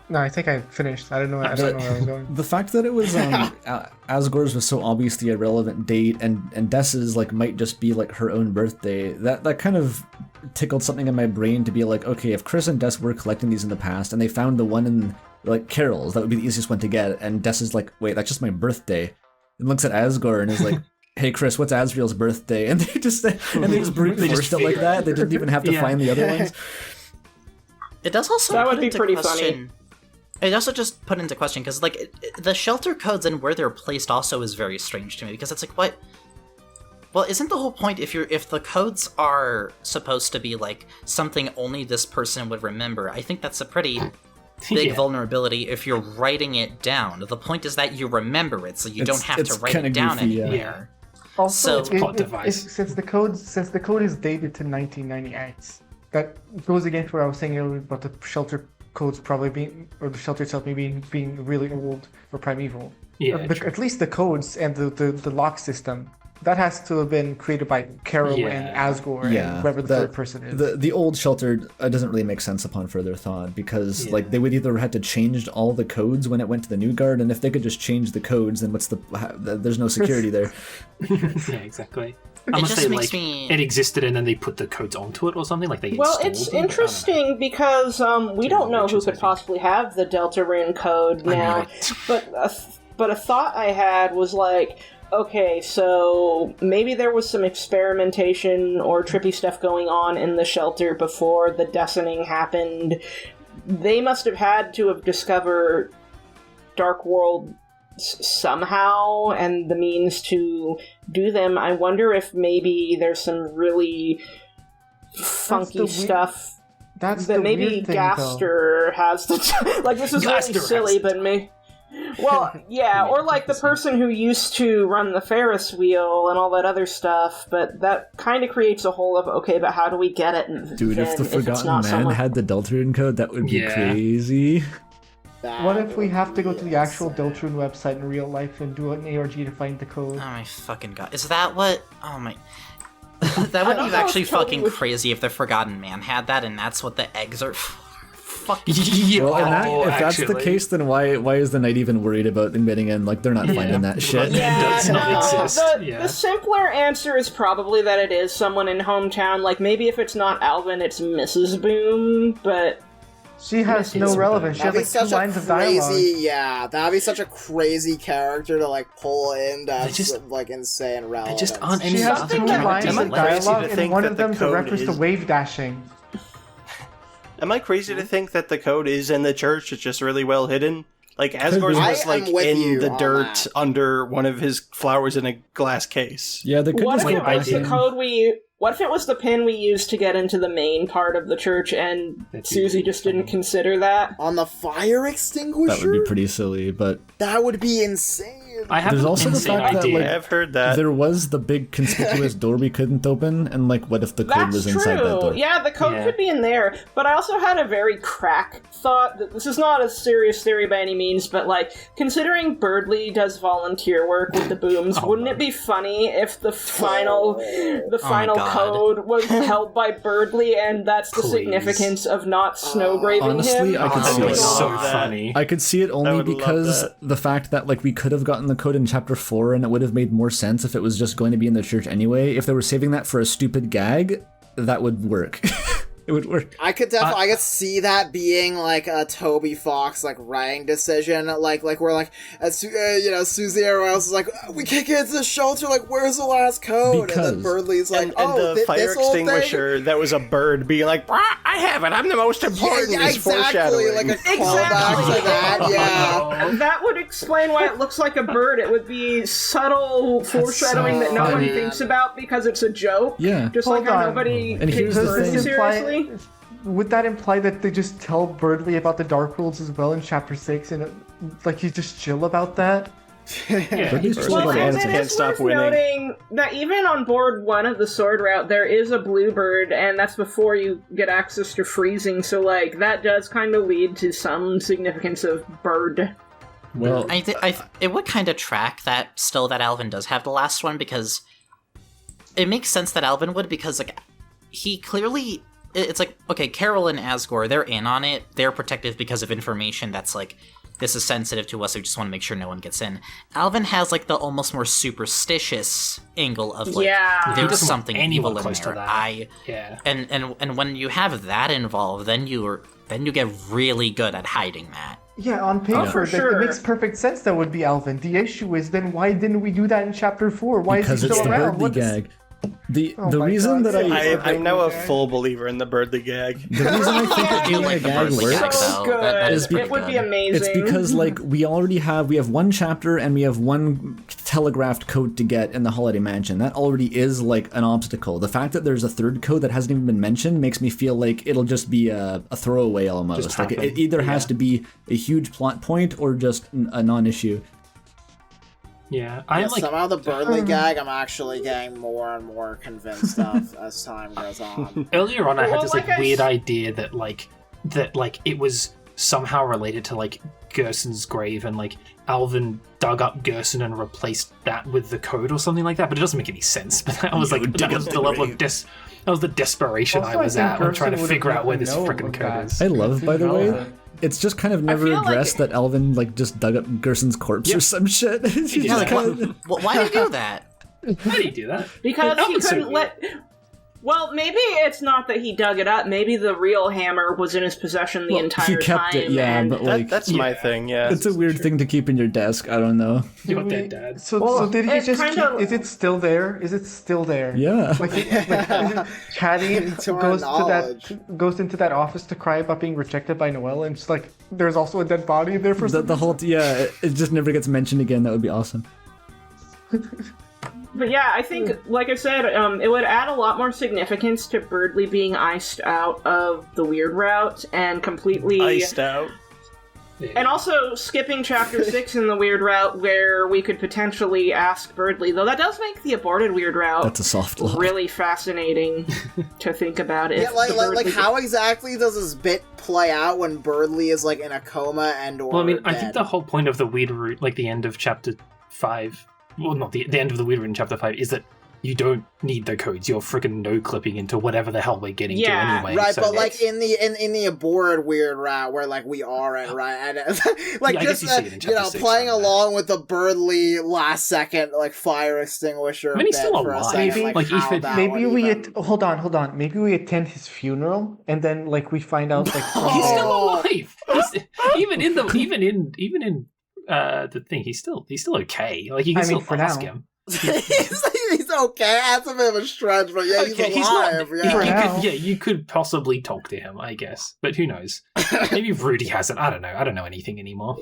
No, I think I finished. I don't know where I was going. The fact that it was Asgore's was so obviously a relevant date, and Dessa's like might just be like her own birthday. That kind of tickled something in my brain to be like, okay, if Chris and Des were collecting these in the past, and they found the one in like Carol's, that would be the easiest one to get. And Dessa's like, wait, that's just my birthday. And looks at Asgore and is like, hey Chris, what's Azrael's birthday? And they just brute forced it like that. They didn't even have to find the other ones. It does also that would be pretty funny. It also just put into question, because like the shelter codes and where they're placed also is very strange to me, because it's like, what? Well, isn't the whole point if the codes are supposed to be like something only this person would remember? I think that's a pretty big vulnerability if you're writing it down. The point is that you remember it, so you don't have to write it down anywhere. Also, since the code is dated to 1998, that goes against what I was saying earlier about the shelter codes probably being, or the shelter itself maybe being really old for primeval. Yeah, at least the codes and the lock system, that has to have been created by Carol and Asgore and whoever the third person is. The old shelter doesn't really make sense upon further thought, because like they would either have to change all the codes when it went to the new guard, and if they could just change the codes, then there's no security there. Yeah, exactly. Unless it existed and then they put the codes onto it or something, like they installed it's interesting because we don't know who could possibly have the Deltarune code now. But a thought I had was like, okay, so maybe there was some experimentation or trippy stuff going on in the shelter before the destining happened. They must have had to have discovered Dark World somehow, and the means to do them. I wonder if maybe there's some really funky stuff that maybe Gaster has to... like, this is really silly, but maybe... Well, yeah, or like the person who used to run the Ferris wheel and all that other stuff, but that kind of creates a hole of, okay, but how do we get it? Dude, if the Forgotten Man had the Deltarune code, that would be crazy. that. What if we have to go to the actual Deltarune website in real life and do an ARG to find the code? Oh my fucking god. Is that what... Oh my... That would be actually fucking crazy if the Forgotten Man had that, and that's what the eggs are... Fucking... Well, if that's the case, then why is the knight even worried about admitting in? Like, they're not finding that shit. Yeah, exist. The simpler answer is probably that it is someone in hometown. Like, maybe if it's not Alvin, it's Mrs. Boom, but... She has no relevance. She has like 2 lines of dialogue. Yeah, that'd be such a crazy character to like pull in. That's like insane relevance. They just aren't She has 2 lines of dialogue, and one of them's a reference to wave dashing. Am I crazy to think that the code is in the church? It's just really well hidden. Like Asgore's was like in the dirt under one of his flowers in a glass case. Yeah, they could What just if go it back was the in. code What if it was the pin we used to get into the main part of the church, and Susie just didn't consider that? On the fire extinguisher? That would be pretty silly, but... That would be insane. I have There's an also the insane fact that, idea. like, I've heard that. There was the big conspicuous door we couldn't open, and like, what if the code That's was true. inside that door? Yeah, the code could be in there. But I also had a very crack thought that this is not a serious theory by any means, but like, considering Birdley does volunteer work with the Booms, wouldn't it be funny if the final code was held by Birdley, and that's the significance of not snowgraving Honestly, him? I could see That it. was so funny. I could see it I only would love because that. the fact that like we could have gotten the code in chapter 4 and it would have made more sense if it was just going to be in the church anyway. If they were saving that for a stupid gag, that would work. It would work. I could definitely, I could see that being like a Toby Fox like writing decision, like where like, Susie everyone else is like, we can't get into the shelter. Like, where's the last code? Because- and then Birdley's like, and the fire this whole extinguisher that was a bird being like, I have it. I'm the most important. Yeah, is exactly. foreshadowing. Like a callback to that. Yeah. That would explain why it looks like a bird. It would be subtle foreshadowing that no one funny. thinks about because it's a joke. Yeah. Just Hold like how on. nobody And takes here's the Birdie thing. seriously. Would that imply that they just tell Birdley about the Dark Worlds as well in chapter 6, and like he's just chill about that? Birdley's chill Well, about and all then of it. it's stop worth winning. noting that even on board 1 of the Sword Route, there is a bluebird, and that's before you get access to freezing, so, like, that does kind of lead to some significance of bird. Well, it would kind of track that Alvin does have the last one, because it makes sense that Alvin would, because like he clearly, it's like, okay, Carol and Asgore, they're in on it, they're protective because of information that's like, this is sensitive to us, we just want to make sure no one gets in. Alvin has like the almost more superstitious angle of like, Yeah. He there's doesn't want something anyone evil in close to there. that. Yeah. And when you have that involved, then you get really good at hiding that. Yeah, on paper, for sure. it makes perfect sense that would be Alvin. The issue is then why didn't we do that in chapter 4? Why because is he it's still the around? Birdley gag. The my reason God. that I'm now a full believer in the Birdley gag. the reason I think that I do doing a like the gag Birdley works gag, So though. good. That is It pretty would be good. amazing. It's because like we have one chapter and we have one telegraphed code to get in the Holiday Mansion. That already is like an obstacle. The fact that there's a third code that hasn't even been mentioned makes me feel like it'll just be a throwaway almost. Just Like it happen. either has to be a huge plot point or just a non-issue. Yeah. I'm like, somehow the Birdley gag, I'm actually getting more and more convinced of as time goes on. earlier on I had Well, this like like I weird s- idea that it was somehow related to like Gerson's grave, and like Alvin dug up Gerson and replaced that with the code or something like that, but it doesn't make any sense. But that was like that was the level of that was the desperation Also, I was I think at when trying to Gerson figure out where would've this known freaking of code that. is. I love, by the way, relevant. it's just kind of never feel like- addressed that Alvin like just dug up Gerson's corpse or some shit. It's just Yeah, like, kinda- why did he do that? Why did he do that? Because That he was so couldn't weird. let... Well, maybe it's not that he dug it up. Maybe the real hammer was in his possession the Well, entire he kept time. it, yeah, and but like That's my thing, yeah. it's a weird thing to keep in your desk. I don't know. Your dead dad. So did he it's just kinda- keep, is it still there? Is it still there? Yeah. Like Chatty To our goes knowledge. goes into that office to cry about being rejected by Noelle, and it's like there's also a dead body there for The whole it just never gets mentioned again. That would be awesome. But yeah, I think, like I said, it would add a lot more significance to Birdley being iced out of the Weird Route and completely... Iced out. And also skipping chapter 6 in the weird route where we could potentially ask Birdly, though that does make the aborted weird route That's a soft lock. really fascinating to think about. Yeah, like how exactly does this bit play out when Birdly is like in a coma and or Well, I mean, dead? I think the whole point of the weird route, like the end of chapter 5, well, not the end of the weird route in chapter 5, is that you don't need the codes. You're freaking no-clipping into whatever the hell we're getting to anyway. Right, so but like in the aborted weird route where like we are at, right, and like Yeah, I just guess you see it in chapter 6, playing right? along with the Birdly last second like fire extinguisher. I mean, he's bit still for a alive. second, Like, how even- that Maybe would we even- hold on. Maybe we attend his funeral and then like we find out like He's still Oh. alive. Even in the thing, he's still okay. Like you can I mean, still for ask now. him. he's okay. That's a bit of a stretch, but yeah, Okay, he's alive. For now. you could possibly talk to him, I guess, but who knows? Maybe Rudy hasn't. I don't know. I don't know anything anymore.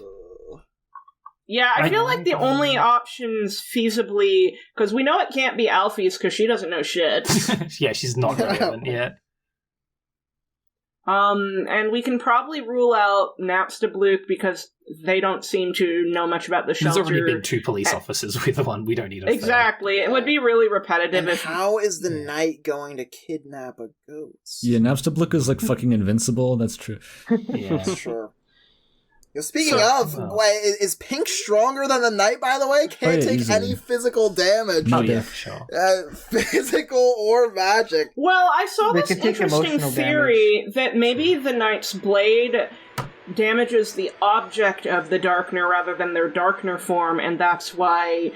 Yeah, I feel like the only options feasibly, because we know it can't be Alfie's because she doesn't know shit. Yeah, she's not relevant yet. And we can probably rule out Napstabluke because they don't seem to know much about the There's shelter. already been 2 police officers with the one. We don't need a third. Exactly. It would be really repetitive And if how is the knight going to kidnap a ghost? Yeah, Napstablook is like fucking invincible. That's true. Yeah. Sure. Yo, speaking So- of, well. wait, is Pink stronger than the Knight, by the way? Can't yeah, take easily. any physical damage. No, Oh, yeah, yeah. for sure. Physical or magic. Well, I saw They this can take interesting emotional theory that maybe the Knight's blade damages the object of the Darkner rather than their Darkner form, and that's why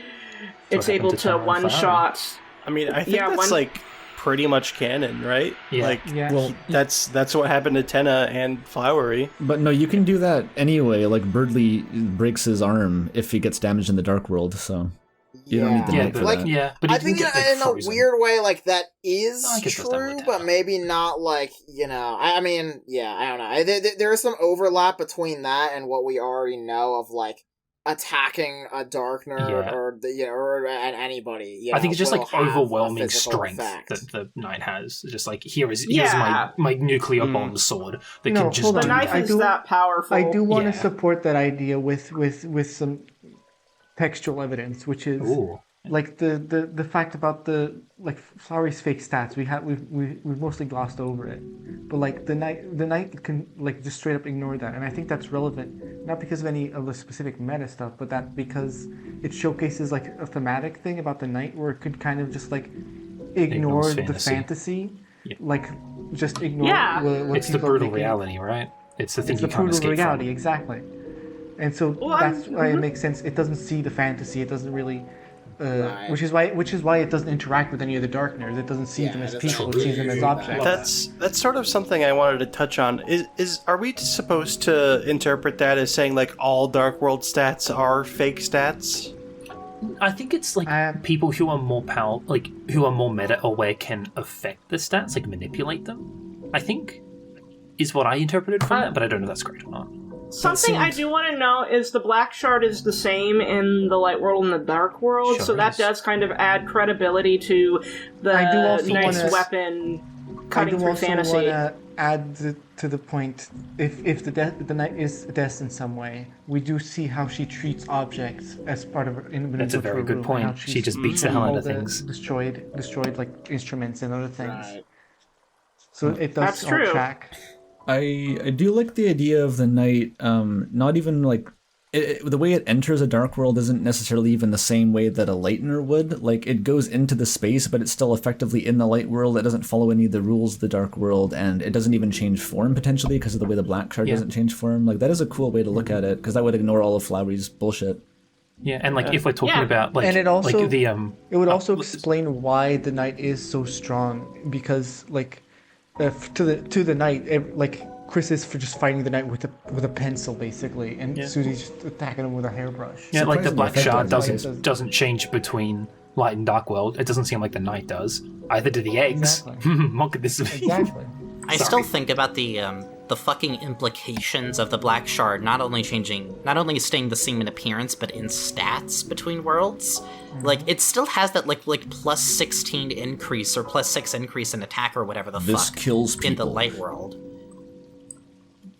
it's what able happened to to Tamara one-shot. I mean, I think Yeah, that's one- like pretty much canon, right? Yeah. Like, Yeah. Well, that's what happened to Tenna and Flowery. but no, you can do that anyway. Like Birdly breaks his arm if he gets damaged in the Dark World, so you don't need the Yeah, Knight but for like, that. yeah, but he I can think get like, in a frozen. weird way, like, that is I guess that's done with true, that. but maybe not, like, I mean, yeah, I don't know. There is some overlap between that and what we already know of, like, attacking a Darkner Yeah. or anybody. I think it's just will like have a overwhelming physical strength effect. that the Knight has. Just like here's Yeah. my nuclear bomb sword that No, can just hold The do on. knife I is do- that powerful. I do want to Yeah. support that idea with some textual evidence, which is Ooh. like the fact about the like Flowery's fake stats. We've mostly glossed over it, but like the knight can like just straight up ignore that, and I think that's relevant not because of any of the specific meta stuff, but that because it showcases like a thematic thing about the knight where it could kind of just like ignore Ignores the fantasy. fantasy, Yeah. like just ignore Yeah. what It's the people are brutal thinking. reality, right? It's the thing It's you the can't brutal escape reality, from. exactly. And so Well, that's why it mhm. makes sense. It doesn't see the fantasy. It doesn't really, Right. which is why it doesn't interact with any of the Darkners. It doesn't see Yeah, them as it doesn't people. It really sees them as do that. objects. That's sort of something I wanted to touch on. Are we supposed to interpret that as saying like all Dark World stats are fake stats? I think it's like Um, people who are more who are more meta aware can affect the stats, like manipulate them. I think is what I interpreted from that, but I don't know if that's correct or not. Something I do want to know is the Black Shard is the same in the Light World and the Dark World, Sure so that is. does kind of add credibility to I do the also Knight's wanna- weapon I cutting do through also fantasy. want to add to the point. If the knight is death in some way, we do see how she treats objects as part of her. That's a very good point. She just beats the hell out of things. Destroyed like instruments and other things. Right. So it does That's all true. track. I do like the idea of the Knight, not even like the way it enters a Dark World isn't necessarily even the same way that a Lightener would. Like it goes into the space, but it's still effectively in the Light World. It doesn't follow any of the rules of the Dark World, and it doesn't even change form potentially because of the way the Black Shard Yeah. doesn't change form. Like that is a cool way to look at it because that would ignore all of Flowery's bullshit. Yeah, and like if we're talking Yeah. about like And it also- like the It would also let's- explain why the knight is so strong, because like to the knight, like Chris is for just fighting the knight with a pencil basically, and Yeah. Susie's just attacking him with a hairbrush. Yeah, like the Surprisingly Black Shard effective. doesn't change between Light and Dark World. It doesn't seem like the Knight does. Either do the eggs. Exactly. What could this be? Exactly. I Sorry. still think about the fucking implications of the Black Shard not only staying the same in appearance, but in stats between worlds. Like it still has that like plus 16 increase or plus 6 increase in attack or whatever the This fuck kills in the people. light world.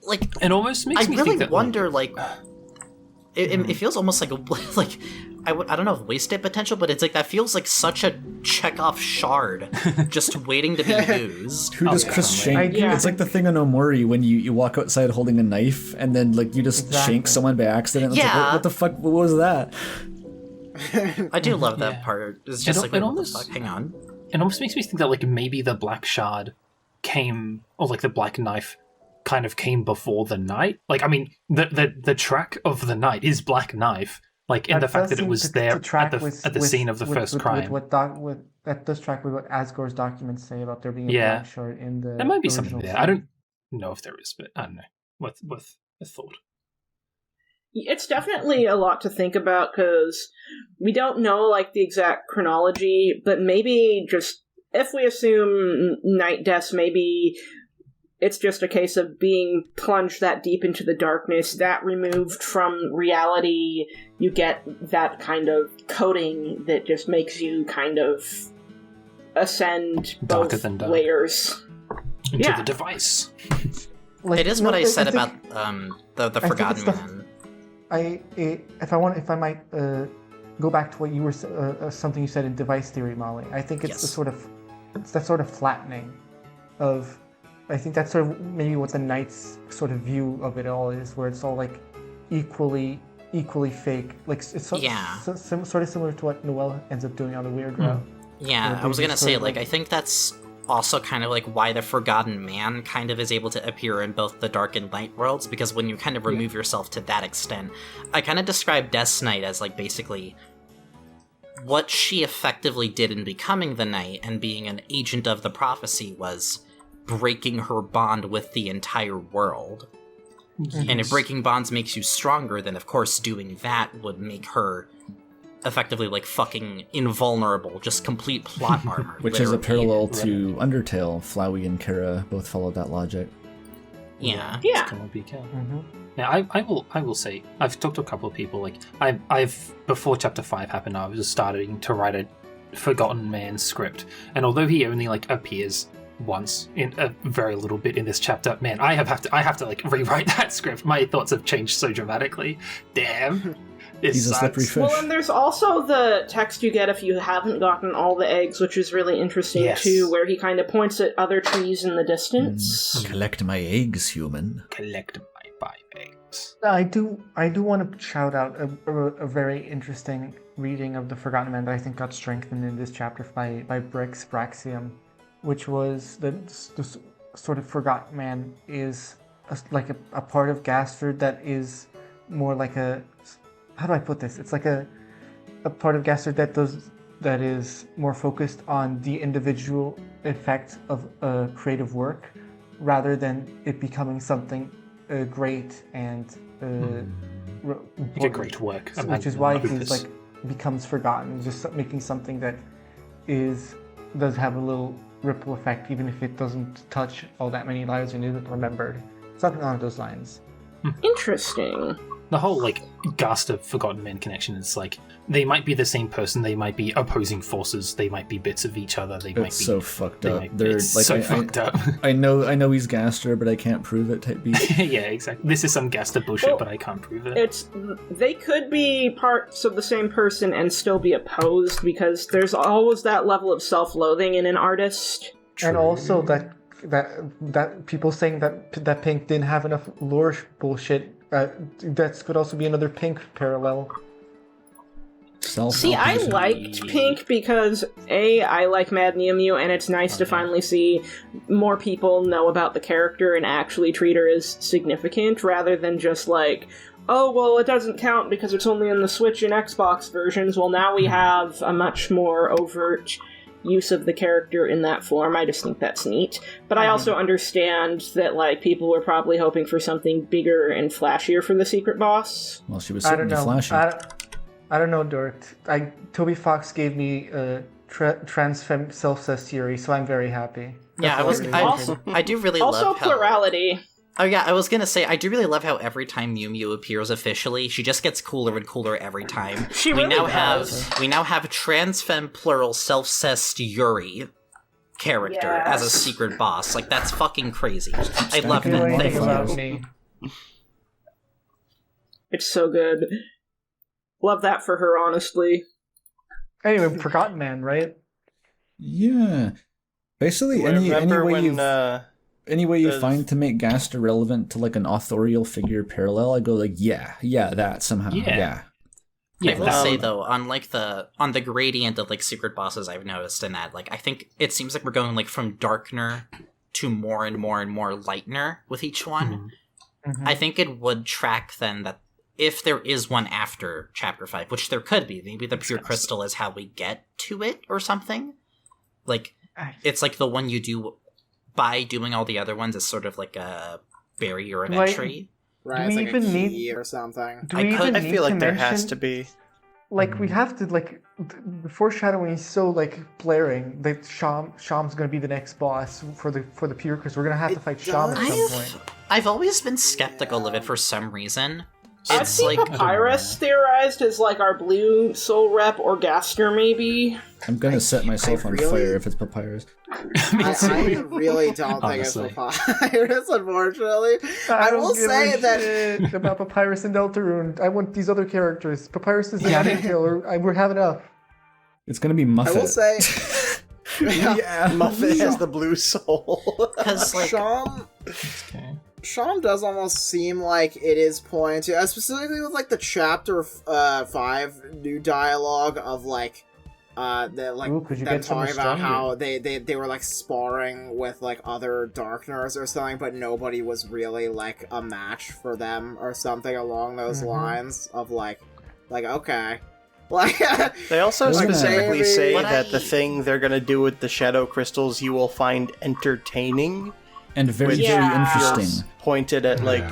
like It almost makes me really think that, wonder, like, it feels almost like I don't know if wasted potential, but it's like that feels like such a Chekhov shard just waiting to be used. Who does Chris shank? Yeah. It's like the thing on Omori when you walk outside holding a knife and then like you just shank someone by accident. It's like, what the fuck? What was that? I do love that part. It's just like, what the fuck? Hang on. It almost makes me think that like maybe the black shard came, or like the black knife kind of came before the knight. Like, I mean, the track of the knight is black knife. Like, in the fact that it was there at the scene of the first crime. That does track with what Asgore's documents say about there being a black shard in the. There might be something there. scene. I don't know if there is, but I don't know. Worth a thought. It's definitely a lot to think about, because we don't know, like, the exact chronology, but maybe just, if we assume night deaths, maybe it's just a case of being plunged that deep into the darkness, that removed from reality, you get that kind of coating that just makes you kind of ascend Darker both than dark. layers. Into the device. Like, It is no, what I said think- about the Forgotten Man. If I might go back to what you were something you said in device theory, Molly. I think it's that sort of flattening of. I think that's sort of maybe what the Knight's sort of view of it all is, where it's all like equally fake. Like it's sort of similar to what Noelle ends up doing on the Weird Route. Yeah, I was gonna say, like, I think that's also kind of like why the Forgotten Man kind of is able to appear in both the Dark and Light worlds, because when you kind of remove yourself to that extent, I kind of describe Death's Knight as like basically what she effectively did in becoming the Knight and being an agent of the prophecy was breaking her bond with the entire world. And if breaking bonds makes you stronger, then of course doing that would make her effectively like fucking invulnerable, just complete plot armor. Which is a parallel to Undertale. Flowey and Kara both followed that logic. Yeah. Now, I will say, I've talked to a couple of people, like, I've before Chapter 5 happened, I was starting to write a Forgotten Man script, and although he only, like, appears once in a very little bit in this chapter, man, I have to like rewrite that script. My thoughts have changed so dramatically. Damn. He's a slippery fish. Well, and there's also the text you get if you haven't gotten all the eggs, which is really interesting too, where he kind of points at other trees in the distance. Collect my eggs, human. Collect my 5 eggs. I do want to shout out a very interesting reading of the Forgotten Man that I think got strengthened in this chapter by Brix Braxium, which was the sort of Forgotten Man is like a part of Gastard that is more like a, how do I put this? It's like a part of Gastard that is more focused on the individual effect of a creative work rather than it becoming something great and like a great work, which is why he's like becomes forgotten, just making something that does have a little ripple effect, even if it doesn't touch all that many lives and isn't remembered. Something along those lines. Interesting. The whole, like, Gaster Forgotten Man connection is, like, they might be the same person, they might be opposing forces, they might be bits of each other, they might be... It's so fucked up. It's like, so fucked up. I know he's Gaster, but I can't prove it type beat. Yeah, exactly. This is some Gaster bullshit, but I can't prove it. They could be parts of the same person and still be opposed, because there's always that level of self-loathing in an artist. True. And also that people saying that Pink didn't have enough lore bullshit. That could also be another Pink parallel. See, I liked Pink because I like Mad Mew Mew, and it's nice to finally see more people know about the character and actually treat her as significant, rather than just like, oh, well, it doesn't count because it's only in the Switch and Xbox versions. Well, now we have a much more overt use of the character in that form. I just think that's neat. But I also understand that, like, people were probably hoping for something bigger and flashier for the secret boss. Well, she was certainly flashy. I don't know, Dorked. Toby Fox gave me a transfem self-cess theory, so I'm very happy. Yeah, I do really love also plurality. Oh yeah, I was gonna say, I do really love how every time Mew Mew appears officially, she just gets cooler and cooler every time. We now have transfem plural self-cessed Yuri character as a secret boss. Like, that's fucking crazy. I love that thing. It's so good. Love that for her, honestly. Anyway, Forgotten Man, right? Yeah. Basically, any way you find to make Gaster relevant to like an authorial figure parallel, I go like, yeah, that somehow, yeah. I will say though, on the gradient of like secret bosses, I've noticed in that, like, I think it seems like we're going like from darkener to more and more and more lightener with each one. Mm-hmm. I think it would track then that if there is one after Chapter 5, which there could be, maybe the Pure Crystal is how we get to it or something. Like, it's like the one you do by doing all the other ones is sort of like a barrier of entry. Right, do we like even a key need or something? I feel like there has to be. Like, we have to, like, the foreshadowing is so, like, blaring that Sham's gonna be the next boss for the Pure Crystal. We're gonna have to fight Sham at some point. I've always been skeptical of it for some reason. I've seen Papyrus theorized as like our blue soul rep or Gaster, maybe. I'm gonna set myself on fire if it's Papyrus. I really don't think it's Papyrus, unfortunately. I will say that about Papyrus and Deltarune. I want these other characters. Papyrus is an killer. We're having enough. It's gonna be Muffet. I will say. Muffet has the blue soul. Because like. Sham does almost seem like it is pointing to, specifically with like the chapter 5 new dialogue of like them talking about how they were like sparring with like other Darkners or something, but nobody was really like a match for them or something along those lines of like okay. Like, they also specifically say that the thing they're gonna do with the Shadow Crystals you will find entertaining. And very interesting. Pointed at like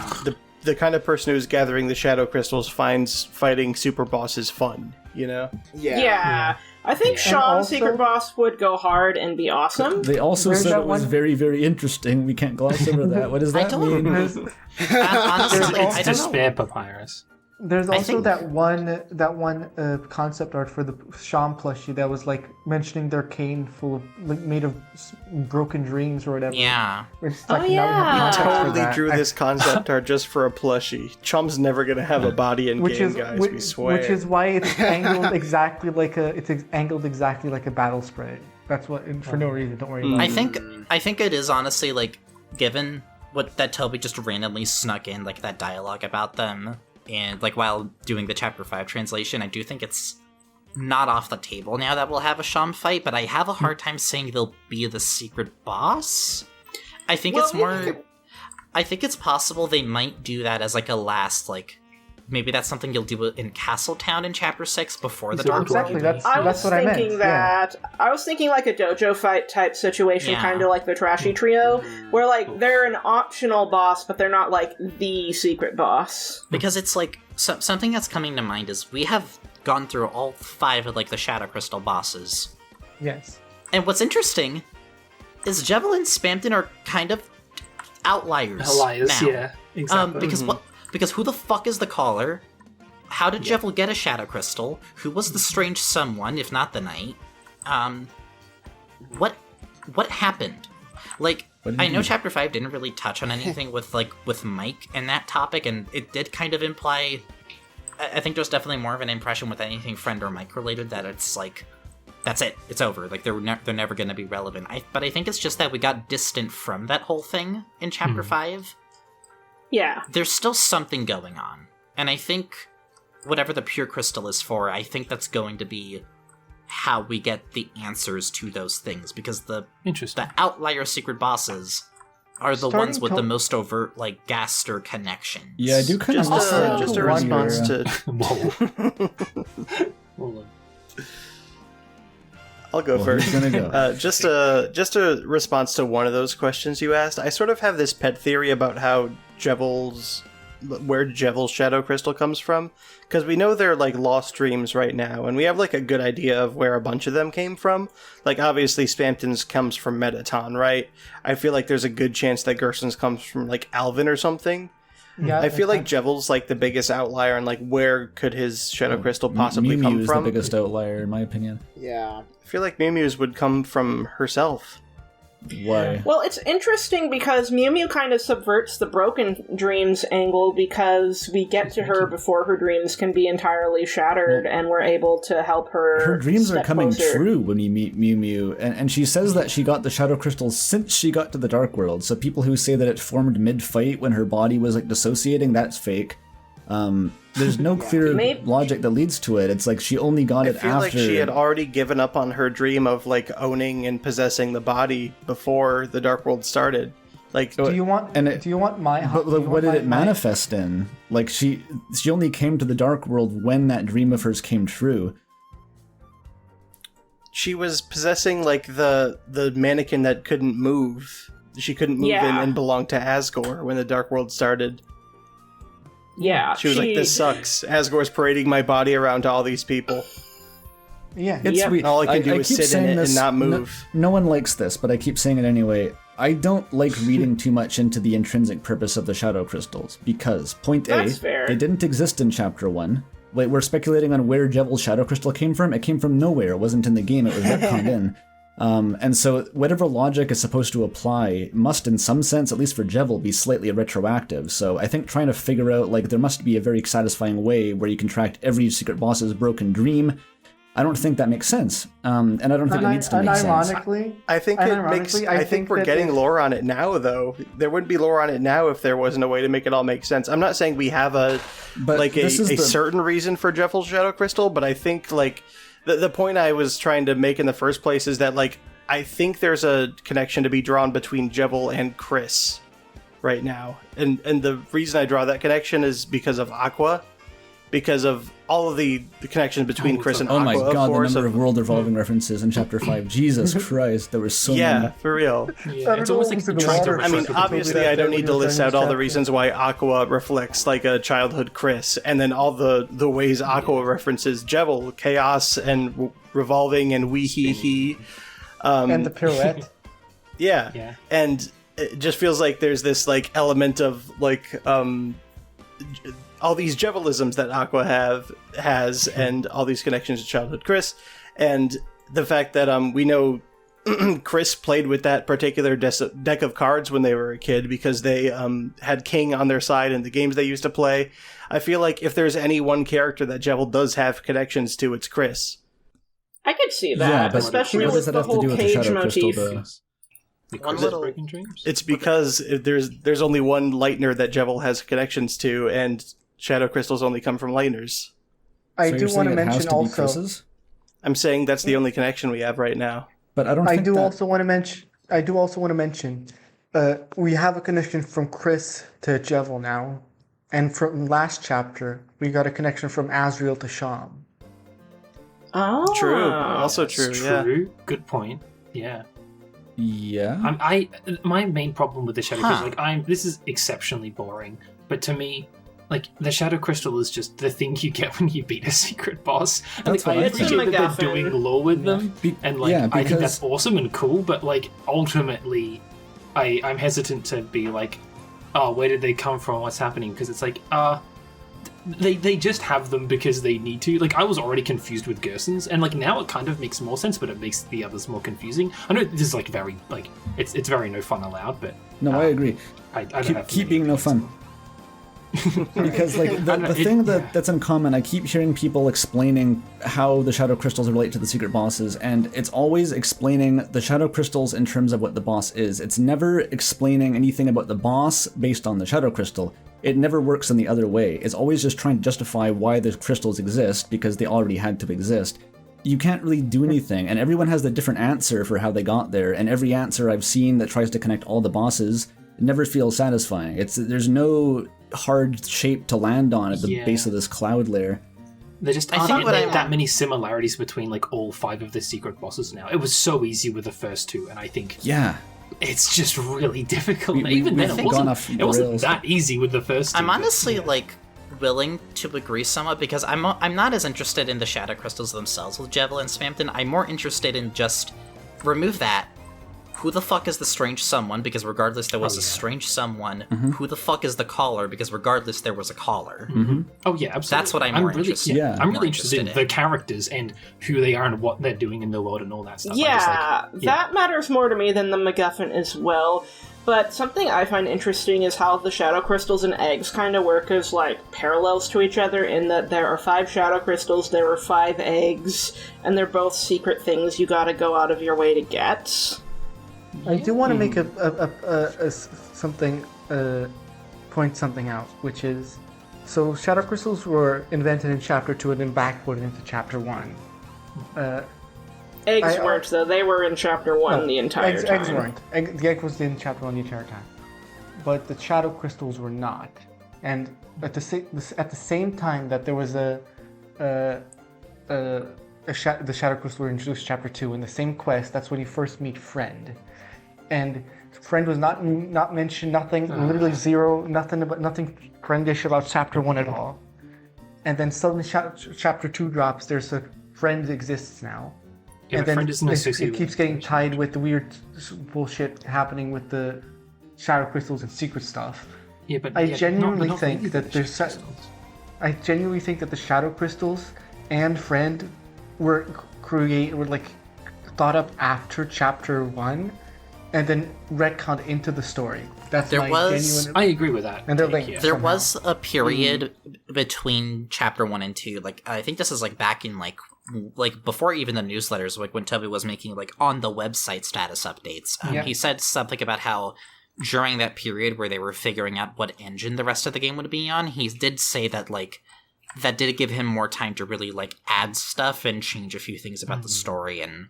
the kind of person who's gathering the Shadow Crystals finds fighting super bosses fun, you know? Yeah. I think Sham's secret boss would go hard and be awesome. They also said it was very, very interesting. We can't gloss over that. What does that mean? Honestly, it's despair Papyrus. There's also that one concept art for the Sham plushie that was like mentioning their cane full of like made of broken dreams or whatever. Yeah. It's like, We totally drew this concept art just for a plushie. Chum's never gonna have a body in game, guys. We swear. Which is why it's angled exactly like a battle spray. That's what, for no reason. Don't worry about it. I think it is honestly like, given what that Toby just randomly snuck in, like that dialogue about them. And, like, while doing the Chapter 5 translation, I do think it's not off the table now that we'll have a Sham fight, but I have a hard time saying they'll be the secret boss. I think I think it's possible they might do that as, like, a last, like, maybe that's something you'll do in Castletown in Chapter 6 before the Dark World. Exactly, that's what I meant. I was thinking like a dojo fight type situation, kind of like the Trashy Trio, where like they're an optional boss, but they're not like the secret boss. Because it's like, something that's coming to mind is we have gone through all 5 of like the Shadow Crystal bosses. Yes. And what's interesting is Jevil and Spamton are kind of outliers now. Yeah, exactly. Because who the fuck is the caller? How did Jevil get a Shadow Crystal? Who was the strange someone, if not the knight? What happened? Like, I know Chapter 5 didn't really touch on anything with Mike and that topic, and it did kind of imply... I think there's definitely more of an impression with anything friend or Mike related that it's like, that's it, it's over. Like, they're never going to be relevant. But I think it's just that we got distant from that whole thing in Chapter 5. Yeah. There's still something going on. And I think whatever the Pure Crystal is for, I think that's going to be how we get the answers to those things. Because the outlier secret bosses are the ones with the most overt, like, Gaster connections. Yeah, I do kind of just a response to... I'll go first. Who's gonna go? Just a response to one of those questions you asked. I sort of have this pet theory about how where Jevil's Shadow Crystal comes from, because we know they're like lost dreams right now, and we have like a good idea of where a bunch of them came from. Like obviously Spamton's comes from Metaton, right? I feel like there's a good chance that Gerson's comes from like Alvin or something. Yeah, I feel like Jevil's like the biggest outlier, and like where could his Shadow Crystal possibly come from? Mew is the biggest outlier in my opinion. Yeah. I feel like Mew Mew's would come from herself. Why? Well, it's interesting because Mew Mew kind of subverts the broken dreams angle because we get to her before her dreams can be entirely shattered, and we're able to help her. Her dreams are coming closer. true when you meet Mew Mew, and she says that she got the Shadow Crystals since she got to the Dark World. So people who say that it formed mid-fight when her body was like dissociating, that's fake. There's no clear logic that leads to it. It's like she only got it after. I feel like she had already given up on her dream of like owning and possessing the body before the Dark World started. Like, do you want my? But what did it manifest in? Like she only came to the Dark World when that dream of hers came true. She was possessing like the mannequin that couldn't move. She couldn't move and belonged to Asgore when the Dark World started. Yeah, she was like, "This sucks. Asgore's parading my body around to all these people." Yeah, it's weird. All I can do is sit in it and not move. No one likes this, but I keep saying it anyway. I don't like reading too much into the intrinsic purpose of the Shadow Crystals because point A, they didn't exist in Chapter 1. Wait, we're speculating on where Jevil's Shadow Crystal came from. It came from nowhere. It wasn't in the game. It was retconned in. And so whatever logic is supposed to apply must, in some sense, at least for Jevil, be slightly retroactive. So I think trying to figure out, like, there must be a very satisfying way where you can track every secret boss's broken dream. I don't think that makes sense. And I don't think it needs to make sense. I think it makes. I think we're getting lore on it now, though. There wouldn't be lore on it now if there wasn't a way to make it all make sense. I'm not saying we have a certain reason for Jevil's Shadow Crystal, but I think, like, the point I was trying to make in the first place is that, like, I think there's a connection to be drawn between Jevil and Chris right now. And the reason I draw that connection is because of Aqua, because of all of the connections between Chris and Aqua. Oh my god, the number of world revolving references in Chapter 5. Jesus Christ, there were so many. Yeah, for real. It's almost like I mean, obviously I don't need to list out all the reasons why Aqua reflects like a childhood Chris, and then all the ways Aqua references Jevil, chaos and revolving and wee hee hee. And the pirouette. Yeah. And it just feels like there's this like element of like all these Jevilisms that Aqua has and all these connections to childhood Chris, and the fact that we know Chris played with that particular deck of cards when they were a kid because they had King on their side in the games they used to play. I feel like if there's any one character that Jevil does have connections to, it's Chris. I could see that, especially with the whole cage motif. It's because there's only one Lightner that Jevil has connections to, and Shadow Crystals only come from Lightners. I do want to mention also. I'm saying that's the only connection we have right now. But I don't. I do also want to mention. We have a connection from Chris to Jevil now, and from last chapter we got a connection from Azrael to Sham. Oh, true. Also true. True. Good point. Yeah. Yeah. My main problem with the Shadow Crystal, like, this is exceptionally boring, but to me, like, the Shadow Crystal is just the thing you get when you beat a secret boss. And like, I appreciate that they're doing lore with them, and like, I think that's awesome and cool, but like, ultimately, I'm hesitant to be like, oh, where did they come from? What's happening? Because it's like, they just have them because they need to. Like, I was already confused with Gerson's, and like now it kind of makes more sense, but it makes the others more confusing. I know this is like very like it's very no fun allowed, but no, I agree. I don't have keep being no fun. Because like the thing that's in common, I keep hearing people explaining how the Shadow Crystals relate to the secret bosses, and it's always explaining the Shadow Crystals in terms of what the boss is. It's never explaining anything about the boss based on the Shadow Crystal. It never works in the other way. It's always just trying to justify why the crystals exist because they already had to exist. You can't really do anything, and everyone has a different answer for how they got there, and every answer I've seen that tries to connect all the bosses never feels satisfying. There's no hard shape to land on at the base of this cloud layer. There just aren't that many similarities between like all 5 of the secret bosses now. It was so easy with the first 2, and I think it's just really difficult. Even then, it wasn't that easy with the first 2. I'm honestly like willing to agree somewhat because I'm not as interested in the Shadow Crystals themselves with Jevil and Spamton. I'm more interested in just remove that, who the fuck is the strange someone? Because regardless there was a strange someone. Who the fuck is the caller? Because regardless there was a caller. Oh yeah, absolutely. That's what I'm more really, interested in. I'm really interested in the characters and who they are and what they're doing in the world and all that stuff. That matters more to me than the MacGuffin as well. But something I find interesting is how the shadow crystals and eggs kind of work as, like, parallels to each other, in that there are 5 shadow crystals, there are 5 eggs, and they're both secret things you gotta go out of your way to get. I do want to make point something out, which is, so shadow crystals were invented in Chapter 2 and then backported into Chapter 1. Eggs weren't, though. They were in Chapter 1 the entire time. Eggs weren't. The egg was in Chapter 1 the entire time. But the shadow crystals were not. And at the same time that there was the shadow crystals were introduced in Chapter 2, in the same quest, that's when you first meet Friend. And Friend was not mentioned, nothing, literally zero, nothing Friendish about Chapter 1 at all. And then suddenly Chapter 2 drops, there's a Friend exists now. Yeah, and then Friend isn't associated it keeps getting tied with the weird bullshit happening with the shadow crystals and secret stuff. Yeah, but I genuinely think that the shadow crystals and Friend were thought up after Chapter 1 and then retconned into the story. That's genuine. I agree with that. And they're linked. There was a period between Chapter 1 and 2. Like, I think this is like back in like before even the newsletters, like when Toby was making like on the website status updates. He said something about how during that period where they were figuring out what engine the rest of the game would be on, he did say that like that did give him more time to really like add stuff and change a few things about the story and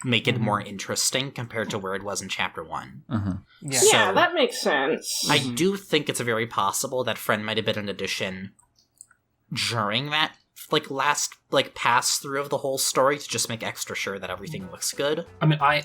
make it more interesting compared to where it was in Chapter 1. Yeah, that makes sense. I do think it's very possible that Friend might have been an addition during that like last like pass through of the whole story to just make extra sure that everything looks good. I mean, I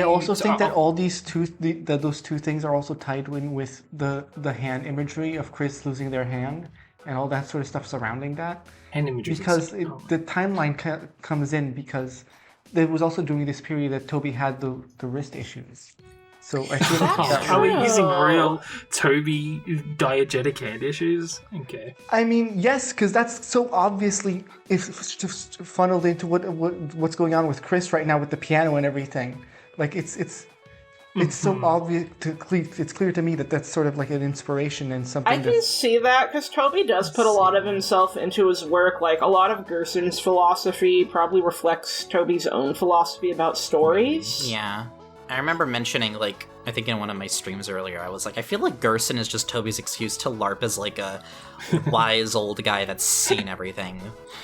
also think that all these those two things are also tied in with the hand imagery of Chris losing their hand and all that sort of stuff surrounding that. Hand imagery. Because the timeline comes in because there was also during this period that Toby had the wrist issues. So I feel like how are you using real Toby diegetic hand issues? Okay. I mean, yes, because that's so obviously funneled into what's going on with Chris right now with the piano and everything. Like it's so obvious. It's clear to me that that's sort of like an inspiration and something. I can see that because Toby does put a lot of himself into his work. Like a lot of Gerson's philosophy probably reflects Toby's own philosophy about stories. Yeah. I remember mentioning, like, I think in one of my streams earlier, I was like, I feel like Gerson is just Toby's excuse to LARP as, like, a wise old guy that's seen everything.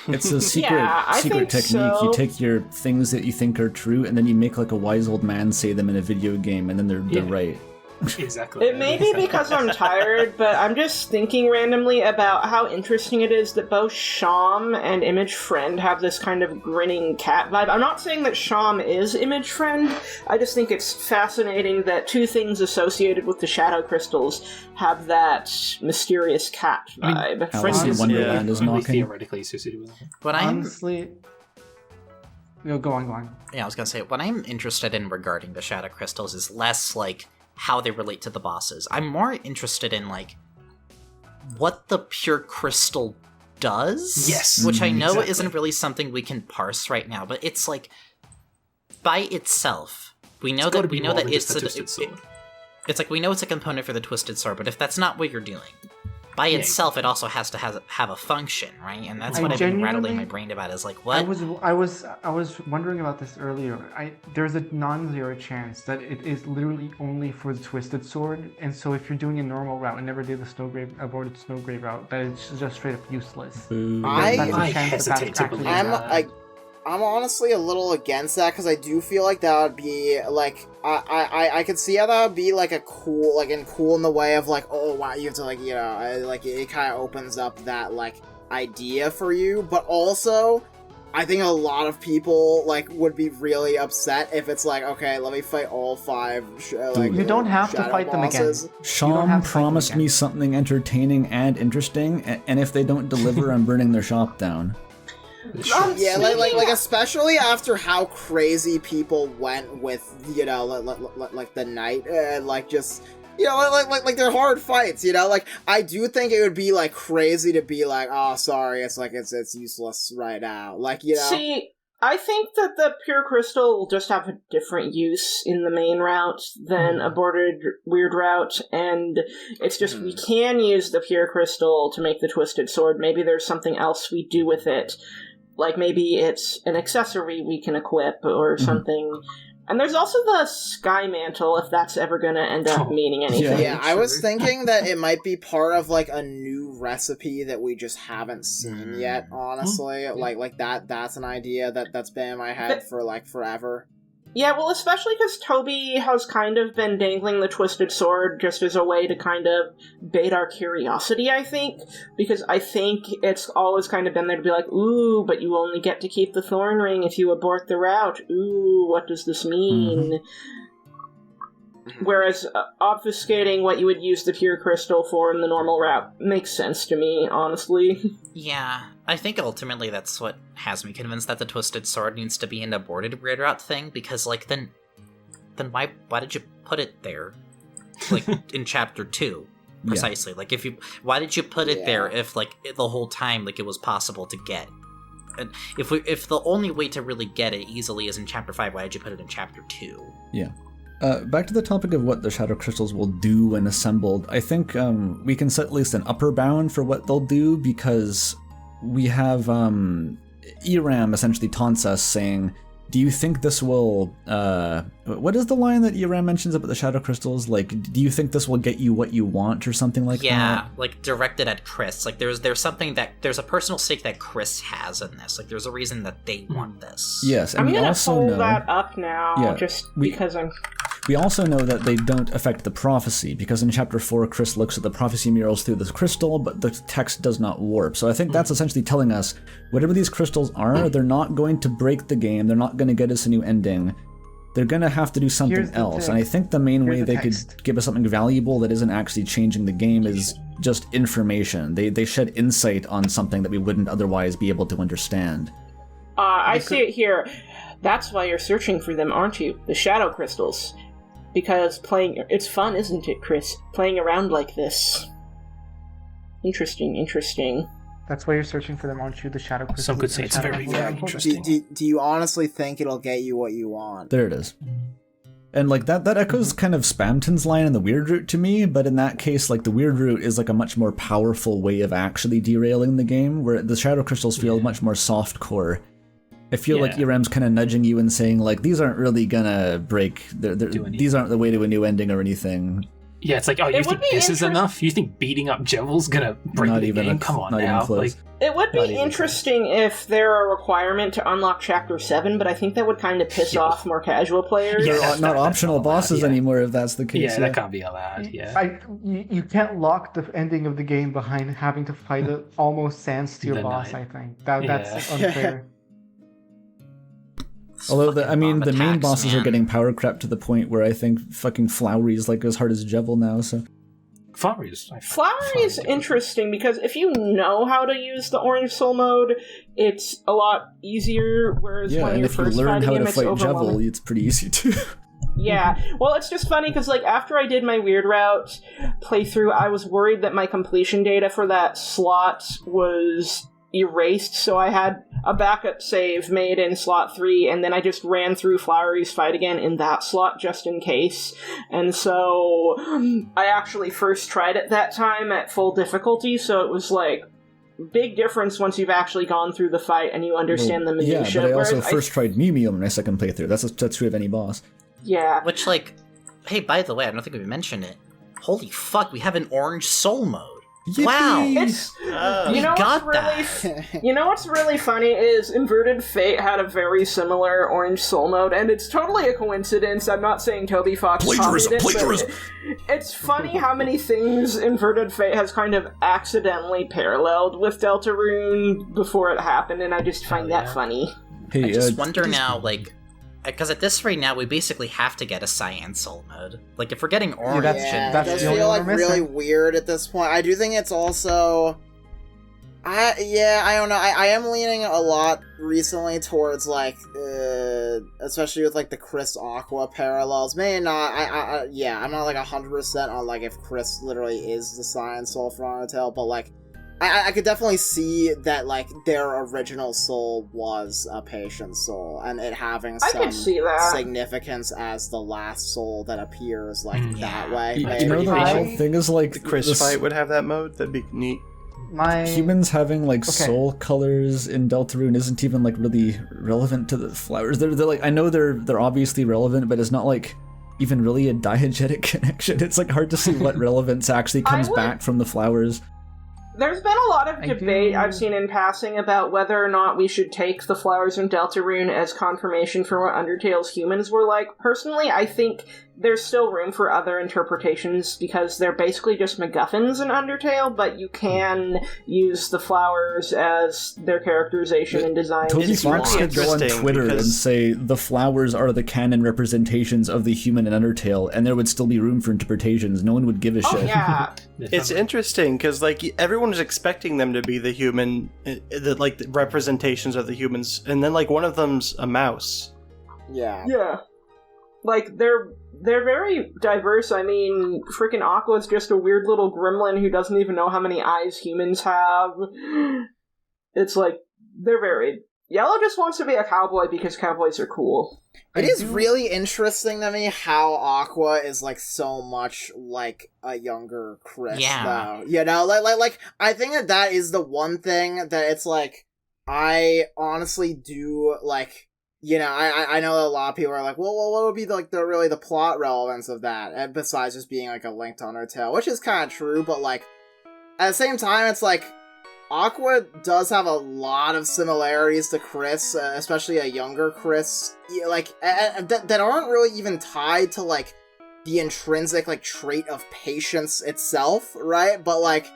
It's a secret technique. So. You take your things that you think are true, and then you make, like, a wise old man say them in a video game, and then they're right. Exactly. It may be because I'm tired, but I'm just thinking randomly about how interesting it is that both Sham and Image Friend have this kind of grinning cat vibe. I'm not saying that Sham is Image Friend, I just think it's fascinating that two things associated with the shadow crystals have that mysterious cat vibe. Alice in Wonderland is knocking. Theoretically associated with it. But honestly... Go on. Yeah, I was gonna say, what I'm interested in regarding the shadow crystals is less, like, how they relate to the bosses. I'm more interested in, like, what the pure crystal does. Yes. Which I know isn't really something we can parse right now, but it's like, by itself, we know that it's like, we know it's a component for the Twisted Sword, but if that's not what you're doing, by itself, it also has to have a function, right? And that's what I've been rattling my brain about. Is like, what? I was wondering about this earlier. There's a non-zero chance that it is literally only for the Twisted Sword, and so if you're doing a normal route and never did the aborted Snowgrave route, that it's just straight up useless. I hesitate to believe that. I'm honestly a little against that because I do feel like that would be like I could see how that would be like cool in the way of like, oh wow, you have to like, you know, like it kind of opens up that like idea for you, but also I think a lot of people like would be really upset if it's like, okay, let me fight all 5 you don't have to fight bosses. them again. Sean promised me something entertaining and interesting, and if they don't deliver, I'm burning their shop down. Yeah, like especially after how crazy people went with, you know, like the night, like just, you know, like they're hard fights, you know, like I do think it would be like crazy to be like, oh, sorry, it's like it's useless right now, like, you know. See, I think that the pure crystal will just have a different use in the main route than a bordered weird route, and it's just we can use the pure crystal to make the twisted sword. Maybe there's something else we do with it, like maybe it's an accessory we can equip or something. And there's also the Sky Mantle, if that's ever going to end up meaning anything. Yeah, I was thinking that it might be part of, like, a new recipe that we just haven't seen yet, honestly. Like that's an idea that's been in my head for, like, forever. Yeah, well, especially because Toby has kind of been dangling the Twisted Sword just as a way to kind of bait our curiosity, I think. Because I think it's always kind of been there to be like, ooh, but you only get to keep the Thorn Ring if you abort the route. Ooh, what does this mean? Whereas obfuscating what you would use the pure crystal for in the normal route makes sense to me, honestly. Yeah, I think ultimately that's what has me convinced that the Twisted Sword needs to be an aborted weird route thing, because, like, then why did you put it there? Like, in Chapter 2, precisely. Like, why did you put it there if, like, the whole time, like, it was possible to get? And if the only way to really get it easily is in Chapter 5, why did you put it in Chapter 2? Yeah. Back to the topic of what the Shadow Crystals will do when assembled, I think we can set at least an upper bound for what they'll do, because we have Eram essentially taunts us saying, do you think this will... what is the line that Eram mentions about the Shadow Crystals? Like, do you think this will get you what you want or something like that? Yeah, like directed at Chris. Like there's something that... There's a personal stake that Chris has in this. Like there's a reason that they want this. Yes, and I'm we gonna also pull know... that up now, because I'm... We also know that they don't affect the prophecy, because in Chapter 4, Chris looks at the prophecy murals through the crystal, but the text does not warp. So I think that's essentially telling us, whatever these crystals are, they're not going to break the game, they're not going to get us a new ending. They're going to have to do something else, and I think the main way they could give us something valuable that isn't actually changing the game is just information. They shed insight on something that we wouldn't otherwise be able to understand. I see it here. That's why you're searching for them, aren't you? The Shadow Crystals. Because it's fun, isn't it, Chris? Playing around like this. Interesting. That's why you're searching for them, aren't you? The Shadow Crystals. Some could say it's very interesting. Do you honestly think it'll get you what you want? There it is. And, like, that echoes kind of Spamton's line in the Weird Route to me, but in that case, like, the Weird Route is, like, a much more powerful way of actually derailing the game, where the Shadow Crystals feel much more softcore. I feel like Eram's kind of nudging you and saying, like, these aren't really gonna break. These aren't the way to a new ending or anything. Yeah, it's like, oh, you think this is enough? You think beating up Jevel's gonna break the game? Come on now. Like, it would be interesting if there are a requirement to unlock Chapter 7, but I think that would kind of piss off more casual players. They're not optional bosses anymore if that's the case. Yeah, that can't be allowed, You can't lock the ending of the game behind having to fight an almost sans-tier boss, I think. That's unfair. Although, the main bosses are getting power crept to the point where I think fucking Flowery is like as hard as Jevel now, so... Flowery is interesting, because if you know how to use the Orange Soul mode, it's a lot easier, whereas when you're first fighting him, it's overwhelming. Yeah, and if you learn how to fight Jevel, it's pretty easy too. Yeah, well, it's just funny, because, like, after I did my Weird Route playthrough, I was worried that my completion data for that slot was erased, so I had a backup save made in slot 3, and then I just ran through Flowery's fight again in that slot just in case. And so I actually first tried it that time at full difficulty, so it was like big difference once you've actually gone through the fight and you understand the minutiae. Yeah, but I also first tried Mimium in my second playthrough. That's true of any boss. Yeah. Which, like, hey, by the way, I don't think we mentioned it. Holy fuck, we have an Orange Soul mode. Yippee! Wow! You know what's really funny is Inverted Fate had a very similar Orange Soul mode, and it's totally a coincidence. I'm not saying Toby Fox copied it, but it's funny how many things Inverted Fate has kind of accidentally paralleled with Deltarune before it happened, and I just find that funny. Hey, I just wonder now, like, because at this rate now, we basically have to get a Cyan Soul mode. Like, if we're getting Orange... it does feel, like, really weird at this point. I do think it's also... I don't know. I am leaning a lot recently towards, like, especially with, like, the Chris Aqua parallels. Maybe not. I'm not, like, 100% on, like, if Chris literally is the Science Soul for Undertale, but, like, I could definitely see that, like, their original soul was a patient soul, and it having some significance as the last soul that appears, like, that way. You know, the whole thing is, like... The Chris fight would have that mode? That'd be neat. Humans having, like, soul colors in Deltarune isn't even, like, really relevant to the flowers. They're like, I know they're obviously relevant, but it's not, like, even really a diegetic connection. It's, like, hard to see what relevance actually comes back from the flowers. There's been a lot of debate I've seen in passing about whether or not we should take the flowers in Deltarune as confirmation for what Undertale's humans were like. Personally, I think there's still room for other interpretations because they're basically just MacGuffins in Undertale, but you can use the flowers as their characterization and design. Toby Fox could go on Twitter and say the flowers are the canon representations of the human in Undertale, and there would still be room for interpretations. No one would give a shit. Yeah. It's interesting because, like, everyone was expecting them to be the human, the representations of the humans, and then, like, one of them's a mouse. Yeah. Yeah. Like, they're very diverse. I mean, freaking Aqua's just a weird little gremlin who doesn't even know how many eyes humans have. It's like, they're varied. Yellow just wants to be a cowboy because cowboys are cool. It is really interesting to me how Aqua is, like, so much like a younger Chris, though. You know, like, I think that is the one thing that it's like, I honestly do, like, you know, I know that a lot of people are like, well, what would be, like, the plot relevance of that, and besides just being, like, a link to Undertale, which is kind of true, but, like, at the same time, it's like, Aqua does have a lot of similarities to Chris, especially a younger Chris, like, that aren't really even tied to, like, the intrinsic, like, trait of patience itself, right? But, like,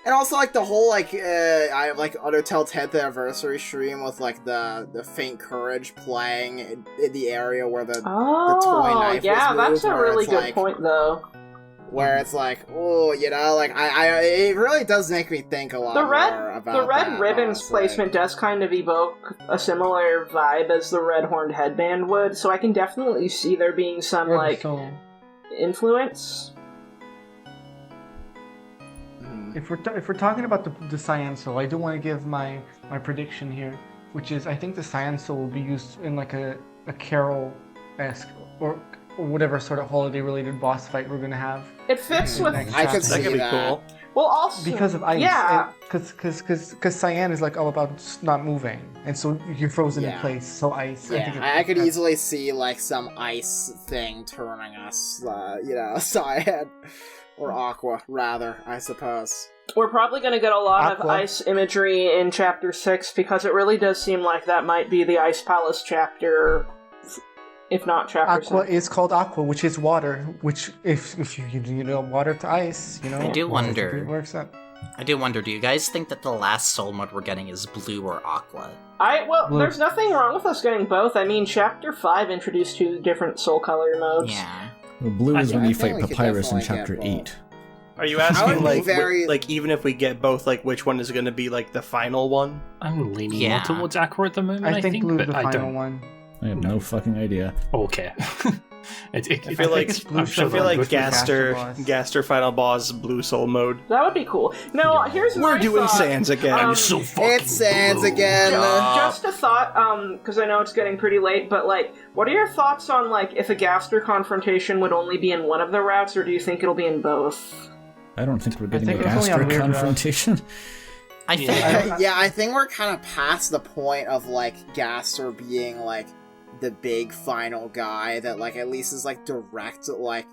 and also, like, the whole, like, I have, like, Undertale 10th anniversary stream with, like, the Faint Courage playing in the area where the toy knife was moved, that's a really good like, point, though. Where it's like, oh, you know, like, it really does make me think a lot more about the red that, ribbons honestly. placement does kind of evoke a similar vibe as the red horned headband would, so I can definitely see there being some, like, influence. If we're talking about the Science Soul, I do want to give my prediction here, which is I think the Science Soul will be used in, like, a Carol-esque or whatever sort of holiday-related boss fight we're gonna have. It fits with... I could see that could be cool. Well, also... Because of ice. Yeah. Because Cyan is, like, all about not moving, and so you're frozen in place, so ice. Yeah, I could easily see, like, some ice thing turning us, you know, Cyan. Or Aqua, rather, I suppose. We're probably going to get a lot of ice imagery in Chapter 6, because it really does seem like that might be the Ice Palace chapter, if not Chapter 6. Aqua is called Aqua, which is water, which, if you know, water to ice, you know... I do wonder, it works out. do you guys think that the last soul mode we're getting is blue or aqua? There's nothing wrong with us getting both. I mean, Chapter 5 introduced 2 different soul color modes. Yeah. Well, blue is when you fight Papyrus in Chapter 8. Are you asking, like, even if we get both, like, which one is going to be, like, the final one? I'm leaning more towards Aqua at the moment, I think, blue's but the final one. I have no fucking idea. Okay. I feel like Gaster final boss blue soul mode. That would be cool. No, here's my We're doing thought. Sans again. It's Sans again. Just a thought, because I know it's getting pretty late, but, like, what are your thoughts on, like, if a Gaster confrontation would only be in one of the routes, or do you think it'll be in both? I don't think we're getting a Gaster confrontation. I think... I think we're kind of past the point of, like, Gaster being, like, the big final guy that, like, at least is, like, direct, like,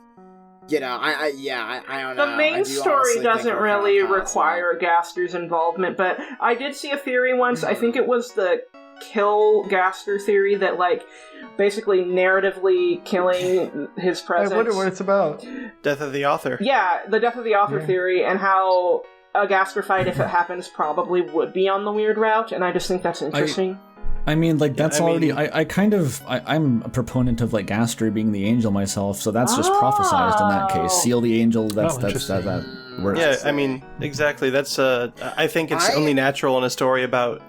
you know, I don't know. The main story doesn't really require Gaster's involvement, but I did see a theory once, I think it was the kill Gaster theory, that, like, basically narratively killing his presence. I wonder what it's about. Death of the author. Yeah, the death of the author theory, and how a Gaster fight, if it happens, probably would be on the weird route, and I just think that's interesting. I mean, like, that's already... I'm a proponent of, like, Gaster being the angel myself, so that's just prophesized in that case. Seal the angel, that works. Yeah, I mean, exactly. That's, I think it's only natural in a story about,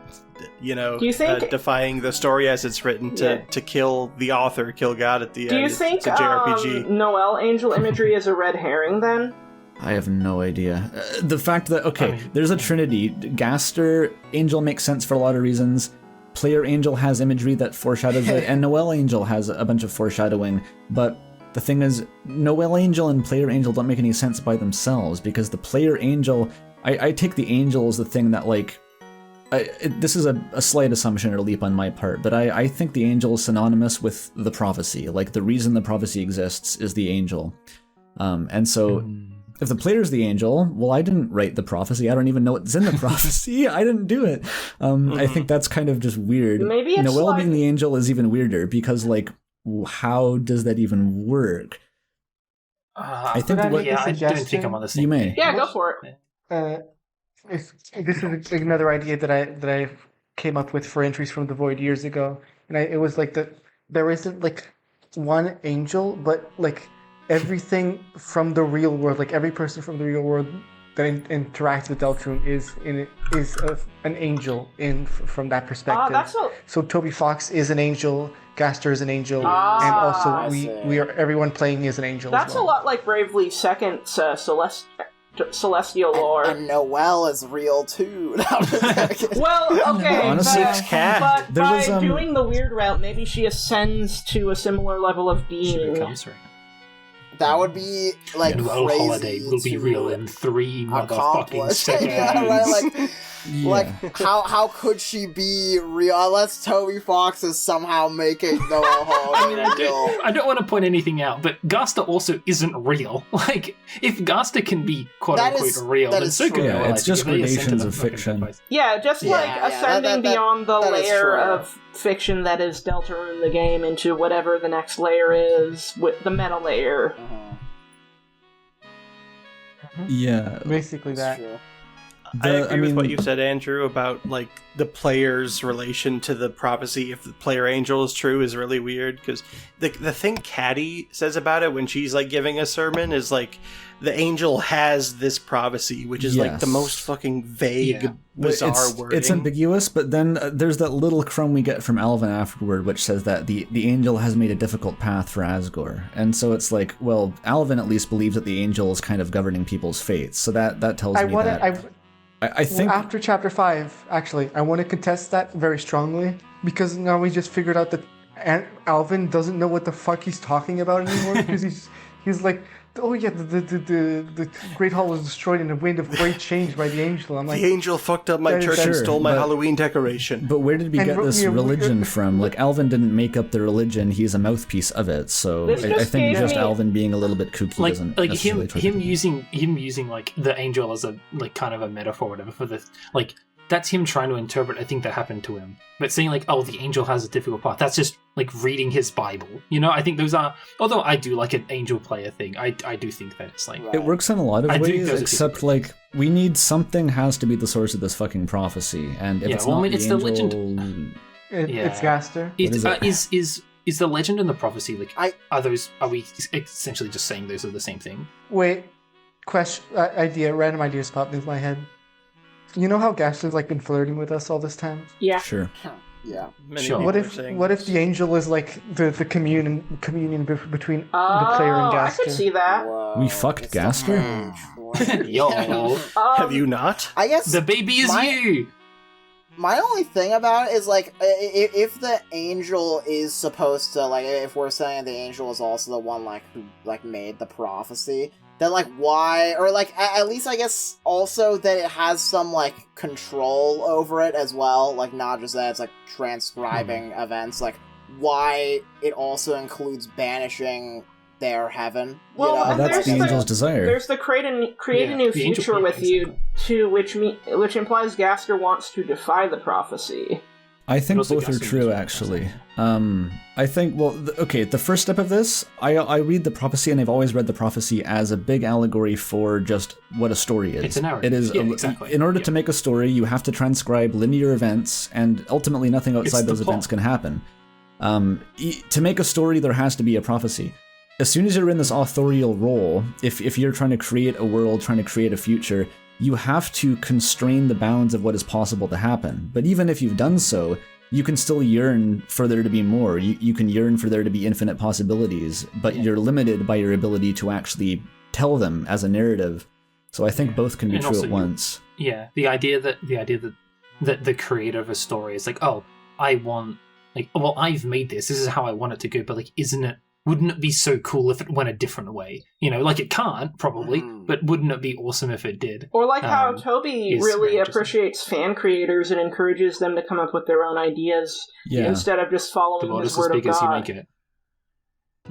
you know, Do you think, defying the story as it's written to kill the author, kill God at the end. Do you think it's a JRPG. Noel angel imagery is a red herring, then? I have no idea. The fact that, there's a trinity. Gaster angel makes sense for a lot of reasons. Player Angel has imagery that foreshadows it, and Noel Angel has a bunch of foreshadowing, but the thing is, Noel Angel and Player Angel don't make any sense by themselves, because the Player Angel, I take the angel as the thing that, like, this is a slight assumption or a leap on my part, but I think the angel is synonymous with the prophecy. Like, the reason the prophecy exists is the angel. And so... If the player's the angel, well, I didn't write the prophecy. I don't even know what's in the prophecy. I didn't do it. I think that's kind of just weird. Maybe it's Noel being the angel is even weirder because, like, how does that even work? I don't think I'm on the same. You may. Yeah, go for it. This is another idea that I came up with for entries from the Void years ago, and it was like there isn't like one angel, but like everything from the real world, like every person from the real world that interacts with Deltarune is an angel from that perspective. So Toby Fox is an angel, Gaster is an angel, and also everyone playing is an angel. That's a lot like Bravely Second's celestial lore. And Noel is real too. Well, okay, honestly, but by doing the weird route, maybe she ascends to a similar level of being. She becomes real. That would be like Noel crazy. Holiday will be real in 3 motherfucking seconds. Yeah, right? Like how could she be real unless Toby Fox is somehow making Noel Holiday real? I don't want to point anything out, but Gaster also isn't real. Like, if Gaster can be quote-unquote real, then so can Noel. It's just gradations of fiction. Yeah, just ascending beyond the layer of fiction that is Deltarune the game into whatever the next layer is, with the meta layer. Yeah. Basically that. I agree with what you said, Andrew, about like the player's relation to the prophecy. If the player angel is true, is really weird because the thing Caddy says about it when she's like giving a sermon is like the angel has this prophecy, which is like the most fucking vague, bizarre wording. It's ambiguous, but then there's that little crumb we get from Alvin afterward, which says that the angel has made a difficult path for Asgore, and so it's like, well, Alvin at least believes that the angel is kind of governing people's fates, so that tells me that. I think after chapter 5, actually, I want to contest that very strongly because now we just figured out that Alvin doesn't know what the fuck he's talking about anymore because he's like, oh yeah, the Great Hall was destroyed in a wind of great change by the angel. I'm like, the angel fucked up my church and stole my Halloween decoration. But where did we get this religion from? Like, Alvin didn't make up the religion; he's a mouthpiece of it. So I think just Alvin being a little bit kooky doesn't necessarily him using like the angel as a like kind of a metaphor, or whatever for the like. That's him trying to interpret a thing that happened to him. But saying like, oh, the angel has a difficult path, that's just like reading his Bible. You know, I think those are, although I do like an angel player thing, I do think that it's like... It works in a lot of ways, except like, we need something has to be the source of this fucking prophecy. And if it's not the angel... the legend. It's Gaster. Is the legend and the prophecy, like, are we essentially just saying those are the same thing? Wait, random ideas popped into my head. You know how Gaster's like been flirting with us all this time? Yeah. Sure. Yeah. What if the angel is like the communion between the player and Gaster? I could see that. Whoa, we fucked Gaster? Yo. Have you not? I guess the baby is you. My only thing about it is like if the angel is supposed to like if we're saying the angel is also the one like who like made the prophecy. Then, like, why, or, like, at least, I guess, also that it has some, like, control over it as well, like, not just that it's, like, transcribing events, like, why it also includes banishing their heaven, well, you know? That's the angel's desire. There's the create a new future with you, too, which implies Gaster wants to defy the prophecy. I think also both are Gaston true, was actually. I think, well, the first step of this, I read the prophecy, and I've always read the prophecy as a big allegory for just what a story is. It's a narrative. It is, Exactly. In order to make a story, you have to transcribe linear events, and ultimately nothing outside those events can happen. To make a story, there has to be a prophecy. As soon as you're in this authorial role, if you're trying to create a world, trying to create a future, you have to constrain the bounds of what is possible to happen. But even if you've done so, you can still yearn for there to be more. You can yearn for there to be infinite possibilities, but you're limited by your ability to actually tell them as a narrative. So I think both can be true at once. Yeah, the idea that the creator of a story is like, oh, I want, like, well, I've made this. This is how I want it to go. But like, wouldn't it be so cool if it went a different way? You know, like it can't probably, but wouldn't it be awesome if it did? Or like how Toby really appreciates fan creators and encourages them to come up with their own ideas instead of just following his word of God. The world is as big as you make it.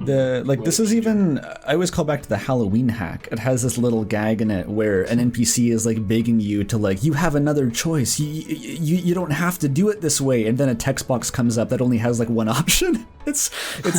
This is even, I always call back to the Halloween hack. It has this little gag in it where an NPC is like begging you to like, you have another choice. You don't have to do it this way. And then a text box comes up that only has like one option. It's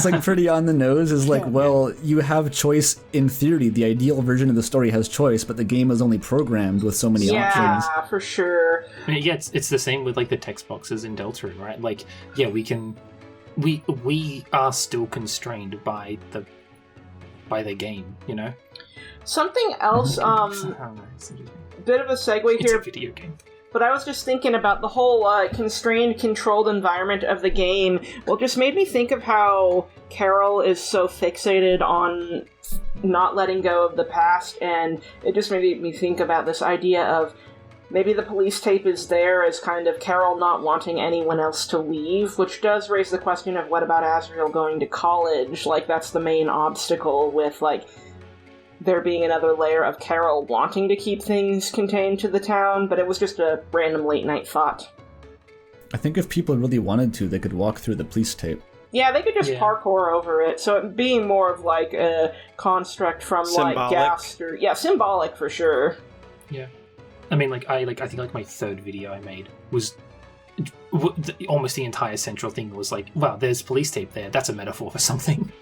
like pretty on the nose. Is like, well, you have choice in theory. The ideal version of the story has choice, but the game is only programmed with so many options. Yeah, for sure. I mean, yeah, it's the same with like the text boxes in Deltarune, right? Like, yeah, we are still constrained by the game, you know? Something else, bit of a segue here. It's a video game. But I was just thinking about the whole constrained, controlled environment of the game. Well, it just made me think of how Carol is so fixated on not letting go of the past, and it just made me think about this idea of maybe the police tape is there as kind of Carol not wanting anyone else to leave, which does raise the question of what about Asriel going to college? Like, that's the main obstacle with, like, there being another layer of Carol wanting to keep things contained to the town, but it was just a random late-night thought. I think if people really wanted to, they could walk through the police tape. Yeah, they could just parkour over it, so it being more of, like, a construct from, symbolic. Like, Gaster. Yeah, symbolic for sure. Yeah. I mean, I think like my third video I made was almost the entire central thing was like, wow, there's police tape there. That's a metaphor for something.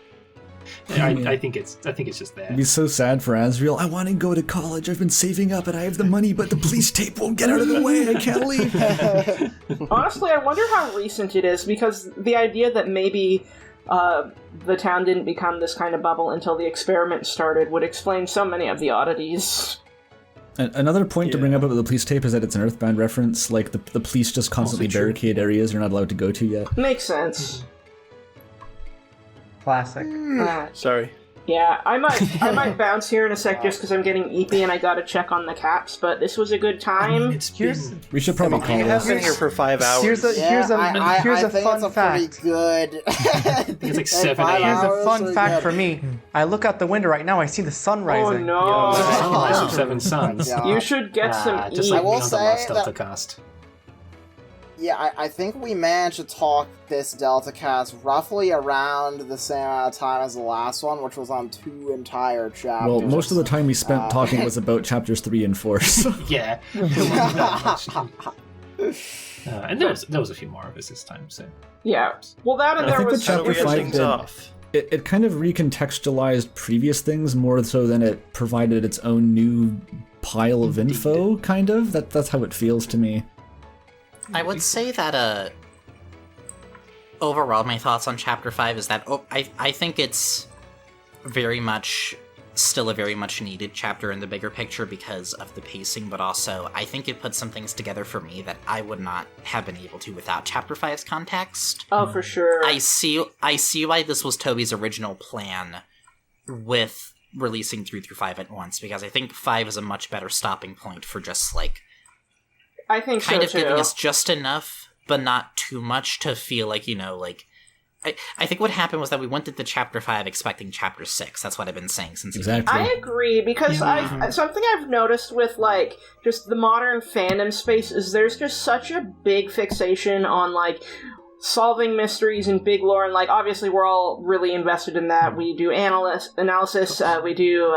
I think it's just there. It'd be so sad for Asriel. I want to go to college. I've been saving up and I have the money, but the police tape won't get out of the way. I can't leave. Honestly, I wonder how recent it is, because the idea that maybe the town didn't become this kind of bubble until the experiment started would explain so many of the oddities. Another point to bring up about the police tape is that it's an Earthbound reference. Like, the police just constantly barricade areas you're not allowed to go to yet. Makes sense. Classic. Sorry. Yeah, I might bounce here in a sec just because I'm getting eepy and I gotta check on the cats, but this was a good time. We should probably call I've been here for 5 hours. Here's a fun fact. Pretty good. It's like 7 a.m. Here's a fun fact for me. I look out the window right now, I see the sun rising. Oh no! Sunrise of Seven Suns. Yeah. You should get some just eat. like I will me on the last say that- DeltaCast. Yeah, I think we managed to talk this DeltaCast roughly around the same amount of time as the last one, which was on 2 entire chapters. Well, most of the time we spent talking was about chapters 3 and 4. So. Yeah. And there was a few more of us this time, so. Yeah. Well, that and I there think was that chapter 5 did. Off. It kind of recontextualized previous things more so than it provided its own new pile of info, kind of. That's how it feels to me. I would say that, overall, my thoughts on Chapter 5 is that, I think it's very much, still a very much needed chapter in the bigger picture because of the pacing, but also, I think it puts some things together for me that I would not have been able to without Chapter 5's context. Oh, for sure. I see why this was Toby's original plan with releasing 3 through 5 at once, because I think 5 is a much better stopping point for just, like, I think kind of so, giving too. us just enough, but not too much to feel like, you know, like... I think what happened was that we went into Chapter 5 expecting Chapter 6. That's what I've been saying since... Exactly. I agree, because something I've noticed with, like, just the modern fandom space is there's just such a big fixation on, like, solving mysteries and big lore, and like obviously we're all really invested in that. We do analysis, we do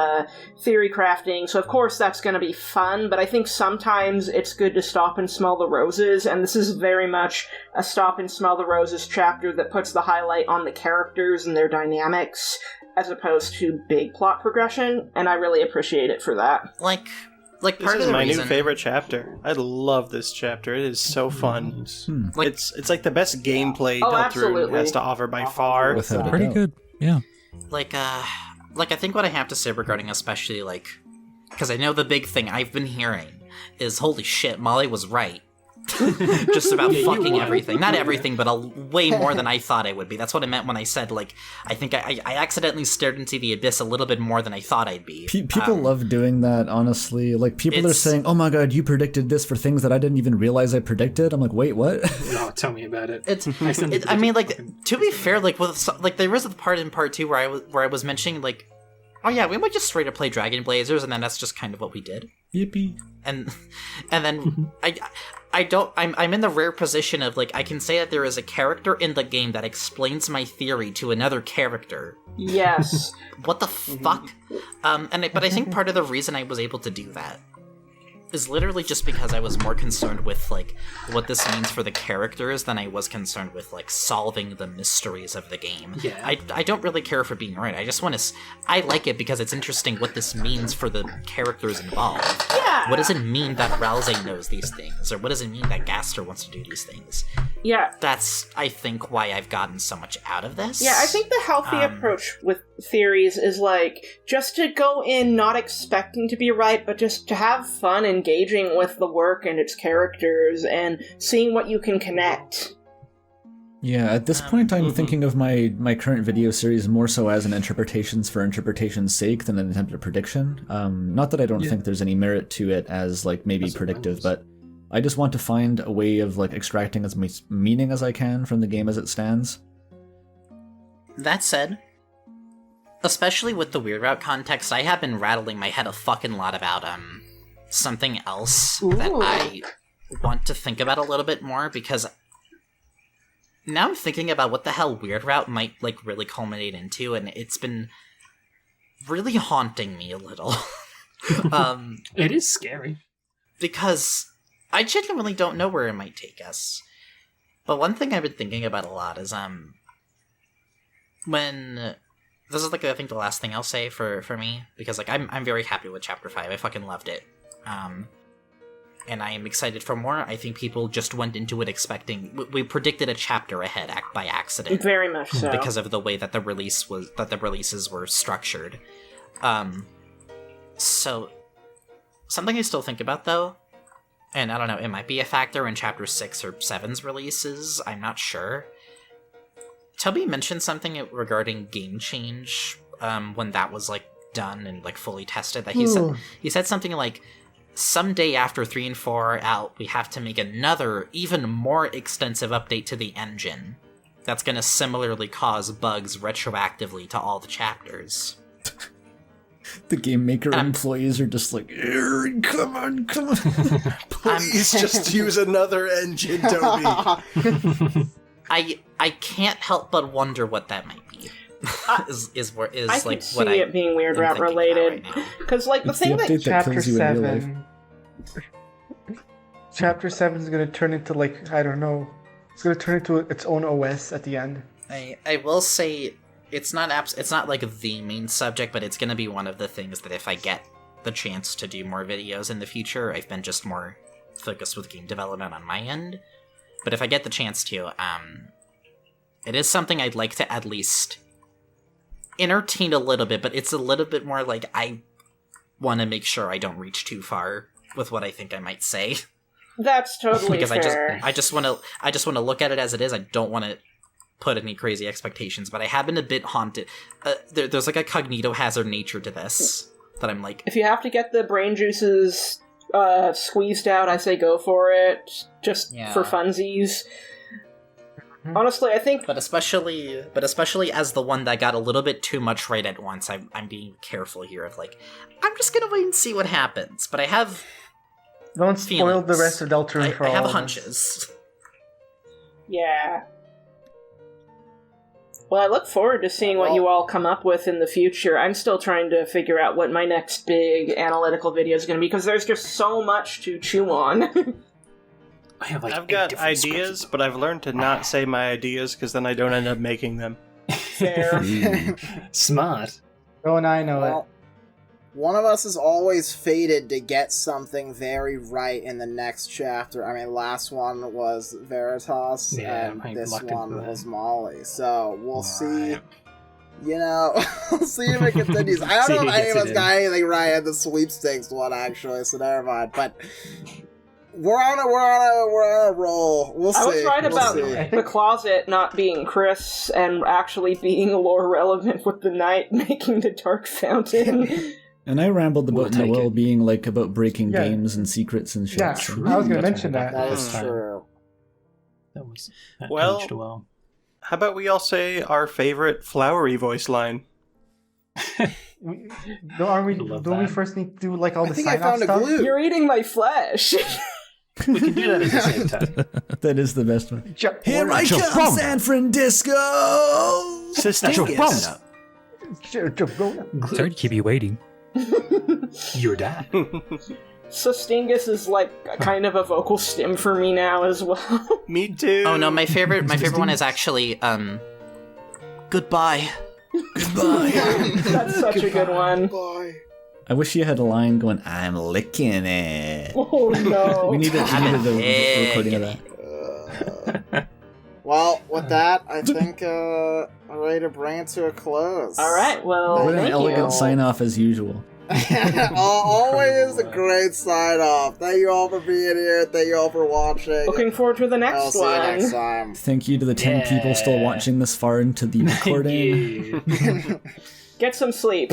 theory crafting, so of course that's going to be fun, but I think sometimes it's good to stop and smell the roses, and this is very much a stop and smell the roses chapter that puts the highlight on the characters and their dynamics as opposed to big plot progression, and I really appreciate it for that. Like This part is of the my reason new favorite chapter. I love this chapter. It is so fun. Like- It's like the best gameplay Oh, Deltarune absolutely. has to offer by far. Without a Pretty doubt. good. Yeah. like I think what I have to say regarding especially like, because I know the big thing I've been hearing is, holy shit, Molly was right. Just about fucking everything. Not everything, but way more than I thought I would be. That's what I meant when I said, like, I think I accidentally stared into the abyss a little bit more than I thought I'd be. People love doing that, honestly. Like, people are It's- saying, oh my god, you predicted this for things that I didn't even realize I predicted. I'm like, wait, what? Oh, tell me about it. I mean, like, to be fair, like, there was a part in part 2 where I was mentioning, like, oh yeah, we might just straight up play Dragon Blazers, and then that's just kind of what we did. Yippee. And then I'm in the rare position of, like, I can say that there is a character in the game that explains my theory to another character. Yes. What the fuck? But I think part of the reason I was able to do that is literally just because I was more concerned with, like, what this means for the characters than I was concerned with, like, solving the mysteries of the game. Yeah. I don't really care for being right. I just want to... I like it because it's interesting what this means for the characters involved. Yeah. What does it mean that Ralsei knows these things? Or what does it mean that Gaster wants to do these things? Yeah. That's, I think, why I've gotten so much out of this. Yeah, I think the healthy approach with theories is, like, just to go in not expecting to be right, but just to have fun engaging with the work and its characters and seeing what you can connect. Yeah, at this point, I'm thinking of my current video series more so as an interpretations for interpretation's sake than an attempt at prediction. Not that I don't think there's any merit to it as, like, maybe predictive, but I just want to find a way of, like, extracting as much meaning as I can from the game as it stands. That said, especially with the Weird Route context, I have been rattling my head a fucking lot about something else that I want to think about a little bit more, because now I'm thinking about what the hell Weird Route might, like, really culminate into, and it's been really haunting me a little. It is scary. Because I genuinely don't know where it might take us. But one thing I've been thinking about a lot is, when... This is, like, I think the last thing I'll say for me, because, like, I'm very happy with Chapter 5. I fucking loved it. And I am excited for more. I think people just went into it expecting... We predicted a chapter ahead by accident. Very much so. Because of the way that the releases were structured. So, something I still think about, though, and I don't know, it might be a factor in Chapter 6 or 7's releases, I'm not sure. Toby mentioned something regarding game change, when that was, like, done and, like, fully tested, that he said something like, someday after 3 and 4 are out, we have to make another, even more extensive update to the engine that's gonna similarly cause bugs retroactively to all the chapters. The game maker employees are just like, come on. Please just use another engine, Toby. I can't help but wonder what that might be. I like can see what it being Weird Route related. Because, like, the It's thing the that... update that Chapter kills you in real life. 7. Chapter 7 is going to turn into, like, I don't know. It's going to turn into its own OS at the end. I will say it's not like the main subject, but it's going to be one of the things that if I get the chance to do more videos in the future, I've been just more focused with game development on my end. But if I get the chance to, it is something I'd like to at least entertain a little bit, but it's a little bit more like I want to make sure I don't reach too far with what I think I might say. That's totally because fair. I just want to look at it as it is. I don't want to put any crazy expectations, but I have been a bit haunted. There's like a cognito hazard nature to this that I'm like, If you have to get the brain juices squeezed out, I say go for it, just for funsies. Honestly, I think... But especially as the one that got a little bit too much right at once, I'm being careful here of, like, I'm just gonna wait and see what happens. But I have Don't spoil the rest of Deltarune for all I have of us. hunches. Yeah. Well, I look forward to seeing what you all come up with in the future. I'm still trying to figure out what my next big analytical video is going to be, because there's just so much to chew on. I have I've got ideas, but I've learned to not say my ideas, because then I don't end up making them. Fair. Smart. Oh, and I know it. One of us is always fated to get something very right in the next chapter. I mean, last one was Veritas, and this one was Molly. So we'll see. You know, we'll see if it continues. I don't know if any of us got anything right in the sweepstakes one, actually. So never mind. But we're on a roll. We'll see. I was right about the closet not being Chris and actually being lore relevant with the night making the dark fountain. And I rambled about Noel being like about breaking games and secrets and shit. Yeah, I was going to mention that. That is true. That was Well, how about we all say our favorite flowery voice line? Don't we first need to do like all the sign-off stuff? You're eating my flesh. We can do that at the same time. That is the best one. Here I come, San Francisco! Sistingus. Sorry to keep you waiting. Your dad. Sustingus is like kind of a vocal stim for me now as well. Me too. Oh no, my favorite one is actually goodbye. Goodbye. That's such a good one. Bye. I wish you had a line going, I'm licking it. Oh no. We needed a recording of that. Well, with that, I think I'm ready to bring it to a close. All right, well, What an thank elegant you. sign-off as usual. Always a great sign-off. Thank you all for being here. Thank you all for watching. Looking forward to the I'll next see you one. next time. Thank you to the 10 people still watching this far into the recording. Get some sleep.